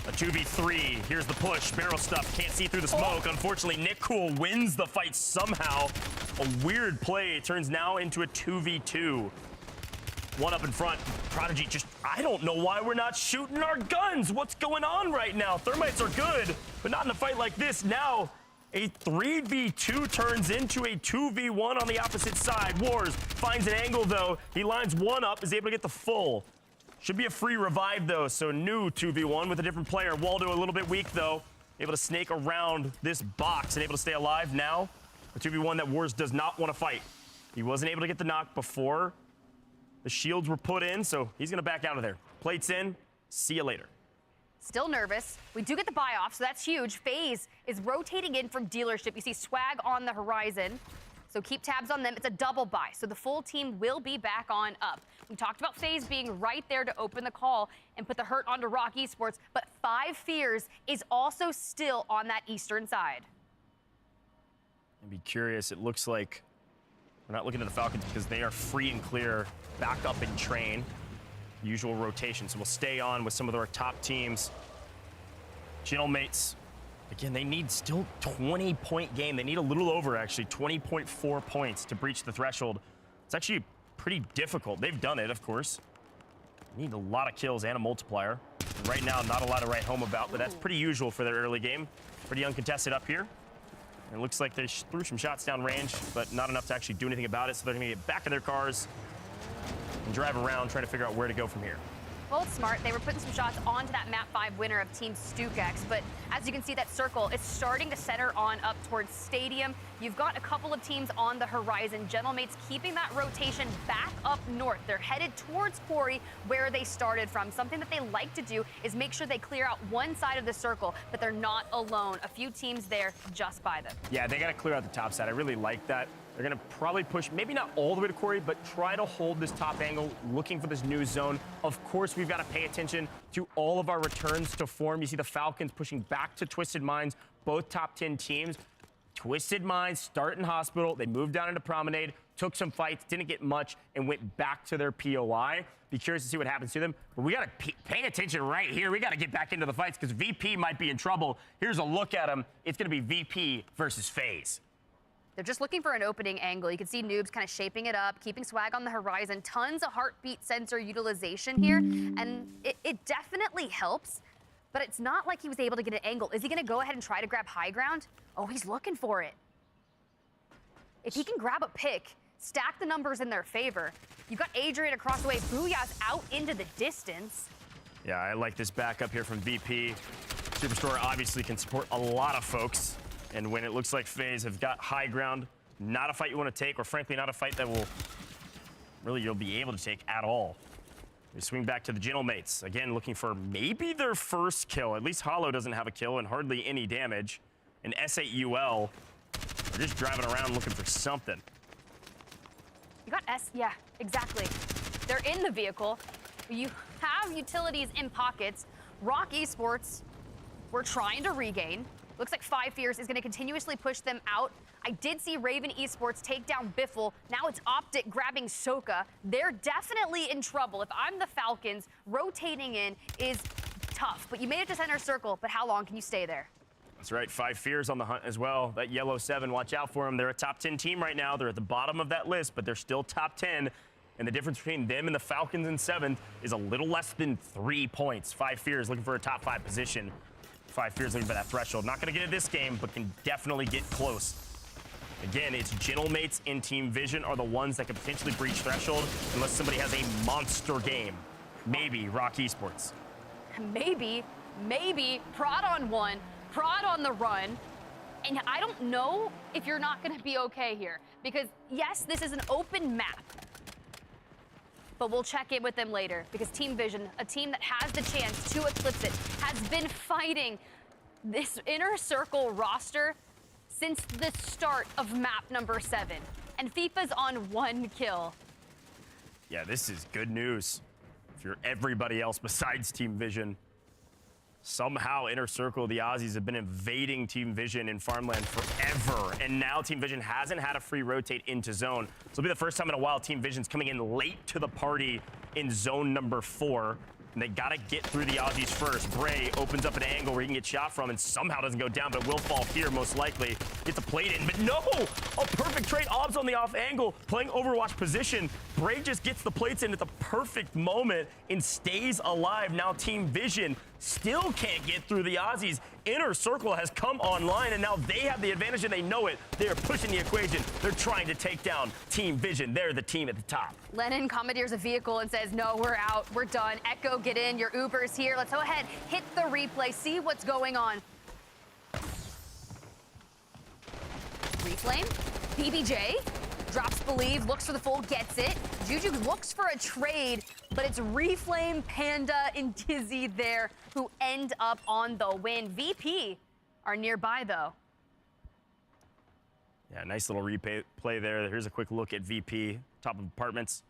A 2v3. Here's the push. Barrel stuff. Can't see through the smoke. Unfortunately, Nick Cool wins the fight somehow. A weird play turns now into a 2v2. One up in front. Prodigy just, I don't know why we're not shooting our guns. What's going on right now? Thermites are good, but not in a fight like this. Now, a 3v2 turns into a 2v1 on the opposite side. Wars finds an angle, though. He lines one up, is able to get the full. Should be a free revive, though, so new 2v1 with a different player. Waldo a little bit weak, though. Able to snake around this box and able to stay alive now. A 2v1 that Wars does not want to fight. He wasn't able to get the knock before the shields were put in, so he's going to back out of there. Plates in. See you later. Still nervous. We do get the buy off, so that's huge. FaZe is rotating in from dealership. You see Swag on the horizon. So keep tabs on them. It's a double buy, so the full team will be back on up. We talked about FaZe being right there to open the call and put the hurt onto Rock Esports, but Five Fears is also still on that eastern side. I'd be curious. It looks like we're not looking at the Falcons because they are free and clear, back up in train. Usual rotation, so we'll stay on with some of our top teams. Channel mates. Again, they need still 20-point game. They need a little over, actually, 20.4 points to breach the threshold. It's actually pretty difficult. They've done it, of course. Need a lot of kills and a multiplier. And right now, not a lot to write home about, but that's pretty usual for their early game. Pretty uncontested up here. And it looks like they threw some shots down range, but not enough to actually do anything about it, so they're going to get back in their cars and drive around trying to figure out where to go from here. Both smart. They were putting some shots onto that map 5 winner of Team StukX, but as you can see, that circle is starting to center on up towards Stadium. You've got a couple of teams on the horizon. Gentlemates keeping that rotation back up north. They're headed towards Quarry, where they started from. Something that they like to do is make sure they clear out one side of the circle, but they're not alone. A few teams there just by them. Yeah, they got to clear out the top side. I really like that. They're going to probably push, maybe not all the way to Quarry, but try to hold this top angle, looking for this new zone. Of course, we've got to pay attention to all of our returns to form. You see the Falcons pushing back to Twisted Minds, both top 10 teams. Twisted Minds start in Hospital. They moved down into Promenade, took some fights, didn't get much, and went back to their POI. Be curious to see what happens to them. But we got to pay attention right here. We got to get back into the fights because VP might be in trouble. Here's a look at them. It's going to be VP versus FaZe. They're just looking for an opening angle. You can see Noobs kind of shaping it up, keeping Swag on the horizon. Tons of heartbeat sensor utilization here, and it definitely helps, but it's not like he was able to get an angle. Is he going to go ahead and try to grab high ground? Oh, he's looking for it. If he can grab a pick, stack the numbers in their favor. You've got Adrian across the way. Booyah's out into the distance. Yeah, I like this backup here from VP. Superstore obviously can support a lot of folks. And when it looks like FaZe have got high ground, not a fight you want to take, or frankly, not a fight that will really you'll be able to take at all. We swing back to the Gentlemates. Again, looking for maybe their first kill. At least Hollow doesn't have a kill and hardly any damage. And S8UL are just driving around looking for something. You got yeah, exactly. They're in the vehicle. You have utilities in pockets. Rock Esports, we're trying to regain. Looks like Five Fears is going to continuously push them out. I did see Raven Esports take down Biffle. Now it's Optic grabbing Soka. They're definitely in trouble. If I'm the Falcons, rotating in is tough. But you made it to center circle, but how long can you stay there? That's right, Five Fears on the hunt as well. That yellow 7, watch out for them. They're a top 10 team right now. They're at the bottom of that list, but they're still top 10. And the difference between them and the Falcons in 7th is a little less than 3 points. Five Fears looking for a top 5 position. Five Fears looking for that threshold. Not going to get it this game, but can definitely get close. Again, it's Gentlemates in Team Vision are the ones that could potentially breach threshold unless somebody has a monster game. Maybe Rock Esports. Maybe Prod on 1, Prod on the run. And I don't know if you're not going to be okay here. Because, yes, this is an open map. But we'll check in with them later because Team Vision, a team that has the chance to eclipse it, has been fighting this inner circle roster since the start of map number 7. And FIFA's on 1 kill. Yeah, this is good news. If you're everybody else besides Team Vision, somehow Inner Circle, the Aussies have been invading Team Vision in Farmland forever. And now Team Vision hasn't had a free rotate into zone. So it'll be the first time in a while Team Vision's coming in late to the party in zone number 4. And they gotta get through the Aussies first. Bray opens up an angle where he can get shot from and somehow doesn't go down, but will fall here most likely. Gets a plate in, but no! A perfect trade. Obs on the off angle, playing Overwatch position. Bray just gets the plates in at the perfect moment and stays alive. Now Team Vision still can't get through the Aussies. Inner Circle has come online and now they have the advantage and they know it. They're pushing the equation. They're trying to take down Team Vision. They're the team at the top. Lennon commandeers a vehicle and says, no, we're out, we're done. Echo, get in, your Uber's here. Let's go ahead, hit the replay, see what's going on. Reflame, BBJ, drops Believe, looks for the full, gets it. Juju looks for a trade, but it's Reflame, Panda, and Dizzy there who end up on the win. VP are nearby, though. Yeah, nice little replay there. Here's a quick look at VP. Top of apartments,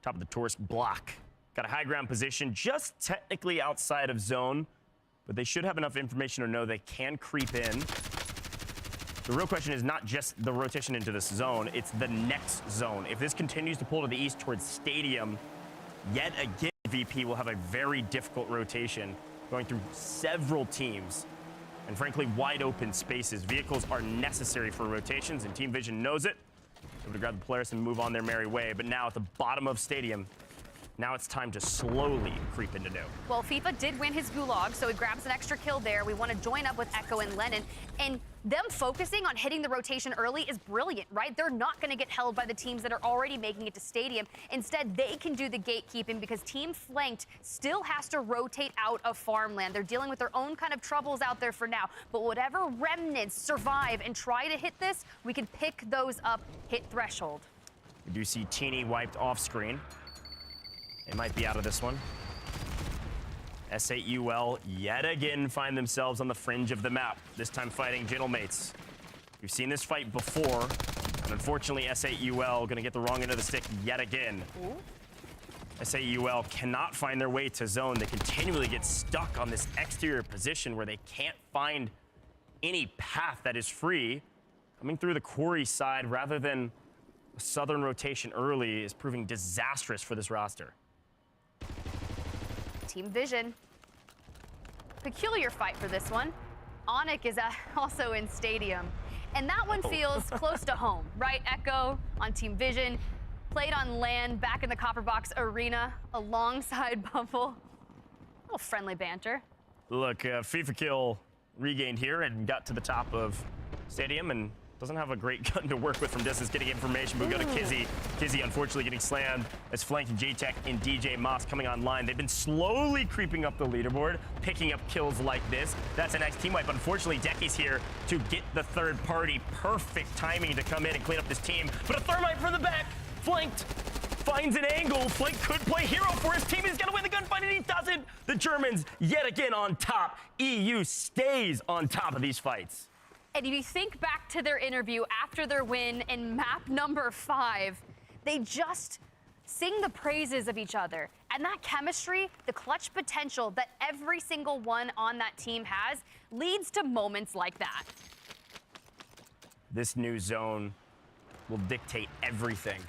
top of the tourist block. Got a high ground position, just technically outside of zone, but they should have enough information to know they can creep in. The real question is not just the rotation into this zone, it's the next zone. If this continues to pull to the east towards Stadium, yet again, VP will have a very difficult rotation going through several teams and frankly wide open spaces. Vehicles are necessary for rotations and Team Vision knows it. Able to grab the players and move on their merry way, but now at the bottom of Stadium, now it's time to slowly creep into new. Well, FIFA did win his gulag, so he grabs an extra kill there. We want to join up with Echo and Lennon. And them focusing on hitting the rotation early is brilliant, right? They're not going to get held by the teams that are already making it to Stadium. Instead, they can do the gatekeeping because Team Flanked still has to rotate out of Farmland. They're dealing with their own kind of troubles out there for now. But whatever remnants survive and try to hit this, we can pick those up, hit threshold. We do see Teeny wiped off screen. They might be out of this one. S8UL yet again find themselves on the fringe of the map, this time fighting Gentlemates. We've seen this fight before, and unfortunately S8UL gonna get the wrong end of the stick yet again. Ooh. S8UL cannot find their way to zone. They continually get stuck on this exterior position where they can't find any path that is free. Coming through the quarry side rather than a southern rotation early is proving disastrous for this roster. Team Vision. Peculiar fight for this one. Onyx is also in Stadium. And that one feels close to home, right? Echo on Team Vision. Played on land back in the Copperbox Arena alongside Bumble. A little friendly banter. Look, FIFA Kill regained here and got to the top of Stadium and doesn't have a great gun to work with from distance, getting information, but we go to Kizzy. Kizzy unfortunately getting slammed as flanking J-Tech and DJ Moss coming online. They've been slowly creeping up the leaderboard, picking up kills like this. That's a nice team wipe. Unfortunately, Decky's here to get the third party. Perfect timing to come in and clean up this team. But a thermite from the back, flanked, finds an angle. Flank could play hero for his team. He's gonna win the gunfight and he doesn't. The Germans yet again on top. EU stays on top of these fights. And if you think back to their interview after their win in map number 5, they just sing the praises of each other. And that chemistry, the clutch potential that every single one on that team has, leads to moments like that. This new zone will dictate everything.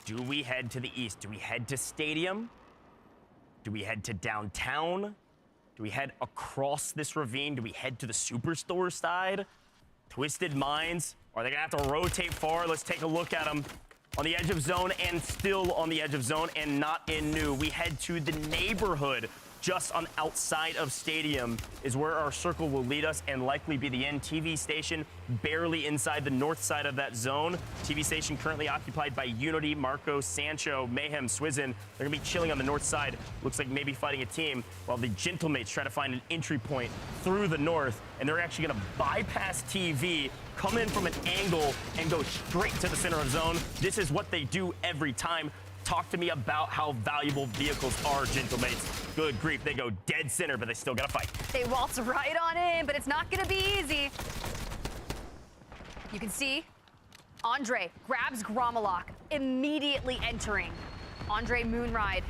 Do we head to the east? Do we head to Stadium? Do we head to downtown? Do we head across this ravine? Do we head to the Superstore side? Twisted Minds, are they gonna have to rotate far? Let's take a look at them. On the edge of zone and still on the edge of zone and not in new. We head to the neighborhood just on outside of Stadium is where our circle will lead us and likely be the end. TV station barely inside the north side of that zone. TV station currently occupied by Unity, Marco, Sancho, Mayhem, Swizzin. They're gonna be chilling on the north side. Looks like maybe fighting a team while the Gentlemates try to find an entry point through the north, and they're actually gonna bypass TV, come in from an angle and go straight to the center of zone. This is what they do every time. Talk to me about how valuable vehicles are, Gentlemates. Good grief, they go dead center, but they still gotta fight. They waltz right on in, but it's not gonna be easy. You can see Andre grabs Gromalok, immediately entering. Andre Moonride,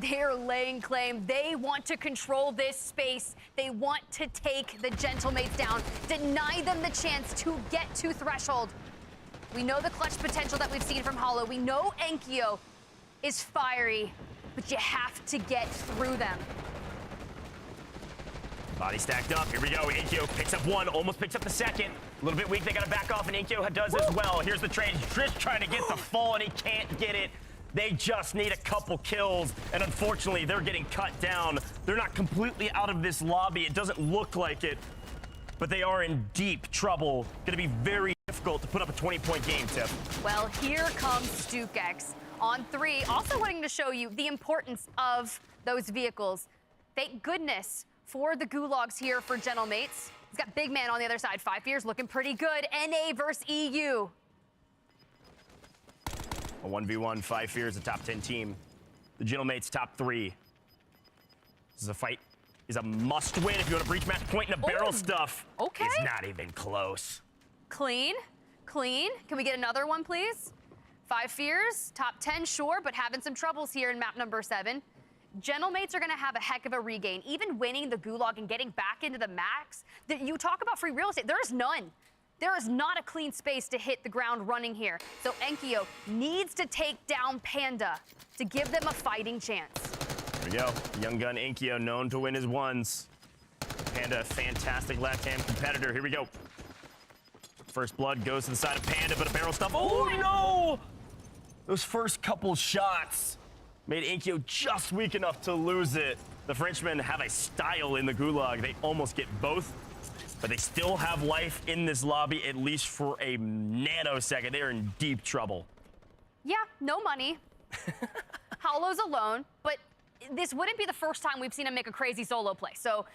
they're laying claim. They want to control this space. They want to take the Gentlemates down, deny them the chance to get to Threshold. We know the clutch potential that we've seen from Hollow. We know Enkyo is fiery, but you have to get through them. Body stacked up, here we go. Enkyo picks up one, almost picks up the second. A little bit weak, they gotta back off, and Enkyo does as well. Here's the trade, Trish trying to get the fall, and he can't get it. They just need a couple kills, and unfortunately, they're getting cut down. They're not completely out of this lobby. It doesn't look like it, but they are in deep trouble. Gonna be very difficult to put up a 20-point game, Tiff. Well, here comes StukeX on 3, also wanting to show you the importance of those vehicles. Thank goodness for the Gulags here for Gentlemates. He's got Big Man on the other side. 5 Fears looking pretty good. NA versus EU. A 1v1, 5 Fears, a top 10 team. The Gentlemates top 3. This is a fight. Is a must win if you want to breach match point in the barrel stuff. Okay. It's not even close. Clean, clean. Can we get another one, please? 5 Fears, top 10, sure, but having some troubles here in map number 7. Gentlemates are going to have a heck of a regain. Even winning the Gulag and getting back into the max, you talk about free real estate, there is none. There is not a clean space to hit the ground running here. So Enkyo needs to take down Panda to give them a fighting chance. Here we go. Young gun Enkyo, known to win his ones. Panda, fantastic left-hand competitor. Here we go. First blood goes to the side of Panda, but a barrel stuff. Oh, no! Those first couple shots made Enkyo just weak enough to lose it. The Frenchmen have a style in the Gulag. They almost get both, but they still have life in this lobby, at least for a nanosecond. They're in deep trouble. Yeah, no money. Hollow's alone, but this wouldn't be the first time we've seen him make a crazy solo play. So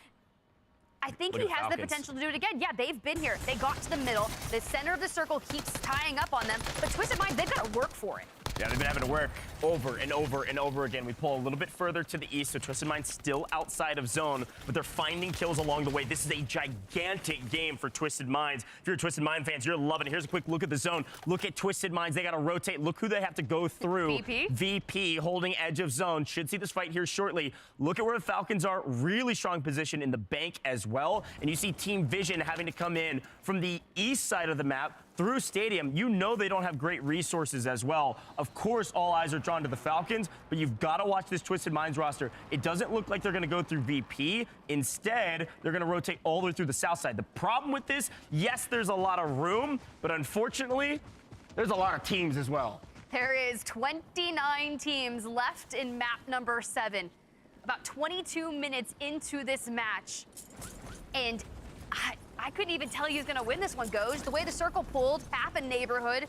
I think he has the potential to do it again. Yeah, they've been here. They got to the middle. The center of the circle keeps tying up on them, but Twisted Minds, they've got to work for it. Yeah, they've been having to work over and over and over again. We pull a little bit further to the east, so Twisted Minds still outside of zone, but they're finding kills along the way. This is a gigantic game for Twisted Minds. If you're a Twisted Mind fans, you're loving it. Here's a quick look at the zone. Look at Twisted Minds. They got to rotate. Look who they have to go through. VP. VP holding edge of zone. Should see this fight here shortly. Look at where the Falcons are. Really strong position in the bank as well. And you see Team Vision having to come in from the east side of the map through Stadium. You know they don't have great resources as well. Of course, all eyes are drawn to the Falcons, but you've got to watch this Twisted Minds roster. It doesn't look like they're going to go through VP. Instead, they're going to rotate all the way through the south side. The problem with this, yes, there's a lot of room, but unfortunately, there's a lot of teams as well. There is 29 teams left in map number 7. About 22 minutes into this match, and I couldn't even tell you who's going to win this one, Goj. The way the circle pulled, half a neighborhood.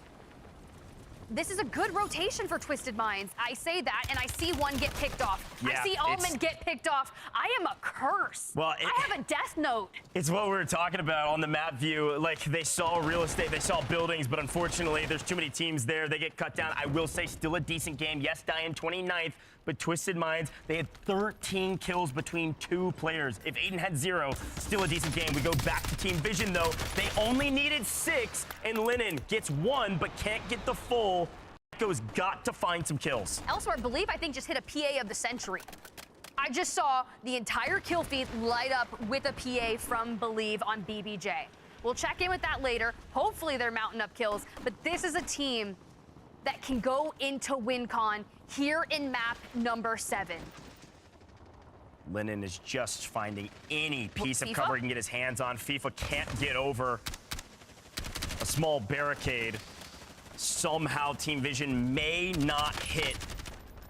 This is a good rotation for Twisted Minds. I say that, and I see one get picked off. Yeah, I see Almond get picked off. I am a curse. Well, I have a death note. It's what we were talking about on the map view. Like, they saw real estate, they saw buildings, but unfortunately, there's too many teams there. They get cut down. I will say, still a decent game. Yes, Diane 29th, but Twisted Minds, they had 13 kills between 2 players. If Aiden had 0, still a decent game. We go back to Team Vision, though. They only needed 6, and Lennon gets 1, but can't get the full. Echo's got to find some kills. Elsewhere, Believe, I think, just hit a PA of the century. I just saw the entire kill feed light up with a PA from Believe on BBJ. We'll check in with that later. Hopefully they're mounting up kills, but this is a team that can go into WinCon here in map number 7. Lennon is just finding any piece of FIFA? cover he can get his hands on. FIFA can't get over a small barricade. Somehow Team Vision may not hit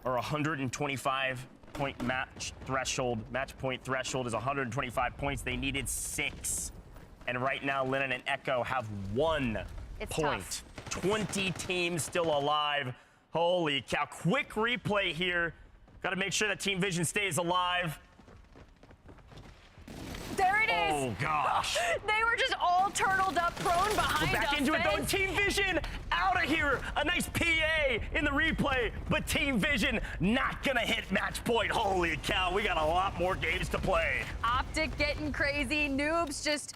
our 125-point match threshold. Match point threshold is 125 points. They needed 6. And right now, Lennon and Echo have 1 point. Tough. 20 teams still alive. Holy cow. Quick replay here. Got to make sure that Team Vision stays alive. There it is. Oh, gosh. They were just all turtled up, prone behind We're back a into it, though. fence. Team Vision out of here. A nice PA in the replay, but Team Vision not going to hit match point. Holy cow, we got a lot more games to play. Optic getting crazy. Noobs just,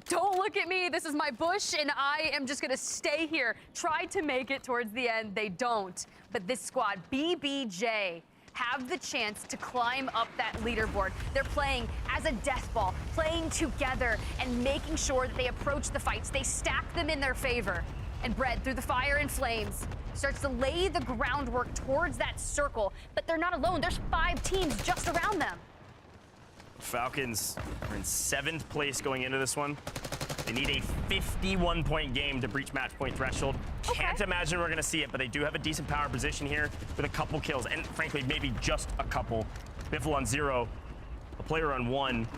don't look at me. This is my bush, and I am just going to stay here. Tried to make it towards the end. They don't. But this squad, BBJ, have the chance to climb up that leaderboard. They're playing as a death ball, playing together and making sure that they approach the fights. They stack them in their favor. And Bread, through the fire and flames, starts to lay the groundwork towards that circle. But they're not alone. There's 5 teams just around them. Falcons are in 7th place going into this one. They need a 51-point game to breach match point threshold. Can't imagine we're going to see it, but they do have a decent power position here with a couple kills, and frankly, maybe just a couple. Biffle on 0, a player on 1.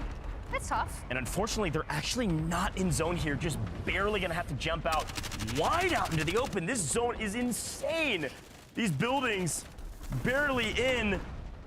That's tough. And unfortunately, they're actually not in zone here, just barely going to have to jump out wide out into the open. This zone is insane. These buildings barely in.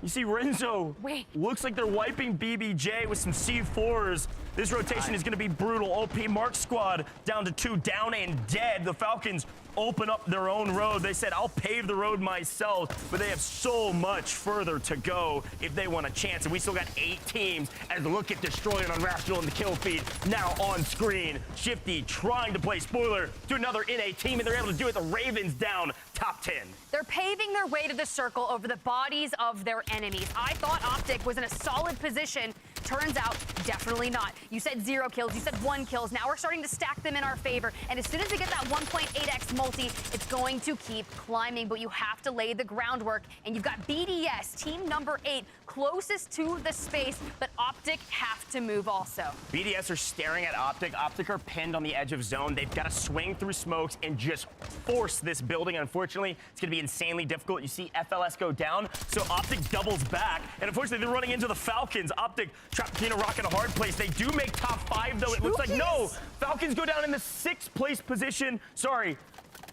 You see Renzo. Looks like they're wiping BBJ with some C4s. This rotation is going to be brutal. OP Mark squad down to 2, down and dead. The Falcons open up their own road. They said, I'll pave the road myself, but they have so much further to go if they want a chance. And we still got 8 teams as look at Destroyer and Unrational in the kill feed. Now on screen, Shifty trying to play spoiler to another NA team, and they're able to do it. The Ravens down top 10. They're paving their way to the circle over the bodies of their enemies. I thought Optic was in a solid position. Turns out, definitely not. You said 0 kills, you said 1 kills. Now we're starting to stack them in our favor. And as soon as they get that 1.8x multi, it's going to keep climbing. But you have to lay the groundwork. And you've got BDS, team number 8, closest to the space. But Optic have to move also. BDS are staring at Optic. Optic are pinned on the edge of zone. They've got to swing through smokes and just force this building. Unfortunately, it's going to be insanely difficult. You see FLS go down, so Optic doubles back. And unfortunately, they're running into the Falcons. Optic trapped between a rock and a hard place. They do make top 5, though. It looks like no. Falcons go down in the 6th place position. Sorry.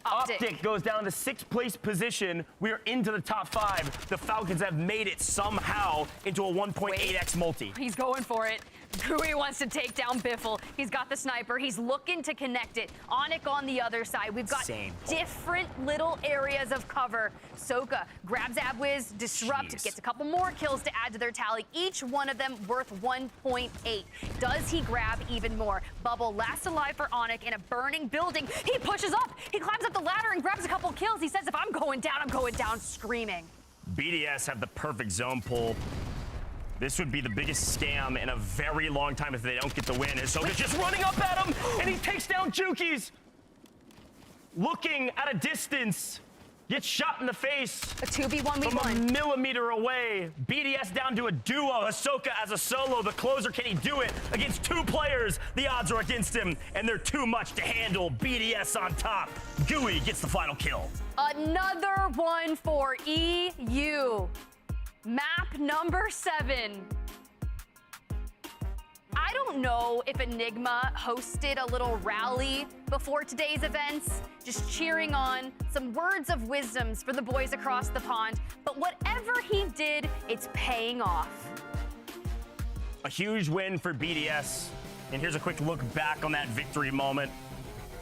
Optic goes down to 6th place position. We are into the top 5. The Falcons have made it somehow into a 1.8x multi. He's going for it. Gui wants to take down Biffle. He's got the sniper. He's looking to connect it. Onyx on the other side. We've got different little areas of cover. Soka grabs Abwiz, Disrupt, gets a couple more kills to add to their tally. Each one of them worth 1.8. Does he grab even more? Bubble last alive for Onyx in a burning building. He pushes up. He climbs up the ladder and grabs a couple kills. He says, if I'm going down screaming. BDS have the perfect zone pull. This would be the biggest scam in a very long time if they don't get the win. And so they're just running up at him, and he takes down Jukies. Looking at a distance, gets shot in the face. A 2v1v1. From a millimeter away. BDS down to a duo. Ahsoka as a solo. The closer, can he do it? Against 2 players, the odds are against him, and they're too much to handle. BDS on top. Gui gets the final kill. Another one for EU. Map number 7. I don't know if Enigma hosted a little rally before today's events, just cheering on some words of wisdoms for the boys across the pond, but whatever he did, it's paying off. A huge win for BDS, and here's a quick look back on that victory moment.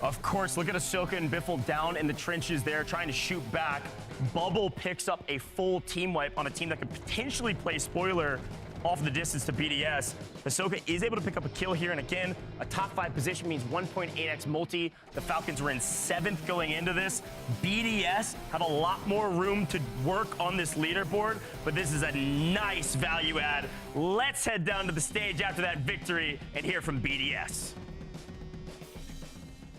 Of course, look at Ahsoka and Biffle down in the trenches there, trying to shoot back. Bubble picks up a full team wipe on a team that could potentially play spoiler. off the distance to BDS. Hisoka is able to pick up a kill here, and again, a top 5 position means 1.8x multi. The Falcons were in 7th going into this. BDS have a lot more room to work on this leaderboard, but this is a nice value add. Let's head down to the stage after that victory and hear from BDS.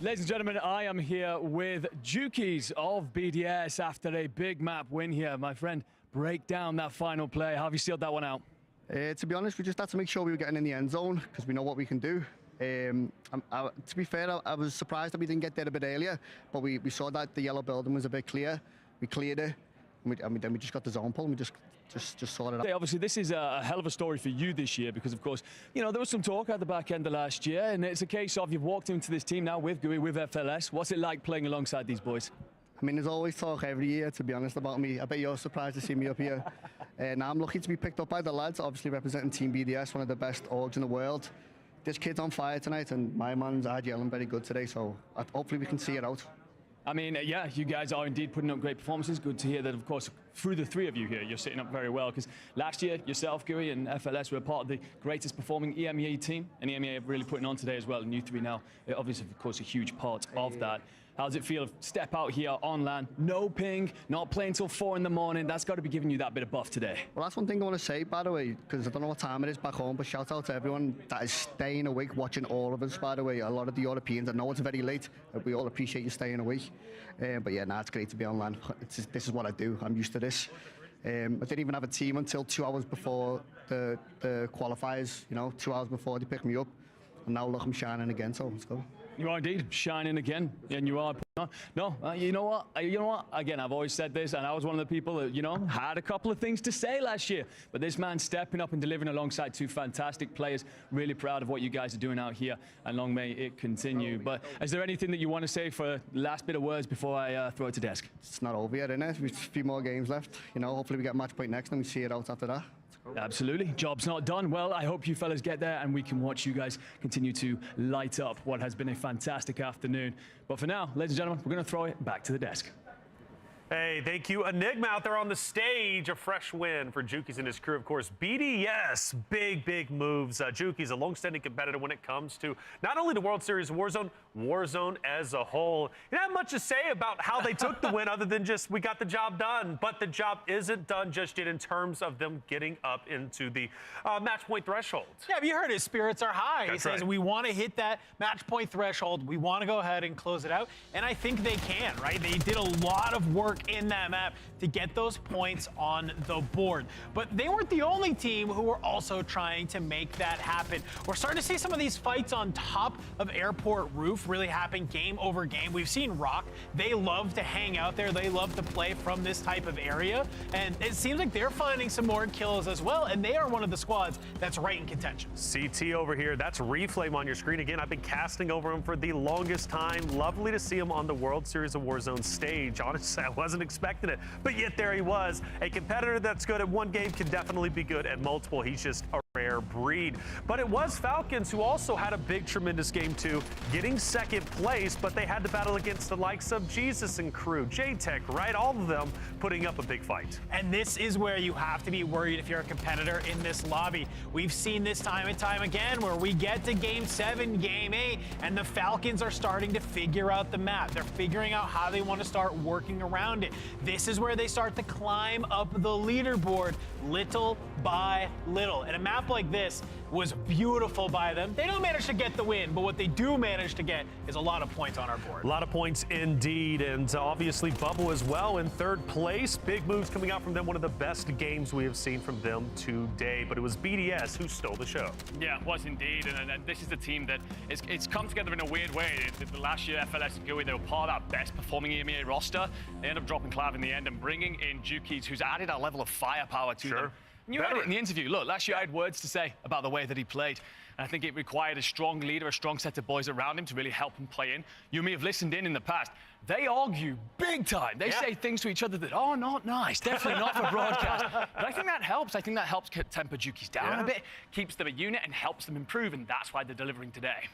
Ladies and gentlemen, I am here with Jukies of BDS after a big map win here. My friend, break down that final play. How have you sealed that one out? To be honest, we just had to make sure we were getting in the end zone because we know what we can do. To be fair, I was surprised that we didn't get there a bit earlier, but we saw that the yellow building was a bit clear. We cleared it, and then we just got the zone pull, and we just sorted it out. Obviously, this is a hell of a story for you this year because, of course, you know, there was some talk at the back end of last year, and it's a case of you've walked into this team now with GUI, with FLS. What's it like playing alongside these boys? I mean, there's always talk every year, to be honest, about me. I bet you're surprised to see me up here. Now I'm lucky to be picked up by the lads, obviously representing Team BDS, one of the best orgs in the world. This kid's on fire tonight, and my man's yelling very good today, so hopefully we can see it out. I mean, yeah, you guys are indeed putting up great performances. Good to hear that, of course, through the 3 of you here, you're sitting up very well. Because last year, yourself, GUI, and FLS were part of the greatest performing EMEA team. And EMEA are really putting on today as well. And you 3 now, obviously, of course, a huge part of that. How does it feel to step out here on land? No ping, not playing till 4 in the morning. That's got to be giving you that bit of buff today. Well, that's one thing I want to say, by the way, because I don't know what time it is back home, but shout out to everyone that is staying awake watching all of us, by the way. A lot of the Europeans, I know it's very late, but we all appreciate you staying awake. But yeah, it's great to be on land. This is what I do. I'm used to this. I didn't even have a team until 2 hours before the qualifiers, you know, 2 hours before they picked me up. And now look, I'm shining again, so let's go. You are indeed shining again, and you are. No, you know what? Again, I've always said this, and I was one of the people that, you know, had a couple of things to say last year. But this man stepping up and delivering alongside 2 fantastic players. Really proud of what you guys are doing out here, and long may it continue. But is there anything that you want to say for the last bit of words before I throw it to desk? It's not over yet, innit? We've a few more games left. You know, hopefully we get match point next, and we see it out after that. Absolutely. Job's not done. Well, I hope you fellas get there and we can watch you guys continue to light up what has been a fantastic afternoon. But for now, ladies and gentlemen, we're going to throw it back to the desk. Hey, thank you. Enigma out there on the stage. A fresh win for Jukies and his crew, of course. BDS, big moves. Jukies, a long-standing competitor when it comes to not only the World Series Warzone as a whole. You don't have much to say about how they took the win other than just we got the job done. But the job isn't done just yet in terms of them getting up into the match point threshold. Yeah, you heard his spirits are high. That's he says, right. we want to hit that match point threshold. We want to go ahead and close it out. And I think they can, right? They did a lot of work in that map to get those points on the board. But they weren't the only team who were also trying to make that happen. We're starting to see some of these fights on top of Airport Roof really happen game over game. We've seen Rock. They love to hang out there. They love to play from this type of area. And it seems like they're finding some more kills as well. And they are one of the squads that's right in contention. CT over here, that's Reflame on your screen again. I've been casting over him for the longest time. Lovely to see him on the World Series of Warzone stage. Honestly, I wasn't expecting it, but yet there he was. A competitor that's good at one game can definitely be good at multiple. He's just a rare breed. But it was Falcons who also had a big, tremendous game too, getting second place, but they had to battle against the likes of Jesus and crew, J-Tech, right? All of them putting up a big fight. And this is where you have to be worried if you're a competitor in this lobby. We've seen this time and time again where we get to game 7, game 8, and the Falcons are starting to figure out the map. They're figuring out how they want to start working around it. This is where they start to climb up the leaderboard little by little. And a map like this was beautiful by them. They don't manage to get the win, but what they do manage to get is a lot of points on our board. A lot of points indeed, and obviously Bubble as well in third place. Big moves coming out from them. One of the best games we have seen from them today, but it was BDS who stole the show. Yeah, it was indeed, and this is the team that it's come together in a weird way. The last year, FLS and GUI, they were part of that best performing EMEA roster. They ended up dropping Clav in the end and bringing in Jukies, who's added a level of firepower to them. And you heard it in the interview. Look, last year I had words to say about the way that he played. And I think it required a strong leader, a strong set of boys around him to really help him play in. You may have listened in the past. They argue big time. They say things to each other that are not nice. Definitely not for broadcast. But I think that helps. I think that helps temper Jukies down a bit, keeps them a unit and helps them improve. And that's why they're delivering today.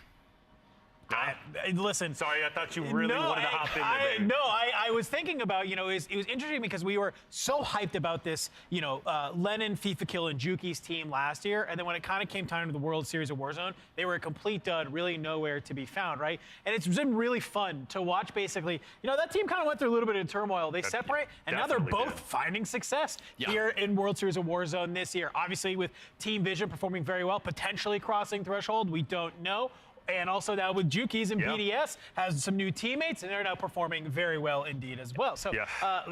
Listen. Sorry, I thought you really wanted to hop in there, baby. No, I was thinking about, it was interesting because we were so hyped about this, Lennon, FIFA Kill, and Juki's team last year. And then when it kind of came time to the World Series of Warzone, they were a complete dud, really nowhere to be found, right? And it's been really fun to watch basically, that team kind of went through a little bit of turmoil. They separate, and now they're both finding success here in World Series of Warzone this year. Obviously with Team Vision performing very well, potentially crossing threshold, we don't know. And also now with Juki's and BDS has some new teammates, and they're now performing very well indeed as well. So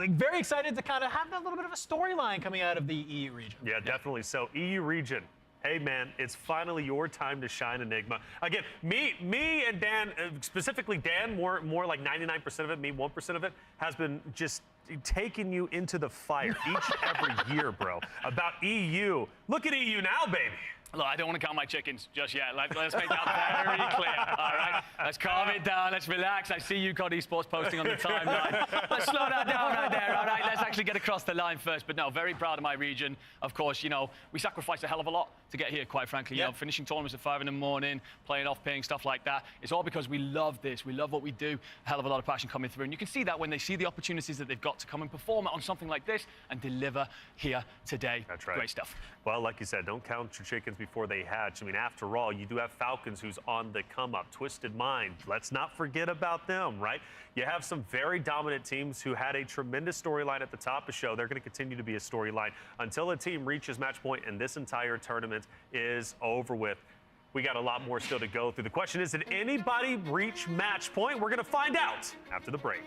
very excited to kind of have a little bit of a storyline coming out of the EU region. Yeah, definitely. So EU region. Hey, man, it's finally your time to shine, Enigma. Again, me and Dan, specifically Dan, more like 99% of it, me 1% of it, has been just taking you into the fire each and every year, bro. About EU. Look at EU now, baby. Look, I don't want to count my chickens just yet. Let's make that very clear, all right? Let's calm it down. Let's relax. I see you, COD Esports, posting on the timeline. Let's slow that down right there, all right? Let's actually get across the line first. But no, very proud of my region. Of course, we sacrificed a hell of a lot to get here, quite frankly. Finishing tournaments at 5 in the morning, playing off-paying, stuff like that. It's all because we love this. We love what we do. A hell of a lot of passion coming through. And you can see that when they see the opportunities that they've got to come and perform on something like this and deliver here today. That's right. Great stuff. Well, like you said, don't count your chickens before they hatch. I mean, after all, you do have Falcons who's on the come-up. Twisted Mind, let's not forget about them, right? You have some very dominant teams who had a tremendous storyline at the top of the show. They're going to continue to be a storyline until a team reaches match point and this entire tournament is over with. We got a lot more still to go through. The question is, did anybody reach match point? We're going to find out after the break.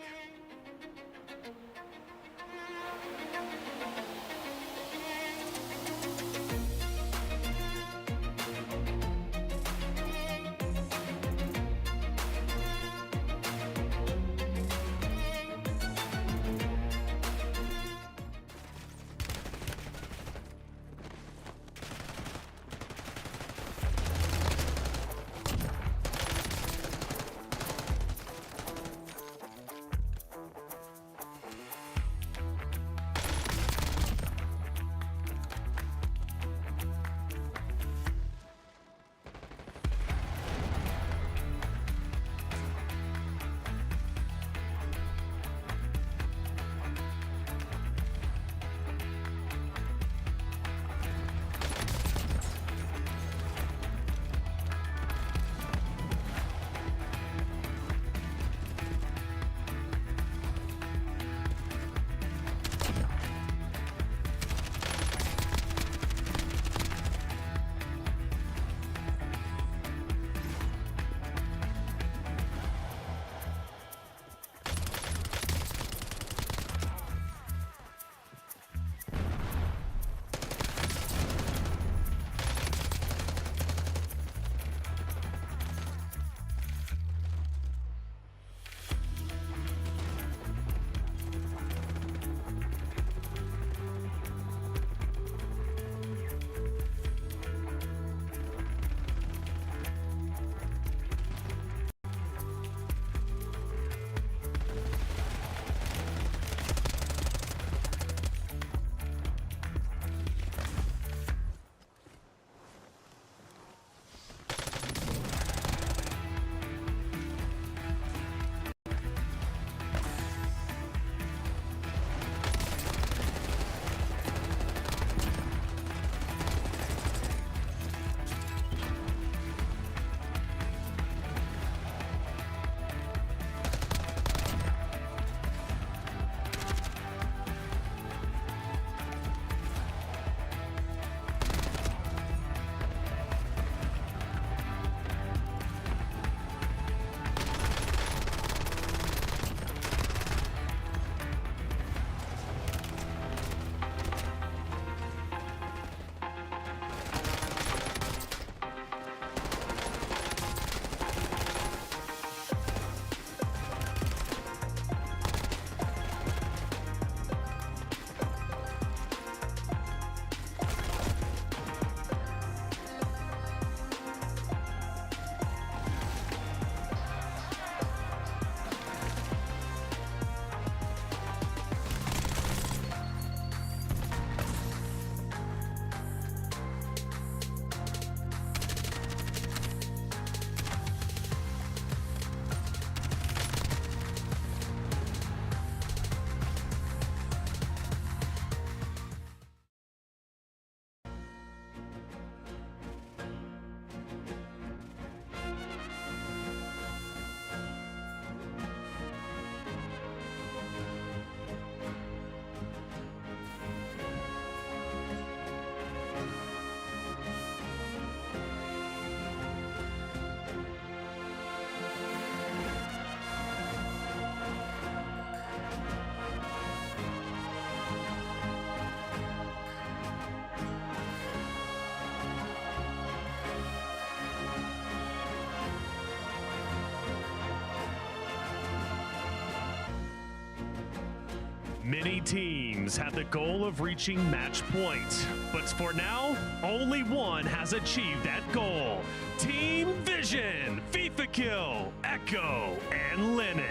Many teams have the goal of reaching match point, but for now, only one has achieved that goal. Team Vision, FIFA Kill, Echo, and Lennon.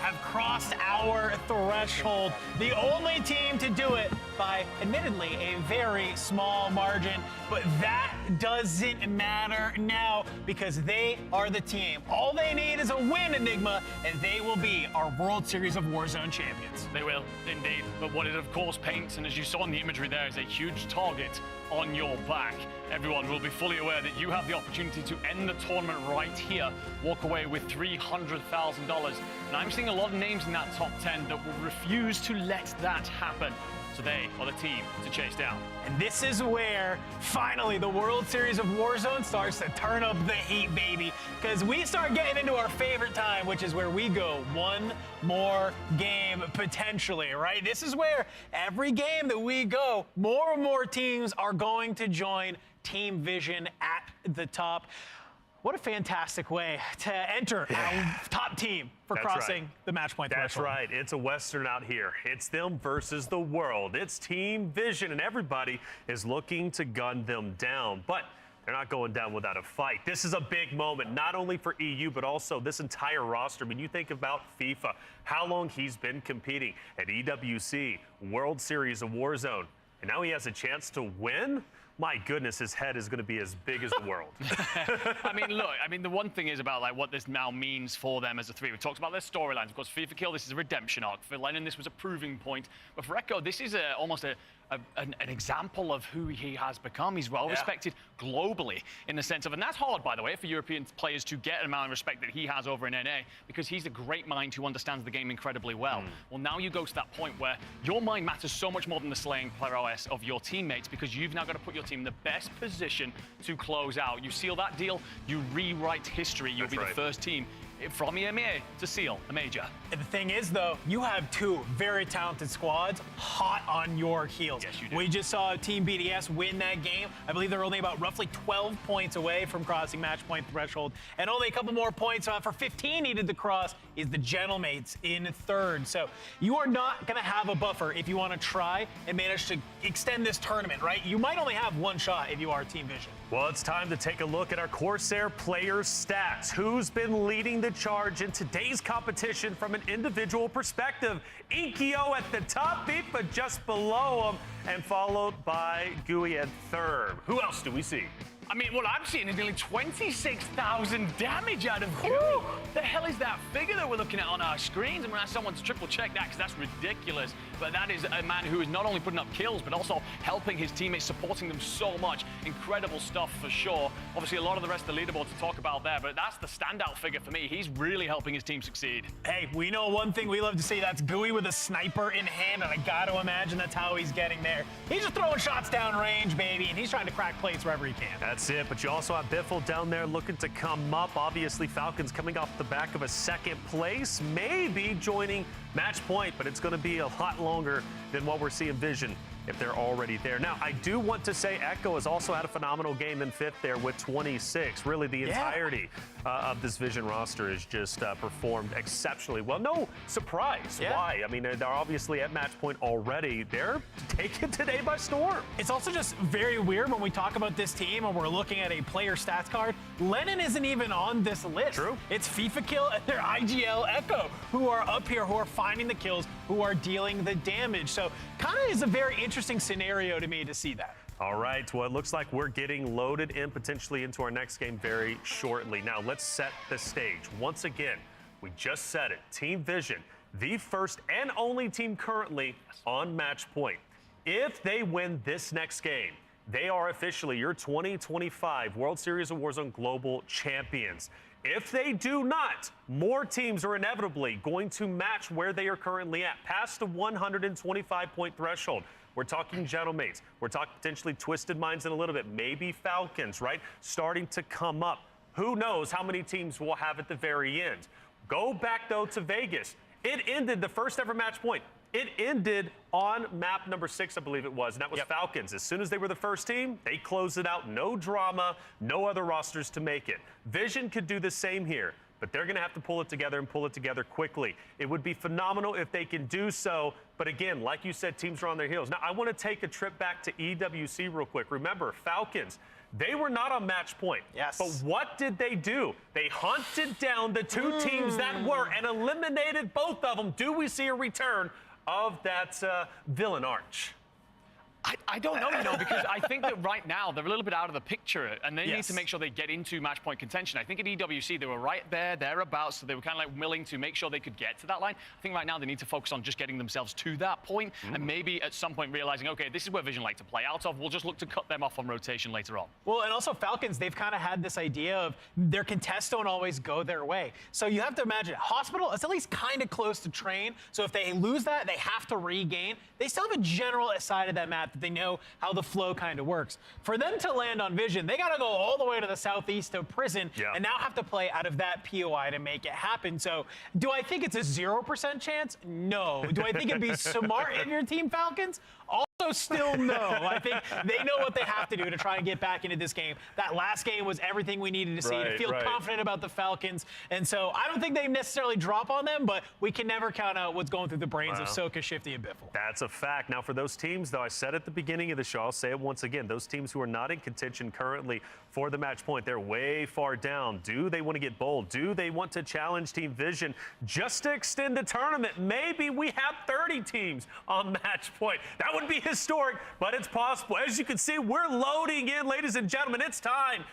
Have crossed our threshold. The only team to do it by, admittedly, a very small margin. But that doesn't matter now because they are the team. All they need is a win, Enigma, and they will be our World Series of Warzone champions. They will, indeed. But what it, of course, paints, and as you saw in the imagery there, is a huge target on your back. Everyone will be fully aware that you have the opportunity to end the tournament right here, walk away with $300,000. And I'm seeing a lot of names in that top 10 that will refuse to let that happen. So they are the team to chase down. And this is where, finally, the World Series of Warzone starts to turn up the heat, baby. Because we start getting into our favorite time, which is where we go one more game, potentially, right? This is where every game that we go, more and more teams are going to join Team Vision at the top. What a fantastic way to enter our top team for crossing the match point That's threshold. right. It's a Western out here. It's them versus the world. It's Team Vision, and everybody is looking to gun them down. But they're not going down without a fight. This is a big moment, not only for EU, but also this entire roster. I mean, you think about FIFA, how long he's been competing at EWC, World Series of Warzone, and now he has a chance to win? My goodness, his head is going to be as big as the world. I mean, look, the one thing is about like what this now means for them as a three. We've talked about their storylines. Of course, FIFA Kill, this is a redemption arc. For Lennon, this was a proving point. But for Echo, this is almost an example of who he has become. He's well respected globally in the sense of, and that's hard, by the way, for European players to get an amount of respect that he has over in NA, because he's a great mind who understands the game incredibly well. Well, now you go to that point where your mind matters so much more than the slaying prowess of your teammates, because you've now got to put your team in the best position to close out. You seal that deal, you rewrite history. You'll be the first team from EMEA to seal a major. And the thing is, though, you have two very talented squads hot on your heels. Yes, you do. We just saw Team BDS win that game. I believe they're only about roughly 12 points away from crossing match point threshold. And only a couple more points for 15 needed to cross is the Gentlemates in third. So you are not going to have a buffer if you want to try and manage to extend this tournament, right? You might only have one shot if you are Team Vision. Well, it's time to take a look at our Corsair player stats. Who's been leading the charge in today's competition from an individual perspective? Ikio at the top, but just below him, and followed by Gui at third. Who else do we see? I mean, what I'm seeing is nearly 26,000 damage out of Gui. The hell is that figure that we're looking at on our screens? I'm going to ask someone to triple check that because that's ridiculous. But that is a man who is not only putting up kills, but also helping his teammates, supporting them so much. Incredible stuff for sure. Obviously, a lot of the rest of the leaderboard to talk about there, but that's the standout figure for me. He's really helping his team succeed. Hey, we know one thing we love to see. That's Gui with a sniper in hand, and I got to imagine that's how he's getting there. He's just throwing shots down range, baby, and he's trying to crack plates wherever he can. That's it, but you also have Biffle down there looking to come up. Obviously, Falcons coming off the back of a second place, maybe joining match point, but it's going to be a lot longer than what we're seeing Vision if they're already there. Now, I do want to say Echo has also had a phenomenal game in fifth there with 26. Really, the entirety of this Vision roster has just performed exceptionally well. No surprise. Why? I mean, they're obviously at match point already. They're taking today by storm. It's also just very weird when we talk about this team and we're looking at a player stats card. Lennon isn't even on this list. True. It's FIFA Kill and their IGL Echo who are up here, who are finding the kills, who are dealing the damage. So kind of is a very interesting scenario to me to see that. All right, well, it looks like we're getting loaded in potentially into our next game very shortly. Now, let's set the stage. Once again, we just said it. Team Vision, the first and only team currently on match point. If they win this next game, they are officially your 2025 World Series of Warzone Global Champions. If they do not, more teams are inevitably going to match where they are currently at, past the 125-point threshold. We're talking Gentlemates. We're talking potentially Twisted Minds in a little bit, maybe Falcons, right? Starting to come up. Who knows how many teams we'll have at the very end. Go back, though, to Vegas. It ended the first ever match point. It ended on map number 6, I believe it was, and that was Falcons. As soon as they were the first team, they closed it out. No drama, no other rosters to make it. Vision could do the same here, but they're going to have to pull it together and pull it together quickly. It would be phenomenal if they can do so, but again, like you said, teams are on their heels. Now, I want to take a trip back to EWC real quick. Remember, Falcons, they were not on match point. Yes. But what did they do? They hunted down the two teams that were and eliminated both of them. Do we see a return of that villain arch? I don't know, because I think that right now they're a little bit out of the picture, and they need Yes. to make sure they get into match point contention. I think at EWC they were right there, thereabouts, so they were kind of like willing to make sure they could get to that line. I think right now they need to focus on just getting themselves to that point, and maybe at some point realizing, okay, this is where Vision like to play out of. We'll just look to cut them off on rotation later on. Well, and also Falcons, they've kind of had this idea of their contests don't always go their way. So you have to imagine, Hospital is at least kind of close to train. So if they lose that, they have to regain. They still have a general side of that map that they know how the flow kind of works. For them to land on Vision, they got to go all the way to the southeast of Prison and now have to play out of that POI to make it happen. So do I think it's a 0% chance? No. Do I think it'd be smart if your team Falcons? Also still no. I think they know what they have to do to try and get back into this game. That last game was everything we needed to see to feel confident about the Falcons. And so I don't think they necessarily drop on them, but we can never count out what's going through the brains of Soka, Shifty, and Biffle. That's a fact. Now, for those teams, though, I said at the beginning of the show, I'll say it once again, those teams who are not in contention currently for the match point, they're way far down. Do they want to get bold? Do they want to challenge Team Vision just to extend the tournament? Maybe we have 30 teams on match point. That would be historic, but it's possible. As you can see, we're loading in, ladies and gentlemen. It's time.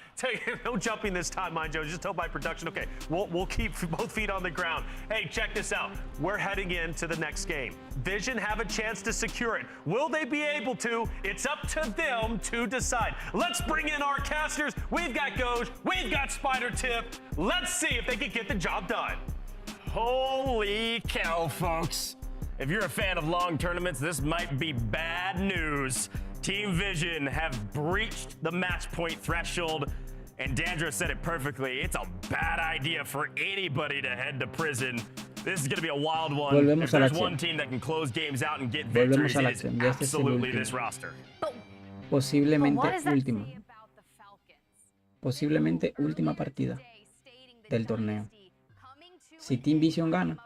No jumping this time, mind you. Just told by production. Okay, we'll keep both feet on the ground. Hey, check this out. We're heading into the next game. Vision have a chance to secure it. Will they be able to? It's up to them to decide. Let's bring in our casters. We've got Goj. We've got Spider Tip. Let's see if they can get the job done. Holy cow, folks. If you're a fan of long tournaments, this might be bad news. Team Vision have breached the match point threshold, and Dandra said it perfectly. It's a bad idea for anybody to head to Prison. This is going to be a wild one. Volvemos If a la there's acción. one team that can close games out and get Volvemos victories, a la it is acción. Ya este es el absolutely último. this roster. Posiblemente última. Posiblemente última partida del torneo. Si Team Vision gana,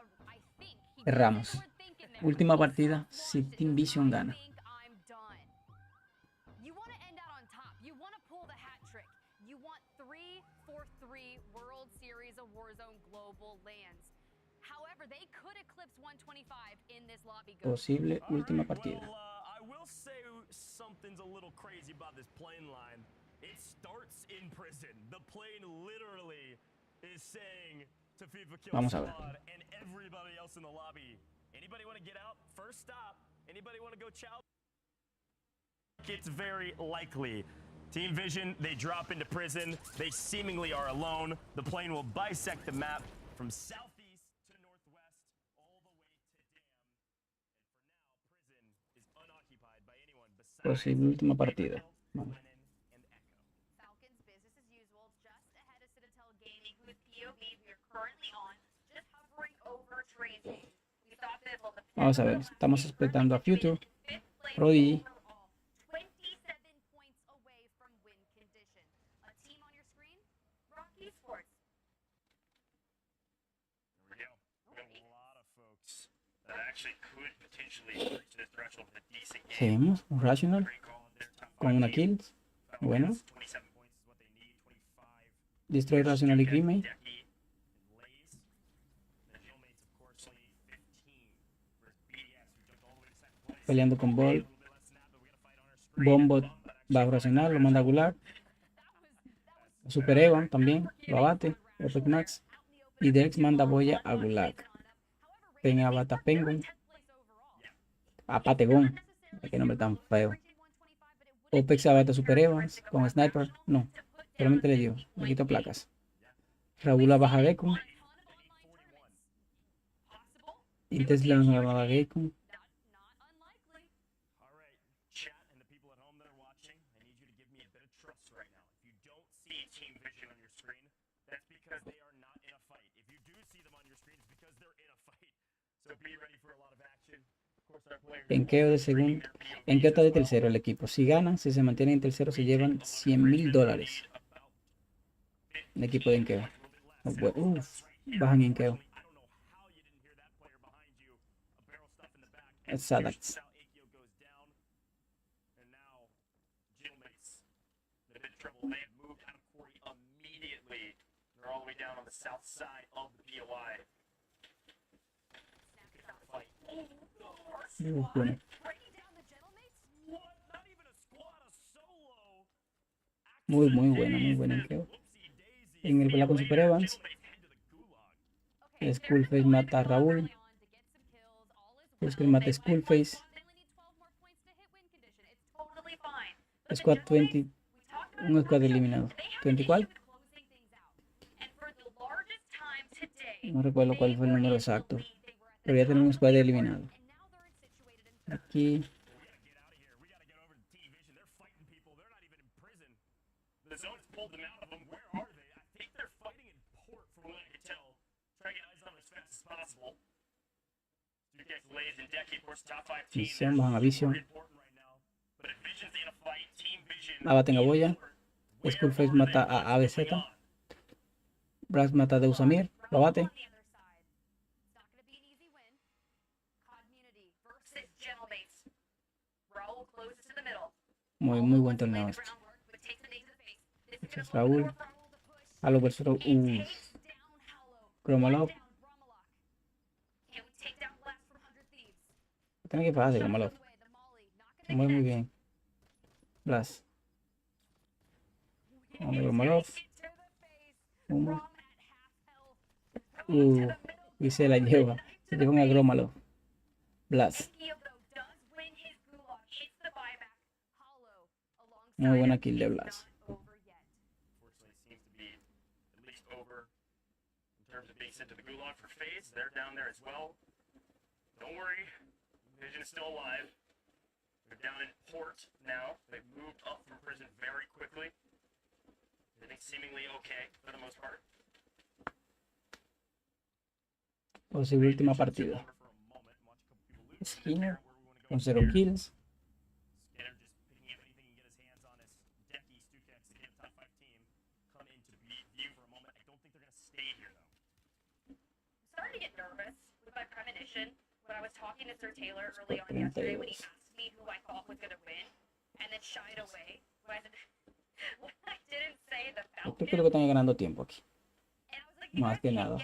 cerramos. Última partida si Team Vision gana. You want to end out on top. You want to pull the hat trick. You want 3-4-3 World Series of Warzone global lands. However, they could eclipse 125 in this lobby. Posible última partida. I will say something's a little crazy about this plane line. It starts in Prison. The plane literally is saying to FIFA Kill Vamos a ver. Squad and everybody else in the lobby, anybody want to get out? First stop. Anybody want to go chow? It's very likely. Team Vision, they drop into Prison. They seemingly are alone. The plane will bisect the map from southeast to northwest all the way to Dam. And for now, Prison is unoccupied by anyone besides Posible última partida. Vamos. Falcons business as usual, just ahead of Citadel Gaming, whose POV we are currently on, just hovering over Tracy. We thought Biffle, the Vamos a ver. Estamos respetando a Future, Prodigy. 27 points away from win condition. A team on your screen, Rock Esports. There we go. We have a lot of folks that actually could potentially reach this threshold with a decent game. Seguimos. Un Rational. Con una kill. Bueno. 27 points is what they need. 25. Destroy Rational y Crime. Peleando con Ball. Bombot bajo Racional, lo manda a Gulag. Super Evan también, lo abate. Perfect Max. Y Dex manda Boya a Gulag. Pen abata Penguin. A Pategón. Qué nombre tan feo. Opex abata Super Evans con Sniper. No, solamente le dio. Le quito placas. Raúl baja Gekko. Y Tesla no baja Gekko. Enqueo de segundo. Enqueo está de tercero el equipo. Si ganan, si se mantienen en tercero, se llevan $100,000. El equipo de Enqueo. Uf, bajan Enqueo. Sadax. They're all the way down on the south side of the POI. Bueno. Muy buena Enqueo. En el pelea con Super Evans. Skullface mata a Raúl. Skull mata a Skullface. Squad 20. Un squad eliminado. ¿20 cuál? No recuerdo cuál fue el número exacto. Pero ya tenemos un squad eliminado. Aquí. The zone's pulled them out of them. Where are they? I think they're fighting in port from what I could tell. Try to get eyes on them as fast as possible. Dukex lays in deck, of course, top 5 team. Vision, bajan a Vision. But if Vision's in a fight, Team Vision. Abaten a Boya. Skullface mata a ABZ. Brax mata a Deusamir. Lo abate. Muy buen torneo este. Este es Raúl. Halo versus Raúl. Kromalov. Tiene que pasar Kromalov. Muy bien. Blas. Kromalov. Y se la lleva. Se lleva a Kromalov. Blas. Muy buena kill de Blas. Into the gulag for FaZe. They're down there as well. Don't worry, Vision is still alive. They're down in port now. They've moved up from prison very quickly. Everything's seemingly okay for the most part. Posible última partida. Skinner con 0 kills. Starting to get nervous with my premonition when I was talking to Sir Taylor early on yesterday when he asked me who I thought was going to win and then shied away when I didn't say the Yo Falcons. creo que están ganando tiempo aquí. Más que nada.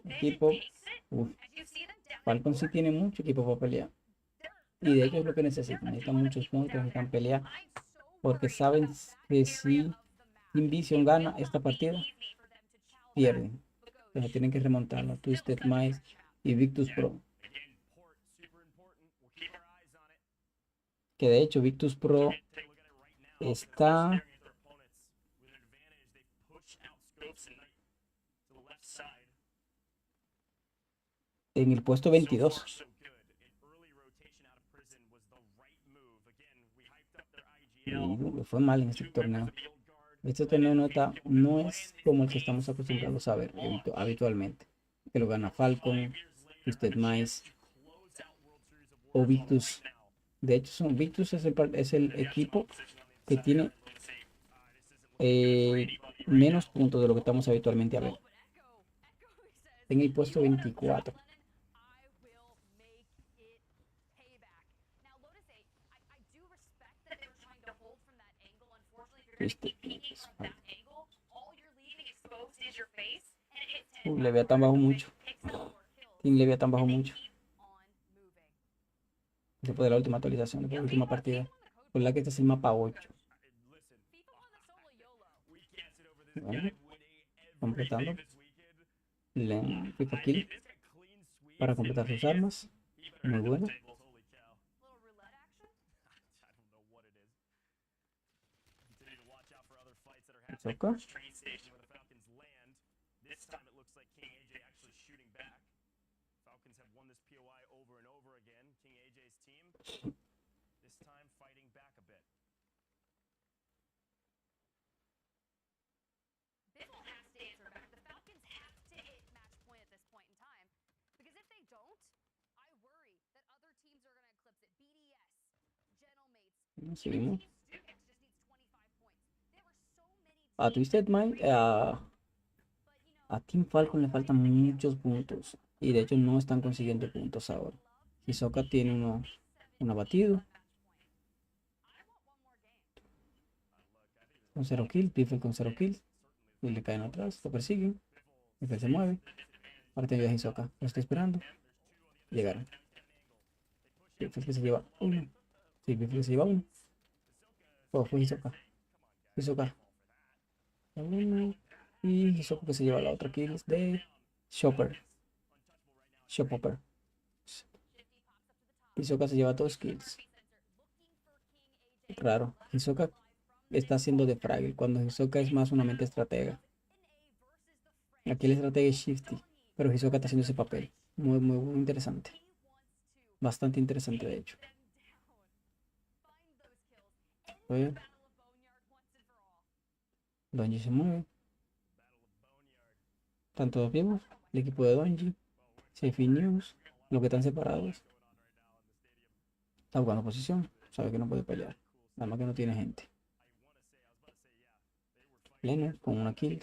Equipo. Falcon sí tiene mucho equipo para pelear. Y de hecho es lo que necesitan. Necesitan muchos puntos, necesitan pelear. Porque saben que si Team Vision gana esta partida, pierden. Pero tienen que remontarlo. Twisted Mice y Victus Pro. Que de hecho Victus Pro está en el puesto 22. Y le fue mal en este torneo. Este torneo no es como el que estamos acostumbrados a ver habitualmente. Que lo gana Falcon, Twisted Mice o Victus. De hecho, Victus es el equipo que tiene menos puntos de lo que estamos habitualmente a ver. En el puesto 24. Leviatán bajó mucho. Team Leviatán bajó mucho. Después de la última actualización, después de la última partida. Por la que este es el mapa 8. Bueno, completando. Le pico kill para completar sus armas. Muy bueno. Choca. This time it looks like King AJ actually shooting back. Falcons have won this POI over and over again. King AJ's team, this time fighting back a bit. VIVO has to answer back. The Falcons have to hit match point at this point in time. Seguimos. A Twisted Mind, a Team Falcon le faltan muchos puntos. Y de hecho no están consiguiendo puntos ahora. Hisoka tiene un abatido. Con 0 kills. Piffle con 0 kills. Y le caen atrás. Lo persiguen. Piffle se mueve. Ahora tiene a Hisoka. Lo está esperando. Llegaron. Piffle que se lleva uno. Sí, Piffle se lleva uno. Oh, fue Hisoka. Hisoka. Uno. Y Hisoka que se lleva la otra kills de Chopper. Chopper. Hisoka se lleva 2 kills. Raro. Hisoka está haciendo de Fraggle cuando Hisoka es más una mente estratega. Aquí el estratega es Shifty, pero Hisoka está haciendo ese papel. Muy interesante. Bastante interesante, de hecho. A ver. Donji se mueve. Están todos vivos. El equipo de Donji. Safe News. Los que están separados. Está buscando posición. Sabe que no puede pelear. Nada más que no tiene gente. Leonard con una kill.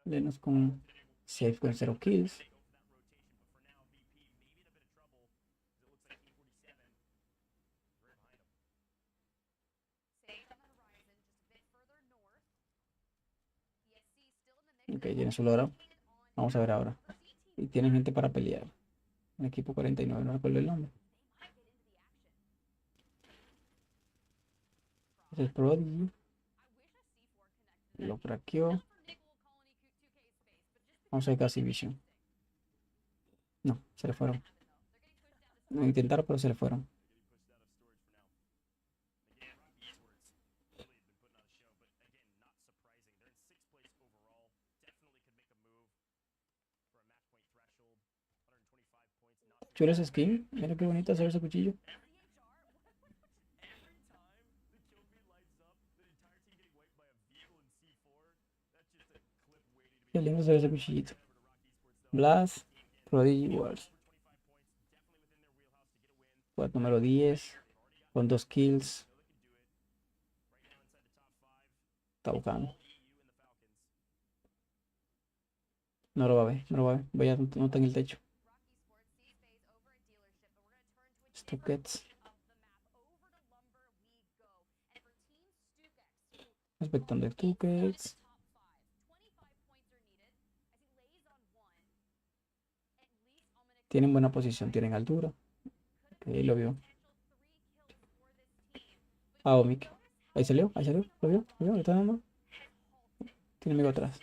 Lenos con safe con 0 kills. Ok, tiene su loro. Vamos a ver ahora. Y tienen gente para pelear. El equipo 49, no recuerdo el nombre. Es el Prodigy. Lo craqueó. Vamos a ver casi Vision. No, se le fueron. No intentaron, pero se le fueron. Chulo ese skin. Mira qué bonito hacer ese cuchillo. Qué lindo hacer ese cuchillito. Blast. Prodigy Wars. Squad número 10. Con 2 kills. Está buscando. No lo va a ver, no lo va a ver. Vaya, no está en el techo. Stuckets. Respectando Stuckets. Tienen buena posición, tienen altura. Ok, lo vio. Ah, Omic. Ahí salió, lo vio, le está dando. Tiene amigo atrás.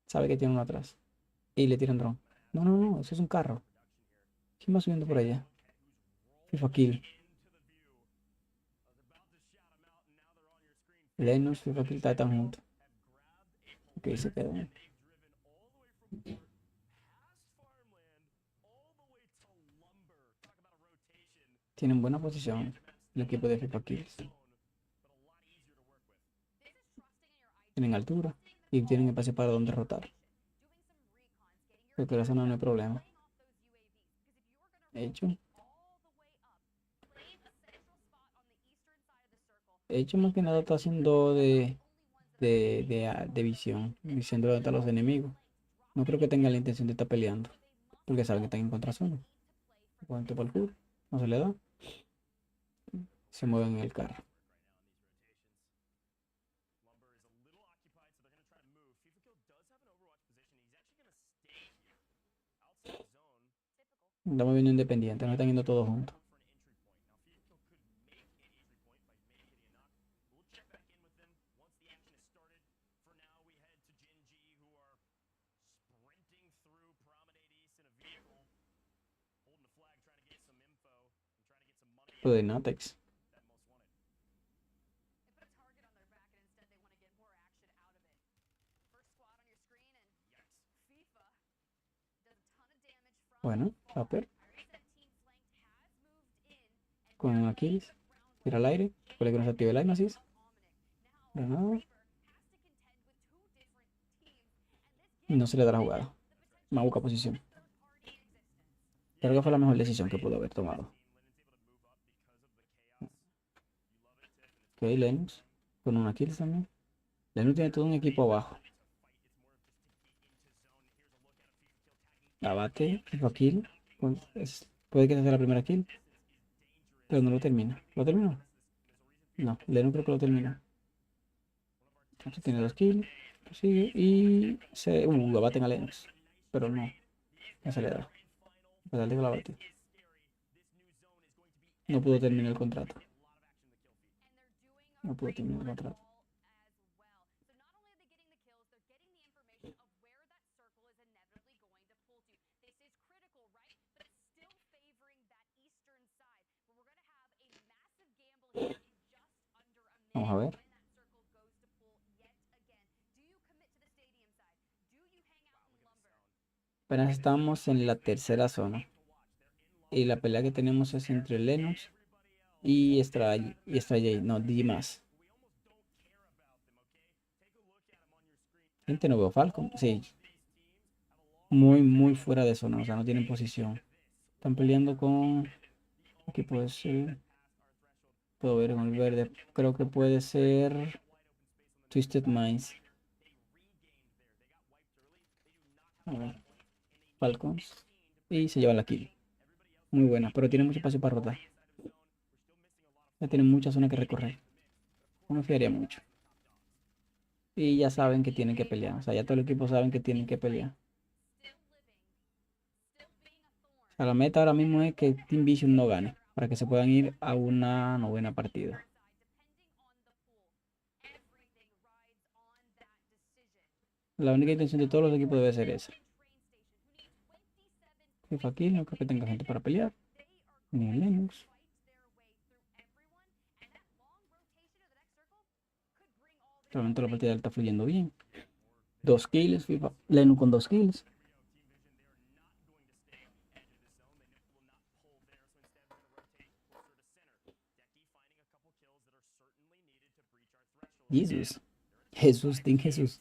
Sabe que tiene uno atrás. Y le tiran drone. No, eso es un carro. ¿Quién va subiendo por allá? FIFA Kill. Lennox, FIFA Kill, están juntos. Ok, se quedan. Tienen buena posición el equipo de FIFA Kills. Tienen altura y tienen espacio para donde rotar. Porque la zona no hay problema. Hecho más que nada está haciendo de visión, diciendo dónde están los enemigos. No creo que tenga la intención de estar peleando, porque sabe que están en contrazona. Cuando por el culo, no se le da. Se mueven en el carro. Estamos viendo independiente, no están yendo todos juntos. Lo de Natex. Bueno, Upper. con un Aquiles. Tira al aire. Recuerda que no se active el aim assist. Granada. No se le da la jugada. Mabuca posición. Creo que fue la mejor decisión que pudo haber tomado. Ok, Lennox. Con un Aquiles también. Lennox tiene todo un equipo abajo. Abate, FIFA kill. Puede que sea la primera kill. Pero no lo termina. ¿Lo terminó? No, Lennox creo que lo termina. Aquí tiene 2 kills. Sigue y se. Abaten a Lennox. Pero no. No se le da. A pesar de que lo abate. No pudo terminar el contrato. No pudo terminar el contrato. Vamos a ver. Apenas estamos en la tercera zona. Y la pelea que tenemos es entre Lennox y Stray. No, Dimas. Gente, no veo Falcon. Sí. Muy fuera de zona. O sea, no tienen posición. Están peleando con. Aquí puede ser. Puedo ver en el verde. Creo que puede ser Twisted Minds. A ver. Falcons. Y se lleva la kill. Muy buena, pero tiene mucho espacio para rotar. Ya tienen mucha zona que recorrer. No me fiaría mucho. Y ya saben que tienen que pelear. O sea, ya todo el equipo saben que tienen que pelear. O sea, la meta ahora mismo es que Team Vision no gane. Para que se puedan ir a una novena partida. La única intención de todos los equipos debe ser esa. FIFA aquí, no creo que tenga gente para pelear. Ni Lennox. Realmente la partida está fluyendo bien. 2 kills, FIFA. Lennox con 2 kills. Team Jesús.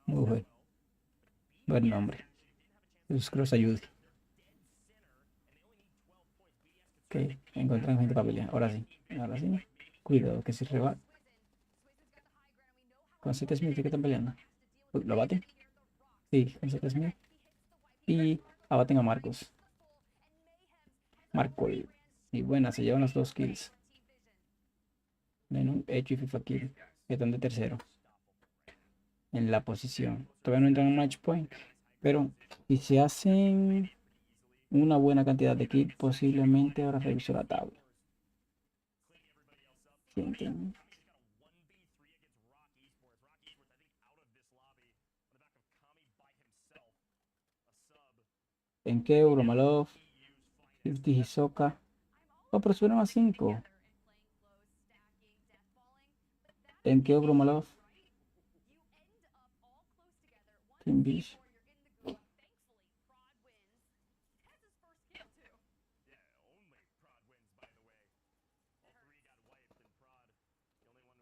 Muy bueno. Buen nombre. Jesús Cross ayude. Ok, encuentran gente para pelear. Ahora sí. Cuidado que se reba. Con 7 Smith, ¿qué están peleando? Uy, ¿lo abaten? Sí, con 7 Smith. Y abaten a Marcos. Marco. Y buena, se llevan los 2 kills. Lennon, Hecho y FIFA kill. Que están de tercero. En la posición. Todavía no entran en match point. Pero si se hacen una buena cantidad de kills, posiblemente ahora reviso la tabla. ¿Sí? ¿En qué Uromalov? 50 Hisoka. Oh, pero subieron a 5. ¿En qué Uromalov? Team Beach. ¿Qué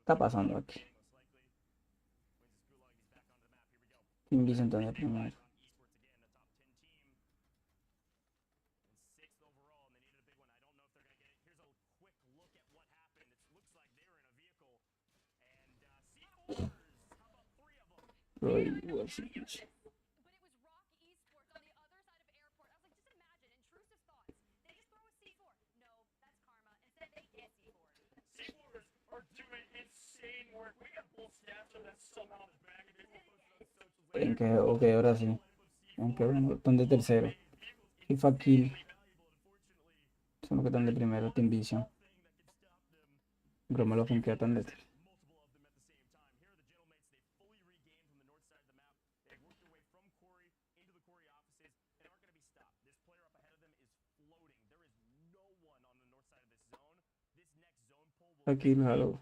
está pasando aquí? Team Beach entonces primero. En que, ok, ahora sí. En que están de tercero. FIFA Kill. Son los que están de primero. Team Vision. Gromelov en que están de tercero. Aquí lo jalo.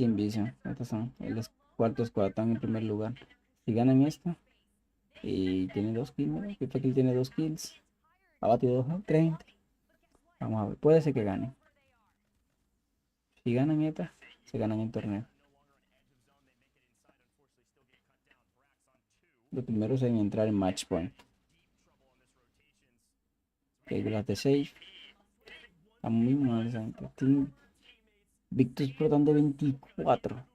Team Vision. Estos son los cuartos squad, están en primer lugar. Si ganan esta y tiene 2 kills, mira, FIFA Kill tiene 2 kills. Ha batido 3 gente. Vamos a ver, puede ser que ganen. Si ganan esta, se ganan el torneo. Los primeros en entrar en match point. Las de 6. A muy mal esa gente. Team Victus explotando 24.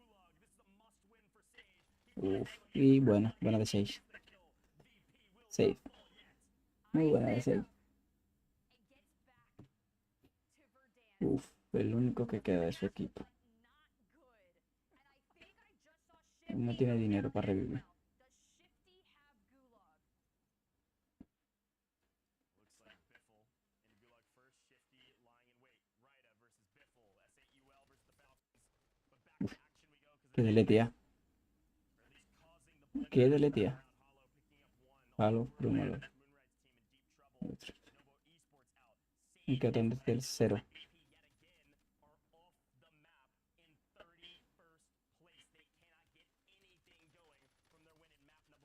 Uf, y bueno, buena de 6. Safe. Muy buena de 6. Uf, el único que queda de su equipo. No tiene dinero para revivir. Uf, qué deletea. Qué deletea. Halo, Brumalo. Y que donde está el 0.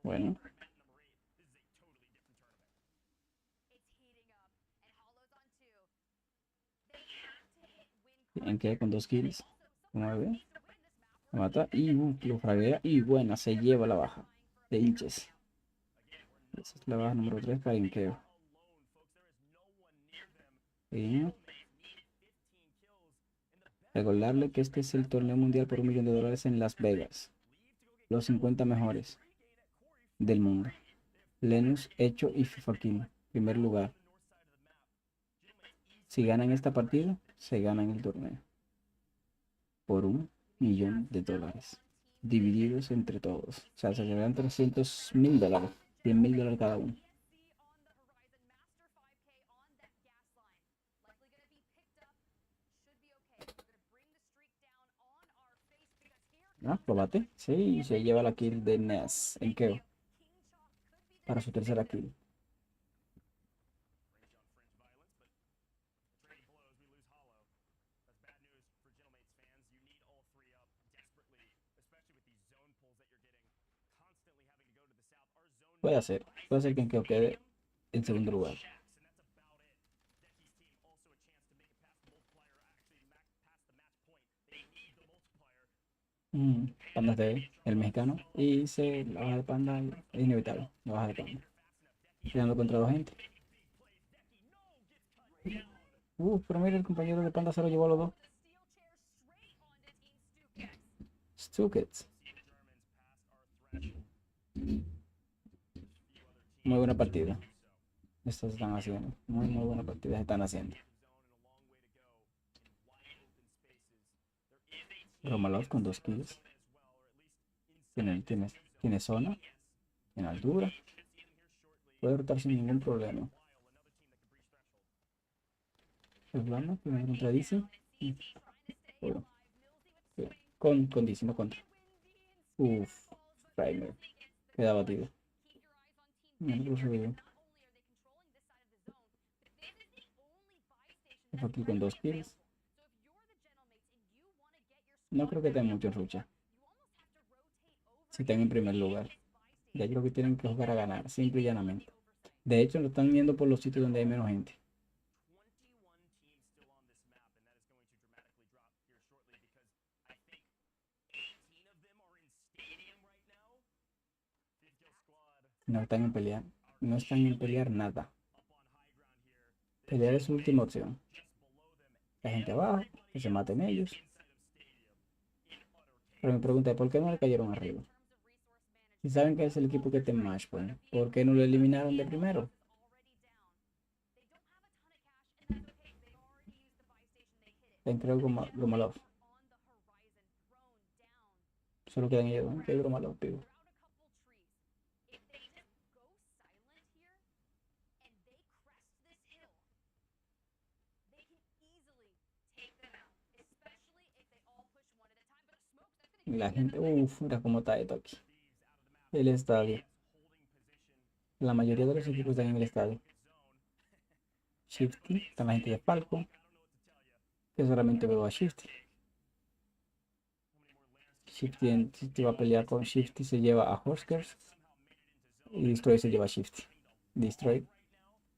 Bueno. Bien, queda con 2 kills. 9. Lo mata y lo fraguea. Y buena, se lleva la baja de hinches. Esa es la baja número 3 para Inkeo. Y recordarle que este es el torneo mundial por $1 millón en Las Vegas. Los 50 mejores del mundo. Lenus, Hecho y FIFA Kill. Primer lugar. Si ganan esta partida, se ganan el torneo. Por $1 millón. Divididos entre todos. O sea, se llevarán $300.000. $100.000 cada uno. Ah, lo bate. Sí, se lleva la kill de Ness en Keo. Para su tercera kill. Puede ser que en Keo quede en segundo lugar. Pandas de el mexicano. Y la baja de Panda es inevitable. La baja de Panda. Peleando contra 2 gente. Pero mira, el compañero de Panda se lo llevó a los 2. Stukets. Muy buena partida. Estos están haciendo. Muy buena partida están haciendo. Romalov con 2 kills. Tiene zona. En altura. Puede rotar sin ningún problema. El plano, primero contra DC. Bueno, con DC, no contra. Primer. Queda batido. Aquí con 2 kills. No creo que tenga mucho lucha. Si están en primer lugar. Ya creo que tienen que jugar a ganar, simple y llanamente. De hecho, lo están viendo por los sitios donde hay menos gente. No están en pelear. No están en pelear nada. Pelear es su última opción. La gente abajo, que se maten ellos. Pero me pregunta, ¿por qué no le cayeron arriba? Si saben que es el equipo que está en match, pues, ¿por qué no lo eliminaron de primero? Creo Gromalov. Solo quedan ellos, ¿no? Que Gromalov, pivo. La gente, mira cómo está esto aquí. El estadio. La mayoría de los equipos están en el estadio. Shifty, está la gente de Falco. Que solamente veo a Shifty. Shifty va a pelear con Shifty, se lleva a Huskers. Y Destroy se lleva a Shifty. Destroy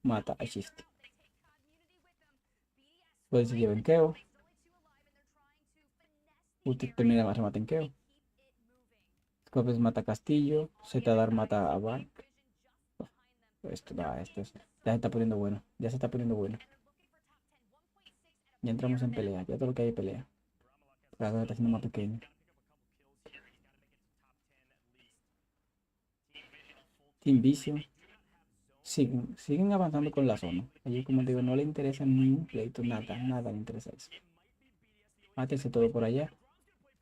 mata a Shifty. Pues se lleva en Keo. Ulti termina más remate en Keo. Scopes mata a Castillo. Zetadar mata a Bark. Ya se está poniendo bueno. Ya se está poniendo bueno. Ya entramos en pelea. Ya todo lo que hay es pelea. Pero ahora está siendo más pequeño. Team Vision. Siguen avanzando con la zona. Allí, como digo, no le interesa ni un pleito. Nada le interesa eso. Mátense todo por allá.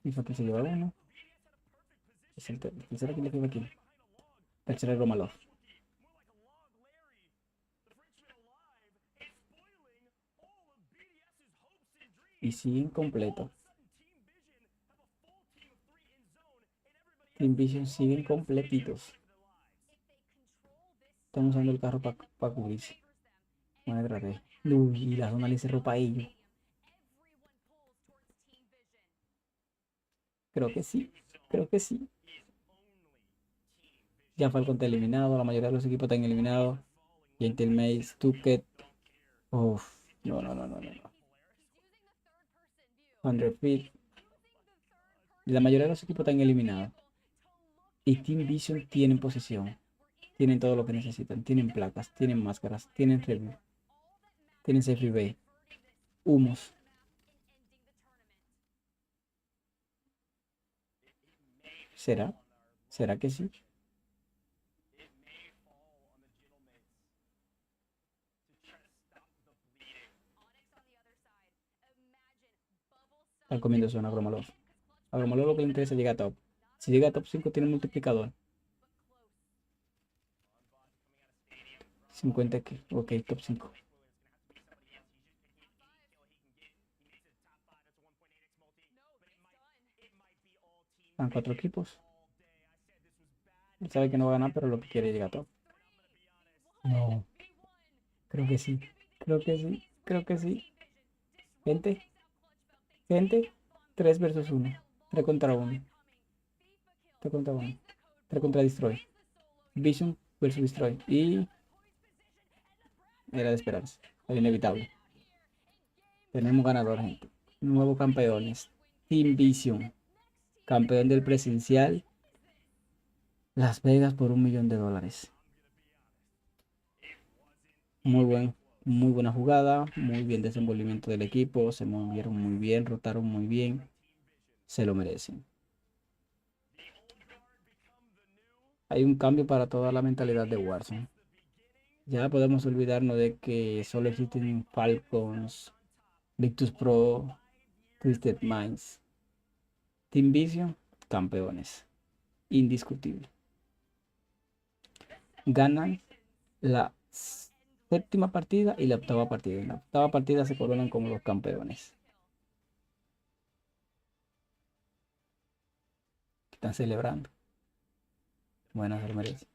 Y fue que se lleva uno. Es el tercero que le queda aquí. Tercero Romalov. Y siguen completo. Team Vision siguen completitos. Están usando el carro para cubrirse. Buena estrategia. Uy, y la zona le cerró para ellos. Creo que sí. Creo que sí. Ya Falcon está eliminado. La mayoría de los equipos están eliminados. Gentle Maze, Tuket. Uff. No. 100 Feet. La mayoría de los equipos están eliminados. Y Team Vision tienen posesión. Tienen todo lo que necesitan. Tienen placas, tienen máscaras, tienen review. Tienen safe bay. Humos. ¿Será? ¿Será que sí? Están comiendo zona a Gromalov. A Gromalov lo que le interesa es llegar a top. Si llega a top 5 tiene multiplicador. 50 aquí. Ok, top 5. Están 4 equipos. Él sabe que no va a ganar, pero lo que quiere es llegar a top. No. Creo que sí. Creo que sí. Creo que sí. Gente. 3 versus 1. 3 contra 1. 3 contra 1. 3 contra Destroy. Vision versus Destroy. Y era de esperarse. Era inevitable. Tenemos ganador, gente. Nuevos campeones. Team Vision. Campeón del presencial. Las Vegas por $1.000.000. Muy buena jugada. Muy bien desenvolvimiento del equipo. Se movieron muy bien. Rotaron muy bien. Se lo merecen. Hay un cambio para toda la mentalidad de Warzone. Ya podemos olvidarnos de que solo existen Falcons, Victus Pro, Twisted Minds. Team Vision, campeones. Indiscutible. Ganan la séptima partida y la octava partida. En la octava partida se coronan como los campeones. Están celebrando. Bueno, se lo merece.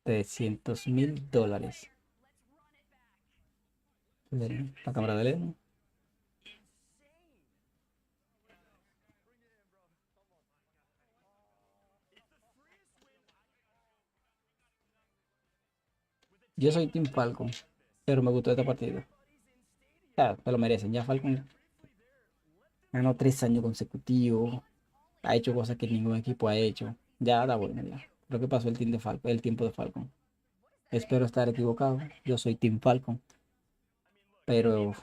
$300.000. La cámara de Lennon. Yo soy Team Falcon, pero me gustó esta partida. Se lo merecen. Ya Falcon ganó 3 años consecutivos. Ha hecho cosas que ningún equipo ha hecho. Ya da bueno, ya. Creo que pasó el team de Falcon, el tiempo de Falcon. Espero estar equivocado. Yo soy Team Falcon. Pero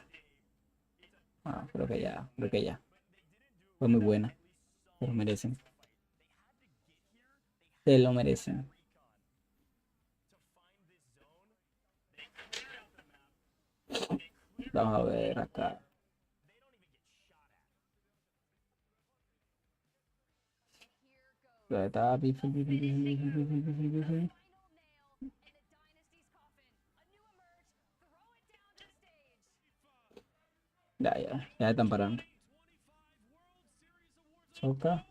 creo que ya. Fue muy buena. Se lo merecen. Se lo merecen. Vamos a ver acá. Está ya están parando. Soca.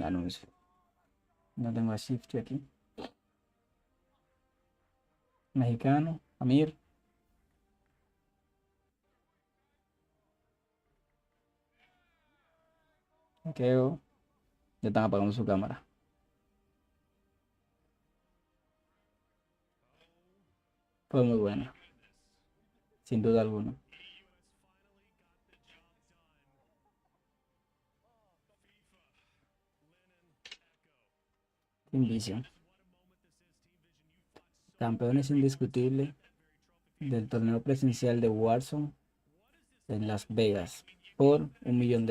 Anuncio. No tengo a Shift aquí. Mexicano, Amir. Creo. Ya están apagando su cámara. Fue muy buena. Sin duda alguna. Team Vision. Campeones indiscutibles del torneo presencial de Warzone en Las Vegas por $1 millón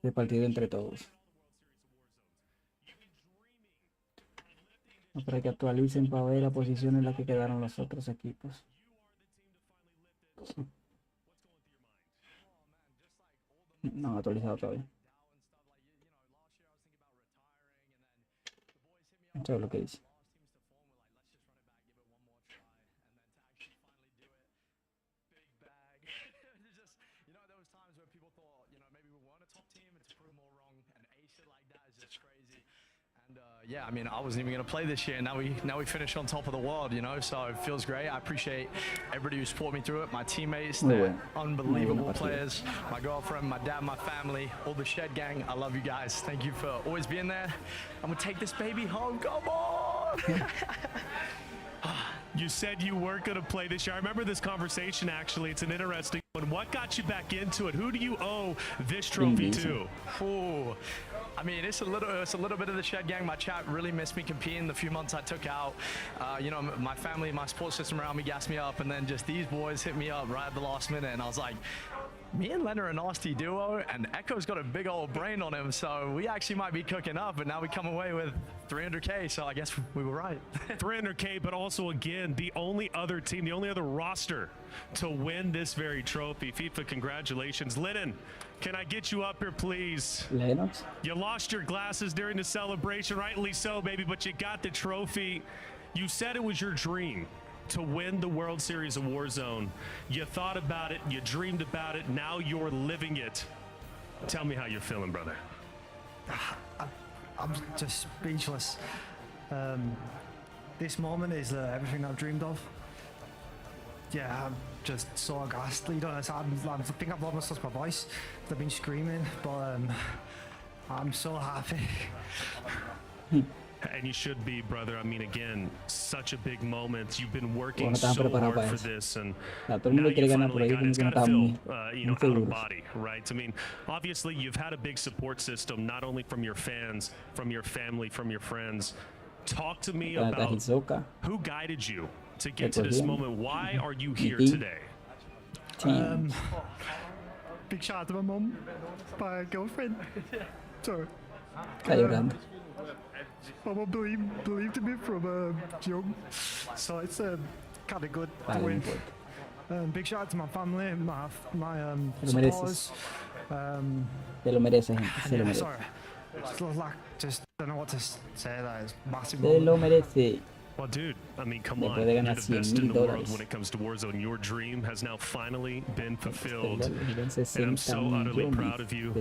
repartido entre todos. Para que actualicen para ver la posición en la que quedaron los otros equipos. No han actualizado todavía. Eso es lo que dice. Yeah, I mean, I wasn't even going to play this year. Now we finish on top of the world, you know, so it feels great. I appreciate everybody who supported me through it, my teammates, they're unbelievable players, my girlfriend, my dad, my family, all the Shed gang. I love you guys. Thank you for always being there. I'm going to take this baby home. Come on! You said you weren't going to play this year. I remember this conversation, actually. It's an interesting one. What got you back into it? Who do you owe this trophy to? Ooh. I mean, it's a little bit of the Shed gang. My chat really missed me competing the few months I took out. You know, my family, my support system around me gassed me up, and then just these boys hit me up right at the last minute, and I was like, me and Len are a nasty duo, and Echo's got a big old brain on him, so we actually might be cooking up, but now we come away with 300K, so I guess we were right. 300K, but also, again, the only other team, the only other roster to win this very trophy. FIFA, congratulations. Lennon, can I get you up here, please? Lennox. You lost your glasses during the celebration, rightly so, baby, but you got the trophy. You said it was your dream to win the World Series of Warzone. You thought about it, you dreamed about it, now you're living it. Tell me how you're feeling, brother. I'm just speechless. This moment is everything I've dreamed of. Yeah, I'm just so ghastly. You don't understand. I think I've almost lost my voice. I've been screaming, but I'm so happy. And you should be, brother. I mean, again, such a big moment. You've been working so hard for this, and now you finally got it. It's got to feel, you know, out of body, right? I mean, obviously, you've had a big support system, not only from your fans, from your family, from your friends. Talk to me about who guided you to get to this moment. Why are you here today? Big shout out to my mum, my girlfriend. So, my mum believed in me from young, so it's kind of good to win. Big shout out to my family, my supporters. Se lo merece, gente. Se lo merece. Sorry, just don't know what to say. That is massive. Se lo merece. Well, dude, I mean, come on. You're the best in the world when it comes to Warzone. Your dream has now finally been fulfilled. And I'm so utterly proud of you.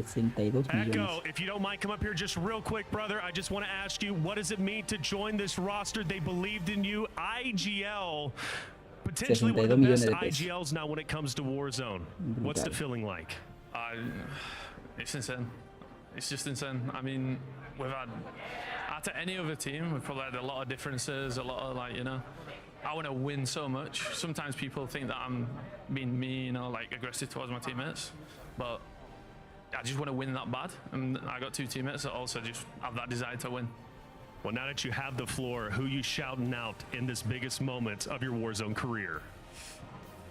Echo, if you don't mind, come up here just real quick, brother. I just want to ask you, what does it mean to join this roster? They believed in you. IGL, potentially one of the best IGLs now when it comes to Warzone. What's the feeling like? It's insane. It's just insane. I mean, we've had, after any other team, we've probably had a lot of differences, a lot of, like, you know, I want to win so much. Sometimes people think that I'm being mean or like aggressive towards my teammates, but I just want to win that bad. And I got two teammates that also just have that desire to win. Well, now that you have the floor, who you shouting out in this biggest moment of your Warzone career?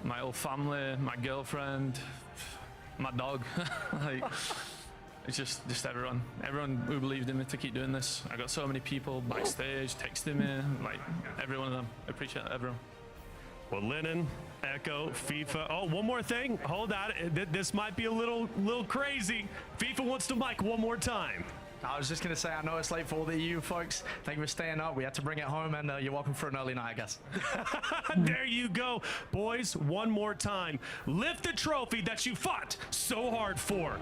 My whole family, my girlfriend, my dog. Like, it's just everyone who believed in me to keep doing this. I got so many people backstage texting me, like every one of them. I appreciate everyone. Well, Lennon, Echo, FIFA. Oh, one more thing. Hold on. This might be a little crazy. FIFA wants the mic one more time. I was just going to say, I know it's late for all the EU folks. Thank you for staying up. We had to bring it home, and you're welcome for an early night, I guess. There you go. Boys, one more time. Lift the trophy that you fought so hard for.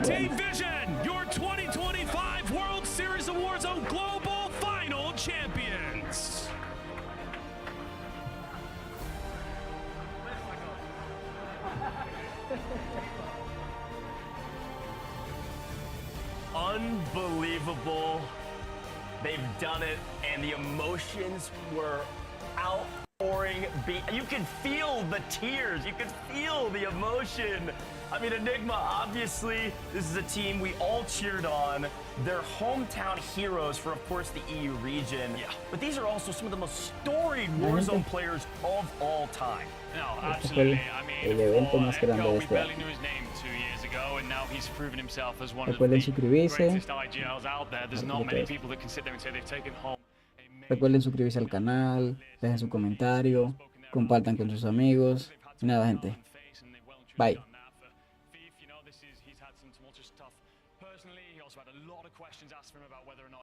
Team Vision, your 2025 World Series of Warzone Global Final Champions. Unbelievable. They've done it, and the emotions were outpouring. You could feel the tears. You could feel the emotion. I mean, Enigma, obviously, this is a team we all cheered on. They're hometown heroes for, of course, the EU region. Yeah. But these are also some of the most storied Warzone players of all time. No, Este fue el evento más grande de we este barely año. knew his name 2 years ago, and now he's proven himself as one of Recuerden the suscribirse. greatest IGLs out there. There's not many Entonces, people that can sit there and say they've taken home. recuerden suscribirse al canal, dejen su comentario, compartan con sus amigos. Y nada, gente. Bye. He's had some tumultuous stuff personally. He also had a lot of questions asked of him about whether or not